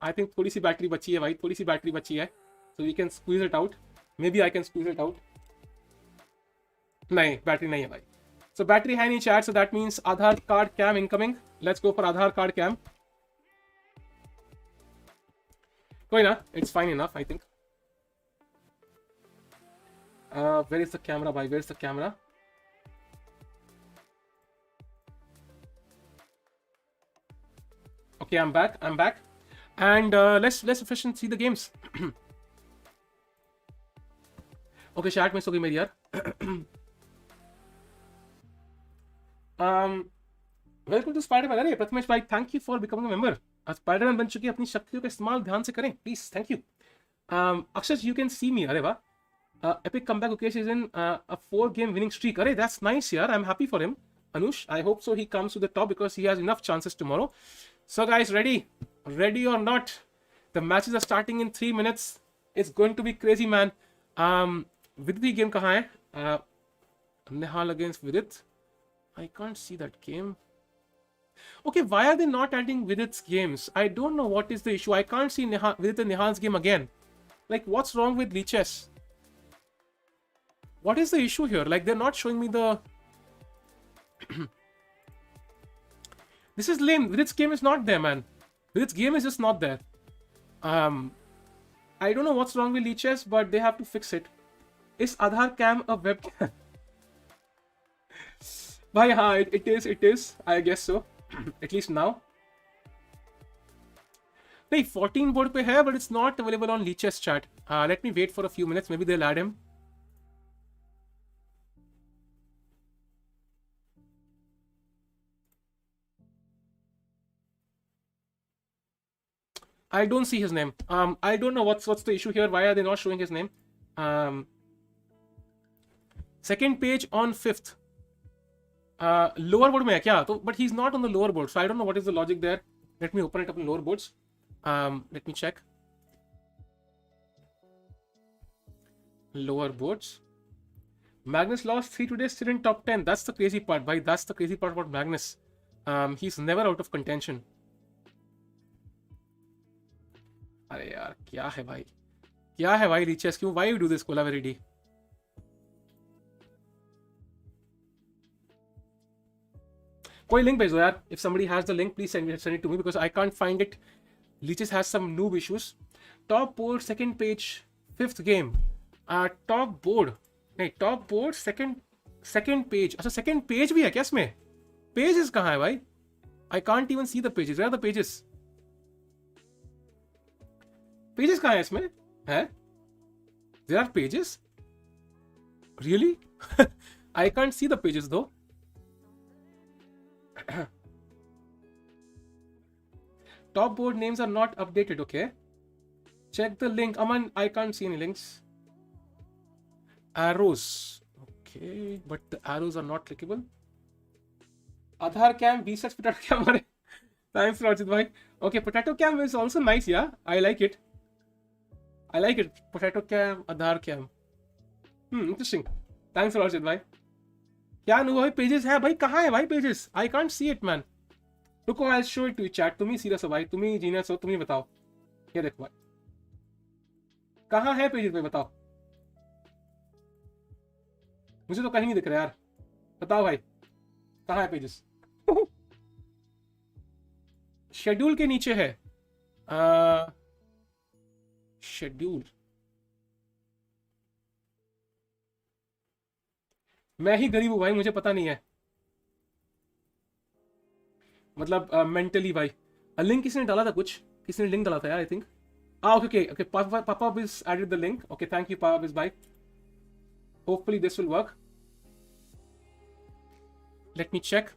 I think थोड़ी सी battery बची है भाई, थोड़ी सी battery बची है, so we can squeeze it out. Maybe I can squeeze it out. नहीं, battery नहीं है भाई. So battery है नहीं chat, so that means Aadhaar card cam incoming. Let's go for Aadhaar card cam. कोई ना, it's fine enough, I think. Where is the camera, bhai? Where's the camera? Okay, I'm back. And let's refresh and see the games. Okay, chat miss हो गई मेरी यार. Welcome to Spider-Man. अरे प्रथमेश भाई, thank you for becoming a member. Spider-Man बन चुकी है, अपनी शक्तियों का इस्तेमाल ध्यान से करें, please. Thank you. Akshay, you can see me. अरे वाह. Epic comeback. Gukesh is in a 4-game winning streak. अरे that's nice यार. I'm happy for him. Anush, I hope so. He comes to the top because he has enough chances tomorrow. So guys, ready or not? The matches are starting in 3 minutes. It's going to be crazy, man. Vidit game कहाँ है? Nihal against Vidit. I can't see that game. Okay, why are they not adding Vidit's games? I don't know what is the issue. I can't see Vidit and Nihal's game again. Like, what's wrong with Lichess? What is the issue here? Like, they're not showing me the... This is lame. Vidit's game is not there, man. Vidit's game is just not there. I don't know what's wrong with Lichess, but they have to fix it. Is Aadhaar cam a webcam? Bhai, हाँ, it is. I guess so. At least now. नहीं, 14 board पे है, but it's not available on Lichess chat. Let me wait for a few minutes. Maybe they'll add him. I don't see his name. I don't know what's the issue here. Why are they not showing his name? Second page on 5th. Lower board में है क्या? तो but he's not on the lower board, so I don't know what is the logic there. Let me open it up in lower boards. Let me check. Lower boards. Magnus lost 3 today, still in top 10. That's the crazy part, bhai. That's the crazy part about Magnus. He's never out of contention. अरे यार क्या है भाई Lichess क्यों? Why you do this, Kolaveridi? कोई link भेजो यार. If somebody has the link, please send it to me because I can't find it. Lichess has some noob issues. Top board, second page, 5th game. Top board, second page. अच्छा second page भी है क्या इसमें? Pages कहाँ है भाई? I can't even see the pages. Where are the pages? Pages कहाँ है इसमें? है? There are pages? Really? I can't see the pages though. Top board names are not updated. Okay. Check the link. Aman, I can't see any links. Arrows. Okay, but the arrows are not clickable. Aadhaar cam, Beaststats potato cam. Thanks, Rajit bhai. Okay, potato cam is also nice, yeah. I like it. Potato cam, Aadhaar cam. Interesting. Thanks, Rajit bhai. क्या हुआ भाई? Pages है भाई, कहाँ है भाई pages? I can't see it, man. रुको, I'll show it to you, chat. तुम ही सीरियस हो भाई, तुम ही जीनियस हो, तुम ही बताओ. ये देखो भाई, कहाँ है पेजेस भाई, बताओ. मुझे तो कहीं नहीं दिख रहा यार. बताओ भाई, कहाँ है पेजेस? शेड्यूल के नीचे है. शेड्यूल. मैं ही गरीब हूँ भाई, मुझे पता नहीं है. मतलब मेंटली भाई. लिंक किसने डाला था? कुछ किसने लिंक डाला था यार, I think. Okay. Papa is added the link. Okay, thank you, Papa is bye. Hopefully this will work. Let me check.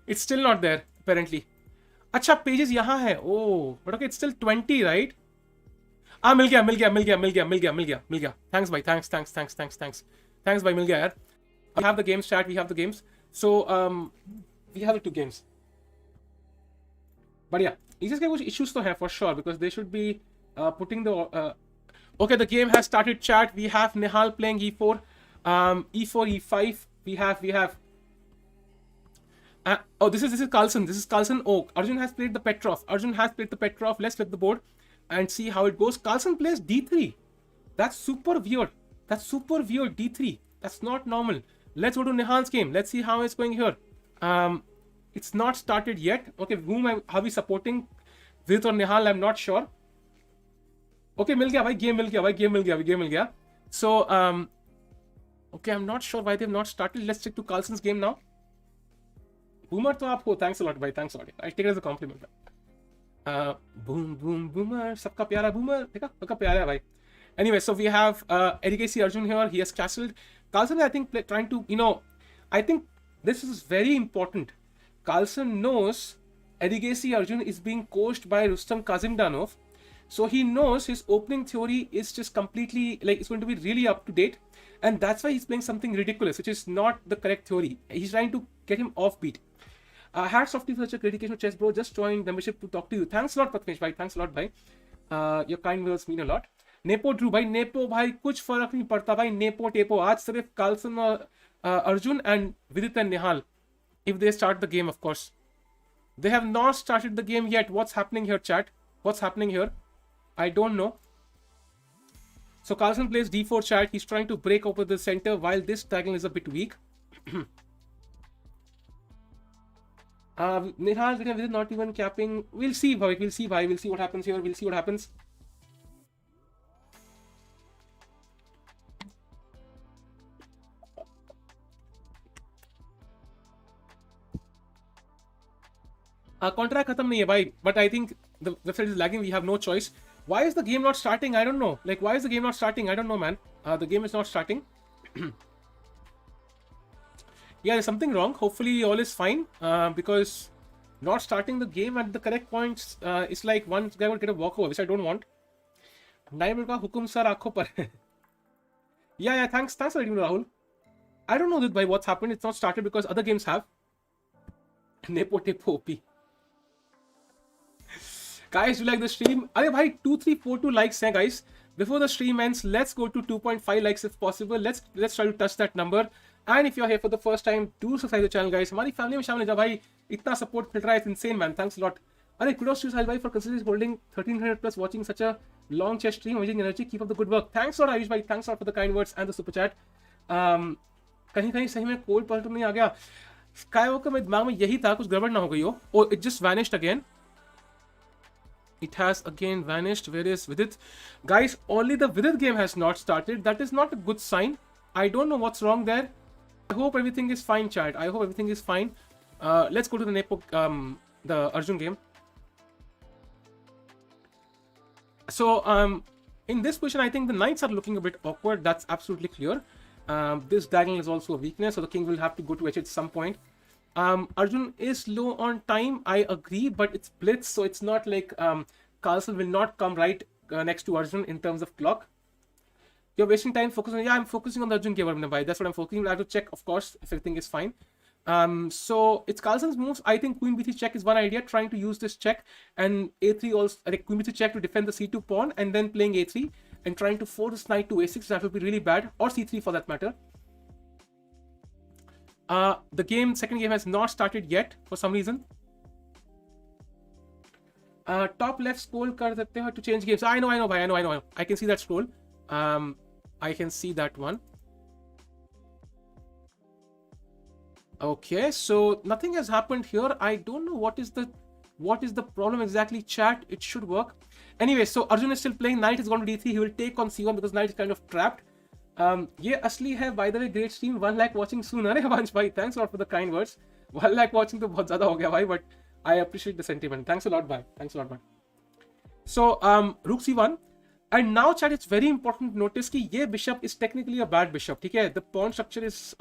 It's still not there apparently. अच्छा, पेजेस यहाँ है. Oh but okay, it's still 20, right? मिल गया. Thanks भाई, thanks भाई, मिल गया यार. We have the games, chat. We have the games. So we have the 2 games. बढ़िया. इसके कुछ issues तो हैं for sure, because they should be putting the okay, the game has started, chat. We have Nihal playing e4, e4, e5. We have this is Carlsen. Oh, Arjun has played the Petrov. Let's flip the board and see how it goes. Carlsen plays d3. That's super weird. D3. That's not normal. Let's go to Nihal's game. Let's see how it's going here. It's not started yet. Okay, are we supporting? Vidit or Nihal? I'm not sure. Okay, मिल गया भाई, game मिल गया. So okay, I'm not sure why they've not started. Let's check to Carlsen's game now. Boomer तो आप हो. Thanks a lot भाई, thanks a lot. I take it as a compliment. Boomer. सबका प्यारा Boomer. देखा, सबका प्यारा है भाई. Anyway, so we have Erigaisi Arjun here. He has castled. Carlsen, I think, trying to, I think this is very important. Carlsen knows Erigaisi Arjun is being coached by Rustam Kazimdanov. So he knows his opening theory is just completely, it's going to be really up to date. And that's why he's playing something ridiculous, which is not the correct theory. He's trying to get him offbeat. Hats off to such a dedication, chess bro. Just joined membership to talk to you. Thanks a lot, Patmesh bhai. Thanks a lot, bhai. Your kind words mean a lot. Nepo Drew bhai. Nepo bhai, कुछ फर्क नहीं पड़ता भाई. Nepo Tepo. आज सिर्फ Carlsen और Arjun and Vidit and Nihal. If they start the game, of course. They have not started the game yet. What's happening here, chat? What's happening here? I don't know. So Carlsen plays d4, chat. He's trying to break open the center while this diagonal is a bit weak. Nihal with not even capping. We'll see, bhai. We'll see what happens here. We'll see what happens. Contract khatam nahi hai, bhai. But I think the website is lagging. We have no choice. Why is the game not starting? I don't know. Why is the game not starting? I don't know, man. The game is not starting. Yeah, there's something wrong. Hopefully all is fine. Because not starting the game at the correct points is like one guy would get a walkover, which I don't want. Naibur ka hukum sir aankhon par. Yeah, thanks for letting me know, Rahul. I don't know by what's happened. It's not started because other games have. Nepo Tepo OP. Guys, do you like the stream? Arey bhai, 2342 likes hai, guys. Before the stream ends, let's go to 2.5 likes if possible. Let's try to touch that number. And if you're here for the first time, do subscribe to the channel, guys. हमारी family में शामिल हो जा भाई. इतना support मिल रहा है, it's insane, man. Thanks a lot. Arey, kudos to Sahil bhai for consistently holding 1300 plus, watching such a long chess stream, amazing energy. Keep up the good work. Thanks a lot, Anish bhai. Thanks a lot for the kind words and the super chat. कहीं सही में cold पलट नहीं आ गया. Skywalker में दिमाग में यही था, कुछ गड़बड़ ना हो गई हो. Oh, it just vanished again. It has again vanished. Where is Vidit? Guys, only the Vidit game has not started. That is not a good sign. I don't know what's wrong there. I hope everything is fine, chat. I hope everything is fine. Let's go to the Nepo, the Arjun game. So, in this position, I think the knights are looking a bit awkward. That's absolutely clear. This diagonal is also a weakness, so the king will have to go to h at some point. Arjun is low on time, I agree, but it's Blitz, so it's not like Carlsen will not come right next to Arjun in terms of clock. You're wasting time focusing on, yeah, I'm focusing on the Arjun game, that's what I'm focusing on. I have to check, of course, if everything is fine. So it's Carlsen's moves. I think queen b3 check is one idea, trying to use this check, and a3 also, like queen b3 check to defend the c2 pawn, and then playing a3 and trying to force this knight to a6. That would be really bad, or c3 for that matter. The second game has not started yet for some reason. Top left scroll kar sakte ho to change games. I know, bhai, I know. I can see that scroll. I can see that one. Okay, so nothing has happened here. I don't know what is the problem exactly, chat. It should work. Anyway, so Arjun is still playing. Knight has gone to d3. He will take on c1 because knight is kind of trapped. Ye asli hai, by the way, great stream. 1 lakh watching soon. Arey Vansh bhai, thanks a lot for the kind words. 1 lakh watching to bahut zyada ho gaya bhai, but I appreciate the sentiment. Thanks a lot, bhai. Thanks a lot, bhai. So, rook c1. And now, chat, it's very important to notice that this bishop is technically a bad bishop. Okay? The pawn structure is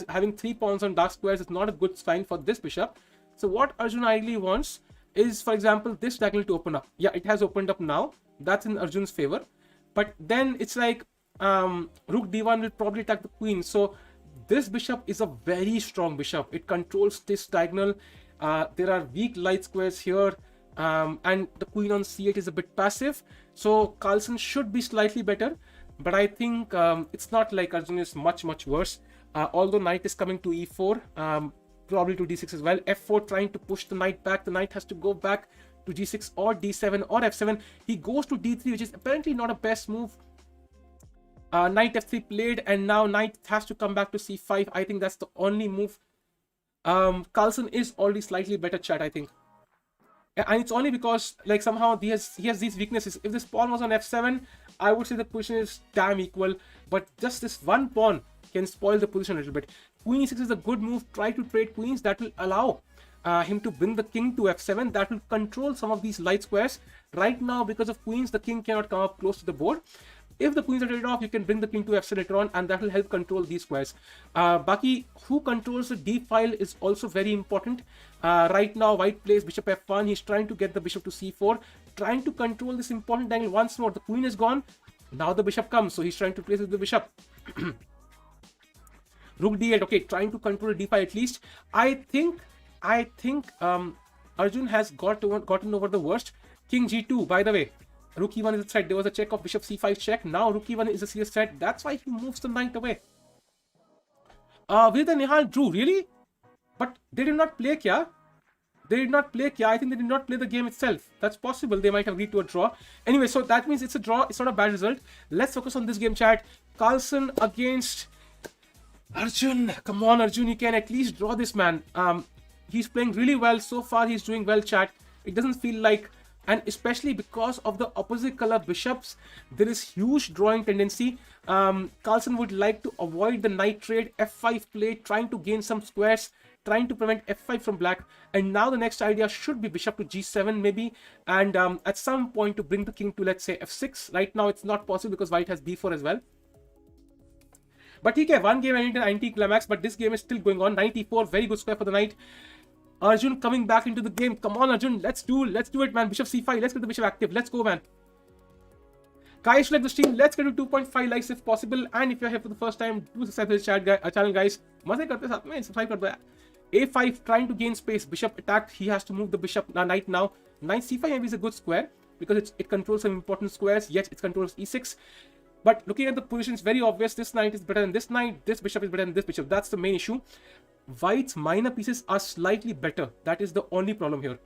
having 3 pawns on dark squares. It's not a good sign for this bishop. So what Arjun ideally wants is, for example, this diagonal to open up. Yeah, it has opened up now. That's in Arjun's favor. But then it's like rook d1 will probably attack the queen. So this bishop is a very strong bishop. It controls this diagonal. There are weak light squares here. And the queen on c8 is a bit passive. So Carlsen should be slightly better. But I think it's not like Arjun is much worse. Although knight is coming to e4, probably to d6 as well. f4 trying to push the knight back. The knight has to go back to g6 or d7 or f7. He goes to d3, which is apparently not a best move. Knight f3 played, and now knight has to come back to c5. I think that's the only move. Carlsen is already slightly better, chat, I think. And it's only because, like, somehow he has these weaknesses. If this pawn was on f7, I would say the position is damn equal. But just this one pawn can spoil the position a little bit. Queen e6 is a good move. Try to trade queens. That will allow him to bring the king to f7. That will control some of these light squares. Right now, because of queens, the king cannot come up close to the board. If the queens are traded off, you can bring the king to f7 later on, and that will help control these squares. Baki, who controls the d file is also very important. Right now, white plays bishop f1. He's trying to get the bishop to c4, trying to control this important angle once more. The queen is gone. Now the bishop comes, so he's trying to place with the bishop. Rook d8. Okay, trying to control the d file at least. I think Arjun has gotten over the worst. King g2. By the way, rook e1 is a threat. There was a check of bishop c5 check. Now rook e1 is a serious threat. That's why he moves the knight away. Vidit and Nihal drew. Really? But they did not play kya? They did not play kya? I think they did not play the game itself. That's possible. They might have agreed to a draw. Anyway, so that means it's a draw. It's not a bad result. Let's focus on this game, chat. Carlsen against Arjun. Come on, Arjun. You can at least draw this, man. He's playing really well. So far, he's doing well, chat. It doesn't feel like... And especially because of the opposite color bishops, there is huge drawing tendency. Carlsen would like to avoid the knight trade, f5 play, trying to gain some squares, trying to prevent f5 from black. And now the next idea should be bishop to g7 maybe. And at some point to bring the king to, let's say, f6. Right now it's not possible because white has b4 as well. But okay, one game ended anti-climax, but this game is still going on. Knight e4, very good square for the knight. Arjun coming back into the game. Come on, Arjun. Let's do it, man. Bishop c5. Let's get the bishop active. Let's go, man. Guys, like the stream. Let's get to 2.5 likes if possible. And if you're here for the first time, do subscribe to the channel, guys. Subscribe kar do. A5 trying to gain space. Bishop attacked. He has to move the bishop knight now. Knight c5 maybe is a good square because it controls some important squares. Yet it controls e6. But looking at the position, it's very obvious. This knight is better than this knight. This bishop is better than this bishop. That's the main issue. White's minor pieces are slightly better. That is the only problem here.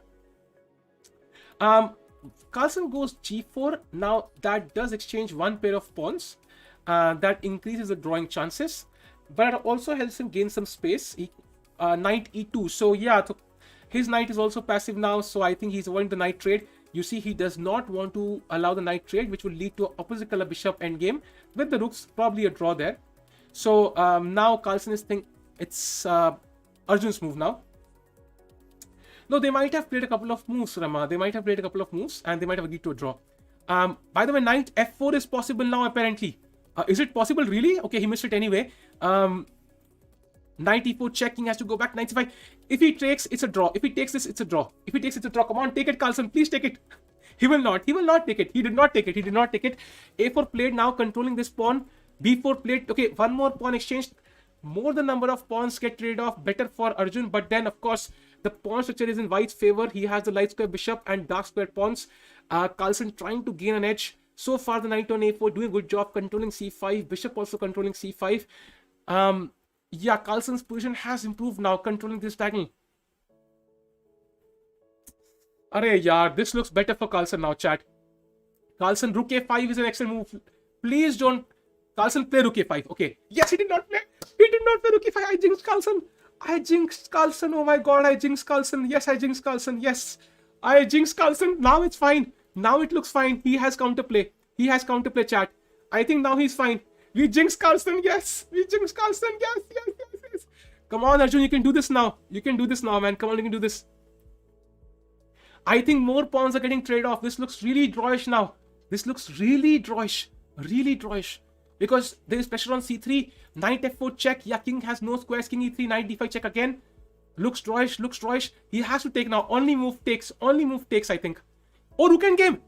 Carlsen goes g4. Now that does exchange one pair of pawns. That increases the drawing chances, but it also helps him gain some space. Knight e2. So yeah, his knight is also passive now. So I think he's avoiding the knight trade. You see, he does not want to allow the knight trade, which will lead to an opposite color bishop endgame with the rooks. Probably a draw there. So now Carlsen is thinking. It's Arjun's move now. No, they might have played a couple of moves, Rama. They might have played a couple of moves and they might have agreed to a draw. By the way, knight f4 is possible now, apparently. Is it possible, really? Okay, he missed it anyway. 94 checking, has to go back. 95. If he takes, it's a draw. If he takes this, it's a draw. If he takes, it's a draw. Come on, take it, Carlsen. Please take it. He will not. He will not take it. He did not take it. He did not take it. A4 played, now controlling this pawn. B4 played. Okay, one more pawn exchanged. More the number of pawns get traded off. Better for Arjun. But then, of course, the pawn structure is in White's favor. He has the light square bishop and dark square pawns. Carlsen trying to gain an edge. So far, the knight on A4 doing a good job controlling C5. Bishop also controlling C5. Yeah, Carlsen's position has improved now, controlling this diagonal. Arey yaar, this looks better for Carlsen now, chat. Carlsen, rook A5 is an excellent move. Please don't. Carlsen, play rook A5. Okay. Yes, he did not play. He did not play rook A5. I jinxed Carlsen. I jinxed Carlsen. Oh my god, I jinxed Carlsen. Yes, I jinxed Carlsen. Yes. I jinxed Carlsen. Now it's fine. Now it looks fine. He has counterplay. He has counterplay, chat. I think now he's fine. We jinxed Carlsen. Yes. We jinxed Carlsen. Yes, yes, yes, yes. Come on, Arjun. You can do this now. You can do this now, man. Come on, you can do this. I think more pawns are getting traded off. This looks really drawish now. This looks really drawish. Really drawish. Because there is pressure on C3. Knight F4 check. Yeah, king has no squares. King E3. Knight D5 check again. Looks drawish. Looks drawish. He has to take now. Only move takes. Only move takes, I think. Oh, rook endgame.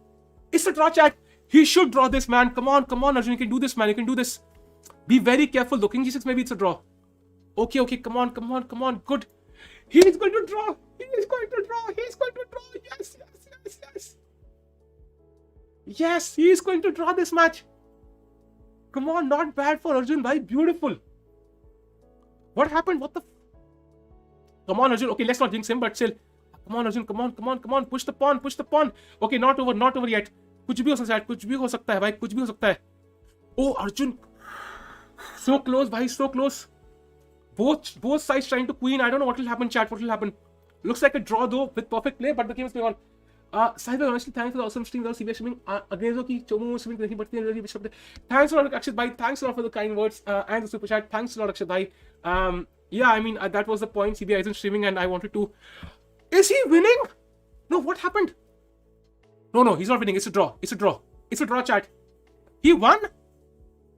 It's a draw, chat. He should draw this, man. Come on, come on, Arjun. You can do this, man. You can do this. Be very careful, though. King G6, maybe it's a draw. Okay, okay. Come on, come on, come on. Good. He is going to draw. He is going to draw. He is going to draw. Yes, yes, yes, yes. Yes, he is going to draw this match. Come on, not bad for Arjun, bhai. Beautiful. What happened? What the? Come on, Arjun. Okay, let's not jinx him, but still. Come on, Arjun. Come on, come on, come on. Push the pawn. Push the pawn. Okay, not over. Not over yet. कुछ भी हो सकता है. कुछ भी हो सकता है, भाई. कुछ भी हो सकता है. Oh, Arjun. So close, bhai. So close. Both sides trying to queen. I don't know what will happen, chat. What will happen? Looks like a draw though with perfect play, but the game is going on. Sahib, honestly, thanks for the awesome stream. CBS streaming. Agrezo ki chomu streaming nahi badti really bishop. Thanks a lot, Akshat bhai. Thanks a lot for the kind words and the super chat. Thanks a lot, Akshat bhai. Yeah, I mean that was the point. CBI isn't streaming, and I wanted to. Is he winning? No, what happened? No, he's not winning. It's a draw. It's a draw. It's a draw, chat. He won?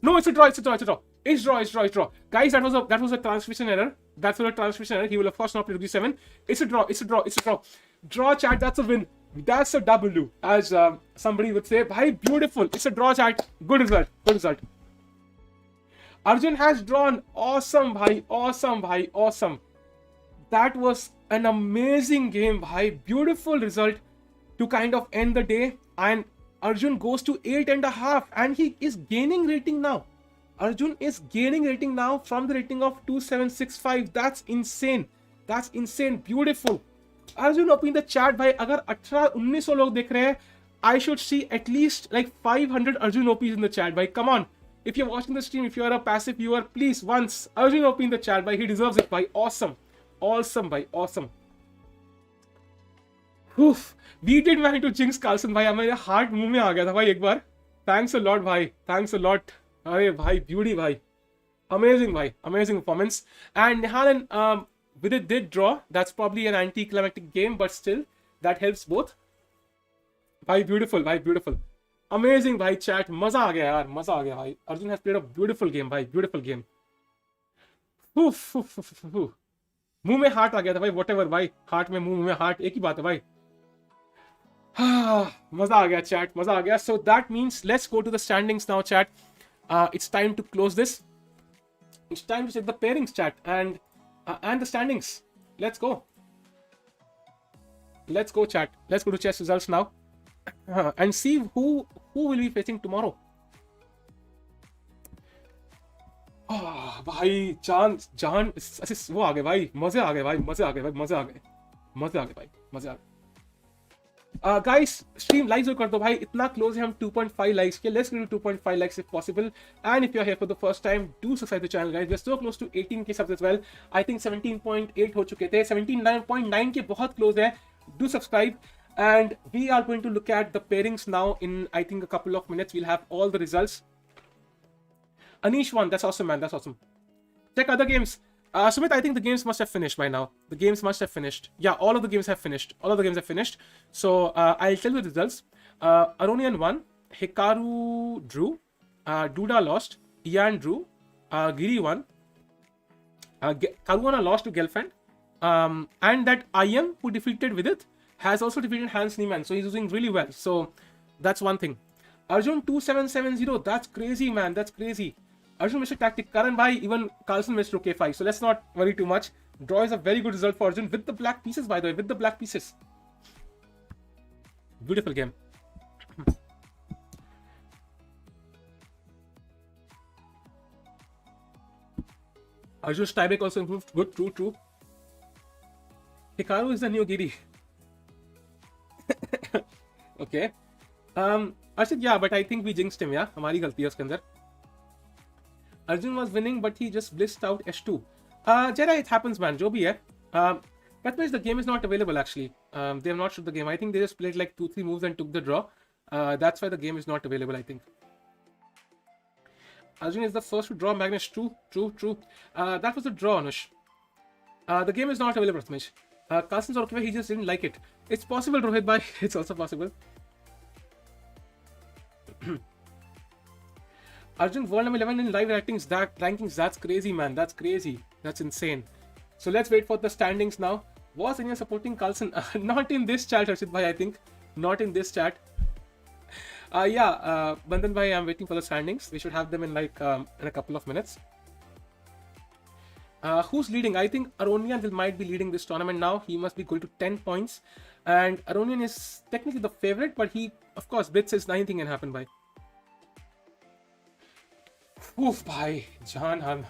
No, it's a draw. It's a draw. It's a draw. It's draw. It's draw. It's draw. Guys, that was a transmission error. That's a transmission error. He will of course not play G7. It's a draw. It's a draw. It's a draw. Draw, chat. That's a win. That's a W, as somebody would say. Bhai, beautiful. It's a draw, chat. Good result. Good result. Arjun has drawn. Awesome, bhai. Awesome, bhai. Awesome. That was an amazing game, bhai. Beautiful result to kind of end the day. And Arjun goes to 8.5 and he is gaining rating now. Arjun is gaining rating now from the rating of 2765. That's insane. That's insane. Beautiful. Arjun, up in the chat, bhai, agar 18-19 log dekh rahe hai, I should see at least like 500 Arjun OPs in the chat, bhai. Come on. If you're watching the stream, if you're a passive viewer, please once Arjun OP in the chat, bhai. He deserves it, bhai. Awesome. Awesome, bhai. Awesome. Oof. We did manage to jinx Carlsen, bhai. मेरे heart मुंह में आ गया था भाई एक बार. Thanks a lot, bhai. Thanks a lot. अरे भाई, beauty, bhai. Amazing, bhai. Amazing performance. And Nihal and Vidit did draw. That's probably an anticlimactic game, but still, that helps both. Bhai, beautiful, bhai, beautiful. Amazing, bhai, chat. मजा आ गया यार, मजा आ गया भाई. Arjun has played a beautiful game, bhai. Beautiful game. मुंह में heart आ गया था भाई. Whatever, भाई. हार्ट में मुंह में हार्ट एक ही बात है भाई. मजा आ गया chat, मजा आ गया. So that means let's go to the standings now, chat. It's time to close this. It's time to check the pairings, chat, and the standings. Let's go. Let's go, chat. Let's go to chess results now and see who will be facing tomorrow. भाई जान ऐसे वो आ गए भाई. मजे आ गए भाई. मजे आ गए भाई. मजे आ गए. मजे आ गए भाई. मजे आ गए. Guys, stream likes कर दो भाई. इतना close है हम 2.5 likes के. Let's get to 2.5 likes if possible. And if you're here for the first time, do subscribe to the channel, guys. We're so close to 18k subs as well. I think 17.8 हो चुके थे. 17.9 के बहुत close है. Do subscribe. And we are going to look at the pairings now in, I think, a couple of minutes. We'll have all the results. Anish won. That's awesome, man. That's awesome. Check other games. Sumit, I think the games must have finished by now. The games must have finished. Yeah, all of the games have finished. All of the games have finished. So I'll tell you the results. Aronian won. Hikaru drew. Duda lost, Ian drew, Giri won, Karuna lost to Gelfand, and that IM who defeated Vidit has also defeated Hans Niemann, so he's doing really well. So that's one thing. Arjun 2770, that's crazy, man, that's crazy. Arjun missed a tactic. Karan bhai, even Carlsen missed rook a5, so let's not worry too much. Draw is a very good result for Arjun with the black pieces, by the way, with the black pieces. Beautiful game. Arjun's tiebreak also improved. Good, true. Hikaru is the new Giri. Okay. Arshit, yeah, but I think we jinxed him, yeah? हमारी गलती है उसके अंदर. Arjun was winning, but he just blitzed out H2. Jera, it happens, man. Jo bhi hai. But the game is not available, actually. They have not shot the game. I think they just played like 2-3 moves and took the draw. That's why the game is not available, I think. Arjun is the first to draw Magnus. True. That was the draw, Anish. The game is not available, Prathamesh. Carlsen's okay, he just didn't like it. It's possible, Rohit bhai. It's also possible. Arjun World number 11 in live rankings. That's crazy, man. That's crazy. That's insane. So let's wait for the standings now. Was anyone supporting Carlsen? Not in this chat, Arshit bhai, I think. Not in this chat. Bandhan bhai, I'm waiting for the standings. We should have them in like in a couple of minutes. Who's leading? I think Aronian might be leading this tournament now. He must be going to 10 points. And Aronian is technically the favorite, but he, of course, Blitz says anything can happen, bhai. Oof, bhai. Jahan Han.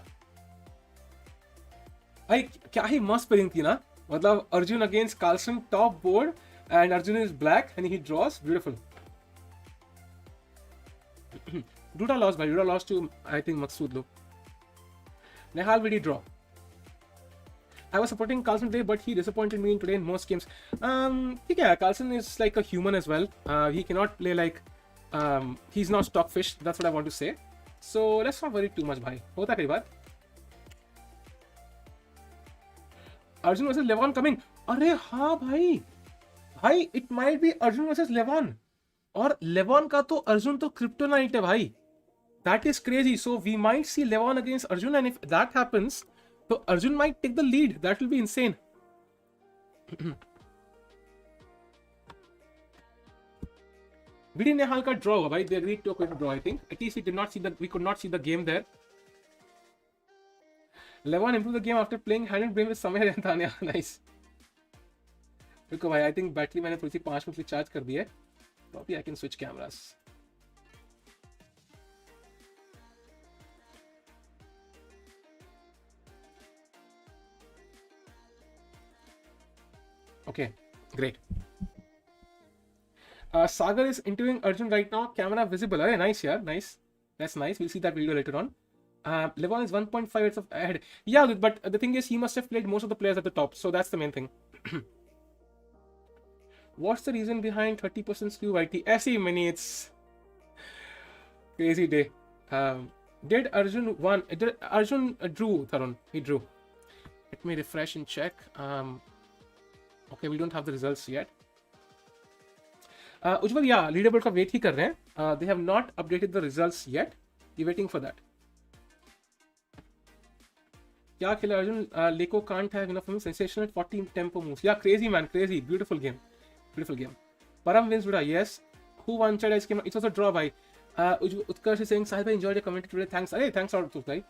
भाई क्या ही मस्त pairing थी ना, मतलब Arjun against Carlsen top board and Arjun is black and he draws beautiful. Duda lost, भाई. Duda lost to I think Maqsood Lo. Nihal will he draw? I was supporting Carlsen today, but he disappointed me in today in most games. ठीक है, Carlsen is like a human as well. He cannot play like he's not stockfish. That's what I want to say. So let's not worry too much, भाई. होता है कई बार. Arjun versus Levon coming. अरे हाँ भाई it might be Arjun versus Levon. और Levon का तो अर्जुन तो kryptonite है भाई. That is crazy. So we might see Levon against Arjun, and if that happens, so Arjun might take the lead. That will be insane. Vidit Nihal का draw हुआ भाई. They agreed to a quick draw, I think. At least we could not see the game there. Levon improved the game after playing hand and brain with Samir and Tanya. Nice. रुको भाई, I think battery मैंने थोड़ी सी 5 minute recharge कर दी है. Probably I can switch cameras. Okay, great. Sagar is interviewing Arjun right now. Camera visible. Hey, nice, yeah, nice. That's nice. We'll see that video later on. Levon is 1.5 minutes ahead. Yeah, but the thing is, he must have played most of the players at the top, so that's the main thing. What's the reason behind 30% skew YT? ऐसे many, it's crazy day. Did Arjun won? Did Arjun drew, Tarun? He drew. Let me refresh and check. Okay, we don't have the results yet. Ujjwal, yeah, leaderboard का wait ही कर रहे हैं. They have not updated the results yet. We're waiting for that. क्या खेला Arjun? Leko can't have enough of sensational 14 tempo moves. Yeah, crazy man, crazy. Beautiful game. Beautiful game. Param wins, Buddha. Yes. Who won? It was a draw, bhai. Utkarsh is saying, Sahil bhai, enjoyed your commentary today. Thanks. Hey, thanks a lot, bhai.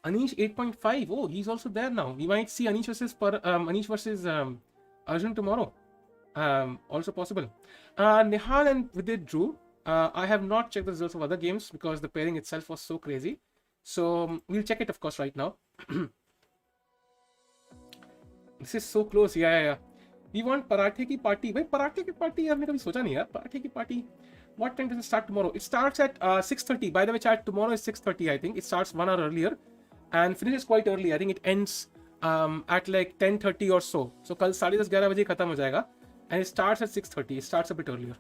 Anish 8.5. Oh, he's also there now. We might see Anish versus Arjun tomorrow. Also possible. Nihal and Vidit drew. I have not checked the results of other games because the pairing itself was so crazy. So we'll check it, of course, right now. This is so close. Yeah. We want parathe ki party. Bhai, parathe ki party हमने कभी सोचा नहीं यार. Parathe ki party. What time does it start tomorrow? It starts at 6:30. By the way, chat, tomorrow is 6:30. I think it starts 1 hour earlier and finishes quite early. I think it ends at like 10:30 or so. So कल 10:30-11 बजे खत्म हो जाएगा. And it starts at 6:30. It starts a bit earlier.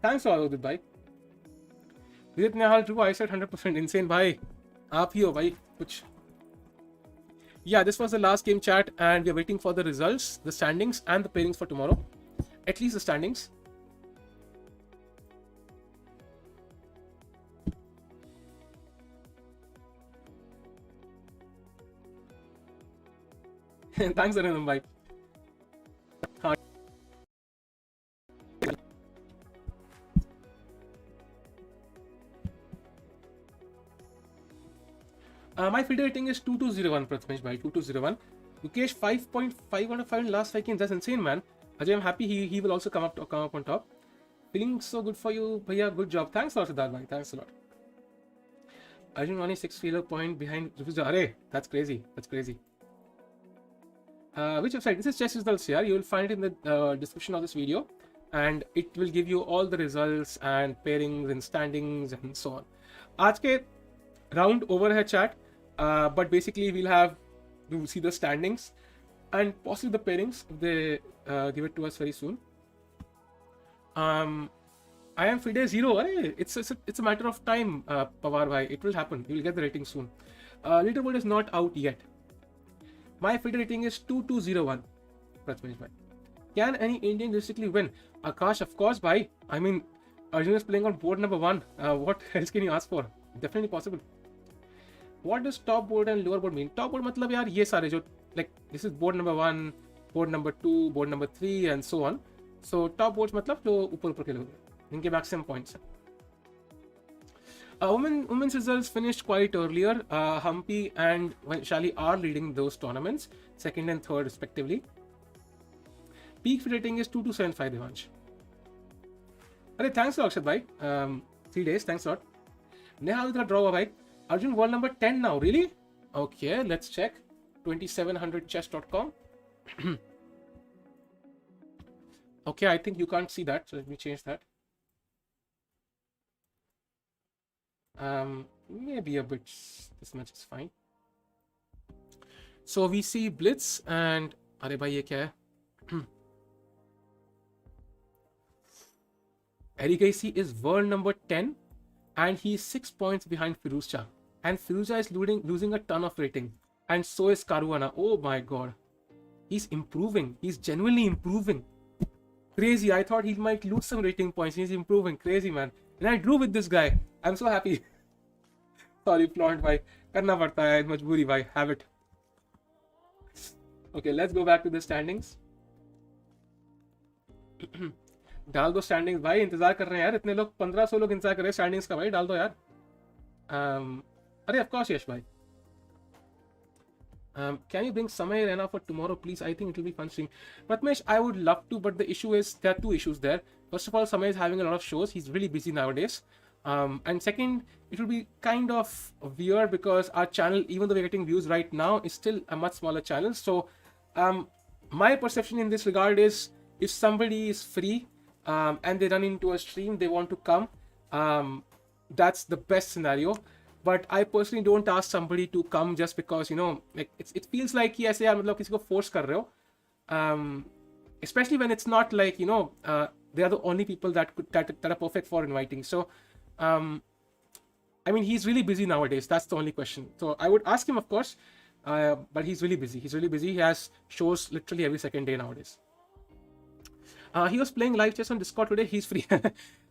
Thanks for all of it, bhai. Vidit Nihal drew. I said 100%. Insane, bhai. आप ही हो भाई कुछ. Yeah, this was the last game, chat, and we are waiting for the results, the standings, and the pairings for tomorrow. At least the standings. Thanks Arjun bhai. हाँ. My FIDE rating is 2201 Prathamesh bhai, 2201. Gukesh 5.5 out of 5 in last 5 games. That's insane, man. Ajay, I'm happy he will also come up on top. Feeling so good for you, bhaiya. Good job. Thanks a lot, Siddharth bhai. Thanks a lot. Arjun only 6 feeler point behind Firouzja. Arey, that's crazy. That's crazy. Which website? This is chess results here. You will find it in the description of this video, and it will give you all the results and pairings and standings and so on. आज के round over है chat, but basically we'll see the standings and possibly the pairings if they give it to us very soon. I am FIDE 0. It's a matter of time, Pawar bhai. It will happen. You will get the rating soon. Leaderboard is not out yet. My FIDE rating is 2201. Prathamesh bhai. Can any Indian realistically win? Akash, of course, bhai. I mean, Arjun is playing on board number 1. What else can you ask for? Definitely possible. What does top board and lower board mean? Top board मतलब यार ये सारे जो like this is board number 1, board number 2, board number 3 and so on. So top boards मतलब जो ऊपर के लोग इनके maximum points हैं. Women's results finished quite earlier. Humpy and Vaishali are leading those tournaments, second and third respectively. Peak rating is 2275 Devansh. Arey, thanks a lot, Akshat bhai. 3 days, thanks a lot. Nihal ka draw bhai. Arjun world number 10 now, really? Okay, let's check. 2700chess.com. Okay, I think you can't see that, so let me change that. Maybe a bit, this much is fine. So we see Blitz and अरे भाई ये क्या है? Erigaisi is world number 10 and he is 6 points behind Firouzja. And Firouzja is losing a ton of rating. And so is Caruana. Oh my god. He's improving. He's genuinely improving. Crazy. I thought he might lose some rating points. He's improving. Crazy, man. And I drew with this guy. I'm so happy. Sorry, flaunt bhai. Karna padta hai. Majboori bhai. Have it. Okay, let's go back to the standings. डाल दो standings भाई. इंतजार कर रहे हैं यार इतने लोग. 1500 लोग इंतजार कर रहे हैं स्टैंडिंग्स का भाई. डाल दो यार. अरे ऑफ कोर्स यश भाई. Can you bring Samay Rena for tomorrow, please? I think it will be fun stream. Prathamesh, I would love to, but the issue is there are 2 issues there. First of all, Samay is having a lot of shows. He's really busy nowadays. And second, it will be kind of weird because our channel, even though we're getting views right now, is still a much smaller channel. So, my perception in this regard is if somebody is free and they run into a stream, they want to come, that's the best scenario. But I personally don't ask somebody to come just because, you know, like it feels like कि ऐसे यार मतलब किसी को force कर रहे हो. Especially when it's not like, you know, they are the only people that are perfect for inviting. So, I mean, he's really busy nowadays. That's the only question. So I would ask him, of course, but he's really busy. He's really busy. He has shows literally every second day nowadays. He was playing live chess on Discord today. He's free.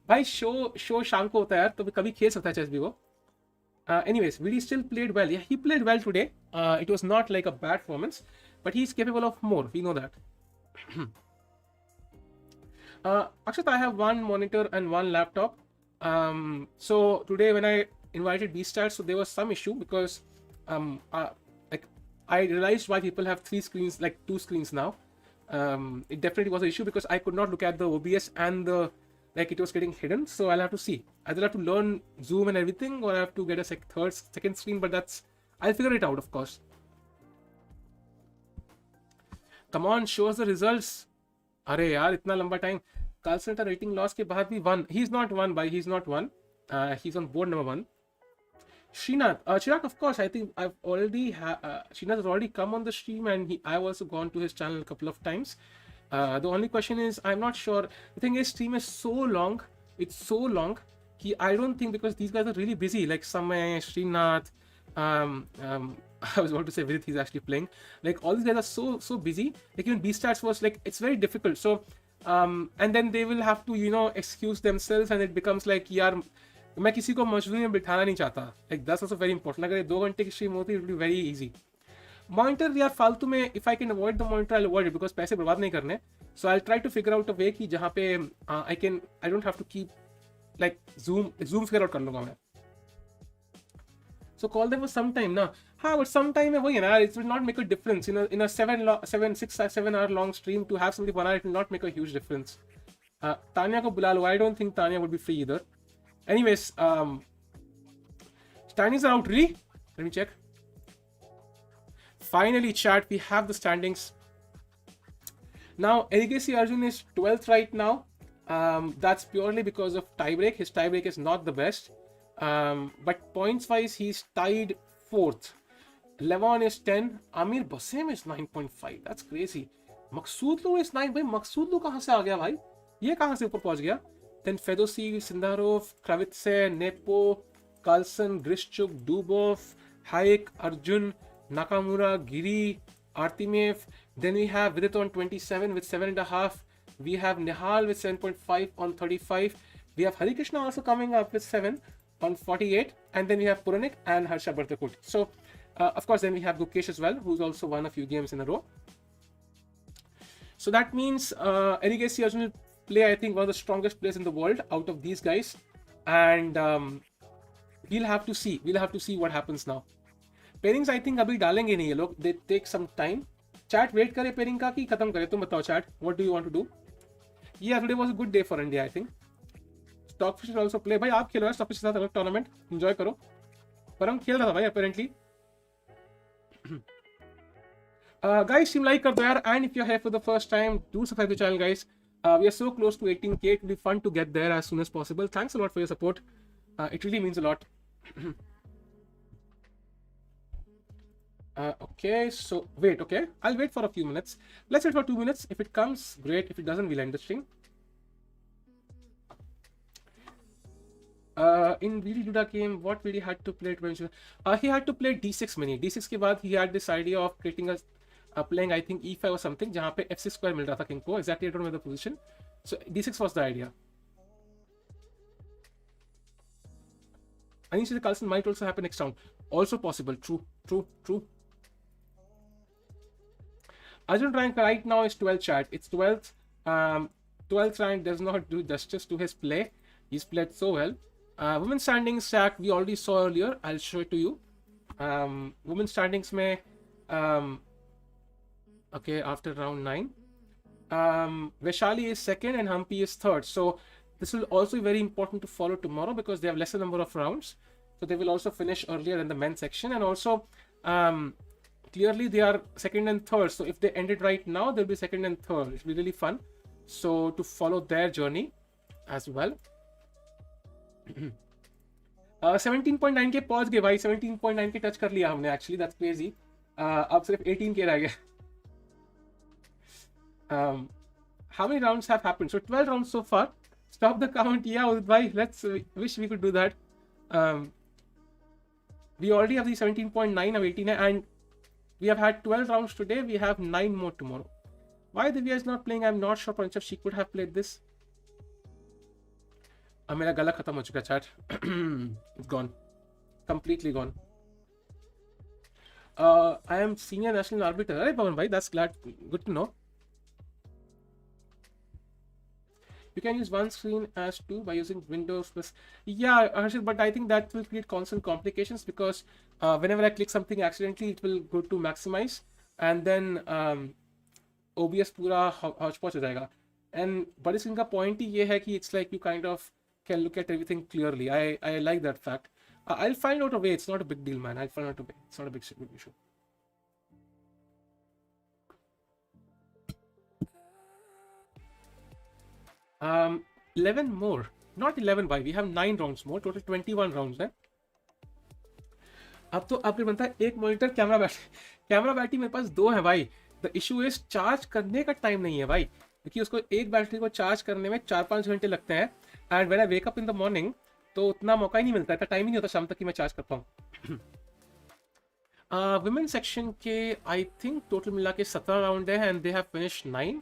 भाई show शाम को होता है यार, तो कभी खेल सकता है chess भी वो. Anyways, Vidit still played well. Yeah, he played well today. It was not like a bad performance, but he's capable of more. We know that. Akshat, I have 1 monitor and 1 laptop. So today when I invited Beaststats, so there was some issue because like I realized why people have 3 screens, like 2 screens now. It definitely was an issue because I could not look at the OBS and the like it was getting hidden. So I'll have to see. Either have to learn Zoom and everything, or I have to get a second screen. But I'll figure it out, of course. Come on, show us the results. अरे यार इतना लंबा time. Carlsen का rating loss के बाद भी 1. He's not 1 by. He's not 1. He's on board number 1. Srinath, Chirag, of course. I think I've already Srinath has already come on the stream, and I've also gone to his channel a couple of times. The only question is, I'm not sure. The thing is, stream is so long. It's so long. I don't think, because these guys are really busy. Like Samay, Srinath, I was about to say Vidit, he's actually playing. Like all these guys are so busy. Like even Beaststats was like, it's very difficult. So, and then they will have to, you know, excuse themselves, and it becomes like, यार मैं किसी को मजबूरी में बिठाना नहीं चाहता. Like that's also very important. अगर 2 घंटे की stream होती, it will be very easy. Monitor यार फालतू में, if I can avoid the monitor I avoid it, because पैसे बर्बाद नहीं करने. So I try to figure out a way कि जहाँ पे I don't have to keep like zoom figure out कर लूंगा मैं. So call them for some time ना. हाँ, but some time में वही है ना, it will not make a difference in a 7 hour long stream. To have somebody 1 hour, it will not make a huge difference. Tanya को बुला लो. I don't think Tanya would be free either. Anyways, standings are out really. Let me check. Finally, chat, we have the standings. Now, Erigaisi Arjun is 12th right now. That's purely because of tiebreak. His tiebreak is not the best. But points wise, he's tied 4th. Levon is 10. Amir Bassem is 9.5. That's crazy. Maqsoodlu is 9. भाई Maqsoodlu कहाँ से आ गया भाई? ये कहाँ से ऊपर पहुँच गया? Then Fedosi, Sindarov, Kravitse, Nepo, Carlsen, Grishchuk, Dubov, Hayek, Arjun, Nakamura, Giri, Artimev. Then we have Vidit on 27 with 7.5. We have Nihal with 7.5 on 35. We have Harikrishna also coming up with 7 on 48. And then we have Puranik and Harsha Bartakut. So, of course, then we have Gukesh as well, who's also won a few games in a row. So that means Erigaisi Arjun will play, I think, one of the strongest players in the world out of these guys. And we'll have to see. We'll have to see what happens now. Pairings, I think, अभी डालेंगे नहीं ये लोग. They take some time. Chat wait करे pairing का कि खत्म करे. तुम बताओ chat. What do you want to do? Yeah, today was a good day for India, I think. Stockfish will also play. भाई आप खेलो यार Stockfish के साथ अलग tournament. Enjoy करो. पर हम खेल रहा था भाई apparently. Guys, team like कर दो यार. And if you're here for the first time, do subscribe to the channel, guys. We are so close to 18k. It will be fun to get there as soon as possible. Thanks a lot for your support. It really means a lot. Okay, so wait, okay. I'll wait for a few minutes. Let's wait for 2 minutes. If it comes, great. If it doesn't, we'll end the stream. In Vidit Gujarathi game, what Vidit had to play to he had to play d6 mini. d6 के बाद he had this idea of creating a playing, I think, e5 or something, जहाँ पे f6 square मिल रहा था king को. Exactly, I don't know the position. So d6 was the idea. Anish Carlsen might also happen next round. Also possible. True. Arjun rank right now is 12th, chat. It's 12th. 12th rank does not do justice to his play. He's played so well. Women's standings stack we already saw earlier. I'll show it to you. Women's standings में okay, after round 9. Vaishali is 2nd and Hampi is 3rd. So this will also be very important to follow tomorrow because they have lesser number of rounds. So they will also finish earlier in the men's section. And also, clearly they are 2nd and 3rd. So if they end it right now, they'll be 2nd and 3rd. It'll be really fun. So to follow their journey as well. 17.9 के पहुंच गए भाई. 17.9 के touch कर लिया हमने. Actually, that's crazy. अब सिर्फ 18 के रह गए. How many rounds have happened? So 12 rounds so far. Stop the count. Yeah, bhai. Let's wish we could do that. We already have the 17.9 of 18 and we have had 12 rounds today. We have 9 more tomorrow. Why Divya is not playing? I'm not sure. Panchab, she could have played this. मेरा गला खत्म हो चुका chat. It's gone. Completely gone. I am senior national arbiter. Hey, Pawan bhai, that's good to know. You can use one screen as two by using Windows plus. Yeah, Harshit, but I think that will create constant complications because whenever I click something accidentally, it will go to maximize and then OBS पूरा hodgepodge हो जाएगा. And बड़ी screen का point ही ये है कि it's like you kind of can look at everything clearly. I like that fact. I'll find out a way. It's not a big deal, man. I'll find out a way. It's not a big issue. Um, 11 more. Not 11 by. We have 9 rounds more. Total 21 rounds है. अब तो आपके बनता है एक monitor camera battery मेरे पास 2 है भाई. द इशू इज चार्ज करने का टाइम नहीं है भाई, क्योंकि उसको एक बैटरी को चार्ज करने में 4-5 घंटे लगते हैं. And when I wake up in the morning तो उतना मौका ही नहीं मिलता, इतना टाइम ही नहीं होता शाम तक कि मैं चार्ज कर पाऊँ. वुमेन सेक्शन के आई थिंक टोटल मिला के 17 राउंड है and they have finished 9.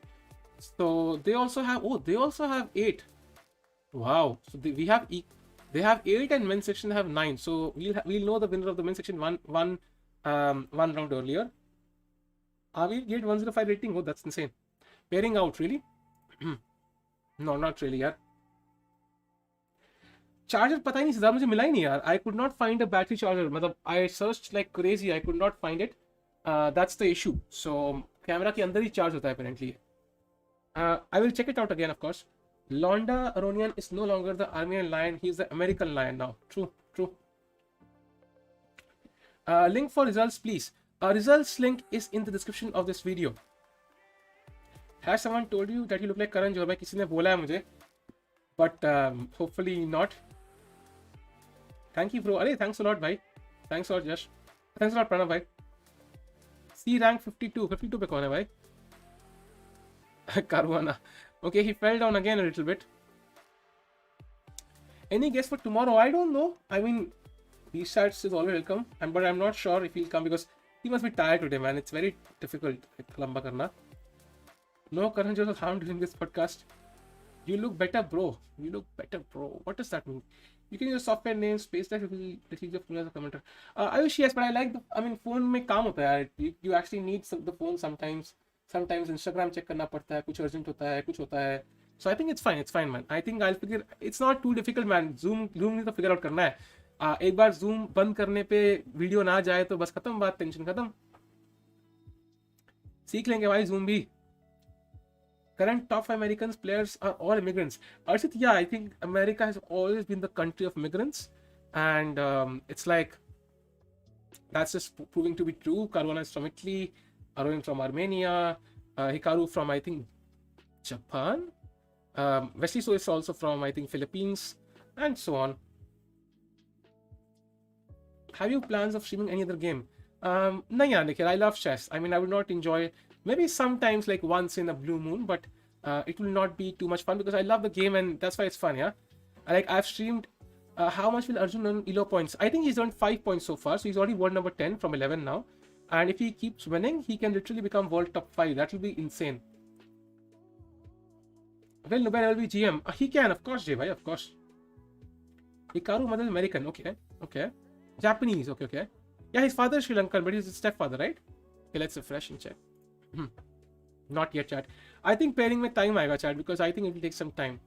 So they also have 8. Wow. So they have 8 and men's section have 9. So we'll know the winner of the men's section one round earlier. we get 105 rating? Oh, that's insane. Pairing out, really? No, not really, यार. Charger पता ही नहीं सीधा मुझे मिला ही नहीं यार. I could not find a battery charger. मतलब I searched like crazy. I could not find it. That's the issue. So camera के अंदर ही चार्ज होता है apparently. I will check it out again, of course. Londa Aronian is no longer the Armenian lion. He is the American lion now. True, true. Link for results, please. Results link is in the description of this video. Has someone told you that you look like Karan Johar? किसी ने बोला है मुझे, but hopefully not. Thank you, bro. अरे thanks a lot, भाई. Thanks a lot, Yash. Thanks a lot, Pranav, भाई. C rank 52. 52 पे कौन है भाई? Caruana. Okay, he fell down again a little bit. Any guess for tomorrow? I don't know. I mean, Beaststats is always welcome, but I'm not sure if he'll come because he must be tired today, man. It's very difficult. Lamba karna. No, Karan Johar, how I'm doing this podcast. You look better, bro. You look better, bro. What does that mean? You can use software name, space that will receive your phone as a commenter. I wish yes, but I like the. I mean, phone में काम होता है. You actually need the phone sometimes. Sometimes Instagram check करना पड़ता है. कुछ urgent होता है. कुछ होता है. So I think it's fine. It's fine, man. I think I'll figure. It's not too difficult, man. Zoom नहीं तो figure out करना है. एक बार Zoom बंद करने पे वीडियो ना जाए तो बस खत्म बात. टेंशन खत्म. सीख लेंगे भाई Zoom भी. Current top 5 Americans players are all immigrants. Arjun, yeah, I think America has always been the country of migrants, and it's like that's just proving to be true. Caruana is from Italy, Arjun from Armenia, Hikaru from I think Japan, Wesley So is also from I think Philippines, and so on. Have you plans of streaming any other game? No, yeah, Nikhil, I love chess. I mean, I would not enjoy. Maybe sometimes like once in a blue moon, but it will not be too much fun because I love the game and that's why it's fun. Yeah, like I've streamed. How much will Arjun earn ELO points? I think he's earned 5 points so far, so he's already world number 10 from 11 now. And if he keeps winning, he can literally become world top 5. That will be insane. Will Nobel ever be GM? He can, of course, Jay, bhai, of course. Hikaru mother is American. Okay, okay. Japanese. Okay, okay. Yeah, his father is Sri Lankan, but he's his stepfather, right? Okay, let's refresh and check. Not yet, chat. I think pairing में time आएगा, chat, because I think it will take some time.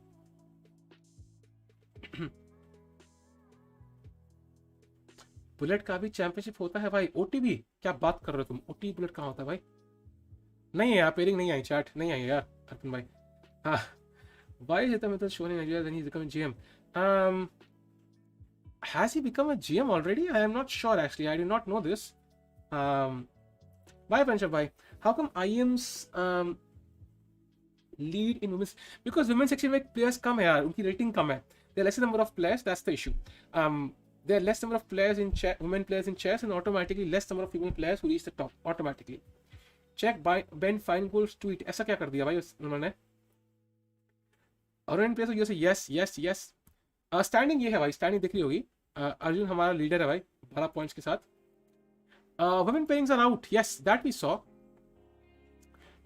Bullet का भी championship होता है भाई. ओटीबी क्या बात कर रहे हो तुम? ओटी बुलेट कहाँ होता है भाई? नहीं है यार, पेयरिंग नहीं आई, चैट नहीं आई यार अर्पण भाई. हाँ, why is it that shown in Nigeria then he's becoming GM? Has he become a GM already? I am not sure actually. I do not know this. Why Panchab bhai? How come IM's lead in women's? Because women's section में players कम है यार, उनकी rating कम है. There are less number of players. That's the issue. There are less number of players in women players in chess, and automatically less number of female players who reach the top automatically. Check by Ben Feingold's tweet. ऐसा क्या कर दिया भाई उन्होंने? और players को say yes, yes, yes. Standing ये है भाई, standing दिख रही होगी. अर्जुन हमारा लीडर है भाई, 12 points के साथ. Women pairings are out. Yes, that we saw.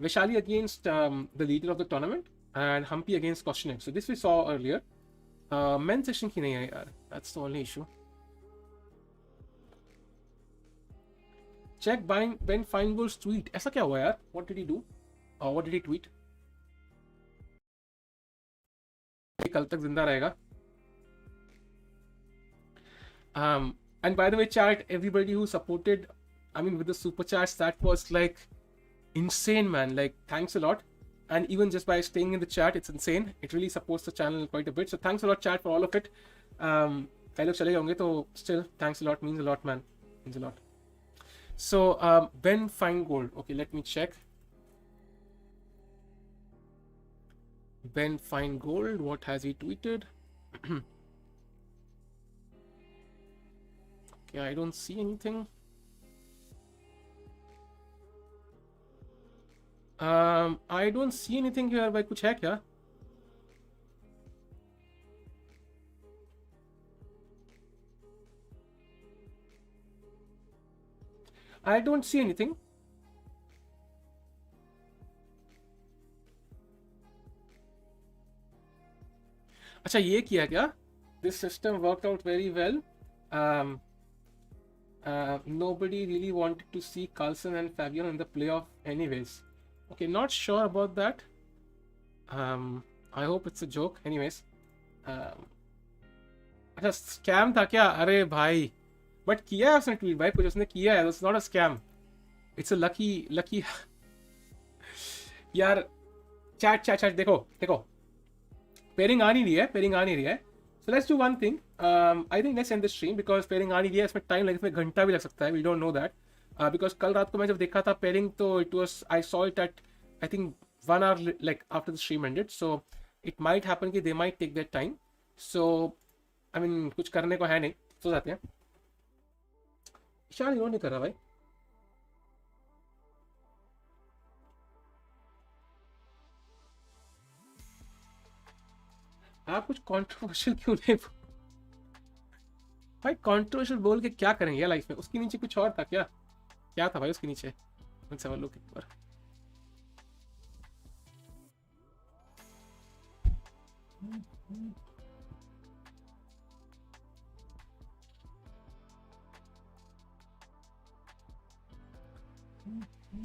Vaishali against the leader of the tournament and Humpy against Koshnev. So this we saw earlier. Men's section की नहीं है यार. That's the only issue. Check Ben Feingold's tweet. ऐसा क्या हुआ यार? What did he do? What did he tweet? कल तक जिंदा रहेगा. And by the way, chat, everybody who supported, I mean, with the super chats, that was like insane, man. Like, thanks a lot. And even just by staying in the chat, it's insane. It really supports the channel quite a bit. So thanks a lot, chat, for all of it. कई लोग चले होंगे तो still thanks a lot, means a lot, man. Means a lot. So Ben Feingold. Okay, let me check. Ben Feingold, what has he tweeted? Okay, I don't see anything. I don't see anything here. भाई कुछ है क्या? I don't see anything. अच्छा ये किया क्या? This system worked out very well. Nobody really wanted to see Carlsen and Fabian in the playoff anyways. Okay, not sure about that. I hope it's a joke. Anyways, अच्छा scam था क्या? अरे भाई, but किया है उसने tweet भाई, कुछ उसने किया है. It's not a scam. It's a lucky यार. चैट देखो पेयरिंग आ नहीं रही है. So let's do one thing. I think let's end the stream because pairing आ नहीं रही है. इसमें टाइम लगे, इसमें घंटा भी लग सकता है. We don't know that. Because कल रात को मैं जब देखा था pairing तो I saw it at I think 1 hour like after the stream ended. So it might happen कि they might take their time. So I mean कुछ करने को है नहीं, सो जाते हैं. ईशान इन्होंने नहीं कर रहा भाई. आप कुछ कंट्रोवर्शियल क्यों नहीं भाई? कंट्रोवर्शियल बोल के क्या करेंगे लाइफ में? उसके नीचे कुछ और था क्या था भाई उसके नीचे? लेट्स हैव अ लुक एक बार.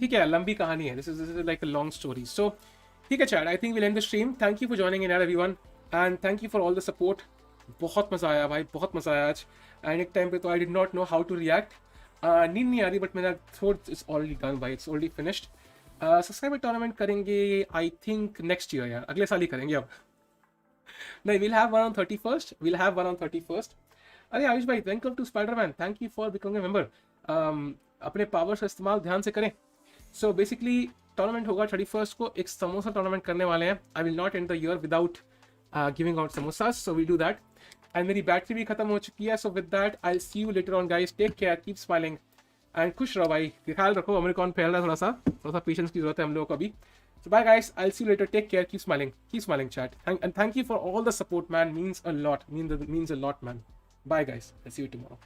ठीक है, लंबी कहानी है. This is like a long story. So ठीक है chat, I think will end the stream. Thank you for joining in everyone and thank you for all the support. बहुत मजा आया भाई, बहुत मजा आया आज. एंड एक टाइम पे तो I did not know how to react. नींद नहीं आ रही बट मेरा थ्रोट इज ऑलरेडी डन भाई, it's already finished. Subscriber tournament करेंगे आई थिंक नेक्स्ट ईयर यार, अगले साल ही करेंगे अब. नहीं, we'll have one on 31st. अरे आयुष भाई, welcome to Spiderman, thank you for becoming a member. अपने पावर्स का इस्तेमाल ध्यान से करें. सो बेसिकली टूर्नामेंट होगा 31st को, एक समोसा टूर्नामेंट करने वाले हैं. I will not end the year without giving out samosas, so we do that. And मेरी बैटरी भी खत्म हो चुकी है. So with that I see you later on guys. Take care, keep smiling and खुश रहो भाई. ख्याल रखो, अमेरिकन फैल रहा है, थोड़ा सा पेशेंस की जरूरत है हम लोगों को अभी. So bye guys, I'll see you later. Take care, keep smiling chat. And thank you for all the support man, means a lot man. Bye guys, I'll see you tomorrow.